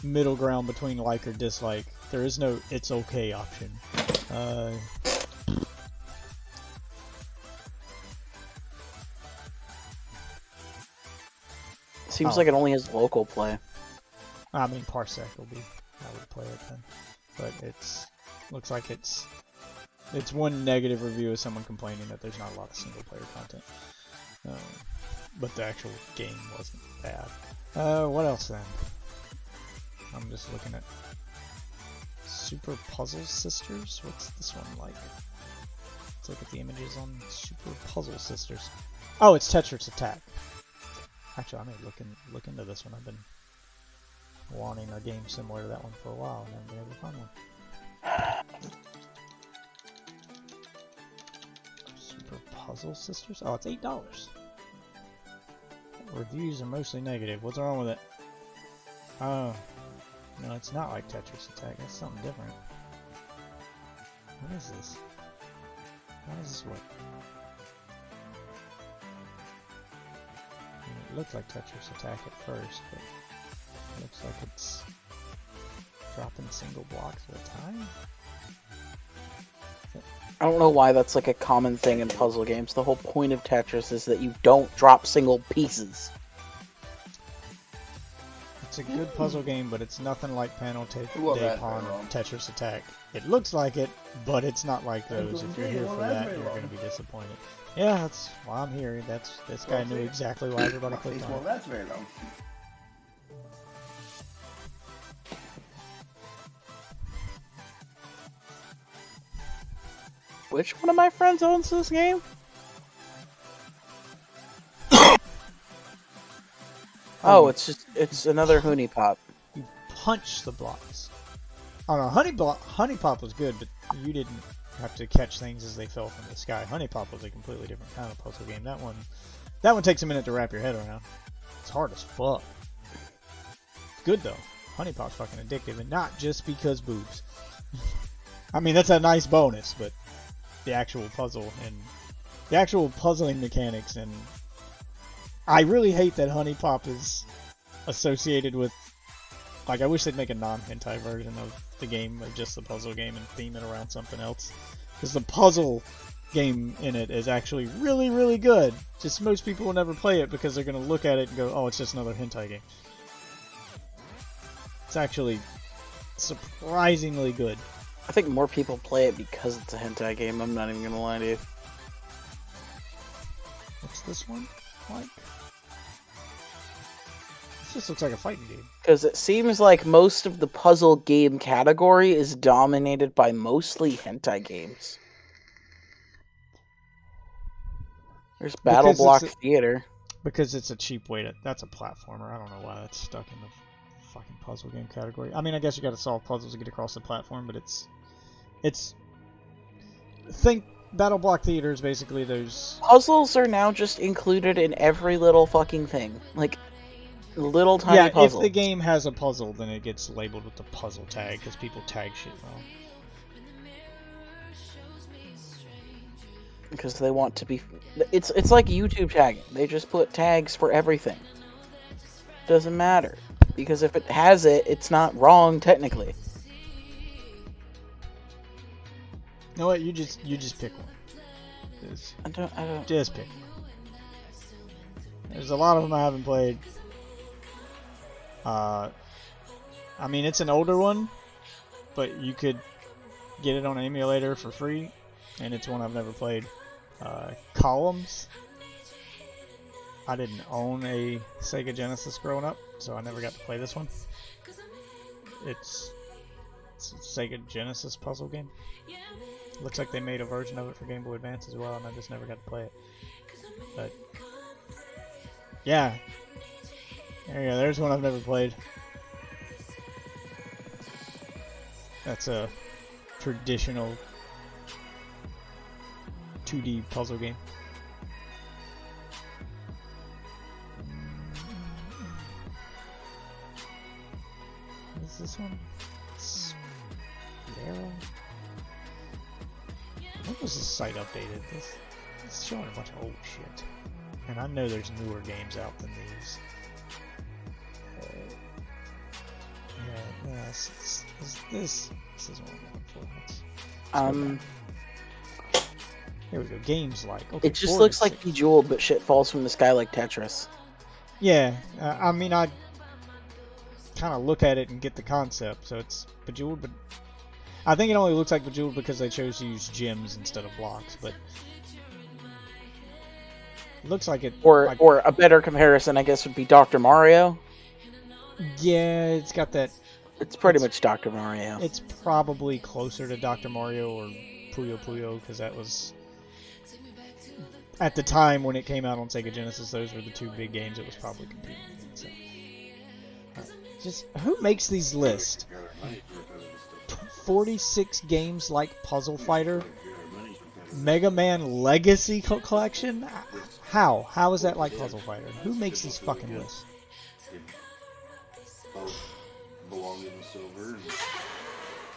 middle ground between like or dislike. There is no it's okay option. Seems like it only has local play. I mean, Parsec will be how we play it then. But it's looks like it's 1 negative review of someone complaining that there's not a lot of single player content. But the actual game wasn't bad. What else then? I'm just looking at Super Puzzle Sisters. What's this one like? Let's look at the images on Super Puzzle Sisters. Oh, it's Tetris Attack. Actually, I may look into this one. I've been wanting a game similar to that one for a while, and I've been able to find one. Super Puzzle Sisters? Oh, it's $8. Reviews are mostly negative. What's wrong with it? Oh. No, it's not like Tetris Attack. That's something different. What is this? How does this work? It looked like Tetris Attack at first, but it looks like it's dropping single blocks at a time. I don't know why that's like a common thing in puzzle games. The whole point of Tetris is that you don't drop single pieces. It's a good puzzle game, but it's nothing like Panel Well, de that- Pon or Tetris Attack. It looks like it, but it's not like those. If you're here for that, you're going to be disappointed. Yeah, that's why I'm here. This guy knew exactly why everybody clicked on Well, it. that's very long. Which one of my friends owns this game? Oh, it's another Hoonie Pop. You punch the blocks. Oh no, Honey Pop was good, but you didn't have to catch things as they fell from the sky. Honey Pop was a completely different kind of puzzle game. That one takes a minute to wrap your head around. It's hard as fuck. It's good though. Honey Pop's fucking addictive, and not just because boobs. I mean, that's a nice bonus, but the actual puzzle and the actual puzzling mechanics, and I really hate that Honey Pop is associated with, like, I wish they'd make a non-hentai version of the game, of just the puzzle game, and theme it around something else. Because the puzzle game in it is actually really, really good. Just most people will never play it because they're going to look at it and go, oh, it's just another hentai game. It's actually surprisingly good. I think more people play it because it's a hentai game. I'm not even gonna lie to you. What's this one like? This just looks like a fighting game. Because it seems like most of the puzzle game category is dominated by mostly hentai games. There's Battle Because Block it's a- Theater. Because it's a cheap way to... That's a platformer. I don't know why that's stuck in the fucking puzzle game category. I mean, I guess you gotta solve puzzles to get across the platform, but it's... Think Battle Block Theater is basically those... Puzzles are now just included in every little fucking thing. Like, little tiny Yeah, puzzle. if the game has a puzzle, then it gets labeled with the puzzle tag, because people tag shit wrong. Because they want to be... It's like YouTube tagging. They just put tags for everything. Doesn't matter. Because if it has it, it's not wrong, technically. You know what? You just pick one. I don't... Just pick. There's a lot of them I haven't played. I mean, it's an older one, but you could get it on an emulator for free, and it's one I've never played. Columns. I didn't own a Sega Genesis growing up, so I never got to play this one. It's a Sega Genesis puzzle game. Looks like they made a version of it for Game Boy Advance as well, and I just never got to play it. But yeah, there you go. There's one I've never played. That's a traditional 2D puzzle game. What is this one? Sierra? When was this site updated? It's showing a bunch of old shit. And I know there's newer games out than these. Yeah, this is what I'm going for. Here we go. Games like. Okay, It just looks like Bejeweled, but shit falls from the sky like Tetris. Yeah, I mean, I kind of look at it and get the concept. So it's Bejeweled, but I think it only looks like Bejeweled because they chose to use gems instead of blocks. But it looks like it. Or a better comparison, I guess, would be Dr. Mario. Yeah, it's got that. It's pretty much Dr. Mario. It's probably closer to Dr. Mario or Puyo Puyo because that was at the time when it came out on Sega Genesis. Those were the two big games it was probably competing in. So, just who makes these lists? 46 games like Puzzle Fighter. Mega Man Legacy Collection? How? How is that like Puzzle Fighter? Who makes these fucking lists? Both belong in the silver, and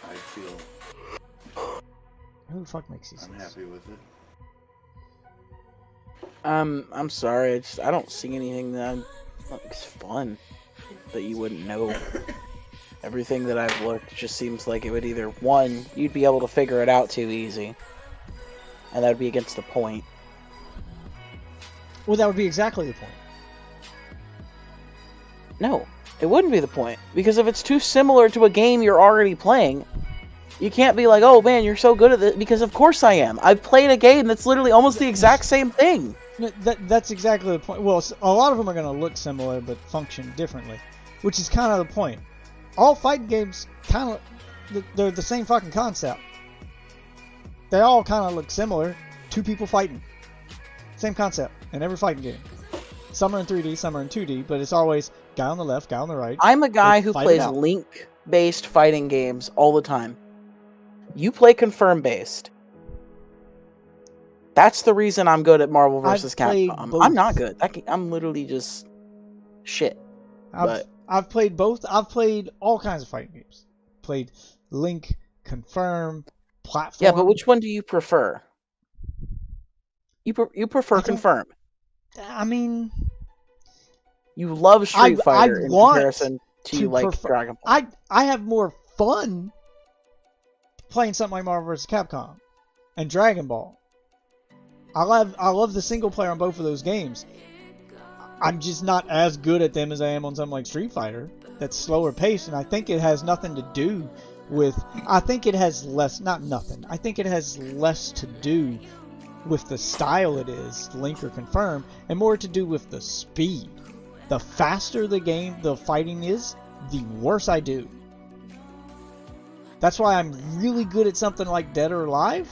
I feel Who the fuck makes these I'm lists? happy with it. I'm sorry. I don't see anything that looks fun that you wouldn't know. Everything that I've looked just seems like it would either, one, you'd be able to figure it out too easy, and that would be against the point. Well, that would be exactly the point. No, it wouldn't be the point. Because if it's too similar to a game you're already playing, you can't be like, oh man, you're so good at this, because of course I am. I've played a game that's literally almost the exact same thing. No, that's exactly the point. Well, a lot of them are going to look similar but function differently, which is kind of the point. All fighting games kind of, they're the same fucking concept. They all kind of look similar. Two people fighting. Same concept in every fighting game. Some are in 3D, some are in 2D, but it's always guy on the left, guy on the right. I'm a guy They who fight it plays out. link-based fighting games all the time. You play confirm-based. That's the reason I'm good at Marvel vs. played Capcom. both. I'm not good. I'm literally just shit. I've played both. I've played all kinds of fighting games. Played Link, Confirm, Platform. Yeah, but which one do you prefer? You prefer confirm. I mean, You love Street Fighter in want comparison to you like prefer- Dragon Ball. I have more fun playing something like Marvel vs. Capcom and Dragon Ball. I love the single player on both of those games. I'm just not as good at them as I am on something like Street Fighter. That's slower paced, and I think it has nothing to do with. I think it has less, not nothing. I think it has less to do with the style it is, Link or Confirm, and more to do with the speed. The faster the fighting is, the worse I do. That's why I'm really good at something like Dead or Alive,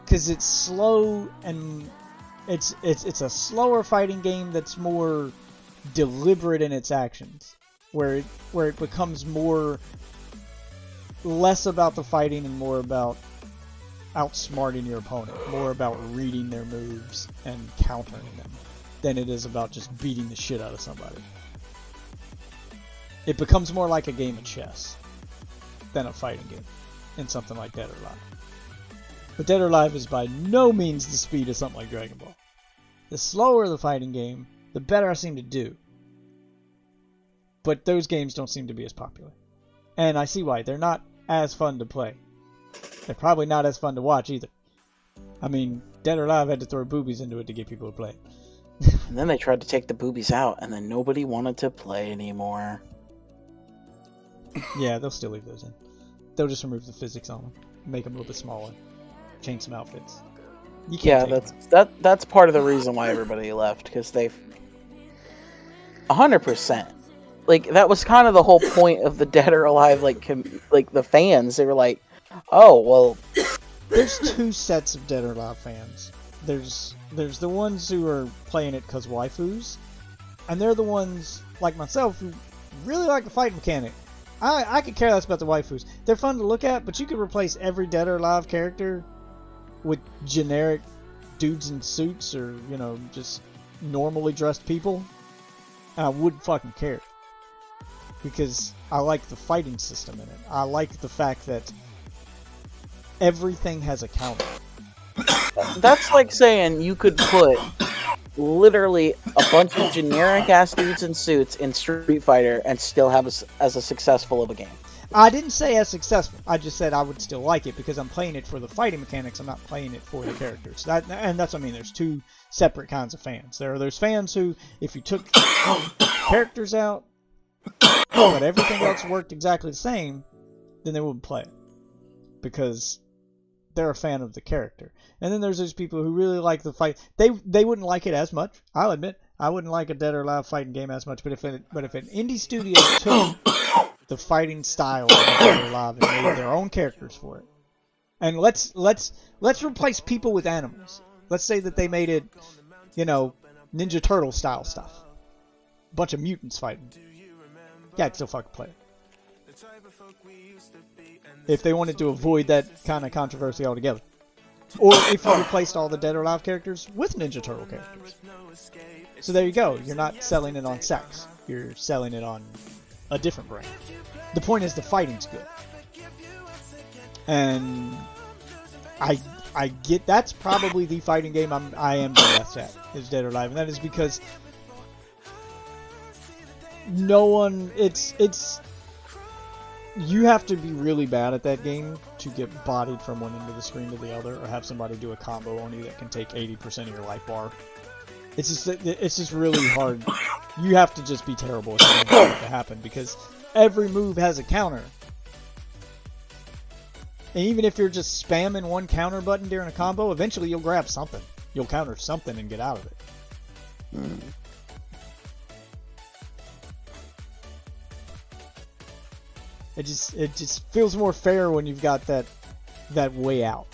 because it's slow and it's a slower fighting game that's more deliberate in its actions, where it becomes less about the fighting and more about outsmarting your opponent, more about reading their moves and countering them than it is about just beating the shit out of somebody. It becomes more like a game of chess than a fighting game in something like Dead or Alive. But Dead or Alive is by no means the speed of something like Dragon Ball. The slower the fighting game, the better I seem to do. But those games don't seem to be as popular. And I see why. They're not as fun to play. They're probably not as fun to watch either. I mean, Dead or Alive had to throw boobies into it to get people to play. And then they tried to take the boobies out, and then nobody wanted to play anymore. Yeah, they'll still leave those in. They'll just remove the physics on them, make them a little bit smaller, change some outfits. You can't That's part of the reason why everybody left, because they've 100%. Like, that was kind of the whole point of the Dead or Alive, like the fans. They were like, oh, well... There's two sets of Dead or Alive fans. There's the ones who are playing it because waifus, and they're the ones, like myself, who really like the fight mechanic. I could care less about the waifus. They're fun to look at, but you could replace every Dead or Alive character with generic dudes in suits or, you know, just normally dressed people. And I wouldn't fucking care. Because I like the fighting system in it. I like the fact that everything has a counter. That's like saying you could put literally a bunch of generic ass dudes in suits in Street Fighter and still have as a successful of a game. I didn't say as successful. I just said I would still like it because I'm playing it for the fighting mechanics. I'm not playing it for the characters. And that's what I mean. There's two separate kinds of fans. There are those fans who, if you took characters out, but everything else worked exactly the same, then they wouldn't play it because they're a fan of the character. And then there's those people who really like the fight. They wouldn't like it as much. I'll admit, I wouldn't like a Dead or Alive fighting game as much. But if an indie studio took the fighting style of Dead or Alive and made their own characters for it, and let's replace people with animals. Let's say that they made it, you know, Ninja Turtle style stuff, bunch of mutants fighting. Yeah, I'd still fucking play it. If they wanted to avoid that kind of controversy altogether. Or if you replaced all the Dead or Alive characters with Ninja Turtle characters. So there you go. You're not selling it on sex. You're selling it on a different brand. The point is the fighting's good. And I get that's probably the fighting game I am the best at is Dead or Alive, and that is because no one it's you have to be really bad at that game to get bodied from one end of the screen to the other, or have somebody do a combo on you that can take 80% of your life bar. It's just really hard. You have to just be terrible at getting it to happen because every move has a counter. And even if you're just spamming one counter button during a combo, eventually you'll grab something. You'll counter something and get out of it. It just feels more fair when you've got that way out.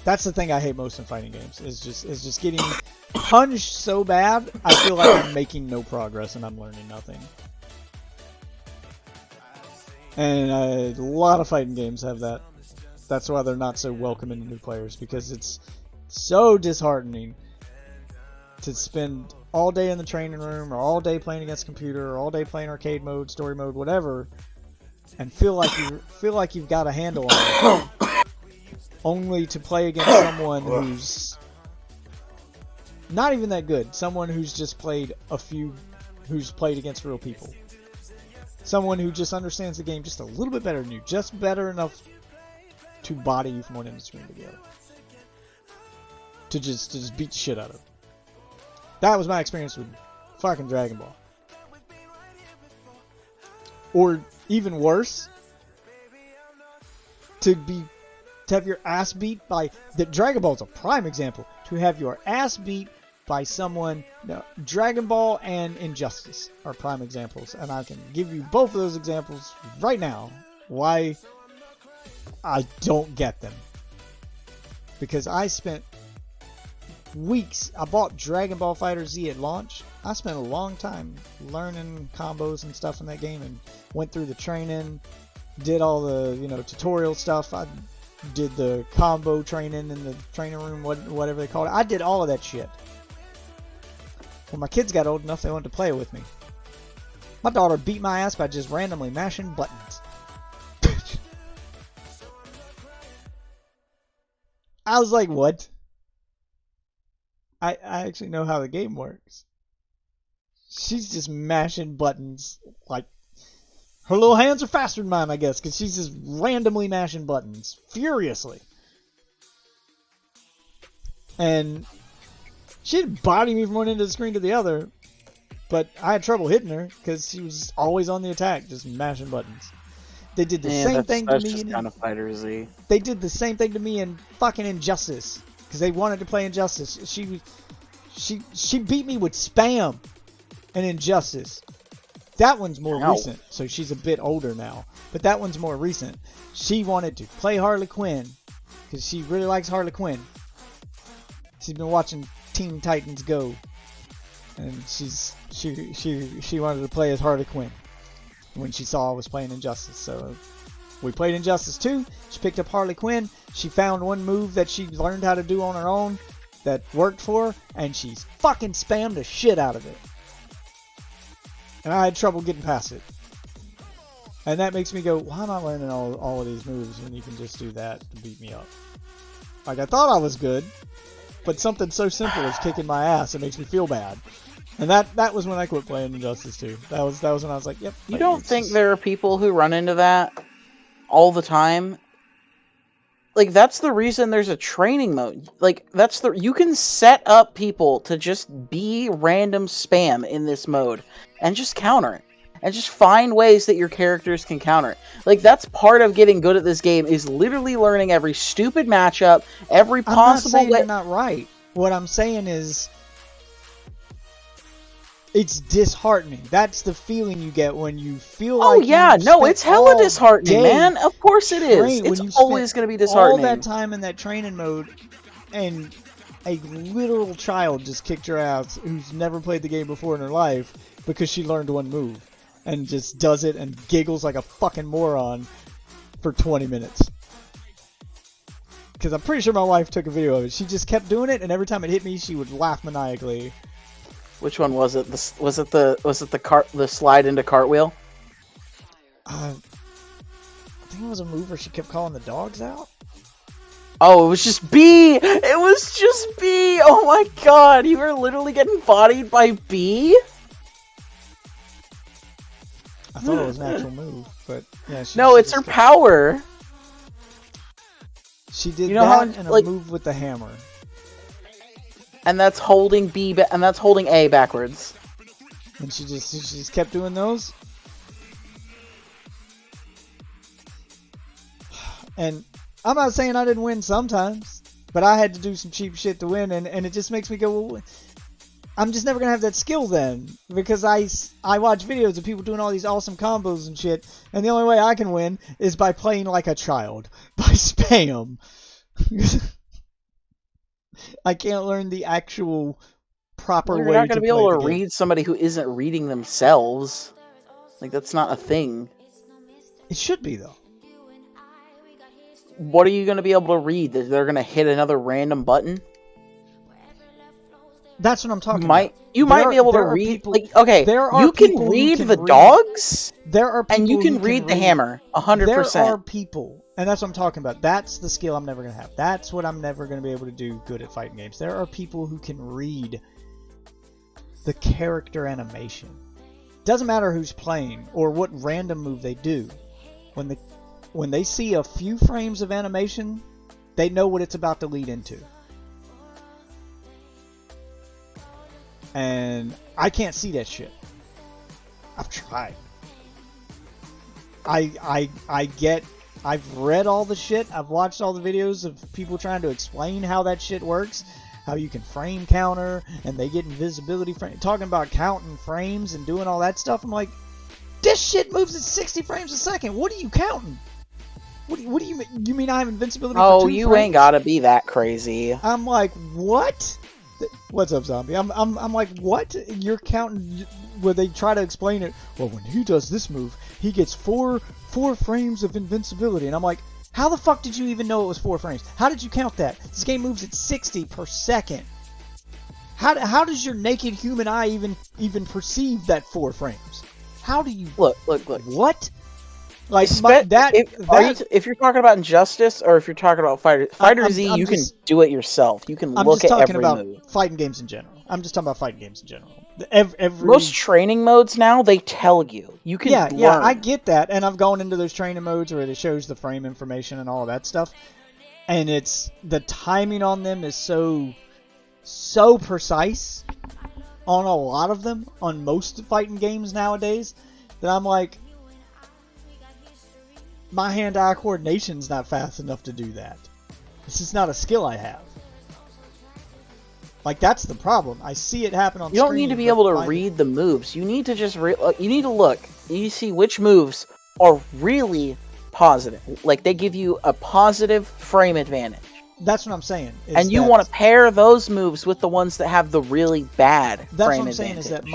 That's the thing I hate most in fighting games is just getting punished so bad I feel like I'm making no progress and I'm learning nothing. And a lot of fighting games have that. That's why they're not so welcoming to new players, because it's so disheartening to spend all day in the training room or all day playing against a computer or all day playing arcade mode, story mode, whatever, and feel like you've got a handle on it, only to play against someone who's not even that good. Someone who's just played who's played against real people. Someone who just understands the game just a little bit better than you, just better enough to body you from one end of the screen to the other. To just beat the shit out of it. That was my experience with fucking Dragon Ball. Or even worse, to have your ass beat by Dragon Ball is a prime example. To have your ass beat by someone. No, Dragon Ball and Injustice are prime examples, and I can give you both of those examples right now. Why I don't get them. Because I spent weeks. I bought Dragon Ball Fighter Z at launch. I spent a long time learning combos and stuff in that game, and went through the training, did all the tutorial stuff. I did the combo training in the training room, whatever they call it. I did all of that shit. When my kids got old enough, they wanted to play with me. My daughter beat my ass by just randomly mashing buttons. I was like, what? I actually know how the game works. She's just mashing buttons. Like, her little hands are faster than mine, I guess, because she's just randomly mashing buttons. Furiously. And she didn't body me from one end of the screen to the other, but I had trouble hitting her because she was always on the attack, just mashing buttons. They did the same thing to me. Just kind of Fighter Z. They did the same thing to me in fucking Injustice because they wanted to play Injustice. She beat me with spam in Injustice. That one's more recent, so she's a bit older now. But that one's more recent. She wanted to play Harley Quinn because she really likes Harley Quinn. She's been watching Teen Titans Go, and she wanted to play as Harley Quinn when she saw I was playing Injustice. So we played Injustice 2. She picked up Harley Quinn. She found one move that she learned how to do on her own that worked for her, and she's fucking spammed the shit out of it. And I had trouble getting past it. And that makes me go, why am I learning all of these moves when you can just do that to beat me up? Like, I thought I was good, but something so simple as kicking my ass, it makes me feel bad. And that was when I quit playing Injustice 2. That was when I was like, yep. You don't think there are people who run into that all the time? Like, that's the reason there's a training mode. Like, you can set up people to just be random spam in this mode and just counter it. And just find ways that your characters can counter it. Like, that's part of getting good at this game, is literally learning every stupid matchup, every possible way. I'm not saying you're not right. What I'm saying is, it's disheartening. That's the feeling you get when you feel like. Oh yeah, no, it's hella disheartening, man. Of course it is. It's always going to be disheartening. All that time in that training mode, and a literal child just kicked your ass who's never played the game before in her life because she learned one move and just does it and giggles like a fucking moron for 20 minutes. because I'm pretty sure my wife took a video of it. She just kept doing it, and every time it hit me, she would laugh maniacally. Which one was it? Was it the slide into cartwheel? I think it was a move where she kept calling the dogs out. Oh, it was just B! It was just B! Oh my god, you were literally getting bodied by B? I thought it was an actual move, but yeah. No, it's her power! She did how, that and a like, move with the hammer. And that's holding B, and that's holding A backwards. And she just kept doing those. And I'm not saying I didn't win sometimes, but I had to do some cheap shit to win, and it just makes me go, well, I'm just never gonna have that skill then, because I watch videos of people doing all these awesome combos and shit, and the only way I can win is by playing like a child, by spam. I can't learn the actual proper way to play. You're not gonna be able to the game. read somebody who isn't reading themselves. Like, that's not a thing. It should be, though. What are you gonna be able to read? That they're gonna hit another random button? That's what I'm talking about. You might be able to read. People, like, okay, you can read the dogs. There are people and you can who read the hammer 100%. There are people, and that's what I'm talking about. That's the skill I'm never gonna have. That's what I'm never gonna be able to do good at fighting games. There are people who can read the character animation. Doesn't matter who's playing or what random move they do. When they see a few frames of animation, they know what it's about to lead into. And I can't see that shit. I've tried. I've read all the shit. I've watched all the videos of people trying to explain how that shit works. How you can frame counter and they get invisibility frame. Talking about counting frames and doing all that stuff. I'm like, this shit moves at 60 frames a second. What are you counting? What do you mean? You mean I have invincibility for 2 you frames? ain't gotta be that crazy. I'm like, what? What's up, zombie? I'm like, what? You're counting where they try to explain it. Well, when he does this move, he gets four frames of invincibility, and I'm like, how the fuck did you even know it was 4 frames? How did you count that? This game moves at 60 per second. How does your naked human eye even perceive that 4 frames? How do you look? What? Like if you're talking about Injustice or if you're talking about Fighter Z, you can do it yourself. You can look at every move. I'm just talking about fighting games in general. I'm just talking about fighting games in general. Every... Most training modes now, they tell you. You can learn. Yeah, I get that, and I've gone into those training modes where it shows the frame information and all of that stuff, and it's the timing on them is so precise on a lot of them, on most fighting games nowadays, that I'm like, my hand-eye coordination's not fast enough to do that. It's just not a skill I have. Like, that's the problem. I see it happen on screen. You don't need to be able to read the moves. You need to just you need to look. You see which moves are really positive. Like, they give you a positive frame advantage. That's what I'm saying. And you want to pair those moves with the ones that have the really bad frame advantage. That's what I'm saying, is that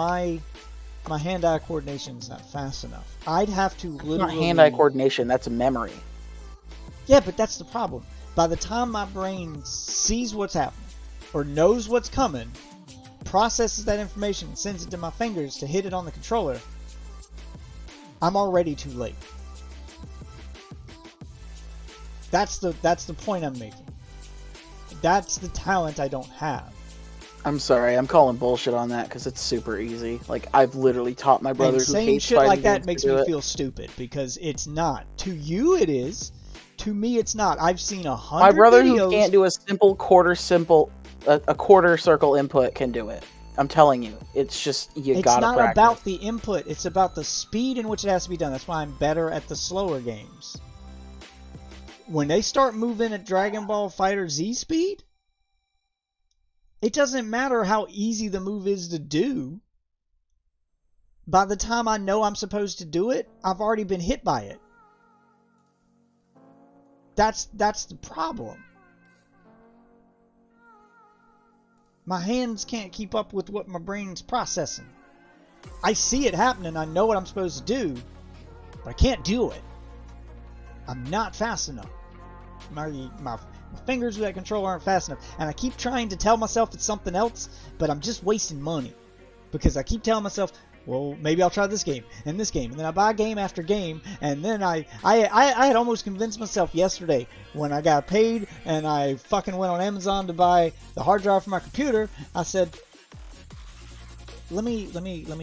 my hand-eye coordination is not fast enough. I'd have to literally... It's not hand-eye coordination, that's memory. Yeah, but that's the problem. By the time my brain sees what's happening, or knows what's coming, processes that information, and sends it to my fingers to hit it on the controller, I'm already too late. That's the point I'm making. That's the talent I don't have. I'm sorry, I'm calling bullshit on that because it's super easy. Like, I've literally taught my brother who saying hates shit fighting like that games makes to do me it. feel stupid, because it's not. To you it is. To me it's not. I've seen 100 My brother videos. who can't do a quarter circle input can do it. I'm telling you. It's just, you gotta practice. It's not about the input. It's about the speed in which it has to be done. That's why I'm better at the slower games. When they start moving at Dragon Ball Fighter Z speed, it doesn't matter how easy the move is to do. By the time I know I'm supposed to do it, I've already been hit by it. That's the problem. My hands can't keep up with what my brain's processing. I see it happening, I know what I'm supposed to do, but I can't do it. I'm not fast enough. My My fingers with that controller aren't fast enough. And I keep trying to tell myself it's something else, but I'm just wasting money. Because I keep telling myself, well, maybe I'll try this game, and then I buy game after game, and then I had almost convinced myself yesterday when I got paid and I fucking went on Amazon to buy the hard drive for my computer. I said, let me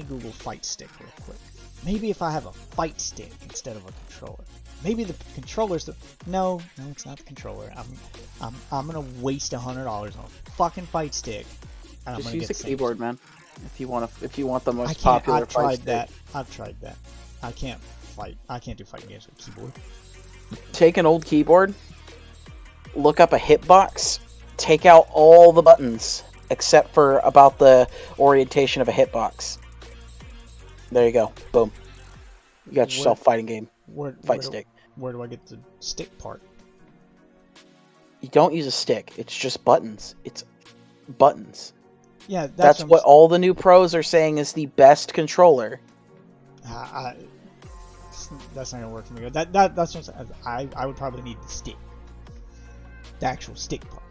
Google fight stick real quick. Maybe if I have a fight stick instead of a controller, maybe the controller's the no, it's not the controller. I'm gonna waste $100 on a fucking fight stick. And Just I'm gonna use get a keyboard, man. If you want the most I can't. popular I've tried fight that. I've tried that. I can't fight. I can't do fighting games with a keyboard. Take an old keyboard, look up a hitbox, take out all the buttons except for about the orientation of a hitbox. There you go. Boom. You got yourself a fighting game. Fight stick. Where do I get the stick part? You don't use a stick. It's just buttons. It's buttons. Yeah, that's what all the new pros are saying is the best controller. That's not gonna work for me. That's what I would probably need the stick, the actual stick part,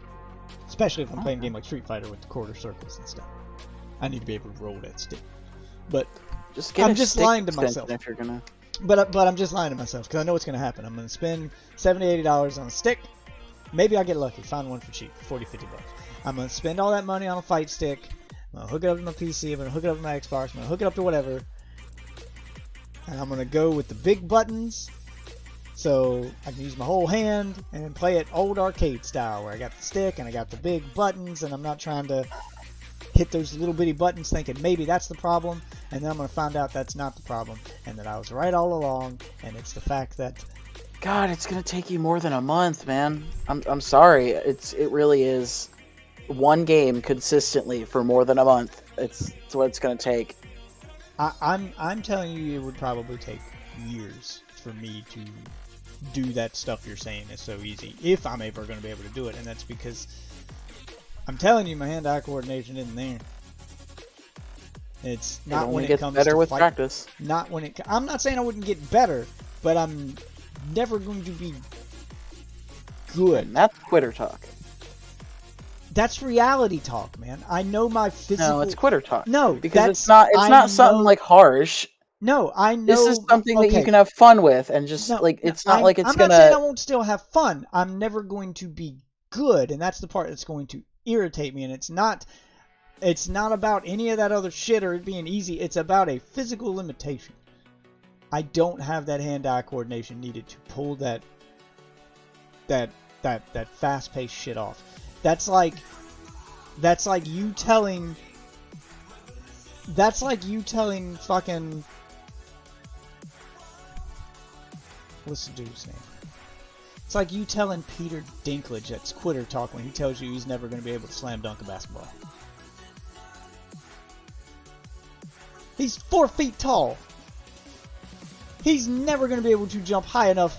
especially if I'm playing a game like Street Fighter with the quarter circles and stuff. I need to be able to roll that stick. But I'm just lying to myself. If you're gonna. But I'm just lying to myself because I know what's gonna happen. I'm gonna spend $70-$80 on a stick. Maybe I'll get lucky, find one for cheap, $40-$50. I'm going to spend all that money on a fight stick. I'm going to hook it up to my PC. I'm going to hook it up to my Xbox. I'm going to hook it up to whatever. And I'm going to go with the big buttons so I can use my whole hand and play it old arcade style where I got the stick and I got the big buttons and I'm not trying to hit those little bitty buttons thinking maybe that's the problem. And then I'm going to find out that's not the problem and that I was right all along and it's the fact that God, it's gonna take you more than a month, man. I'm sorry. It really is. One game consistently for more than a month. It's what it's gonna take. I'm telling you, it would probably take years for me to do that stuff you're saying is so easy. If I'm ever going to be able to do it, and that's because I'm telling you, my hand-eye coordination isn't there. It's not when it comes better to with fight. practice. Not when it. I'm not saying I wouldn't get better, but I'm never going to be good. And that's quitter talk. That's reality talk, man. I know my physical. No, it's quitter talk. No, because it's not something like harsh. No, I know. This is something that you can have fun with, and just it's not like it's I'm gonna. not saying I won't still have fun. I'm never going to be good, and that's the part that's going to irritate me. And it's not about any of that other shit or it being easy. It's about a physical limitation. I don't have that hand-eye coordination needed to pull that fast-paced shit off. That's like you telling fucking what's the dude's name? It's like you telling Peter Dinklage that's quitter talk when he tells you he's never going to be able to slam dunk a basketball. He's 4 feet tall. He's never going to be able to jump high enough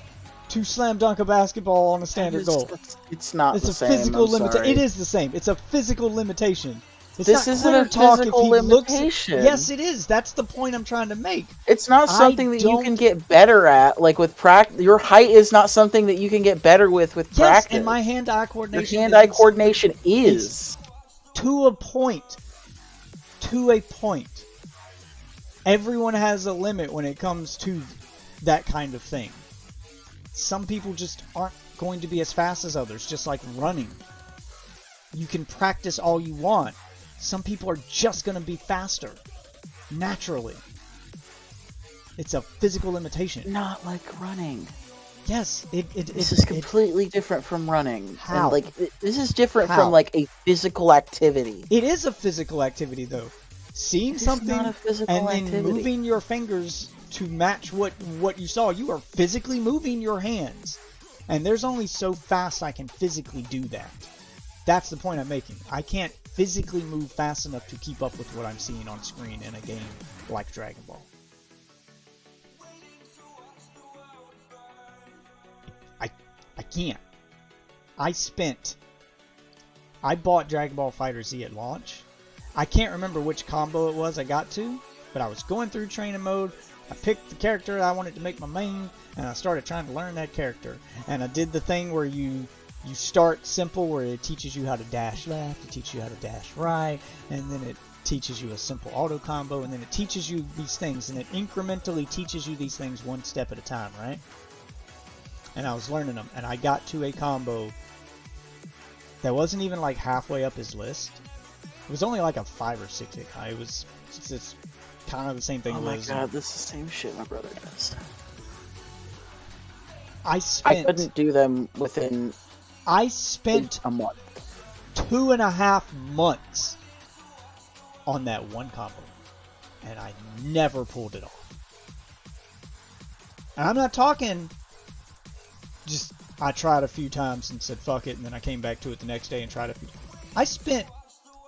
to slam dunk a basketball on a standard goal. It's not it's the a same. Physical limitation. It is the same. It's a physical limitation. It's this not isn't a talk physical limitation. Yes, it is. That's the point I'm trying to make. It's not something that you can get better at. Like with practice, your height is not something that you can get better with practice. Yes, and my hand-eye coordination. Your hand-eye coordination is to a point. To a point. Everyone has a limit when it comes to that kind of thing. Some people just aren't going to be as fast as others, just like running. You can practice all you want. Some people are just going to be faster, naturally. It's a physical limitation. Not like running. Yes, this is completely different from running. How? And this is different from like a physical activity. It is a physical activity, though. Seeing something and then moving your fingers to match what you saw, you are physically moving your hands. And there's only so fast I can physically do that. That's the point I'm making. I can't physically move fast enough to keep up with what I'm seeing on screen in a game like Dragon Ball. I can't. I bought Dragon Ball FighterZ at launch. I can't remember which combo it was I got to, but I was going through training mode. I picked the character I wanted to make my main, and I started trying to learn that character. And I did the thing where you You start simple where it teaches you how to dash left, it teaches you how to dash right, and then it teaches you a simple auto combo, and then it teaches you these things, and it incrementally teaches you these things one step at a time, right? And I was learning them, and I got to a combo that wasn't even like halfway up his list. It was only like a 5 or 6 hit high. It was just kind of the same thing. Oh my god, this is the same shit my brother does. I couldn't do them within. I spent a month. 2.5 months on that one combo, and I never pulled it off. And I'm not talking just I tried a few times and said fuck it, and then I came back to it the next day and tried a few.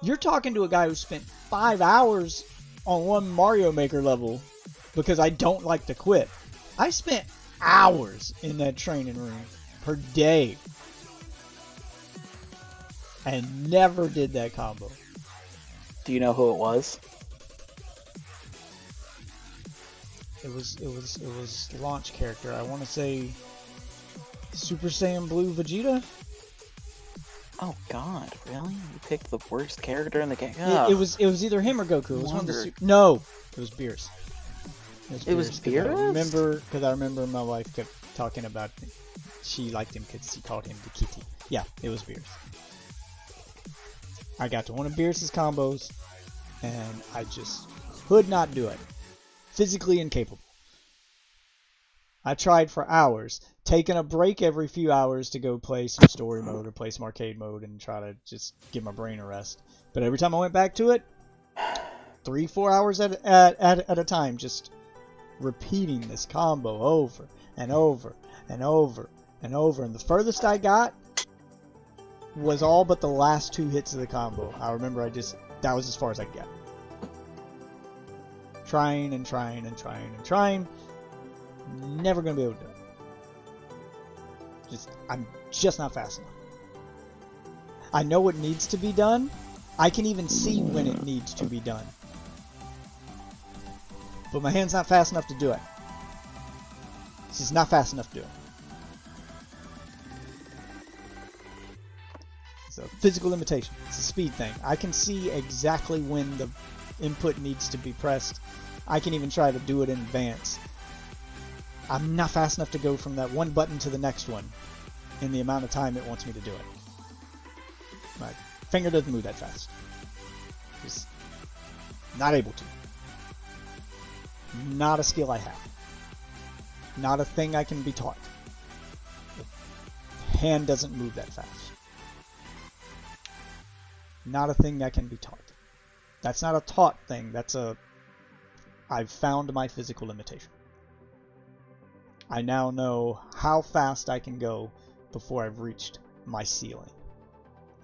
You're talking to a guy who spent 5 hours on one Mario Maker level because I don't like to quit. I spent hours in that training room per day and never did that combo. Do you know who it was? It was launch character. I want to say Super Saiyan Blue Vegeta. Oh God, really? You picked the worst character in the game. It was either him or Goku. It was one of the no, it was Beerus. It was Beerus? I remember my wife kept talking about she liked him because she called him the kitty. Yeah, it was Beerus. I got to one of Beerus's combos, and I just could not do it. Physically incapable. I tried for hours, taking a break every few hours to go play some story mode or play some arcade mode and try to just give my brain a rest. But every time I went back to it, 3-4 hours at a time, just repeating this combo over and over and over and over. And the furthest I got was all but the last 2 hits of the combo. I remember that was as far as I could get. Trying and trying and trying and trying. Never gonna be able to do it. I'm just not fast enough. I know what needs to be done. I can even see when it needs to be done. But my hand's not fast enough to do it. It's just not fast enough to do it. It's a physical limitation. It's a speed thing. I can see exactly when the input needs to be pressed. I can even try to do it in advance. I'm not fast enough to go from that one button to the next one in the amount of time it wants me to do it. My finger doesn't move that fast. Just not able to. Not a skill I have. Not a thing I can be taught. The hand doesn't move that fast. Not a thing that can be taught. That's not a taught thing. I've found my physical limitation. I now know how fast I can go before I've reached my ceiling.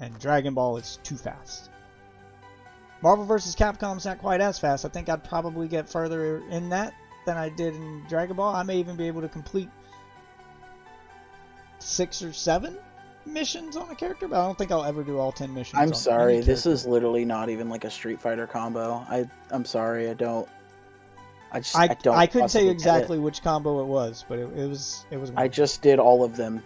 And Dragon Ball is too fast. Marvel vs. Capcom's not quite as fast. I think I'd probably get further in that than I did in Dragon Ball. I may even be able to complete 6 or 7 missions on a character, but I don't think I'll ever do all 10 missions. I'm sorry, this is literally not even like a Street Fighter combo. I'm sorry, I don't. I couldn't tell you exactly which combo it was, but it was. I just did all of them.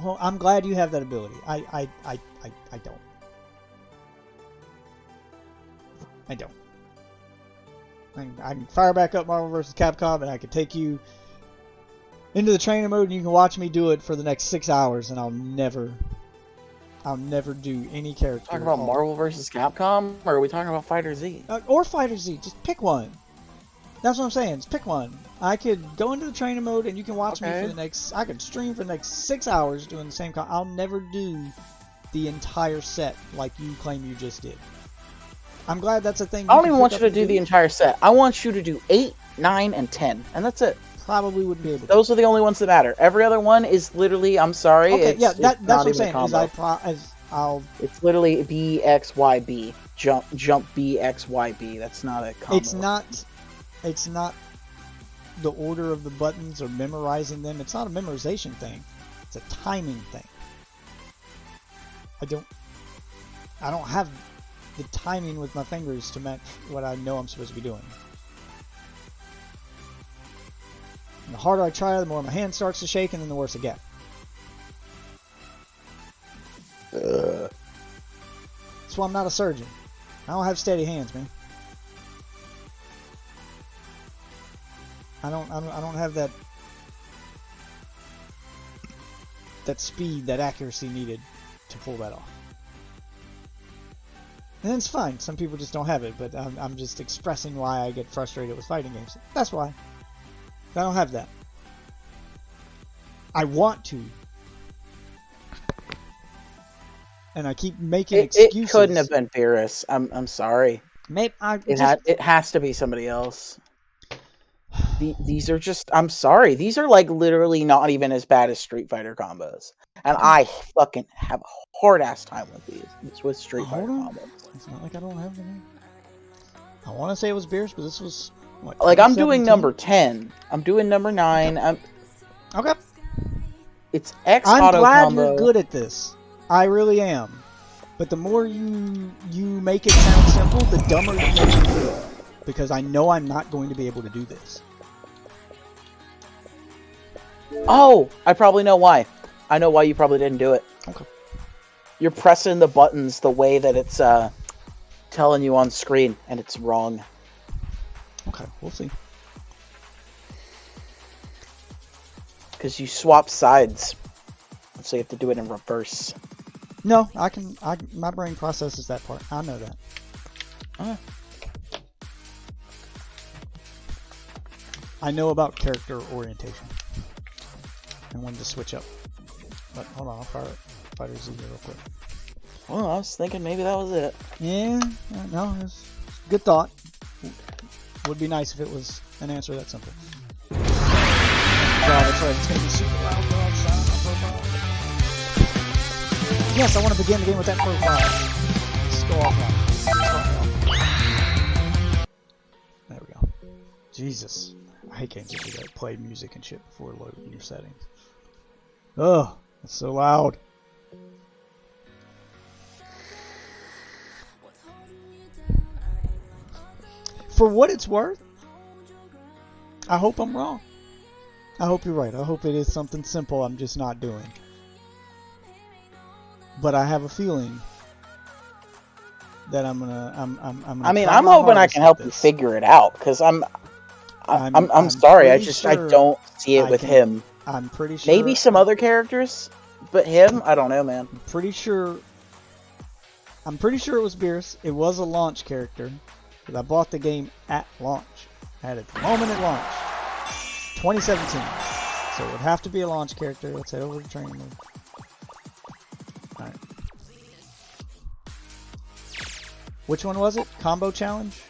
Well, I'm glad you have that ability. I don't. I don't. I can fire back up Marvel vs. Capcom, and I can take you into the trainer mode, and you can watch me do it for the next 6 hours, and I'll never do any character. Talking about Marvel vs. Capcom, or are we talking about Fighter Z? Or Fighter Z. Just pick one. That's what I'm saying. Just pick one. I could go into the trainer mode, and you can watch me for the next. I could stream for the next 6 hours doing the same. I'll never do the entire set like you claim you just did. I'm glad that's a thing. I don't even want you to do the entire set. I want you to do 8, 9, and 10, and that's it. Probably wouldn't be able to. Those are the only ones that matter. Every other one is literally, I'm sorry. Okay, yeah, that's what I'm saying. Is it's literally B, X, Y, B. Jump B, X, Y, B. That's not a combo. It's not the order of the buttons or memorizing them. It's not a memorization thing. It's a timing thing. I don't have the timing with my fingers to match what I know I'm supposed to be doing. And the harder I try, the more my hand starts to shake, and then the worse it gets. That's why I'm not a surgeon. I don't have steady hands, man. I don't have that speed, that accuracy needed to pull that off. And it's fine. Some people just don't have it, but I'm just expressing why I get frustrated with fighting games. That's why. I don't have that. I want to. And I keep making excuses. It couldn't have been Beerus. I'm sorry. Maybe it has to be somebody else. These are just. I'm sorry. These are like literally not even as bad as Street Fighter combos, and I fucking have a hard ass time with these with Street Fighter combos. It's not like I don't have the name. I want to say it was Beerus, but this was what? Like I'm doing number 10. I'm doing number 9. Okay. It's X I'm auto glad combo. you're good at this. I really am. But the more you make it sound simple, the dumber you make it feel. Because I know I'm not going to be able to do this. Oh, I probably know why. I know why you probably didn't do it. Okay. You're pressing the buttons the way that it's telling you on screen, and it's wrong. Okay, we'll see. Because you swap sides, so you have to do it in reverse. No, my brain processes that part. I know that. I know about character orientation. And when to switch up. But hold on, I'll fire Fighter Z here real quick. Well, I was thinking maybe that was it. Yeah, no, it's good thought. Would be nice if it was an answer that simple. God, that's right, it's going to be super loud for outside on profile. Yes, I want to begin the game with that profile. Let's go offline. There we go. Jesus. I hate games that do that. Play music and shit before loading your settings. Ugh, it's so loud. For what it's worth, I hope I'm wrong. I hope you're right. I hope it is something simple I'm just not doing. But I have a feeling that I'm gonna I mean, I'm hoping I can help you figure it out, because I'm sorry, I don't see it with him. I'm pretty sure. Maybe some other characters, but him, I don't know, man. I'm pretty sure it was Beerus. It was a launch character, because I bought the game at launch. I had it the moment it launched. 2017. So it would have to be a launch character. Let's head over to training mode. Alright. Which one was it? Combo challenge?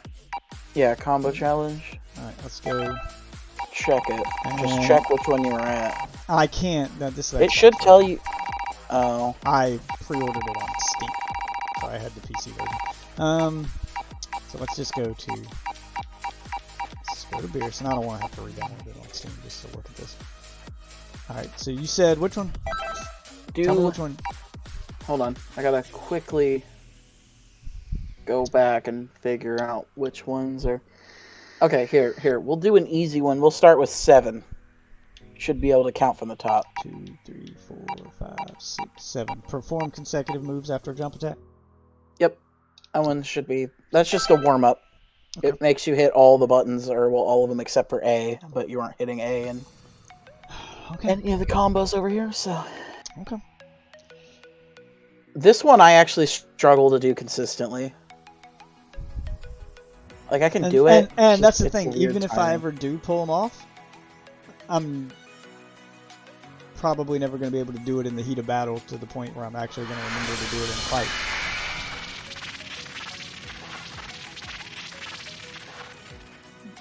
Yeah, combo challenge. Alright, let's go. Check it. Just check which one you were at. I can't. It should tell you. Oh. I pre-ordered it on Steam. So I had the PC version. So let's just go to Beerus, and I don't want to have to re-download it on Steam just to look at this. Alright, so you said which one? Tell me which one. Hold on, I gotta quickly go back and figure out which ones are. Okay, here. We'll do an easy one. We'll start with 7. Should be able to count from the top. 2, 3, 4, 5, 6, 7. Perform consecutive moves after a jump attack? Yep. That one should be. That's just a warm up. Okay. It makes you hit all the buttons, or well, all of them except for A, but you aren't hitting A and any of the combos over here, so. Okay. This one I actually struggle to do consistently. Like, I can do it. And that's the thing, even if I ever do pull them off, I'm probably never going to be able to do it in the heat of battle to the point where I'm actually going to remember to do it in a fight.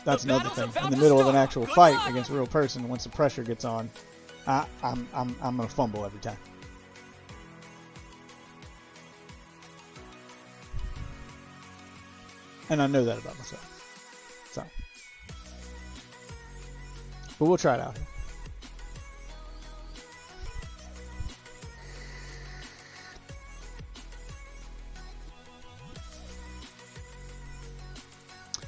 That's another thing. In the middle of an actual fight against a real person, once the pressure gets on, I'm going to fumble every time. And I know that about myself. So. But we'll try it out here.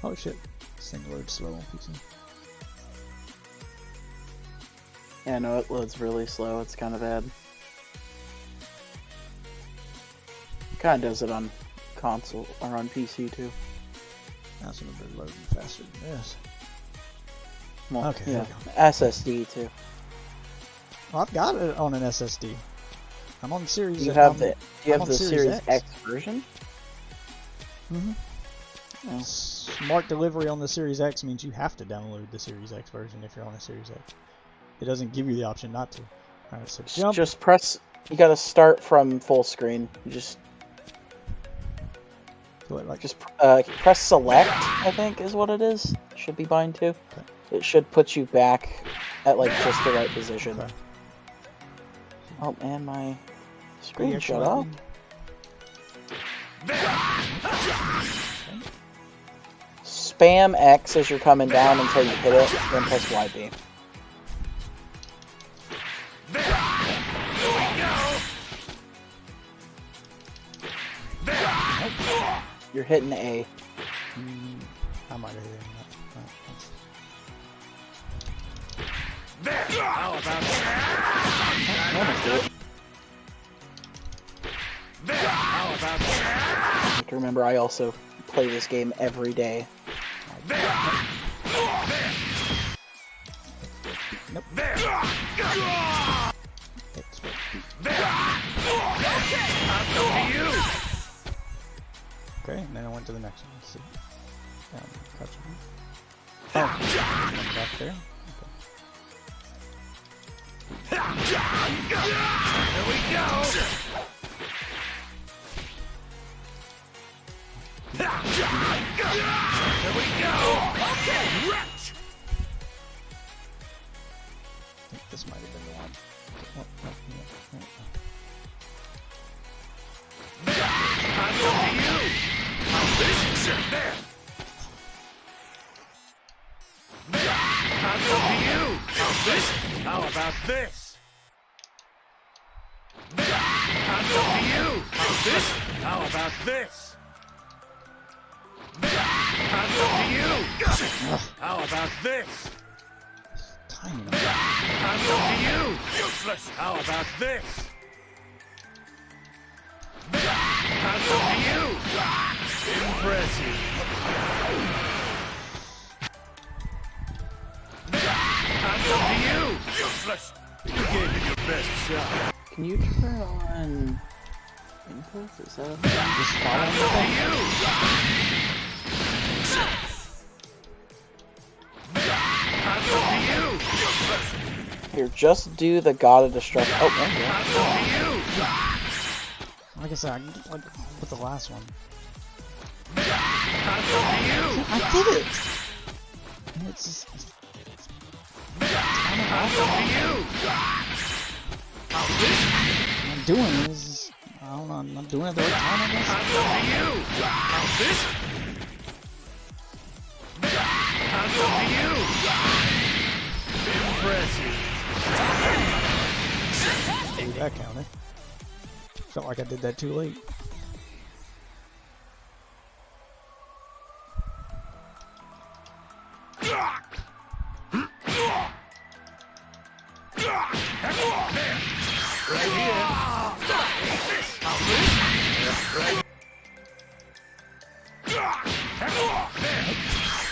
Oh shit. This thing loads slow on PC. Yeah, no, it loads really slow. It's kind of bad. Kind of does it on console or on PC too. That's gonna be loading faster than this. Well, Okay, there yeah, we go. SSD too. Well, I've got it on an SSD. I'm on the Series. Do you have I'm the on Series X version? Mm-hmm. Oh. Smart delivery on the Series X means you have to download the Series X version if you're on a Series X. It doesn't give you the option not to. Alright, so jump. Just press. You gotta start from full screen. You just press select. I think is what it is. Should be bind to. Okay. It should put you back at like just the right position. Okay. Oh man, my screen Yeah, shut off. Spam X as you're coming down until you hit it, then press YB. You're hitting A. I might have hit him. How about that? How about that? You have to remember, I also play this game every day. Nope. Okay, and then I went to the next one. Let's see. Oh, back there. Here we go. Here we go. Okay. I think this might have been the one. I'm going to you. There. I'm going to you. How about this? I'm going to you. How about this? I'm going to you. How about this? Tiny. I'm going to you. Useless. How about this? I'm going to you. Impressive. I'm going to you. Useless. You gave it your best shot. Can you turn on inputs? Is that a thing? Just follow I'm going to you. Here, just do the God of Destruction. Oh, there you go. I'm going to you. Like I said, I can like with the last one. I'm going to you. I did it. It's just. I'm going to you. I'm doing this. I don't know. I'm not doing it the right time. I guess. I'm going to you. I'm going to you. Impressive. Ooh, that counted. Felt like I did that too late. Right here.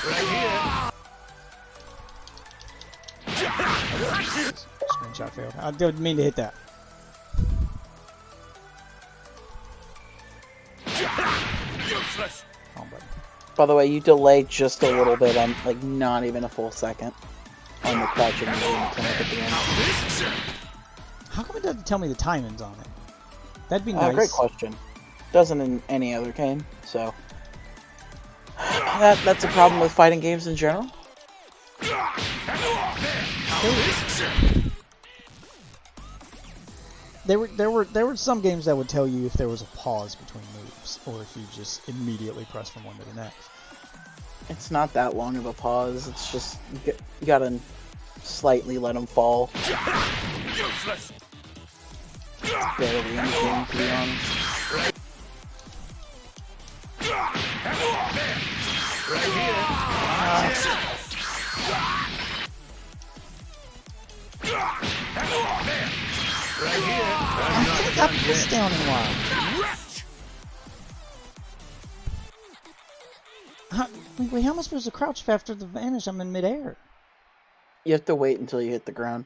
Right here. Screenshot failed. I didn't mean to hit that. Useless. Oh, buddy. By the way, you delay just a little bit on, like, not even a full second on the crouching and zoom attack at the end. How come it doesn't tell me the timings on it? That'd be nice. Great question. Doesn't in any other game, so that's a problem with fighting games in general. There were some games that would tell you if there was a pause between moves, or if you just immediately press from one to the next. It's not that long of a pause. It's just you gotta slightly let them fall. Useless. Barely anything, to be honest. Right here. Right here. I haven't got this down in a while. Wait, how am I supposed to crouch after the vanish? I'm in midair. You have to wait until you hit the ground.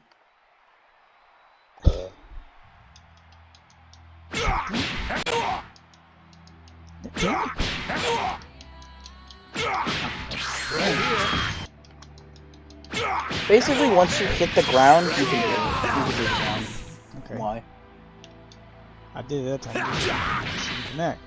Damn it. Basically, once you hit the ground, you can do it. You can do the ground. Okay. Why? I did it that time. Just connect.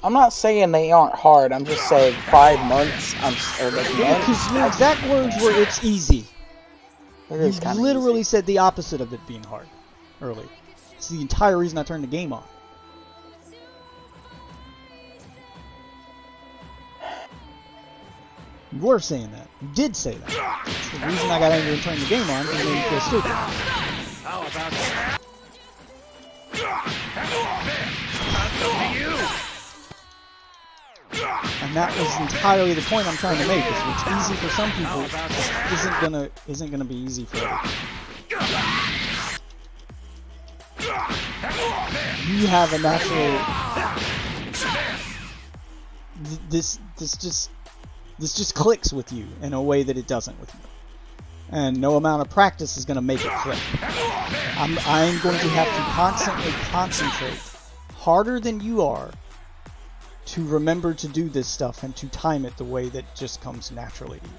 I'm not saying they aren't hard. I'm just saying 5 months. Or like months. Because your exact words were, "It's easy." It You is kind of literally easy. said the opposite of it being hard earlier. It's the entire reason I turned the game on. You were saying that. You did say that. It's the reason I got angry and turned the game on, because it made me feel stupid. How about that? And that was entirely the point I'm trying to make. Is what's easy for some people isn't gonna be easy for others. You have a natural. This just clicks with you in a way that it doesn't with me. And no amount of practice is going to make it click. I'm going to have to constantly concentrate harder than you are to remember to do this stuff and to time it the way that just comes naturally to you.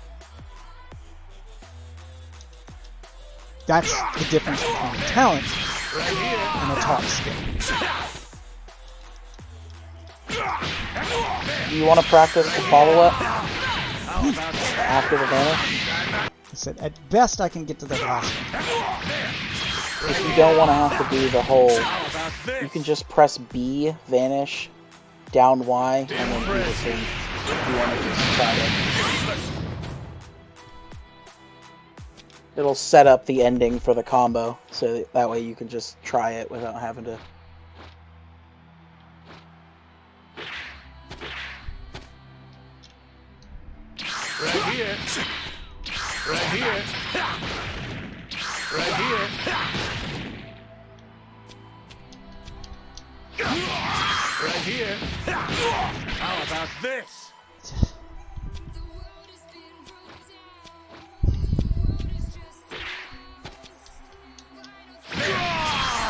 That's the difference between a talent and a taught skill. Do you want to practice the follow-up after the vanish? I said, at best I can get to that last one. If you don't want to have to do the whole, you can just press B, vanish, down Y, and then do the thing. If you want to just try it. It'll set up the ending for the combo, so that way you can just try it without having to. Right here. Right here. Right here. Right here. How about this?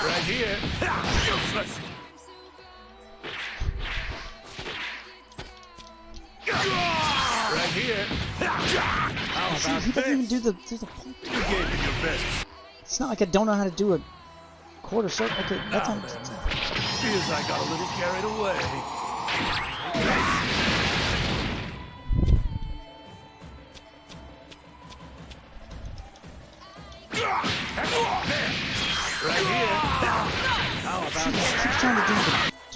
Right here. Useless. Right here. How See, about he doesn't even this? do the You gave it your best. It's not like I don't know how to do a quarter circle. Okay, that's not. Feels I got a little carried away. Right here. How about I keep trying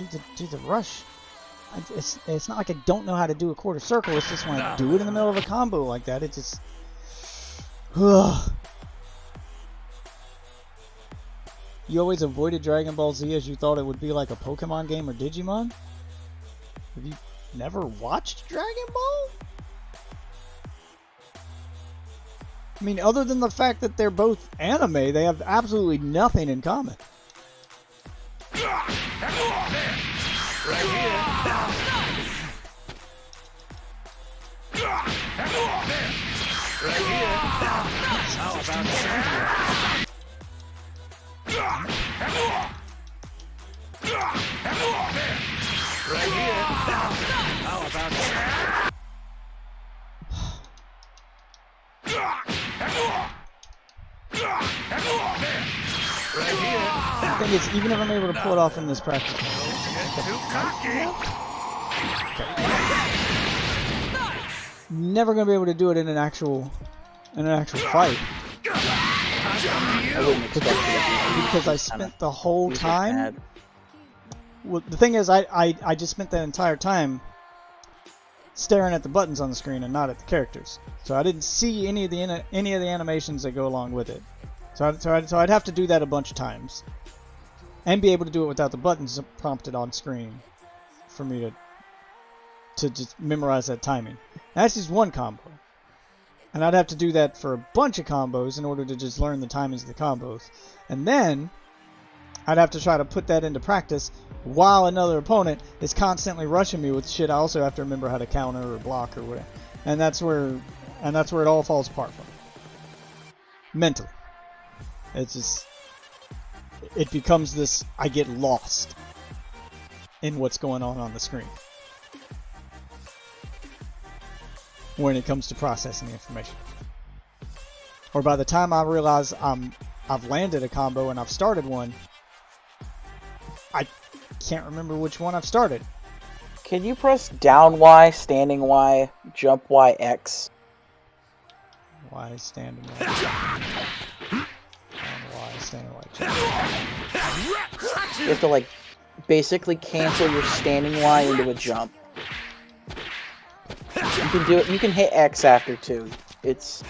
to do the rush. It's not like I don't know how to do a quarter circle. It's just when I do it in the middle of a combo like that, it just. Ugh. You always avoided Dragon Ball Z as you thought it would be like a Pokemon game or Digimon? Have you never watched Dragon Ball? I mean, other than the fact that they're both anime, they have absolutely nothing in common. right here? Right here. How about that? Right here. How about that? Right here. The thing is, even if I'm able to pull it off in this practice, Get too cocky. never gonna be able to do it in an actual fight I wouldn't expect you to because I spent the whole use it time. bad. Well, the thing is, I just spent that entire time staring at the buttons on the screen and not at the characters, so I didn't see any of the animations that go along with it. So I'd have to do that a bunch of times, and be able to do it without the buttons prompted on screen, for me to to just memorize that timing. That's just one combo. And I'd have to do that for a bunch of combos in order to just learn the timings of the combos. And then I'd have to try to put that into practice while another opponent is constantly rushing me with shit. I also have to remember how to counter or block or whatever. And that's where it all falls apart from. Mentally. It's just, it becomes this, I get lost in what's going on the screen when it comes to processing the information. Or by the time I realize I've landed a combo and I've started one, I can't remember which one I've started. Can you press down Y, standing Y, jump Y, X? Y, standing Y. Down Y, standing Y, jump. You have to like basically cancel your standing Y into a jump. You can do it. You can hit X after too. It's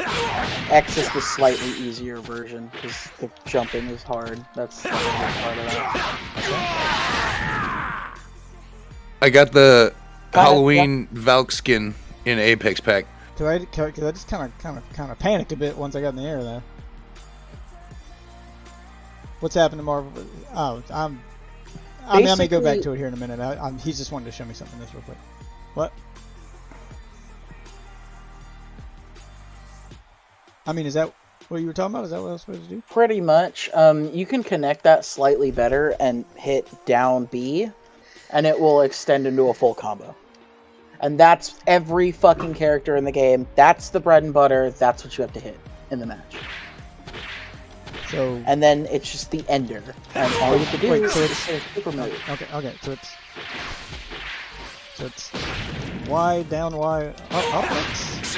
X is the slightly easier version because the jumping is hard. That's the hard part of that. I got the Halloween Valk skin in Apex pack. Cause I just kind of panicked a bit once I got in the air there. What's happened to Marvel? Oh, I may go back to it here in a minute. He's just wanted to show me something this real quick. What? I mean, is that what you were talking about? Is that what I was supposed to do? Pretty much. You can connect that slightly better and hit down B, and it will extend into a full combo. And that's every fucking character in the game. That's the bread and butter. That's what you have to hit in the match. So. And then it's just the ender. And all you have to do is hit super mode. Okay. So it's Y, down Y, up X?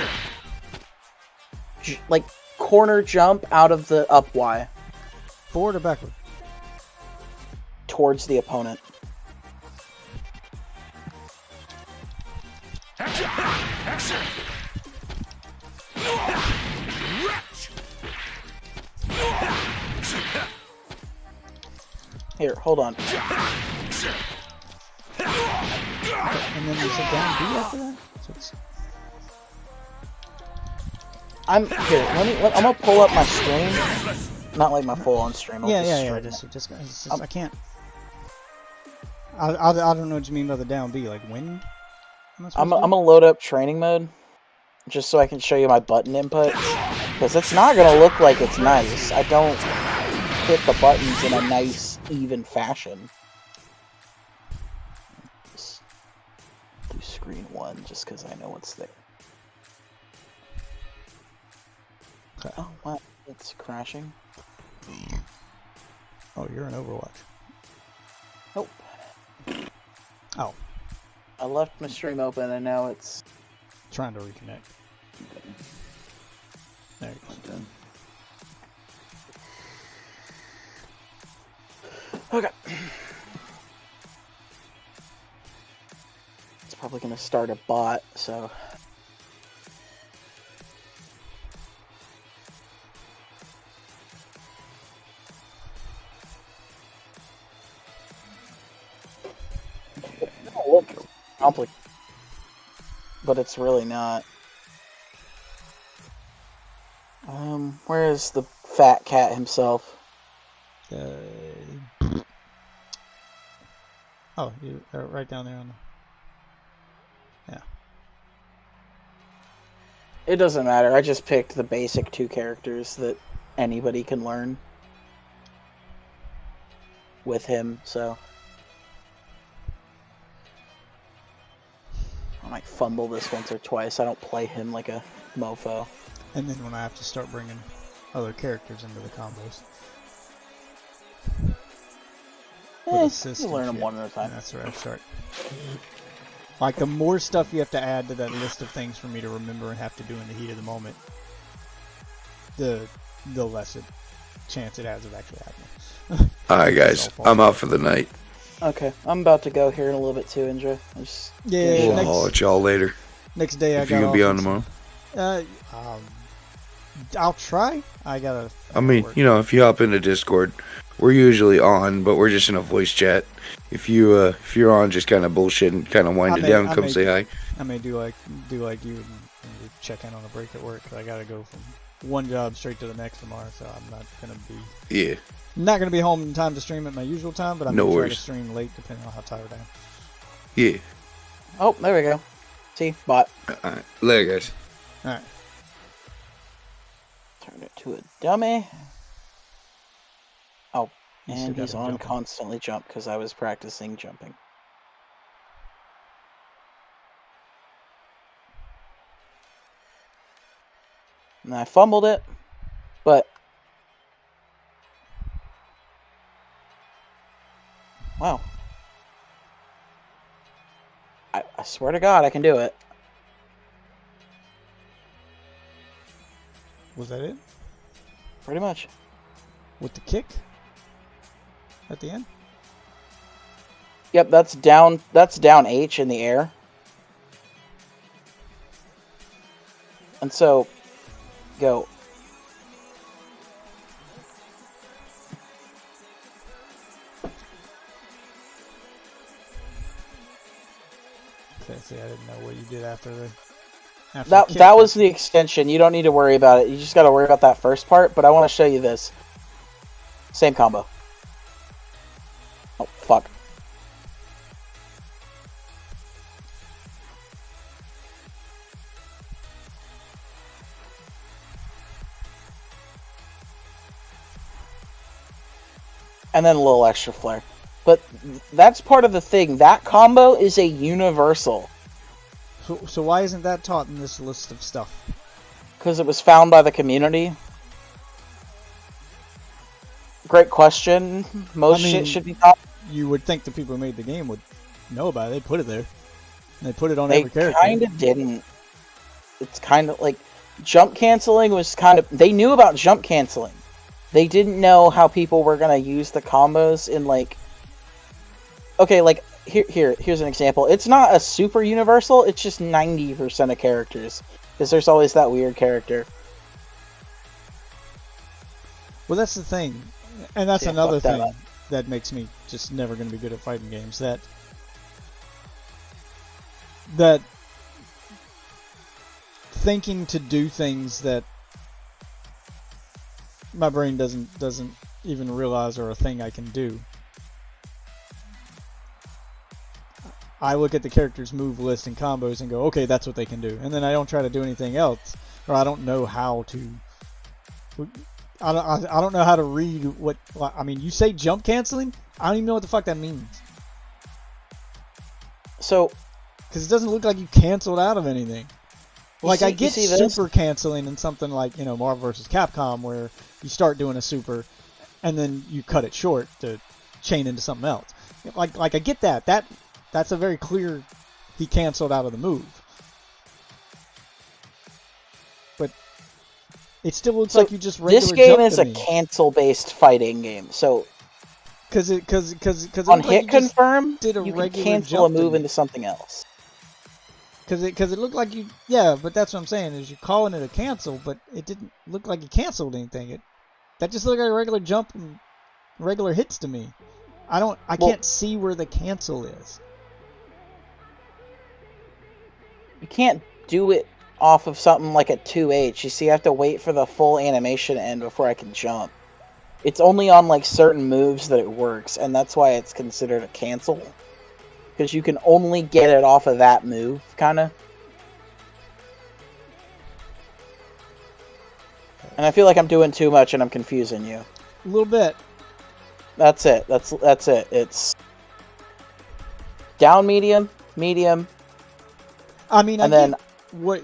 Like corner jump out of the up Y. Forward or backward? Towards the opponent. Here, hold on. And then you said down B after that? So it's... I'm gonna pull up my stream. Not like my full on stream. Yeah. Just I can't. I don't know what you mean by the down B. Like when? I'm gonna load up training mode, just so I can show you my button input. Because it's not gonna look like it's nice. I don't hit the buttons in a nice, even fashion. Just do screen 1 just because I know what's there. Okay. Oh wow, it's crashing. Oh, you're in Overwatch. Nope. Oh. I left my stream open and now it's trying to reconnect. There you go. Okay. It's probably gonna start a bot, so. Look complicated, but it's really not. Where is the fat cat himself? Oh, you are right down there on the... Yeah. It doesn't matter. I just picked the basic 2 characters that anybody can learn with him, so I might fumble this once or twice. I don't play him like a mofo. And then when I have to start bringing other characters into the combos. You learn them one at a time. That's where I start. Like, the more stuff you have to add to that list of things for me to remember and have to do in the heat of the moment, the less chance it has of actually happening. Alright guys, I'm out for the night. Okay, I'm about to go here in a little bit too, Indra. We'll haul at y'all later. Next day if you can be on tomorrow. I'll try. I gotta. I mean, you know, if you hop into Discord, we're usually on, but we're just in a voice chat. If you're on just kind of bullshit and kind of winding down, come say hi. I may do like you and check in on a break at work. 'Cause I gotta go from one job straight to the next tomorrow, so I'm not gonna be not gonna be home in time to stream at my usual time. But I'm gonna try to stream late depending on how tired I am. Yeah. Oh, there we go. See, bot. Alright, later, guys. Alright. Turn it to a dummy. Oh, You still and gotta he's on jump. constantly jump because I was practicing jumping. And I fumbled it, but wow. I swear to God I can do it. Was that it? Pretty much. With the kick at the end? Yep, that's down H in the air. And so go. Okay, see, I didn't know what you did after the That was the extension. You don't need to worry about it. You just got to worry about that first part. But I want to show you this. Same combo. Oh, fuck. And then a little extra flare. But that's part of the thing. That combo is a universal. So why isn't that taught in this list of stuff? Because it was found by the community. Great question. Most shit should be taught. You would think the people who made the game would know about it. They put it there. And they put it on They every character. kind of didn't. It's kind of like jump canceling was kind of. They knew about jump canceling. They didn't know how people were gonna use the combos in like. Okay, like here's an example. It's not a super universal. It's just 90% of characters, because there's always that weird character. Well, that's the thing, and that's Yeah, another fuck that thing up. that makes me just never going to be good at fighting games. That thinking to do things that my brain doesn't even realize are a thing I can do. I look at the character's move list and combos and go, okay, that's what they can do, and then I don't try to do anything else, or I don't know how to. I don't know how to read what. I mean, you say jump canceling. I don't even know what the fuck that means. So, because it doesn't look like you canceled out of anything. Like I get super canceling in something like Marvel vs. Capcom, where you start doing a super, and then you cut it short to chain into something else. Like I get that. That's a very clear. He canceled out of the move. But it still looks like you just regular this game jumped is to a me. cancel-based fighting game. So, because on hit confirm, did a you can regular cancel a jump to move me. into something else. Because it looked like you, yeah, but that's what I'm saying is you're calling it a cancel, but it didn't look like you canceled anything. That just looked like a regular jump and regular hits to me. I can't see where the cancel is. You can't do it off of something like a 2H. You see, you have to wait for the full animation to end before I can jump. It's only on like certain moves that it works, and that's why it's considered a cancel. Because you can only get it off of that move, kind of. And I feel like I'm doing too much and I'm confusing you. A little bit. That's it. That's it. It's down, medium, medium. I mean, and I then get what,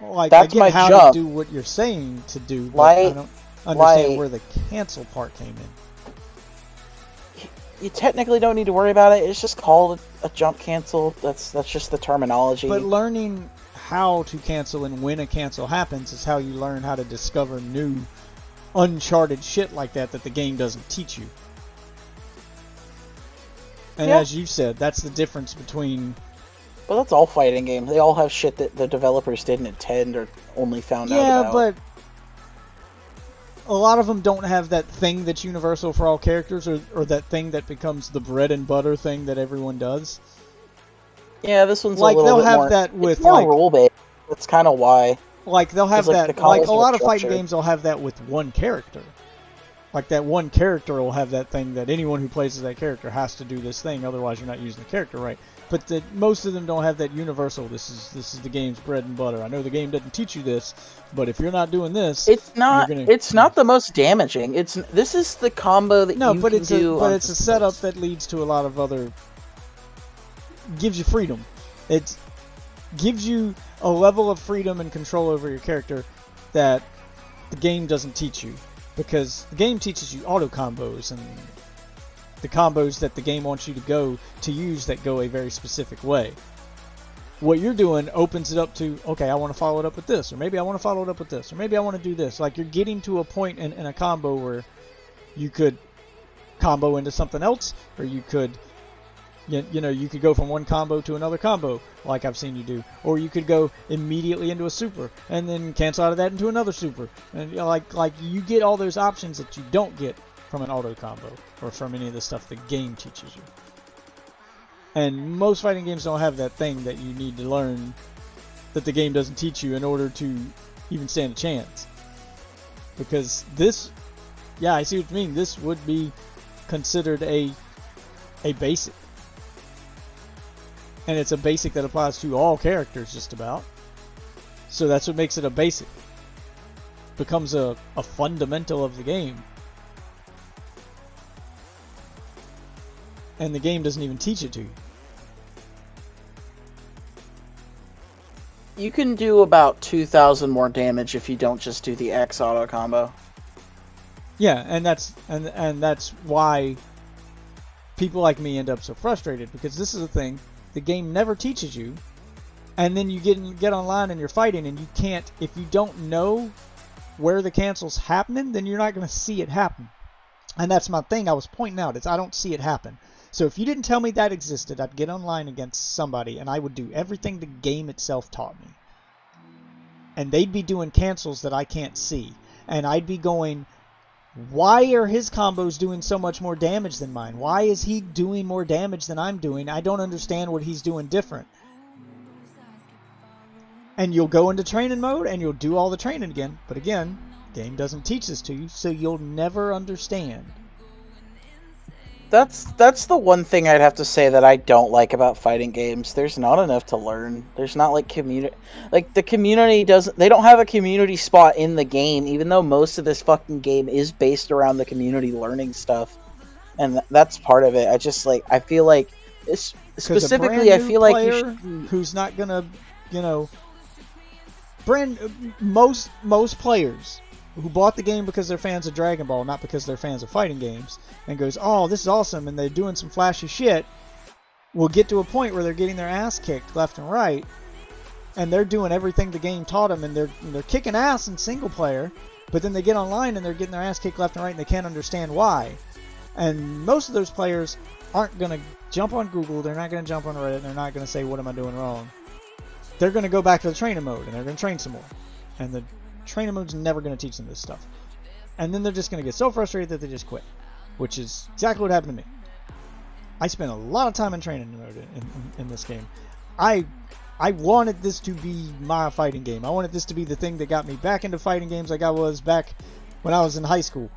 like, that's I get my how jump. to do what you're saying to do, but Light, I don't understand light. where the cancel part came in. You technically don't need to worry about it. It's just called a jump cancel. That's just the terminology. But learning how to cancel and when a cancel happens is how you learn how to discover new, uncharted shit like that the game doesn't teach you. And Yeah. as you said, that's the difference between. But that's all fighting games. They all have shit that the developers didn't intend or only found out about. Yeah, but a lot of them don't have that thing that's universal for all characters, or that thing that becomes the bread and butter thing that everyone does. Yeah, this one's Like a little they'll bit have more, that with it's more like rule based. That's kind of why. like they'll have like, that the like a combos are lot of fighting structured. games. They'll have that with one character. Like that one character will have that thing that anyone who plays as that character has to do this thing, otherwise you're not using the character right. But most of them don't have that universal. This is the game's bread and butter. I know the game doesn't teach you this, but if you're not doing this, It's not. you're gonna, It's not the most damaging. This is the combo that no, you but can it's do. but on it's a setup that leads to a lot of other. Gives you freedom. It gives you a level of freedom and control over your character that the game doesn't teach you, because the game teaches you auto combos and the combos that the game wants you to use that go a very specific way. What you're doing opens it up to, okay, I want to follow it up with this, or maybe I want to follow it up with this, or maybe I want to do this. Like you're getting to a point in a combo where you could combo into something else, or you could you could go from one combo to another combo, like I've seen you do, or you could go immediately into a super and then cancel out of that into another super, and like you get all those options that you don't get from an auto combo or from any of the stuff the game teaches you. And most fighting games don't have that thing that you need to learn that the game doesn't teach you in order to even stand a chance. Because this, yeah, I see what you mean. This would be considered a basic. And it's a basic that applies to all characters just about. So that's what makes it a basic. Becomes a fundamental of the game. And the game doesn't even teach it to you. You can do about 2,000 more damage if you don't just do the X auto combo. Yeah, and that's why people like me end up so frustrated, because this is the thing the game never teaches you, and then you get online and you're fighting and you can't, if you don't know where the cancel's happening, then you're not going to see it happen. And that's my thing I was pointing out, is I don't see it happen. So if you didn't tell me that existed, I'd get online against somebody and I would do everything the game itself taught me. And they'd be doing cancels that I can't see. And I'd be going, why are his combos doing so much more damage than mine? Why is he doing more damage than I'm doing? I don't understand what he's doing different. And you'll go into training mode and you'll do all the training again. But again, the game doesn't teach this to you, so you'll never understand. That's the one thing I'd have to say that I don't like about fighting games. There's not enough to learn. There's not like community, like the community doesn't. They don't have a community spot in the game, even though most of this fucking game is based around the community learning stuff, and that's part of it. I feel like specifically, I feel like you should, who's not gonna, most players who bought the game because they're fans of Dragon Ball, not because they're fans of fighting games, and goes, oh, this is awesome, and they're doing some flashy shit, will get to a point where they're getting their ass kicked left and right, and they're doing everything the game taught them, and they're kicking ass in single player, but then they get online and they're getting their ass kicked left and right, and they can't understand why. And most of those players aren't going to jump on Google, they're not going to jump on Reddit, they're not going to say, what am I doing wrong? They're going to go back to the training mode, and they're going to train some more. And the training mode's never going to teach them this stuff. And then they're just going to get so frustrated that they just quit. Which is exactly what happened to me. I spent a lot of time in training mode in this game. I wanted this to be my fighting game. I wanted this to be the thing that got me back into fighting games like I was back when I was in high school.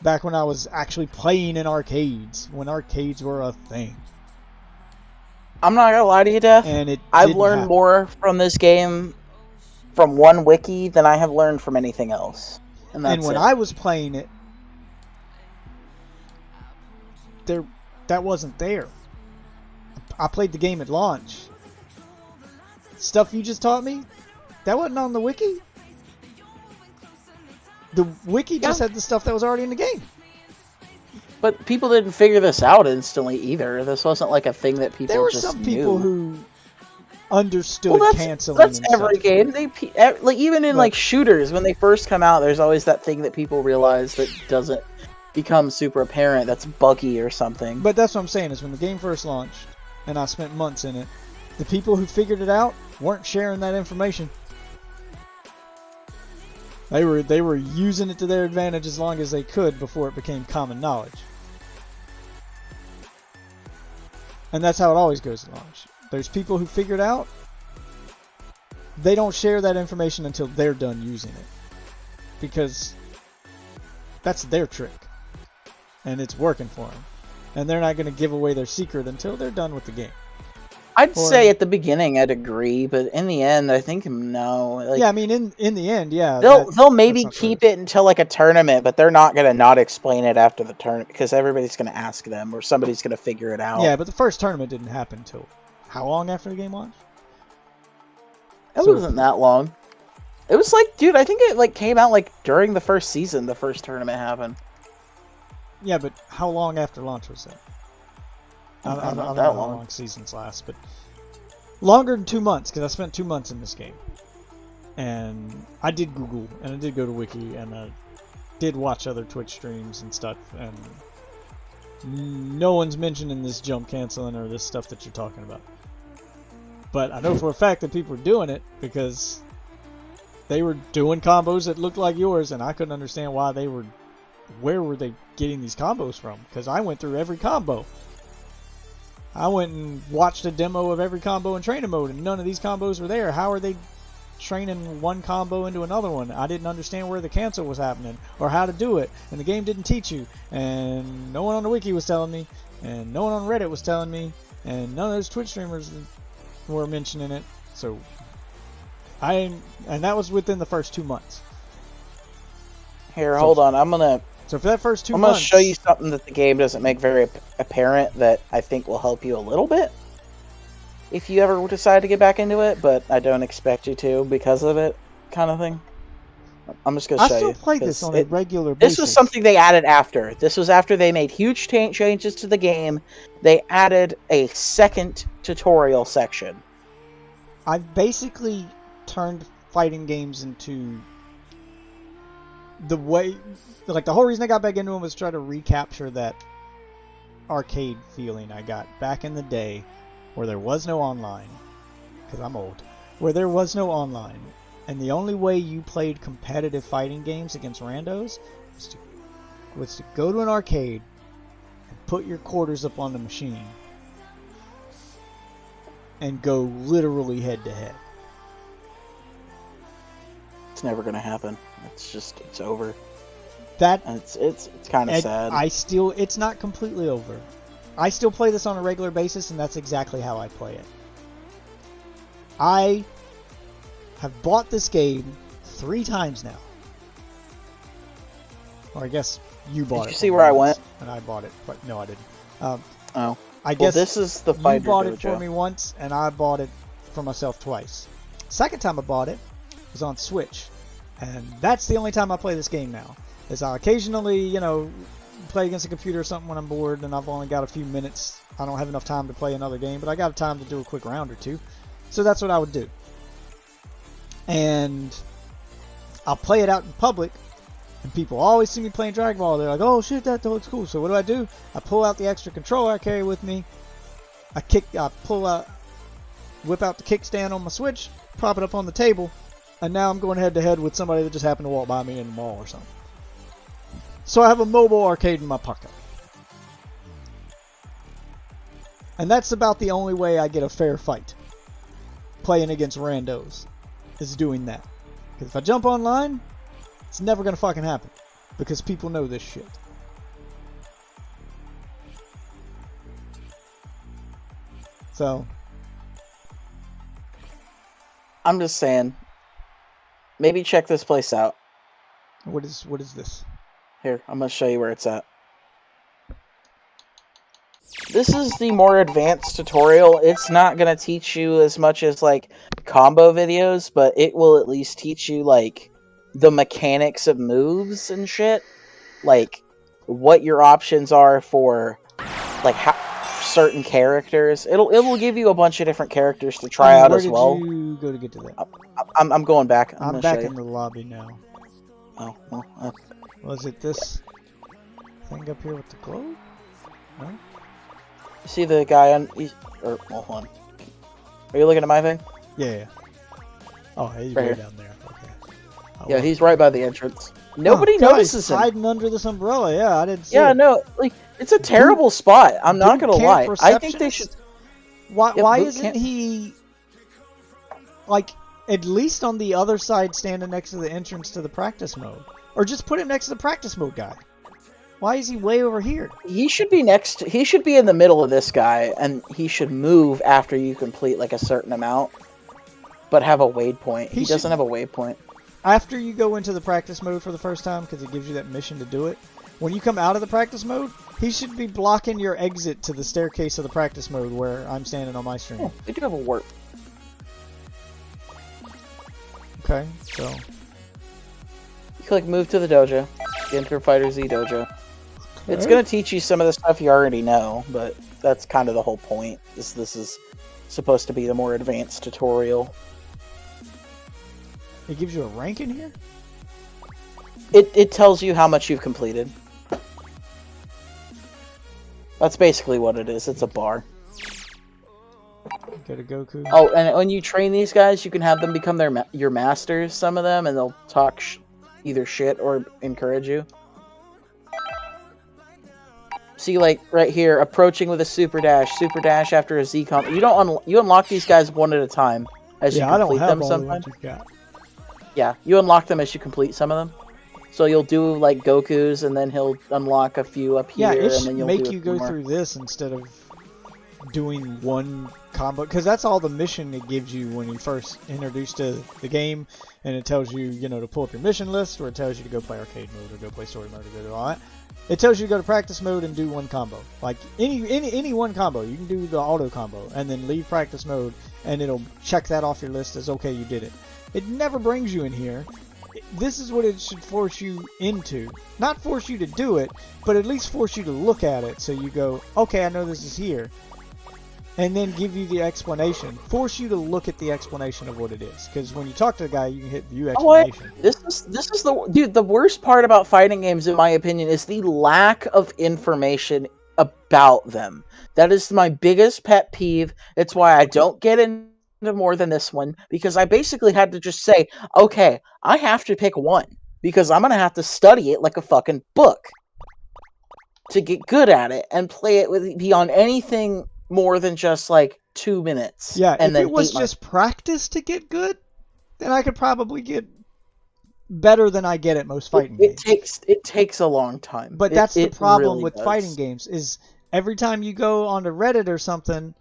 Back when I was actually playing in arcades. When arcades were a thing. I'm not gonna lie to you, Def. And I've learned more from this game from one wiki than I have learned from anything else. And when I was playing it, that wasn't there. I played the game at launch. Stuff you just taught me, that wasn't on the wiki. The wiki just had the stuff that was already in the game. But people didn't figure this out instantly either. This wasn't like a thing that people there were just some knew. people who understood canceling. That's and every stuff. game. Like even in like shooters, when they first come out, there's always that thing that people realize that doesn't become super apparent. That's buggy or something. But that's what I'm saying is when the game first launched, and I spent months in it, the people who figured it out weren't sharing that information. They were using it to their advantage as long as they could before it became common knowledge. And that's how it always goes at launch. There's people who figure it out. They don't share that information until they're done using it. Because that's their trick. And it's working for them. And they're not going to give away their secret until they're done with the game. I'd say at the beginning I'd agree, but in the end I think no. Like, yeah, I mean in the end, yeah. They'll maybe keep it until like a tournament, but they're not gonna not explain it after the tournament because everybody's gonna ask them or somebody's gonna figure it out. Yeah, but the first tournament didn't happen until how long after the game launched? It wasn't that long. It was like, dude, I think it like came out like during the first season. The first tournament happened. Yeah, but how long after launch was that? I don't know how long seasons last, but longer than 2 months because I spent 2 months in this game, and I did Google and I did go to Wiki and I did watch other Twitch streams and stuff, and no one's mentioning this jump canceling or this stuff that you're talking about. But I know for a fact that people were doing it because they were doing combos that looked like yours, and I couldn't understand why they were. Where were they getting these combos from? Because I went through every combo. I went and watched a demo of every combo in training mode, and none of these combos were there. How are they training one combo into another one? I didn't understand where the cancel was happening or how to do it, and the game didn't teach you. And no one on the wiki was telling me, and no one on Reddit was telling me, and none of those Twitch streamers were mentioning it. So and that was within the first 2 months. Here, hold on. So for that first 2 I'm months, gonna show you something that the game doesn't make very apparent that I think will help you a little bit if you ever decide to get back into it, but I don't expect you to because of it, kind of thing. I'm just gonna show you. I still play this on a regular basis. This was something they added after. This was after they made huge changes to the game. They added a second tutorial section. I basically turned fighting games into the way, like the whole reason I got back into them was to try to recapture that arcade feeling I got back in the day where there was no online, because I'm old, where there was no online, and the only way you played competitive fighting games against randos was to go to an arcade and put your quarters up on the machine and go literally head to head. It's never gonna happen. It's over. That and it's kind of sad. It's not completely over. I still play this on a regular basis, and that's exactly how I play it. I have bought this game 3 times now. Or I guess you bought it. Did you see where I went? And I bought it, but no, I didn't. I guess this is the fighter you bought dojo. it for me once, and I bought it for myself twice. Second time I bought it was on Switch, and that's the only time I play this game now. Is I occasionally, play against a computer or something when I'm bored, and I've only got a few minutes. I don't have enough time to play another game, but I got time to do a quick round or two. So that's what I would do. And I'll play it out in public, and people always see me playing Dragon Ball. They're like, "Oh shit, that looks cool." So what do? I pull out the extra controller I carry with me. I whip out the kickstand on my Switch, prop it up on the table, and now I'm going head to head with somebody that just happened to walk by me in the mall or something. So I have a mobile arcade in my pocket. And that's about the only way I get a fair fight. Playing against randos is doing that. Because if I jump online, it's never going to fucking happen. Because people know this shit. So I'm just saying, maybe check this place out. What is this? Here, I'm going to show you where it's at. This is the more advanced tutorial. It's not going to teach you as much as, like, combo videos, but it will at least teach you, like, the mechanics of moves and shit. Like, what your options are for, like, certain characters. It will give you a bunch of different characters to try out as well. Where did you go to get to that? I'm going back. I'm back in the lobby now. Oh, well. Was it this thing up here with the globe? No? You see the guy on... hold on. Are you looking at my thing? Yeah. Oh, he's right way here. down there. Okay. Yeah, he's right by the entrance. Nobody God, notices he's him. hiding under this umbrella. Yeah, I didn't see Yeah, it. no, like it's a terrible spot. I'm not Boot gonna camp lie. I think they receptionist? should. Why? Yeah, Why boot isn't camp- he like at least on the other side, standing next to the entrance to the practice mode, or just put him next to the practice mode guy? Why is he way over here? He should be next. He should be in the middle of this guy, and he should move after you complete like a certain amount, but have a waypoint. He doesn't have a waypoint. After you go into the practice mode for the first time, because it gives you that mission to do it, when you come out of the practice mode, he should be blocking your exit to the staircase of the practice mode where I'm standing on my stream. Oh, they do have a warp. Okay, so You click move to the dojo. Enter Fighter Z dojo. It's gonna teach you some of the stuff you already know, but that's kind of the whole point. This is supposed to be the more advanced tutorial. it gives you a rank in here? It tells you how much you've completed. That's basically what it is. It's a bar. Get a Goku. Oh, and when you train these guys, you can have them become your masters, some of them, and they'll talk either shit or encourage you. See, like, right here, approaching with a super dash after a Z comp. You don't you unlock these guys one at a time as you complete them sometimes. Yeah, you unlock them as you complete some of them. So you'll do, like, Goku's, and then he'll unlock a few up here, Yeah, it and should then you'll make do you a go few more. through this instead of doing one combo, because that's all the mission it gives you when you first introduced to the game, and it tells you, you know, to pull up your mission list, or it tells you to go play arcade mode, or go play story mode, or go do all that. It tells you to go to practice mode and do one combo, like any one combo. You can do the auto combo, and then leave practice mode, and it'll check that off your list as okay, you did it. It never brings you in here. This is what it should force you into. Not force you to do it, but at least force you to look at it so you go, okay, I know this is here. And then give you the explanation. Force you to look at the explanation of what it is. Because when you talk to the guy, you can hit view explanation. This is the worst part about fighting games, in my opinion, is the lack of information about them. That is my biggest pet peeve. It's why I don't get into more than this one, because I basically had to just say, okay, I have to pick one, because I'm gonna have to study it like a fucking book to get good at it and play it beyond anything more than just like 2 minutes. Yeah, and if then it was just practice to get good, then I could probably get better than I get at most fighting games. It takes a long time. But that's the It problem really with does. fighting games, is every time you go onto Reddit or something,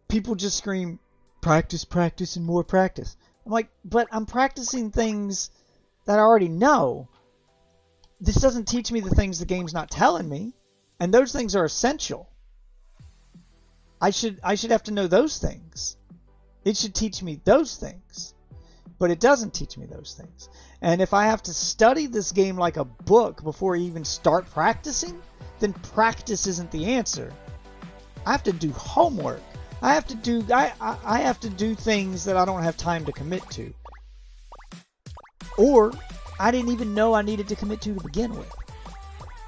people just scream, practice, practice, and more practice. I'm like, but I'm practicing things that I already know. This doesn't teach me the things the game's not telling me, and those things are essential. I should have to know those things. It should teach me those things. But it doesn't teach me those things. And if I have to study this game like a book before I even start practicing, then practice isn't the answer. I have to do homework. I have to do things that I don't have time to commit to. Or I didn't even know I needed to commit to begin with.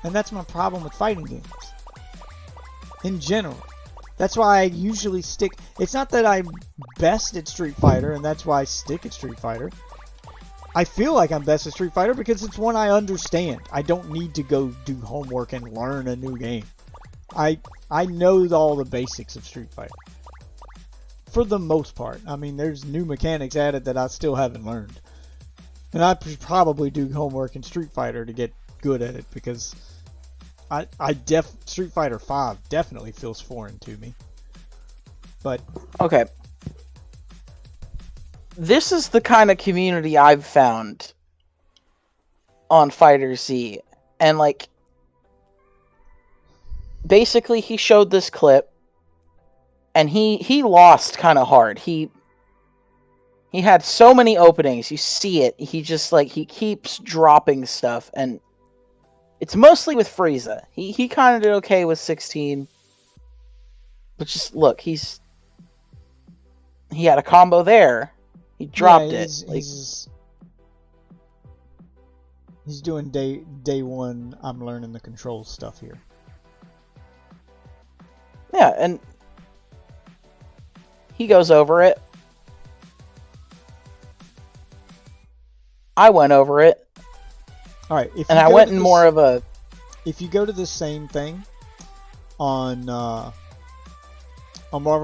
And that's my problem with fighting games. In general. That's why I usually stick... It's not that I'm best at Street Fighter, and that's why I stick at Street Fighter. I feel like I'm best at Street Fighter because it's one I understand. I don't need to go do homework and learn a new game. I know all the basics of Street Fighter. For the most part. I mean, there's new mechanics added that I still haven't learned. And I probably do homework in Street Fighter to get good at it, because Street Fighter 5 definitely feels foreign to me. But okay. This is the kind of community I've found on Fighter Z. And like, basically he showed this clip and he lost kind of hard. He had so many openings. You see it. He just like, he keeps dropping stuff, and it's mostly with Frieza. He kind of did okay with 16. But just look, he had a combo there. He dropped it. He's doing day one. I'm learning the control stuff here. Yeah, and he goes over it. I went over it, All right, and I went in more of a. If you go to the same thing on Marvel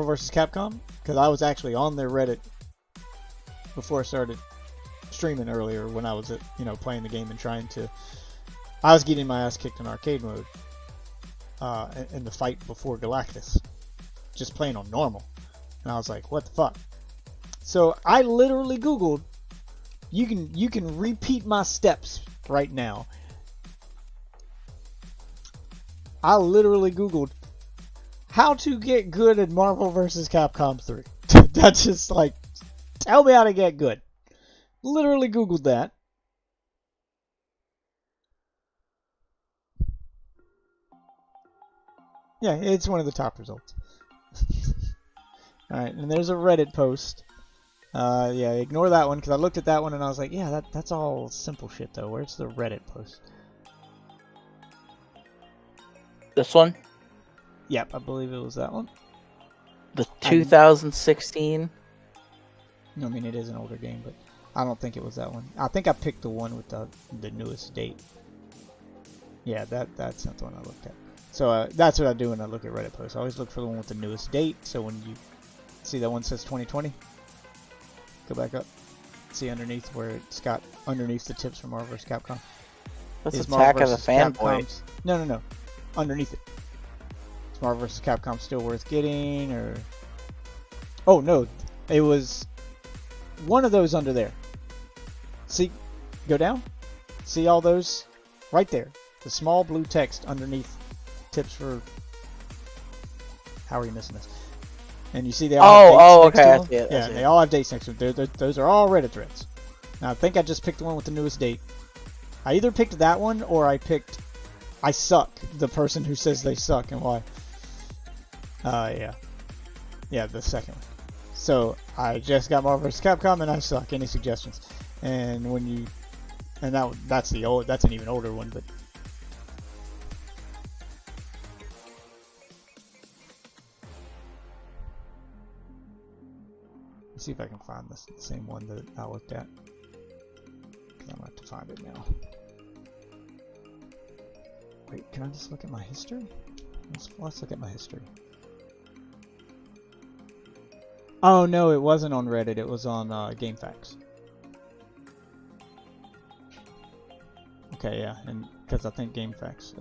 vs. Capcom, because I was actually on their Reddit before I started streaming earlier when I was playing the game and trying to. I was getting my ass kicked in arcade mode in the fight before Galactus, just playing on normal, and I was like, what the fuck? So I literally Googled. You can repeat my steps right now. I literally Googled how to get good at Marvel vs. Capcom 3. That's just like, tell me how to get good. Literally Googled that. Yeah, it's one of the top results. Alright, and there's a Reddit post. Yeah, ignore that one because I looked at that one and I was like, yeah, that's all simple shit though. Where's the Reddit post? This one? Yep, I believe it was that one. The 2016? I mean, it is an older game, but I don't think it was that one. I think I picked the one with the newest date. Yeah, that's not the one I looked at. So that's what I do when I look at Reddit posts. I always look for the one with the newest date. So when you see that one says 2020, go back up. See underneath where it's got underneath the tips from Marvel vs. Capcom. That's Is Attack Marvel of the vs. Fanboy. Capcom's- No. Underneath it. Is Marvel vs. Capcom still worth getting, or? Oh no, it was one of those under there. See, go down. See all those right there. The small blue text underneath tips for. How are you missing this? And you see they all have dates next to them? Okay. I see Yeah, it. they all have dates next to them. Those are all Reddit threads. Now I think I just picked the one with the newest date. I either picked that one or I picked I suck, the person who says they suck and why. Yeah, the second one. So I just got Marvel vs. Capcom and I suck. Any suggestions? And when you, and that's an even older one, but. Let's see if I can find the same one that I looked at. I'm gonna have to find it now. Wait, can I just look at my history? Let's look at my history. Oh no, it wasn't on Reddit. It was on GameFAQs. Okay, yeah, and because I think GameFAQs.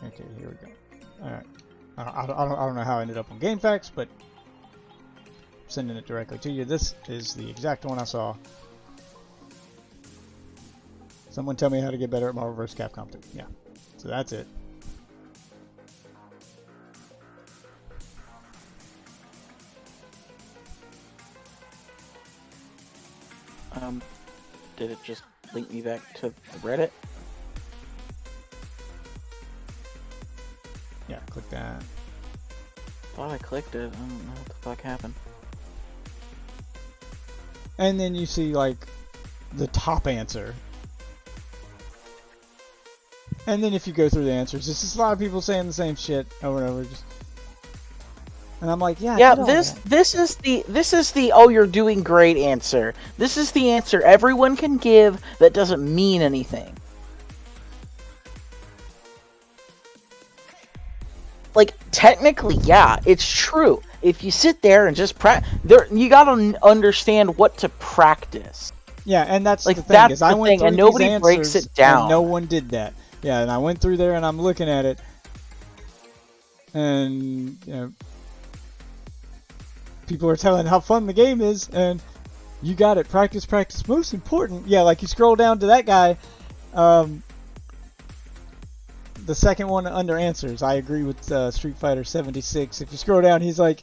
Okay, here we go. All right, I don't know how I ended up on GameFAQs, but I'm sending it directly to you. This is the exact one I saw. Someone tell me how to get better at Marvel vs. Capcom 2. Yeah, so that's it. Did it just link me back to Reddit? Yeah, click that. Thought I clicked it. I don't know what the fuck happened. And then you see like the top answer. And then if you go through the answers, it's just a lot of people saying the same shit over and over. And I'm like, yeah. Yeah, this is the oh, you're doing great answer. This is the answer everyone can give that doesn't mean anything. Like, technically, yeah, it's true. If you sit there and just you gotta understand what to practice. Yeah, and that's like the thing. that's is I the went thing, through and these nobody answers, breaks it down. And no one did that. Yeah, and I went through there and I'm looking at it, and you know, people are telling how fun the game is, and you got it. Practice, practice. Most important. Yeah, like you scroll down to that guy. The second one under answers, I agree with Street Fighter 76. If you scroll down, he's like,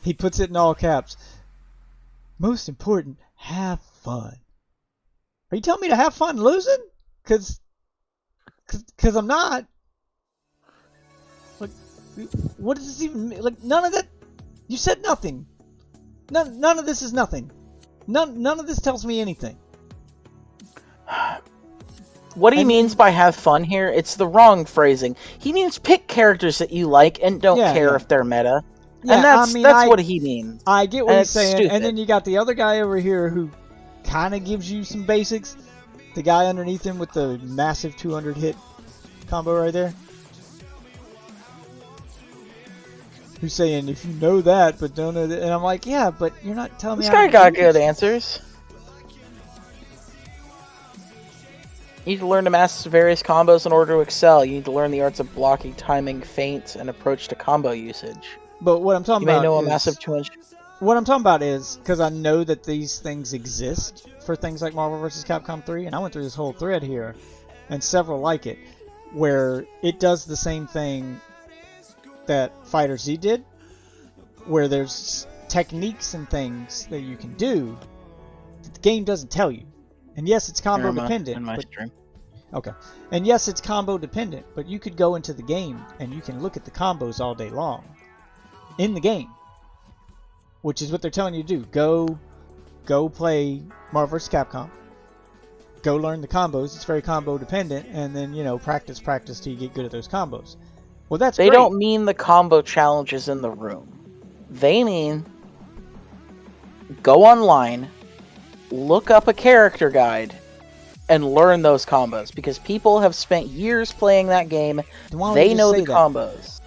he puts it in all caps. Most important, have fun. Are you telling me to have fun losing? Cause I'm not. Like, what does this even mean? Like, none of that. You said nothing. None of this is nothing. None of this tells me anything. What he means by have fun here, it's the wrong phrasing. He means pick characters that you like and don't care if they're meta. Yeah, and that's what he means. I get what And he's it's saying. stupid. And then you got the other guy over here who kind of gives you some basics. The guy underneath him with the massive 200 hit combo right there. Who's saying, if you know that, but don't know that. And I'm like, yeah, but you're not telling me This how guy to got do good this. answers. You need to learn to master various combos in order to excel. You need to learn the arts of blocking, timing, feints, and approach to combo usage. But what I'm talking You may about know a is... massive 200... What I'm talking about is, because I know that these things exist for things like Marvel vs. Capcom 3, and I went through this whole thread here, and several like it, where it does the same thing that Fighter Z did, where there's techniques and things that you can do that the game doesn't tell you. And yes, it's combo dependent. In my stream. Okay. And yes, it's combo dependent, but you could go into the game and you can look at the combos all day long in the game. Which is what they're telling you to do. Go play Marvel vs. Capcom. Go learn the combos. It's very combo dependent, and then practice till you get good at those combos. Well, that's They great. don't mean the combo challenges in the room. They mean go online, look up a character guide, and learn those combos. Because people have spent years playing that game. They know the combos.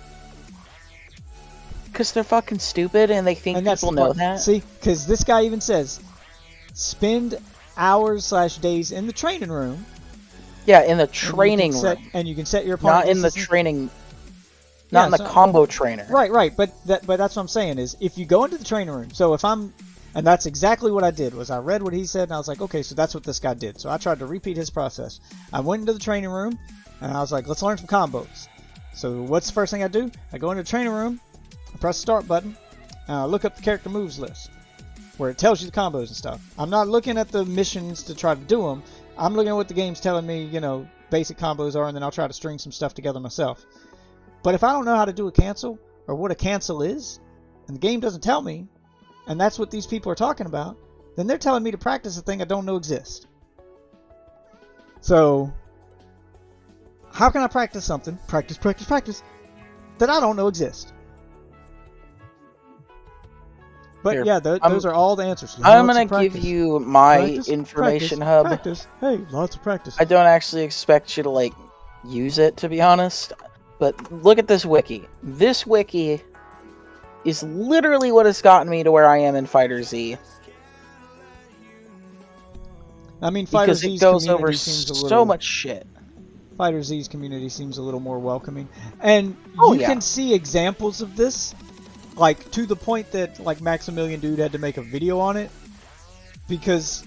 Because they're fucking stupid and they think people know that. See, because this guy even says, spend hours/days in the training room. Yeah, in the training room. And you can set your opponent. Not in the training. Not in the combo trainer. Right. But that's what I'm saying is, if you go into the training room. So if I'm, and that's exactly what I did. Was I read what he said and I was like, okay, so that's what this guy did. So I tried to repeat his process. I went into the training room and I was like, let's learn some combos. So what's the first thing I do? I go into the training room. I press the start button, and I look up the character moves list, where it tells you the combos and stuff. I'm not looking at the missions to try to do them. I'm looking at what the game's telling me, basic combos are, and then I'll try to string some stuff together myself. But if I don't know how to do a cancel, or what a cancel is, and the game doesn't tell me, and that's what these people are talking about, then they're telling me to practice a thing I don't know exists. So, how can I practice something, practice, that I don't know exists? But Here, yeah, those are all the answers. I'm going to give you my information hub. Practice. Hey, lots of practice. I don't actually expect you to, use it, to be honest. But look at this wiki. This wiki is literally what has gotten me to where I am in Fighter Z. I mean, Fighter because Z's it goes community over seems a so little, much shit. Fighter Z's community seems a little more welcoming. And you can see examples of this. To the point that, Maximilian Dude had to make a video on it. Because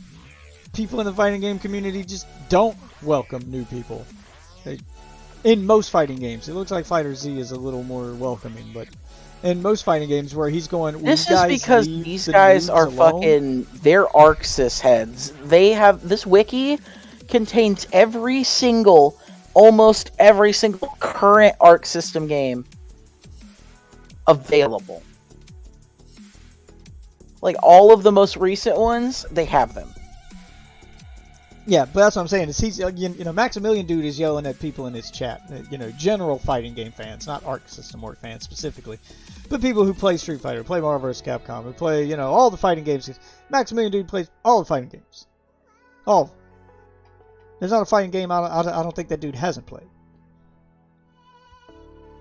people in the fighting game community just don't welcome new people. In most fighting games. It looks like Fighter Z is a little more welcoming, but in most fighting games where he's going... This is because these guys are fucking... They're Arxis heads. They have... This wiki contains almost every single current Arc System game available. All of the most recent ones, they have them. Yeah, but that's what I'm saying. Is he's Maximilian Dude is yelling at people in his chat. General fighting game fans, not Arc System Work fans specifically, but people who play Street Fighter, play Marvel vs. Capcom, who play all the fighting games. Maximilian Dude plays all the fighting games. All. There's not a fighting game I don't think that dude hasn't played.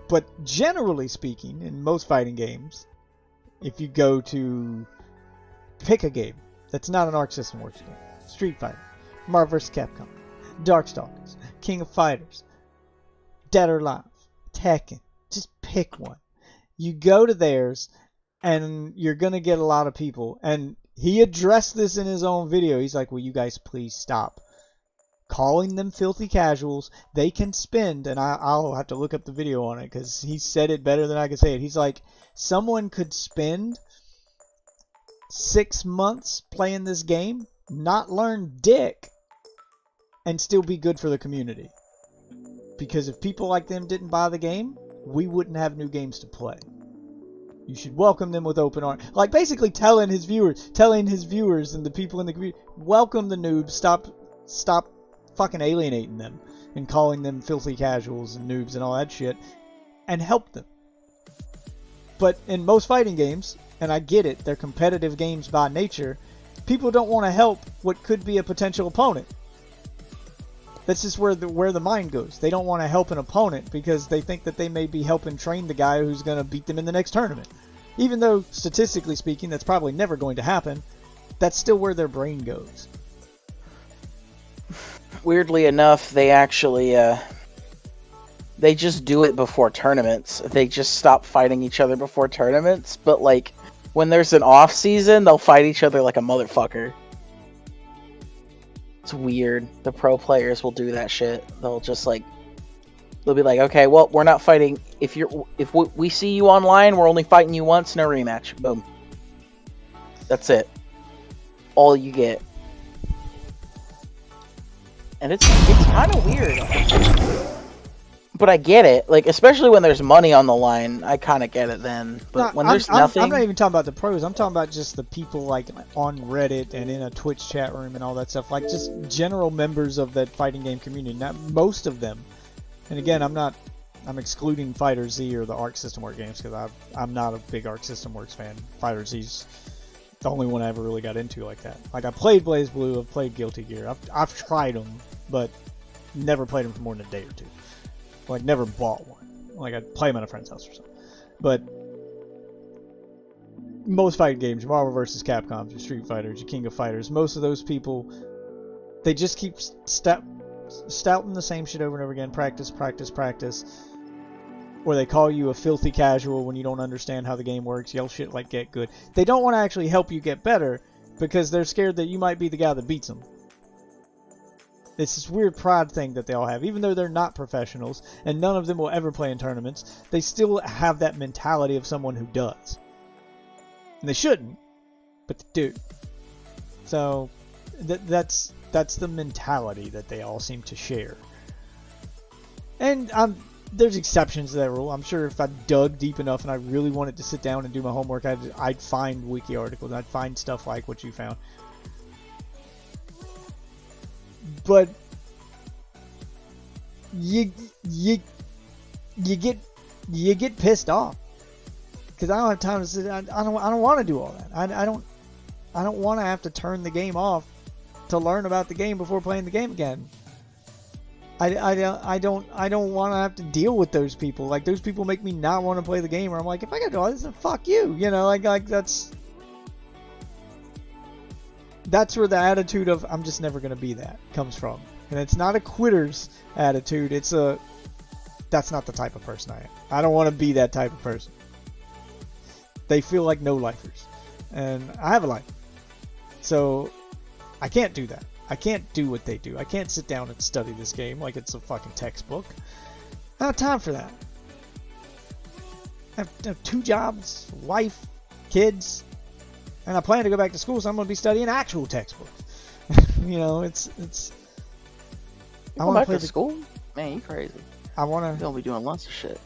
But generally speaking, in most fighting games, if you go to pick a game that's not an Arc System Works game, Street Fighter, Marvel vs. Capcom, Darkstalkers, King of Fighters, Dead or Alive, Tekken, just pick one. You go to theirs, and you're going to get a lot of people. And he addressed this in his own video. He's like, will you guys please stop calling them filthy casuals? They can spend, and I'll have to look up the video on it because he said it better than I could say it. He's like, someone could spend 6 months playing this game, not learn dick, and still be good for the community. Because if people like them didn't buy the game, we wouldn't have new games to play. You should welcome them with open arms. Basically telling his viewers and the people in the community, welcome the noobs, stop fucking alienating them and calling them filthy casuals and noobs and all that shit, and help them. But in most fighting games, and I get it, they're competitive games by nature, people don't want to help what could be a potential opponent. That's just where the mind goes. They don't want to help an opponent because they think that they may be helping train the guy who's going to beat them in the next tournament. Even though, statistically speaking, that's probably never going to happen, that's still where their brain goes. Weirdly enough, they actually, they just do it before tournaments. They just stop fighting each other before tournaments, but, like, when there's an off season, they'll fight each other like a motherfucker. It's weird. The pro players will do that shit. They'll just, like, they'll be like, okay, well, we're not fighting. If we see you online, we're only fighting you once, no rematch. Boom. That's it. All you get. And it's kind of weird. But I get it. Like, especially when there's money on the line, I kind of get it then. But when there's nothing... I'm not even talking about the pros. I'm talking about just the people, like, on Reddit and in a Twitch chat room and all that stuff. Like, just general members of that fighting game community. Not most of them. And again, I'm excluding Fighter Z or the Arc System Works games because I'm not a big Arc System Works fan. Fighter Z's the only one I ever really got into like that. Like, I played Blaze Blue, I've played Guilty Gear. I've tried them, but never played them for more than a day or two. Like, never bought one. Like, I'd play them at a friend's house or something. But most fighting games, your Marvel vs. Capcom, your Street Fighters, your King of Fighters, most of those people, they just keep stouting the same shit over and over again. Practice, practice, practice. Or they call you a filthy casual when you don't understand how the game works. Yell shit like get good. They don't want to actually help you get better because they're scared that you might be the guy that beats them. It's this weird pride thing that they all have. Even though they're not professionals, and none of them will ever play in tournaments, they still have that mentality of someone who does. And they shouldn't, but they do. So, that's the mentality that they all seem to share. And there's exceptions to that rule. I'm sure if I dug deep enough and I really wanted to sit down and do my homework, I'd find wiki articles, and I'd find stuff like what you found. But you get pissed off because I don't have time to sit. I don't want to do all that. I don't want to have to turn the game off to learn about the game before playing the game again. I don't want to have to deal with those people. Like, those people make me not want to play the game. Or I'm like, if I got to do all this, then fuck you. You know, like that's where the attitude of I'm just never going to be that comes from. And it's not a quitter's attitude. It's that's not the type of person I am. I don't want to be that type of person. They feel like no-lifers. And I have a life. So I can't do that. I can't do what they do. I can't sit down and study this game like it's a fucking textbook. I don't have time for that. I have 2 jobs, wife, kids, and I plan to go back to school, so I'm going to be studying actual textbooks. You know, it's. I want to play to school? Man, you crazy. I want to. You're going to be doing lots of shit.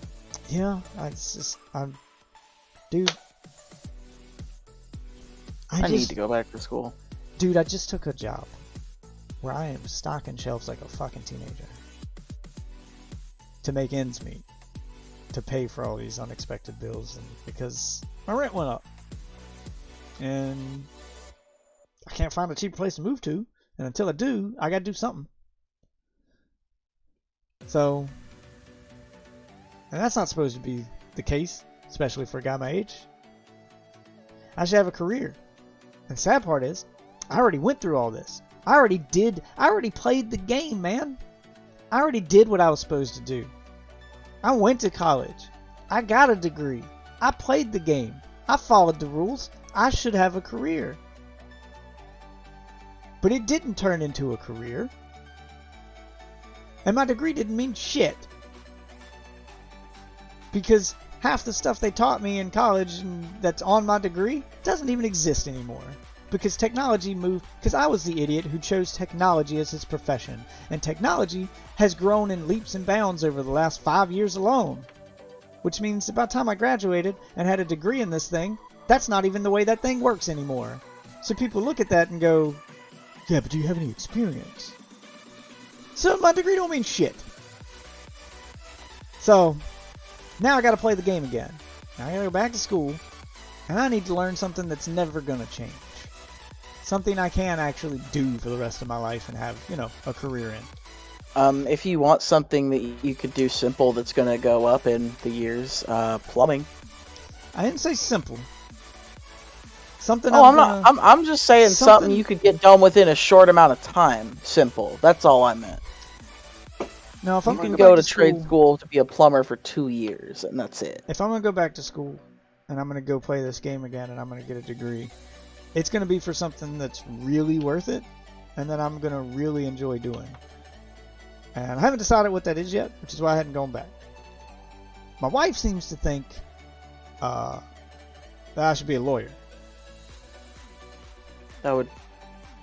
Yeah, dude. I need to go back to school. Dude, I just took a job where I am stocking shelves like a fucking teenager to make ends meet, to pay for all these unexpected bills, and because my rent went up. And I can't find a cheap place to move to. And until I do, I gotta do something. So, and that's not supposed to be the case, especially for a guy my age. I should have a career. And the sad part is, I already went through all this. I already played the game, man. I already did what I was supposed to do. I went to college. I got a degree. I played the game. I followed the rules. I should have a career. But it didn't turn into a career. And my degree didn't mean shit. Because half the stuff they taught me in college and that's on my degree doesn't even exist anymore. Because technology moved, because I was the idiot who chose technology as his profession. And technology has grown in leaps and bounds over the last 5 years alone. Which means about the time I graduated and had a degree in this thing, that's not even the way that thing works anymore. So people look at that and go, yeah, but do you have any experience? So my degree don't mean shit. So now I gotta play the game again. Now I gotta go back to school, and I need to learn something that's never gonna change. Something I can actually do for the rest of my life and have, you know, a career in. If you want something that you could do simple that's going to go up in the years, plumbing. I didn't say simple. Something. Oh, I'm just saying something you could get done within a short amount of time. Simple. That's all I meant. No, if you I'm can gonna go back to trade school to be a plumber for 2 years, and that's it. If I'm gonna go back to school and I'm gonna go play this game again and I'm gonna get a degree, it's gonna be for something that's really worth it, and that I'm gonna really enjoy doing. And I haven't decided what that is yet, which is why I hadn't gone back. My wife seems to think that I should be a lawyer. That would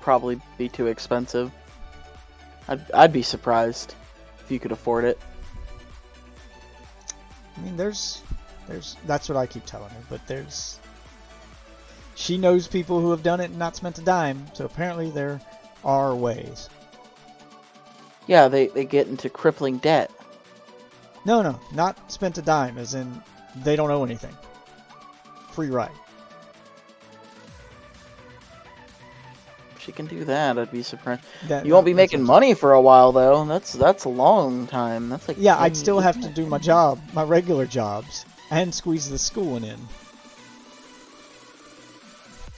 probably be too expensive. I'd be surprised if you could afford it. I mean, there's that's what I keep telling her, but she knows people who have done it and not spent a dime, so apparently there are ways. Yeah, they get into crippling debt. No, not spent a dime, as in they don't owe anything. Free ride. She can do that. I'd be surprised. That, you won't be making money for a while though. That's a long time. That's like yeah. I'd still have to do my job, my regular jobs, and squeeze the schooling in.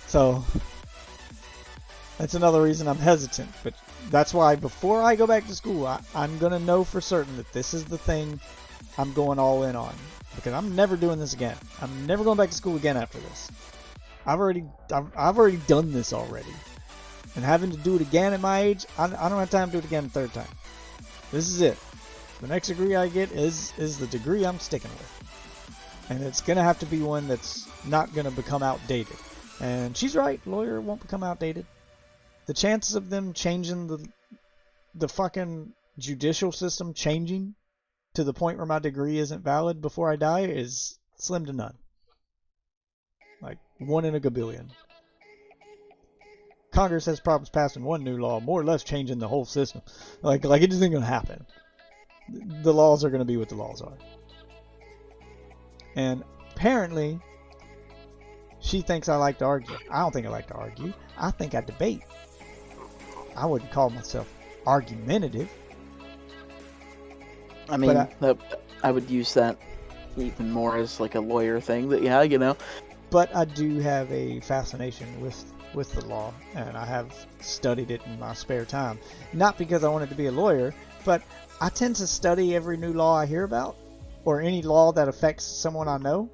So that's another reason I'm hesitant. But that's why before I go back to school, I'm gonna know for certain that this is the thing I'm going all in on, because I'm never doing this again. I'm never going back to school again after this. I've already done this already. And having to do it again at my age, I don't have time to do it again a third time. This is it. The next degree I get is the degree I'm sticking with. And it's going to have to be one that's not going to become outdated. And she's right, lawyer won't become outdated. The chances of them changing the fucking judicial system changing to the point where my degree isn't valid before I die is slim to none. Like 1 in a gabillion. Congress has problems passing one new law, more or less changing the whole system. Like it just ain't gonna happen. The laws are gonna be what the laws are. And apparently, she thinks I like to argue. I don't think I like to argue. I think I debate. I wouldn't call myself argumentative. I mean, I would use that even more as like a lawyer thing. That yeah, you know. But I do have a fascination with the law, and I have studied it in my spare time. Not because I wanted to be a lawyer, but I tend to study every new law I hear about, or any law that affects someone I know,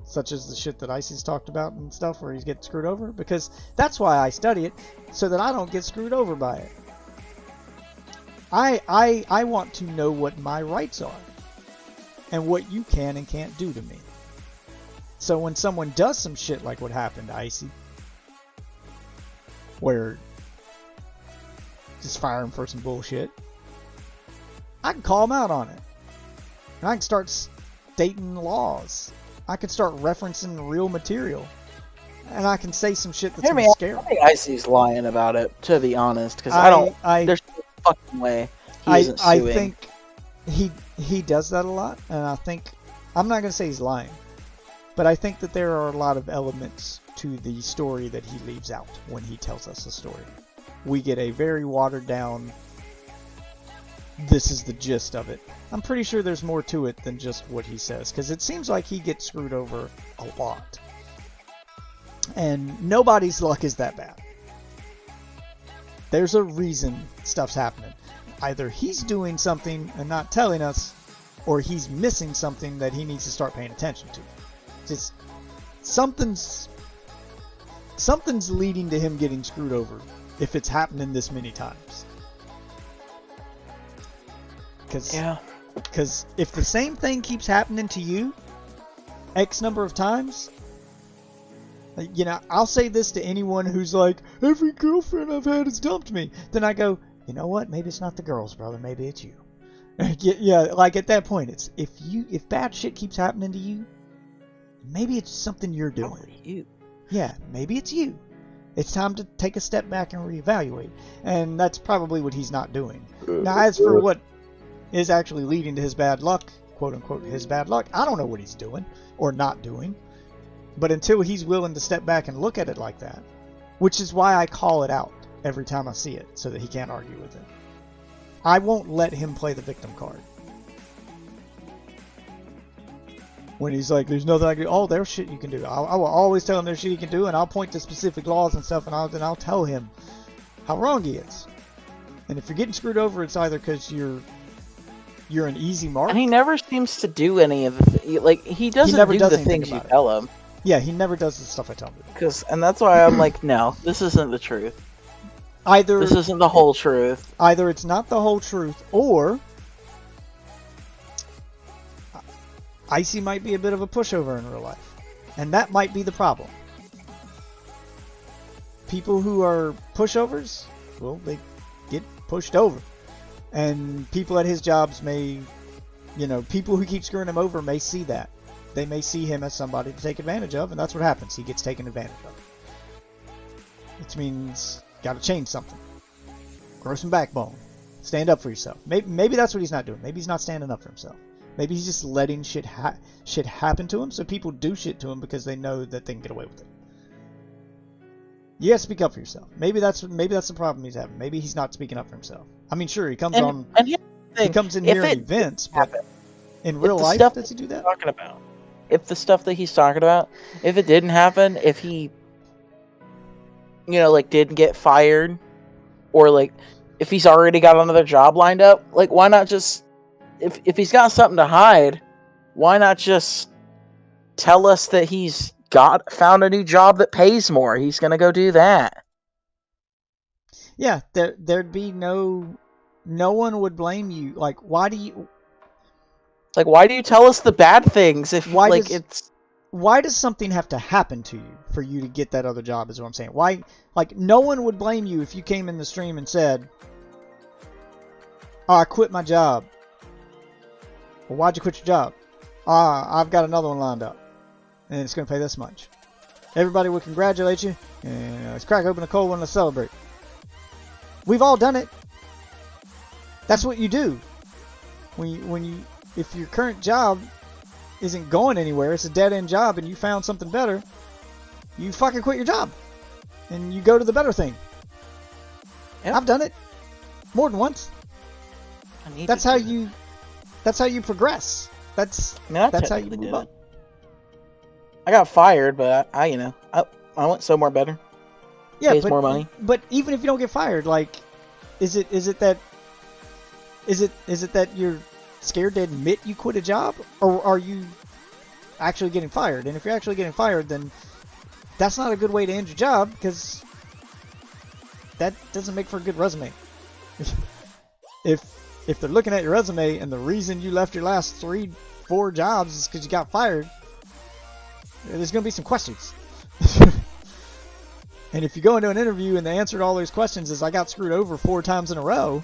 such as the shit that Icy's talked about and stuff where he's getting screwed over, because that's why I study it, so that I don't get screwed over by it. I want to know what my rights are, and what you can and can't do to me. So when someone does some shit like what happened to Icy, where just fire him for some bullshit, I can call him out on it. And I can start stating laws. I can start referencing real material. And I can say some shit that's gonna scare him. I think Icy's lying about it, to be honest, because there's no fucking way he isn't suing. I think he does that a lot, and I think, I'm not gonna say he's lying, but I think that there are a lot of elements to the story that he leaves out when he tells us the story. We get a very watered down, this is the gist of it. I'm pretty sure there's more to it than just what he says, because it seems like he gets screwed over a lot. And nobody's luck is that bad. There's a reason stuff's happening. Either he's doing something and not telling us, or he's missing something that he needs to start paying attention to. Just something's leading to him getting screwed over if it's happening this many times. Because if the same thing keeps happening to you X number of times, you know, I'll say this to anyone who's like, every girlfriend I've had has dumped me. Then I go, you know what? Maybe it's not the girls, brother. Maybe it's you. Yeah, like at that point, it's if bad shit keeps happening to you, maybe it's something you're doing. Yeah, maybe it's you. It's time to take a step back and reevaluate. And that's probably what he's not doing. Now, as for what is actually leading to his bad luck, quote unquote, his bad luck, I don't know what he's doing or not doing. But until he's willing to step back and look at it like that, Which is why I call it out every time I see it, so that he can't argue with it. I won't let him play the victim card. When he's like, there's nothing I can do. Oh, there's shit you can do. I will always tell him there's shit he can do, and I'll point to specific laws and stuff, and I'll tell him how wrong he is. And if you're getting screwed over, it's either because you're an easy mark. And he never seems to do any of the like he doesn't do the things you tell him. Yeah, he never does the stuff I tell him. And that's why I'm like, no, this isn't the truth. Either this isn't the whole truth. Either it's not the whole truth, or Icy might be a bit of a pushover in real life, and that might be the problem. People who are pushovers, well, they get pushed over. And people at his jobs may, people who keep screwing him over may see that. They may see him as somebody to take advantage of, and that's what happens. He gets taken advantage of. Which means, gotta change something. Grow some backbone. Stand up for yourself. Maybe that's what he's not doing. Maybe he's not standing up for himself. Maybe he's just letting shit happen to him, so people do shit to him because they know that they can get away with it. You gotta speak up for yourself. Maybe that's the problem he's having. Maybe he's not speaking up for himself. I mean, sure, he comes he comes in here in events, but in real life, does he do that? If the stuff that he's talking about, if it didn't happen, if he, didn't get fired, or if he's already got another job lined up, why not just, if he's got something to hide, why not just tell us that he's found a new job that pays more? He's gonna go do that. Yeah, there'd be no one would blame you. Why do you tell us the bad things if why does something have to happen to you for you to get that other job, is what I'm saying. Why, no one would blame you if you came in the stream and said, oh, I quit my job. Well, why'd you quit your job? I've got another one lined up, and it's going to pay this much. Everybody would congratulate you, and let's crack open a cold one to celebrate. We've all done it. That's what you do. If your current job isn't going anywhere, it's a dead-end job, and you found something better, you fucking quit your job, and you go to the better thing. Yep. I've done it more than once. That's how you progress. That's how you move up. I got fired, but I went somewhere better. Yeah, pays more money. But even if you don't get fired, is it that you're scared to admit you quit a job, or are you actually getting fired? And if you're actually getting fired, then that's not a good way to end your job, because that doesn't make for a good resume. If they're looking at your resume and the reason you left your last 3-4 jobs is because you got fired, there's going to be some questions. And if you go into an interview and the answer to all those questions is, I got screwed over 4 times in a row,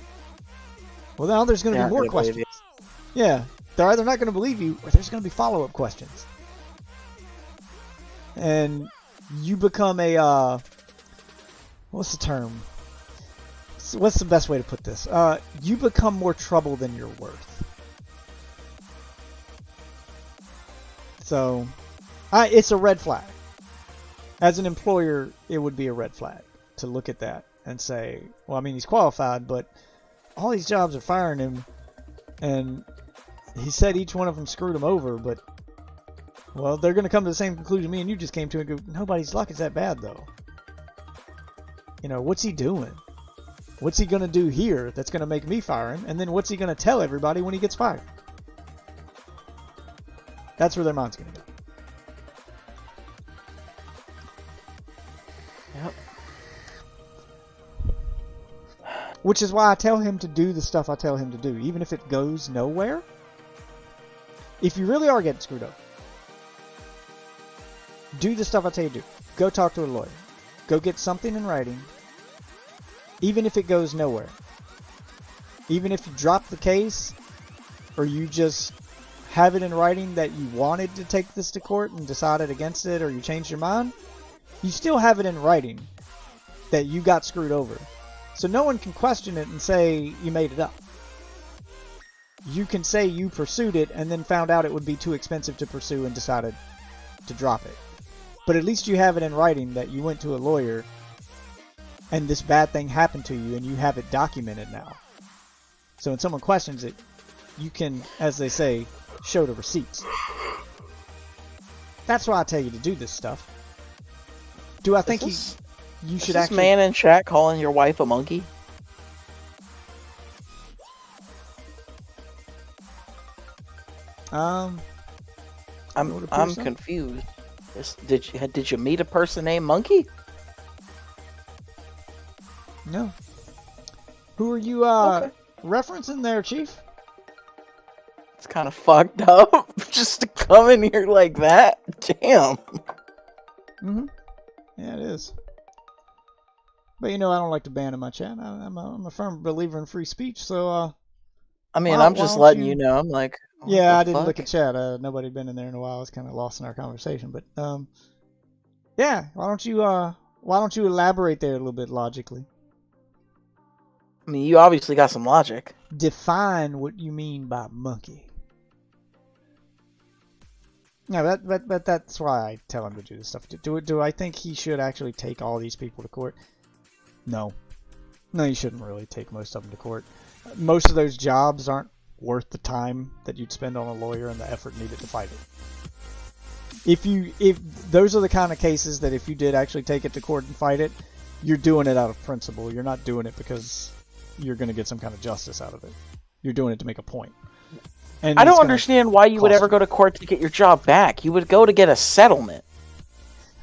well, now there's going to be more questions. Yeah, they're either not going to believe you, or there's going to be follow-up questions. And you become a, what's the term? What's the best way to put this? You become more trouble than you're worth. So, it's a red flag. As an employer, it would be a red flag to look at that and say, well, I mean, he's qualified, but all these jobs are firing him, and he said each one of them screwed him over, but, well, they're going to come to the same conclusion me and you just came to and go, nobody's luck is that bad, though. What's he doing? What's he going to do here that's going to make me fire him? And then what's he going to tell everybody when he gets fired? That's where their mind's going to go. Yep. Which is why I tell him to do the stuff I tell him to do, even if it goes nowhere. If you really are getting screwed up, do the stuff I tell you to do. Go talk to a lawyer. Go get something in writing, even if it goes nowhere. Even if you drop the case, or you just have it in writing that you wanted to take this to court and decided against it, or you changed your mind, you still have it in writing that you got screwed over. So no one can question it and say you made it up. You can say you pursued it and then found out it would be too expensive to pursue and decided to drop it. But at least you have it in writing that you went to a lawyer and this bad thing happened to you, and you have it documented now. So when someone questions it, you can, as they say, show the receipts. That's why I tell you to do this stuff. Do I think you should this actually... man in chat calling your wife a monkey? I'm confused. Did you meet a person named Monkey? No. Who are you referencing there, Chief? It's kind of fucked up just to come in here like that. Damn. Mm-hmm. Yeah, it is. But I don't like to ban in my chat. I'm a firm believer in free speech, so I mean, I'm just letting you know. I'm like, yeah, I didn't look at chat. Nobody been in there in a while. I was kind of lost in our conversation, but yeah. Why don't you elaborate there a little bit logically? I mean, you obviously got some logic. Define what you mean by monkey. No, but that's why I tell him to do this stuff. Do I think he should actually take all these people to court? No. No, you shouldn't really take most of them to court. Most of those jobs aren't worth the time that you'd spend on a lawyer and the effort needed to fight it. If those are the kind of cases that if you did actually take it to court and fight it, you're doing it out of principle. You're not doing it because you're going to get some kind of justice out of it. You're doing it to make a point. And I don't understand why you would ever go to court to get your job back. You would go to get a settlement.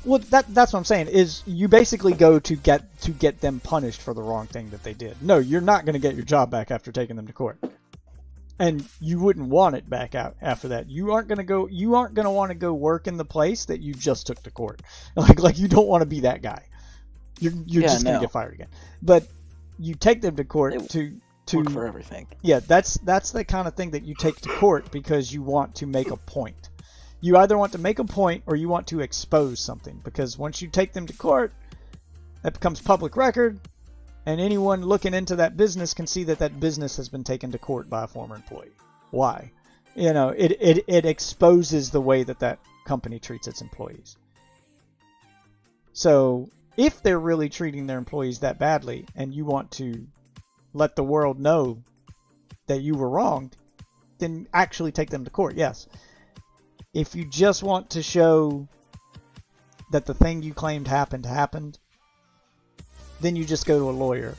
Well, that's what I'm saying, is you basically go to get them punished for the wrong thing that they did. No, you're not going to get your job back after taking them to court. And you wouldn't want it back out after that. You aren't going to want to go work in the place that you just took to court. Like you don't want to be that guy. You're just going to get fired again. But you take them to court to work for everything. Yeah, that's the kind of thing that you take to court because you want to make a point. You either want to make a point or you want to expose something, because once you take them to court, that becomes public record, and anyone looking into that business can see that that business has been taken to court by a former employee. Why? It exposes the way that that company treats its employees. So if they're really treating their employees that badly and you want to let the world know that you were wronged, then actually take them to court, yes. If you just want to show that the thing you claimed happened, then you just go to a lawyer.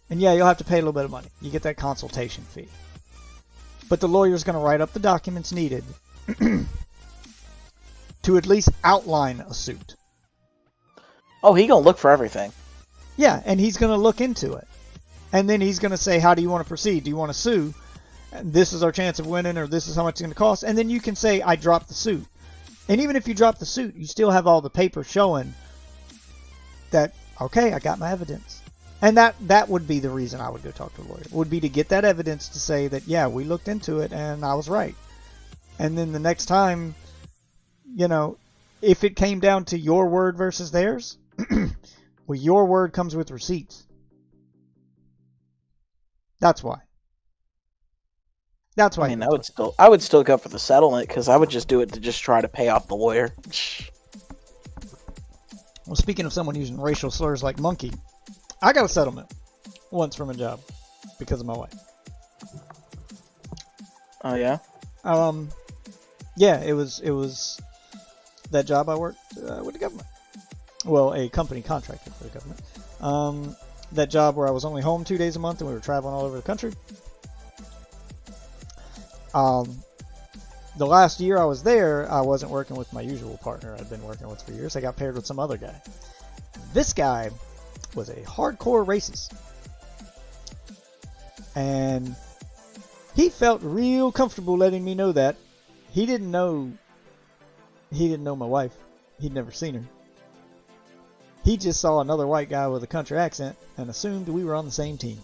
And yeah, you'll have to pay a little bit of money. You get that consultation fee. But the lawyer's going to write up the documents needed to at least outline a suit. Oh, he's going to look for everything. Yeah, and he's going to look into it. And then he's going to say, how do you want to proceed? Do you want to sue? And this is our chance of winning, or this is how much it's going to cost. And then you can say, I dropped the suit. And even if you drop the suit, you still have all the paper showing that, okay, I got my evidence. And that would be the reason I would go talk to a lawyer. Would be to get that evidence to say that, yeah, we looked into it and I was right. And then the next time, if it came down to your word versus theirs, well, your word comes with receipts. That's why. That's why. I mean, I would still go for the settlement, because I would just do it to just try to pay off the lawyer. Well, speaking of someone using racial slurs like monkey, I got a settlement once from a job because of my wife. Oh yeah. Yeah, it was that job I worked with the government. Well, a company contracted for the government. That job where I was only home 2 days a month and we were traveling all over the country. The last year I was there, I wasn't working with my usual partner I'd been working with for years. I got paired with some other guy. This guy was a hardcore racist. And he felt real comfortable letting me know that. He didn't know my wife. He'd never seen her. He just saw another white guy with a country accent and assumed we were on the same team.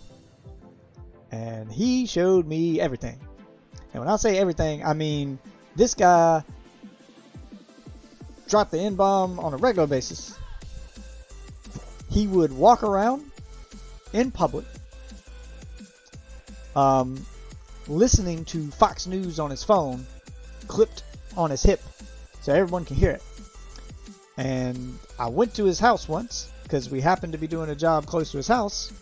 And he showed me everything. And when I say everything, I mean this guy dropped the N-bomb on a regular basis. He would walk around in public listening to Fox News on his phone, clipped on his hip so everyone can hear it. And I went to his house once because we happened to be doing a job close to his house.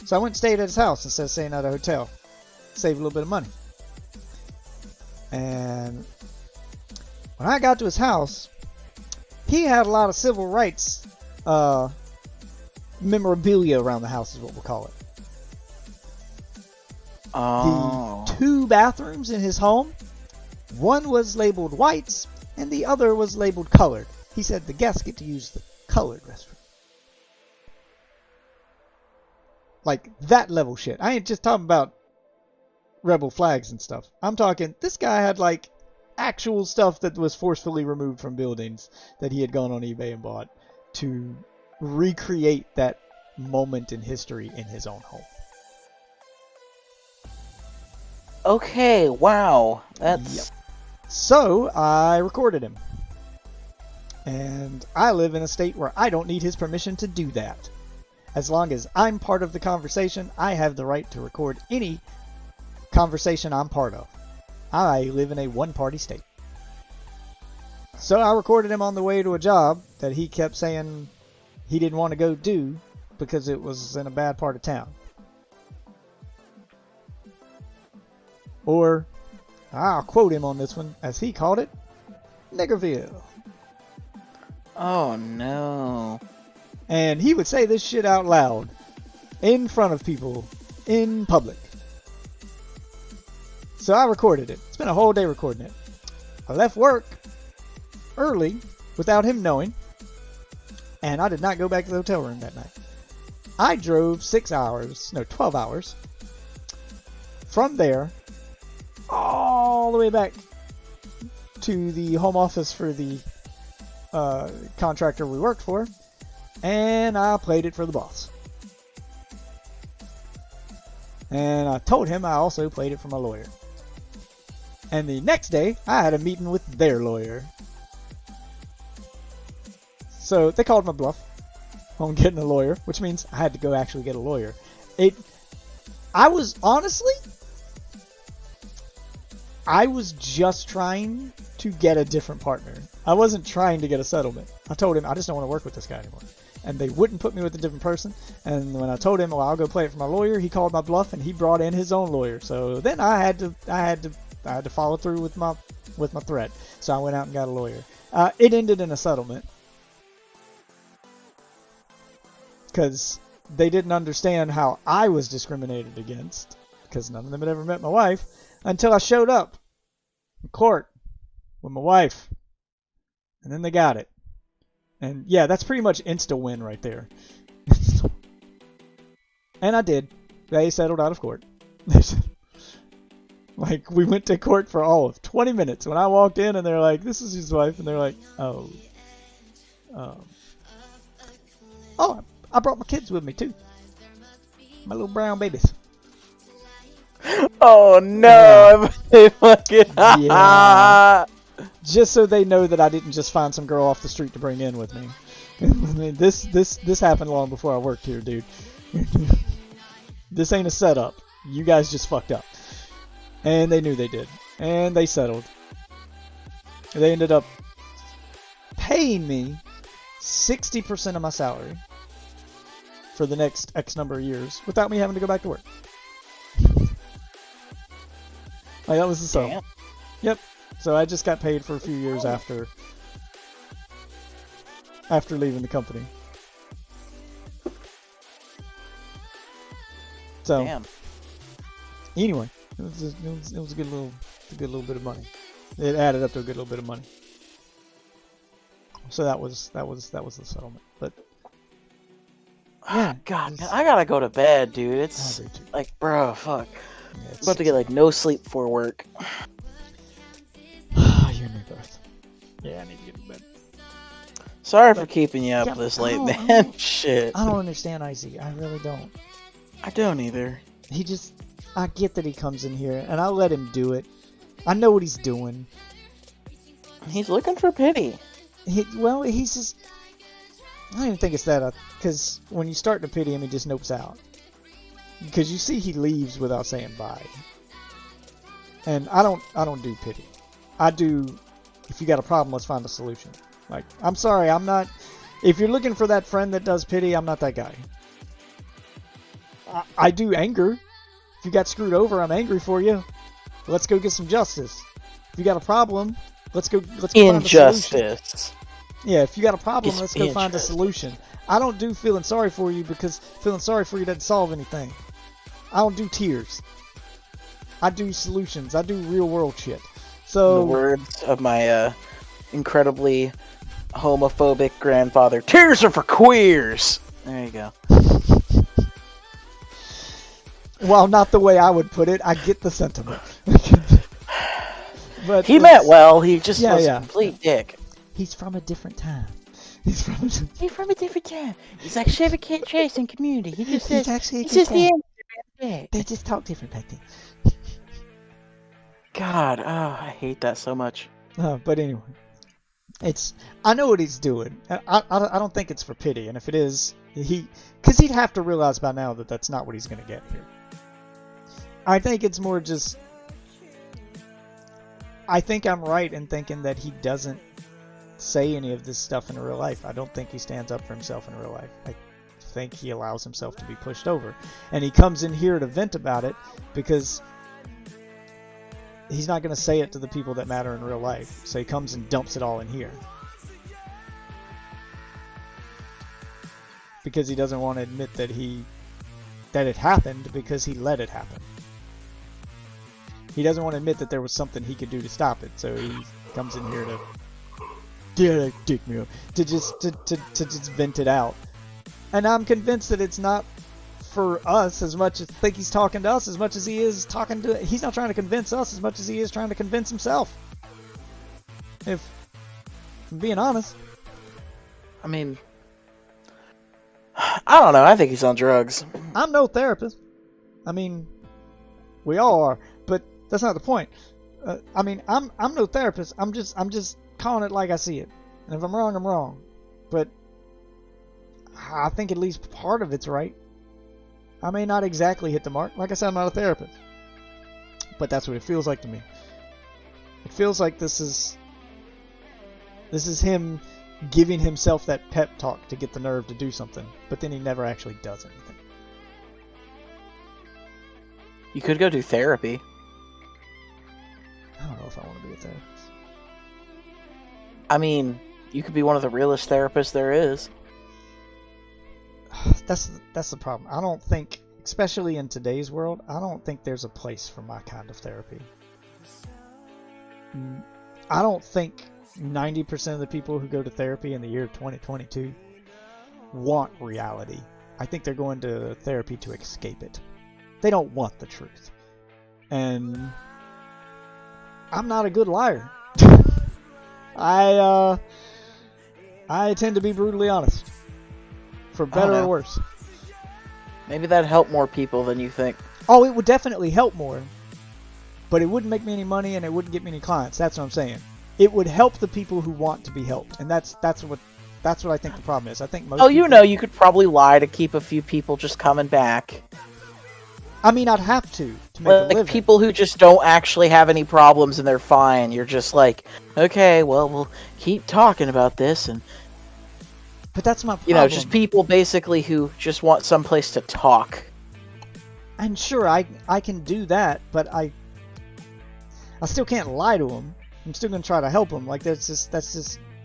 So I went and stayed at his house instead of staying at a hotel. Save a little bit of money. And when I got to his house, he had a lot of civil rights memorabilia around the house, is what we'll call it. Oh. The 2 bathrooms in his home, one was labeled whites and the other was labeled colored. He said the guests get to use the colored restroom. Like that level shit. I ain't just talking about rebel flags and stuff. I'm talking, this guy had like actual stuff that was forcefully removed from buildings that he had gone on eBay and bought to recreate that moment in history in his own home. Okay, wow. That's... Yep. So I recorded him. And I live in a state where I don't need his permission to do that. As long as I'm part of the conversation, I have the right to record any conversation I'm part of. I live in a one-party state. So I recorded him on the way to a job that he kept saying he didn't want to go do because it was in a bad part of town. Or, I'll quote him on this one, as he called it, Niggerville. Oh no. And he would say this shit out loud, in front of people, in public. So I recorded it. Spent a whole day recording it. I left work early without him knowing, and I did not go back to the hotel room that night. I drove 12 hours from there all the way back to the home office for the contractor we worked for, and I played it for the boss. And I told him I also played it for my lawyer. And the next day, I had a meeting with their lawyer. So they called my bluff on getting a lawyer, which means I had to go actually get a lawyer. I was just trying to get a different partner. I wasn't trying to get a settlement. I told him I just don't want to work with this guy anymore. And they wouldn't put me with a different person. And when I told him, well, I'll go play it for my lawyer, he called my bluff and he brought in his own lawyer. So then I had to follow through with my threat. So I went out and got a lawyer. It ended in a settlement because they didn't understand how I was discriminated against, because none of them had ever met my wife until I showed up in court with my wife, and then they got it. And yeah, that's pretty much insta win right there. And I did. They settled out of court. Like, we went to court for all of 20 minutes. When I walked in and they're like, this is his wife, and they're like, oh, I brought my kids with me too. My little brown babies. Oh no! Yeah. Fucking yeah. Just so they know that I didn't just find some girl off the street to bring in with me. I mean, this happened long before I worked here, dude. This ain't a setup. You guys just fucked up. And they knew they did. And they settled. They ended up paying me 60% of my salary for the next X number of years without me having to go back to work. Like, that was the sum. Yep. So I just got paid for a few years after leaving the company. So damn. Anyway, it was a good little bit of money. It added up to a good little bit of money. So that was the settlement. But yeah, God, I gotta go to bed, dude. It's like, bro, fuck. Yeah, I'm about to get like no sleep before work. You and me both. Yeah, I need to get to bed. Sorry for keeping you up this late, man. Shit. I don't understand Icy. I really don't. I don't either. I get that he comes in here, and I'll let him do it. I know what he's doing. He's looking for pity. He's just... I don't even think it's that, because when you start to pity him, he just nopes out. Because you see he leaves without saying bye. And I don't do pity. I do, if you got a problem, let's find a solution. Like, I'm sorry, I'm not... If you're looking for that friend that does pity, I'm not that guy. I do anger. If you got screwed over, I'm angry for you. Let's go get some justice. If you got a problem, let's go find a solution. Injustice. Yeah, if you got a problem, It's let's go find a injustice. solution. I don't do feeling sorry for you because feeling sorry for you doesn't solve anything. I don't do tears. I do solutions. I do real world shit. In So the words of my incredibly homophobic grandfather, tears are for queers. There you go. while not the way I would put it, I get the sentiment. But He meant well. He just Yeah, was yeah. a complete dick. He's from a different time. He's from a different time. He's like Chevy Chase in Community. He just He's actually a it's good just the guy. end. They just talk different back then. God, I hate that so much. But anyway, I know what he's doing. I don't think it's for pity, and if it is, because he'd have to realize by now that that's not what he's going to get here. I think it's more just, I think I'm right in thinking that he doesn't say any of this stuff in real life. I don't think he stands up for himself in real life. I think he allows himself to be pushed over, and he comes in here to vent about it because he's not going to say it to the people that matter in real life. So he comes and dumps it all in here. Because he doesn't want to admit that it happened because he let it happen. He doesn't want to admit that there was something he could do to stop it. So he comes in here to dick me up, to just vent it out. And I'm convinced that it's not for us as much as think he's talking to us as much as he is talking to. He's not trying to convince us as much as he is trying to convince himself. If I'm being honest. I mean, I don't know. I think he's on drugs. I'm no therapist. I mean, we all are, but that's not the point. I mean, I'm no therapist. I'm just calling it like I see it. And if I'm wrong, I'm wrong. But I think at least part of it's right. I may not exactly hit the mark. Like I said, I'm not a therapist. But that's what it feels like to me. It feels like this is him giving himself that pep talk to get the nerve to do something. But then he never actually does anything. You could go do therapy. I don't know if I want to be a therapist. I mean, you could be one of the realest therapists there is. That's the problem. I don't think, especially in today's world, I don't think there's a place for my kind of therapy. I don't think 90% of the people who go to therapy in the year 2022 want reality. I think they're going to therapy to escape it. They don't want the truth. And I'm not a good liar. I tend to be brutally honest. For better or worse. Maybe that'd help more people than you think. Oh, it would definitely help more. But it wouldn't make me any money and it wouldn't get me any clients. That's what I'm saying. It would help the people who want to be helped. And that's what I think the problem is. I think most people, you could probably lie to keep a few people just coming back. I mean, I'd have to make a living. Like people who just don't actually have any problems and they're fine. You're just like, okay, well, we'll keep talking about this. And but that's my problem. You know, just people basically who just want someplace to talk. And sure, I can do that, but I still can't lie to them. I'm still gonna try to help them. Like that's just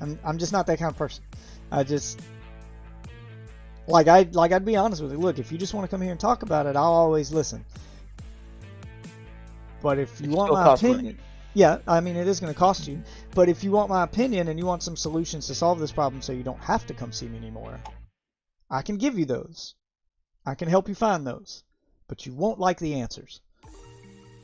I'm just not that kind of person. I just I'd be honest with you. Look, if you just want to come here and talk about it, I'll always listen. But if you want my opinion, yeah, I mean it is going to cost you. But if you want my opinion and you want some solutions to solve this problem, so you don't have to come see me anymore, I can give you those. I can help you find those. But you won't like the answers.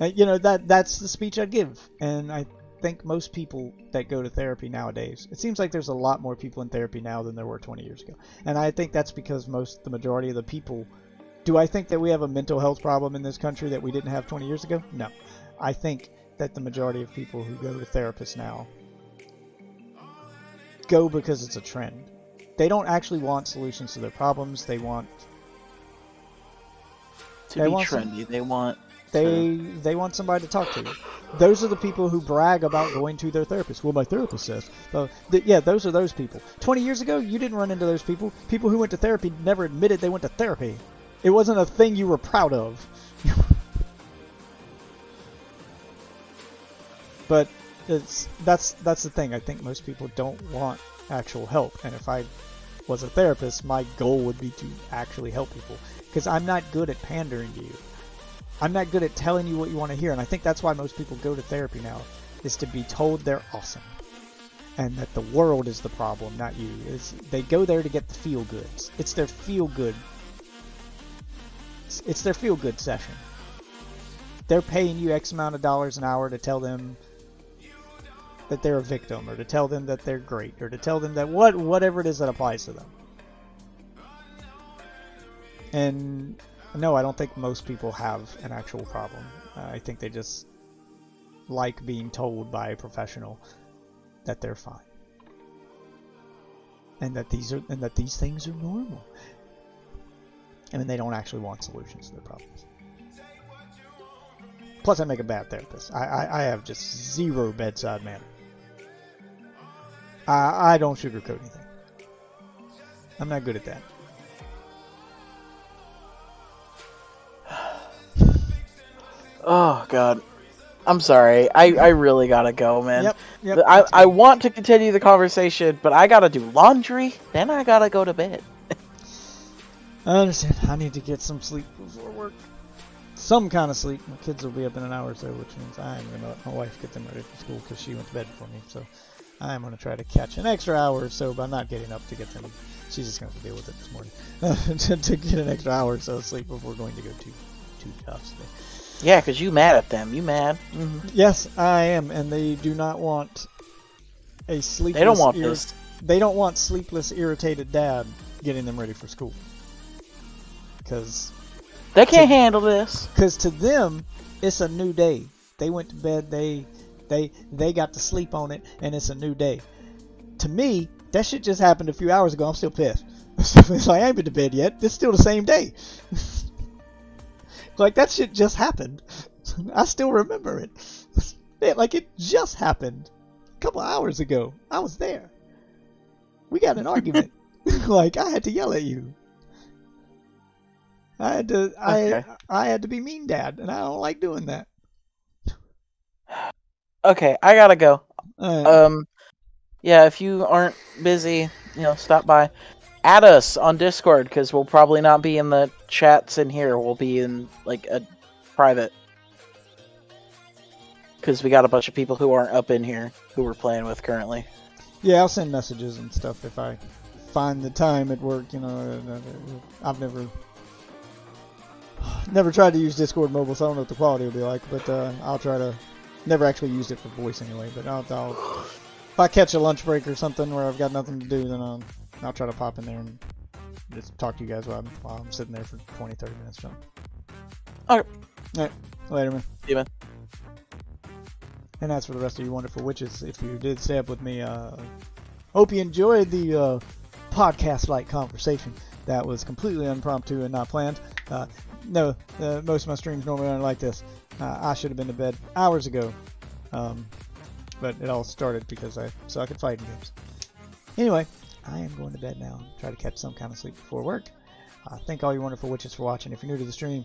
You know that's the speech I'd give, and I think most people that go to therapy nowadays, it seems like there's a lot more people in therapy now than there were 20 years ago. And I think that's because the majority of the people, do I think that we have a mental health problem in this country that we didn't have 20 years ago? No. I think that the majority of people who go to therapists now go because it's a trend. They don't actually want solutions to their problems. They want to be trendy. They want They want somebody to talk to. Those are the people who brag about going to their therapist. Well, my therapist says. Yeah, those are those people. 20 years ago, you didn't run into those people. People who went to therapy never admitted they went to therapy. It wasn't a thing you were proud of. But that's the thing. I think most people don't want actual help. And if I was a therapist, my goal would be to actually help people. Because I'm not good at pandering to you. I'm not good at telling you what you want to hear, and I think that's why most people go to therapy now, is to be told they're awesome, and that the world is the problem, not you. They go there to get the feel-goods. It's their feel-good. It's their feel-good session. They're paying you X amount of dollars an hour to tell them that they're a victim, or to tell them that they're great, or to tell them that whatever it is that applies to them. And no, I don't think most people have an actual problem. I think they just like being told by a professional that they're fine, and that these things are normal. I mean, they don't actually want solutions to their problems. Plus, I make a bad therapist. I have just zero bedside manner. I don't sugarcoat anything. I'm not good at that. Oh God, I'm sorry. I really gotta go, man. Yep. I want to continue the conversation, but I gotta do laundry, then I gotta go to bed. I understand. I need to get some sleep before work. Some kind of sleep. My kids will be up in an hour or so, which means I'm gonna let my wife get them ready for school because she went to bed before me. So I'm gonna try to catch an extra hour or so by not getting up to get them. She's just gonna have to deal with it this morning to get an extra hour or so of sleep before going to go to two jobs today. Yeah, because you mad at them. You mad. Mm-hmm. Yes, I am, and they do not want a sleepless... They don't want this. They don't want sleepless, irritated dad getting them ready for school. Because... They can't handle this. Because to them, it's a new day. They went to bed, they got to sleep on it, and it's a new day. To me, that shit just happened a few hours ago. I'm still pissed. It's like, I ain't been to bed yet. It's still the same day. Like, that shit just happened. I still remember it. Man, like, it just happened a couple hours ago. I was there. We got an argument. Like, I had to yell at you. I had to be mean dad, and I don't like doing that. Okay, I gotta go. Yeah, if you aren't busy, stop by. Add us on Discord, because we'll probably not be in the chats in here. We'll be in, like, a private. Because we got a bunch of people who aren't up in here who we're playing with currently. Yeah, I'll send messages and stuff if I find the time at work. I've never tried to use Discord mobile, so I don't know what the quality will be like. But I'll try to. Never actually used it for voice anyway. But I'll if I catch a lunch break or something where I've got nothing to do, then I'll try to pop in there and just talk to you guys while I'm sitting there for 20, 30 minutes. Okay. Alright. Later, man. See you, man. And that's for the rest of you wonderful witches. If you did stay up with me, hope you enjoyed the podcast-like conversation. That was completely impromptu and not planned. No, most of my streams normally aren't like this. I should have been to bed hours ago. But it all started because I suck at fighting games. Anyway, I am going to bed now. Try to catch some kind of sleep before work. Thank all you wonderful witches for watching. If you're new to the stream,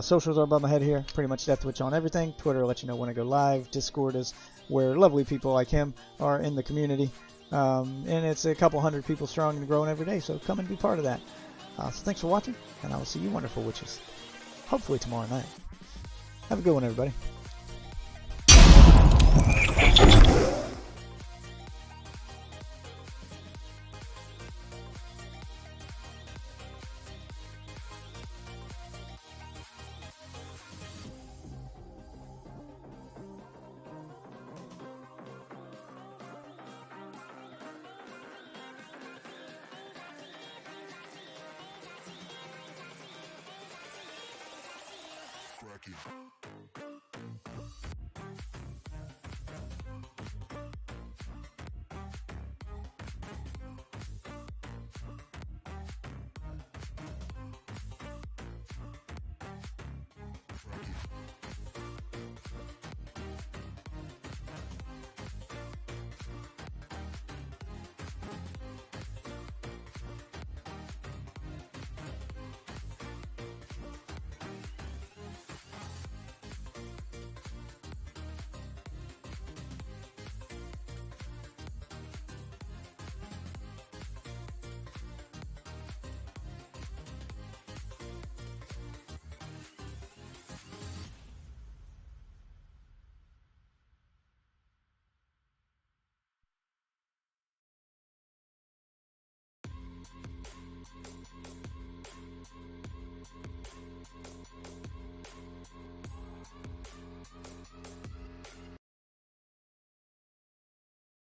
socials are above my head here. Pretty much Death Witch on everything. Twitter will let you know when I go live. Discord is where lovely people like him are in the community. And it's a couple hundred people strong and growing every day. So come and be part of that. So thanks for watching, and I will see you wonderful witches. Hopefully tomorrow night. Have a good one, everybody. Cracky.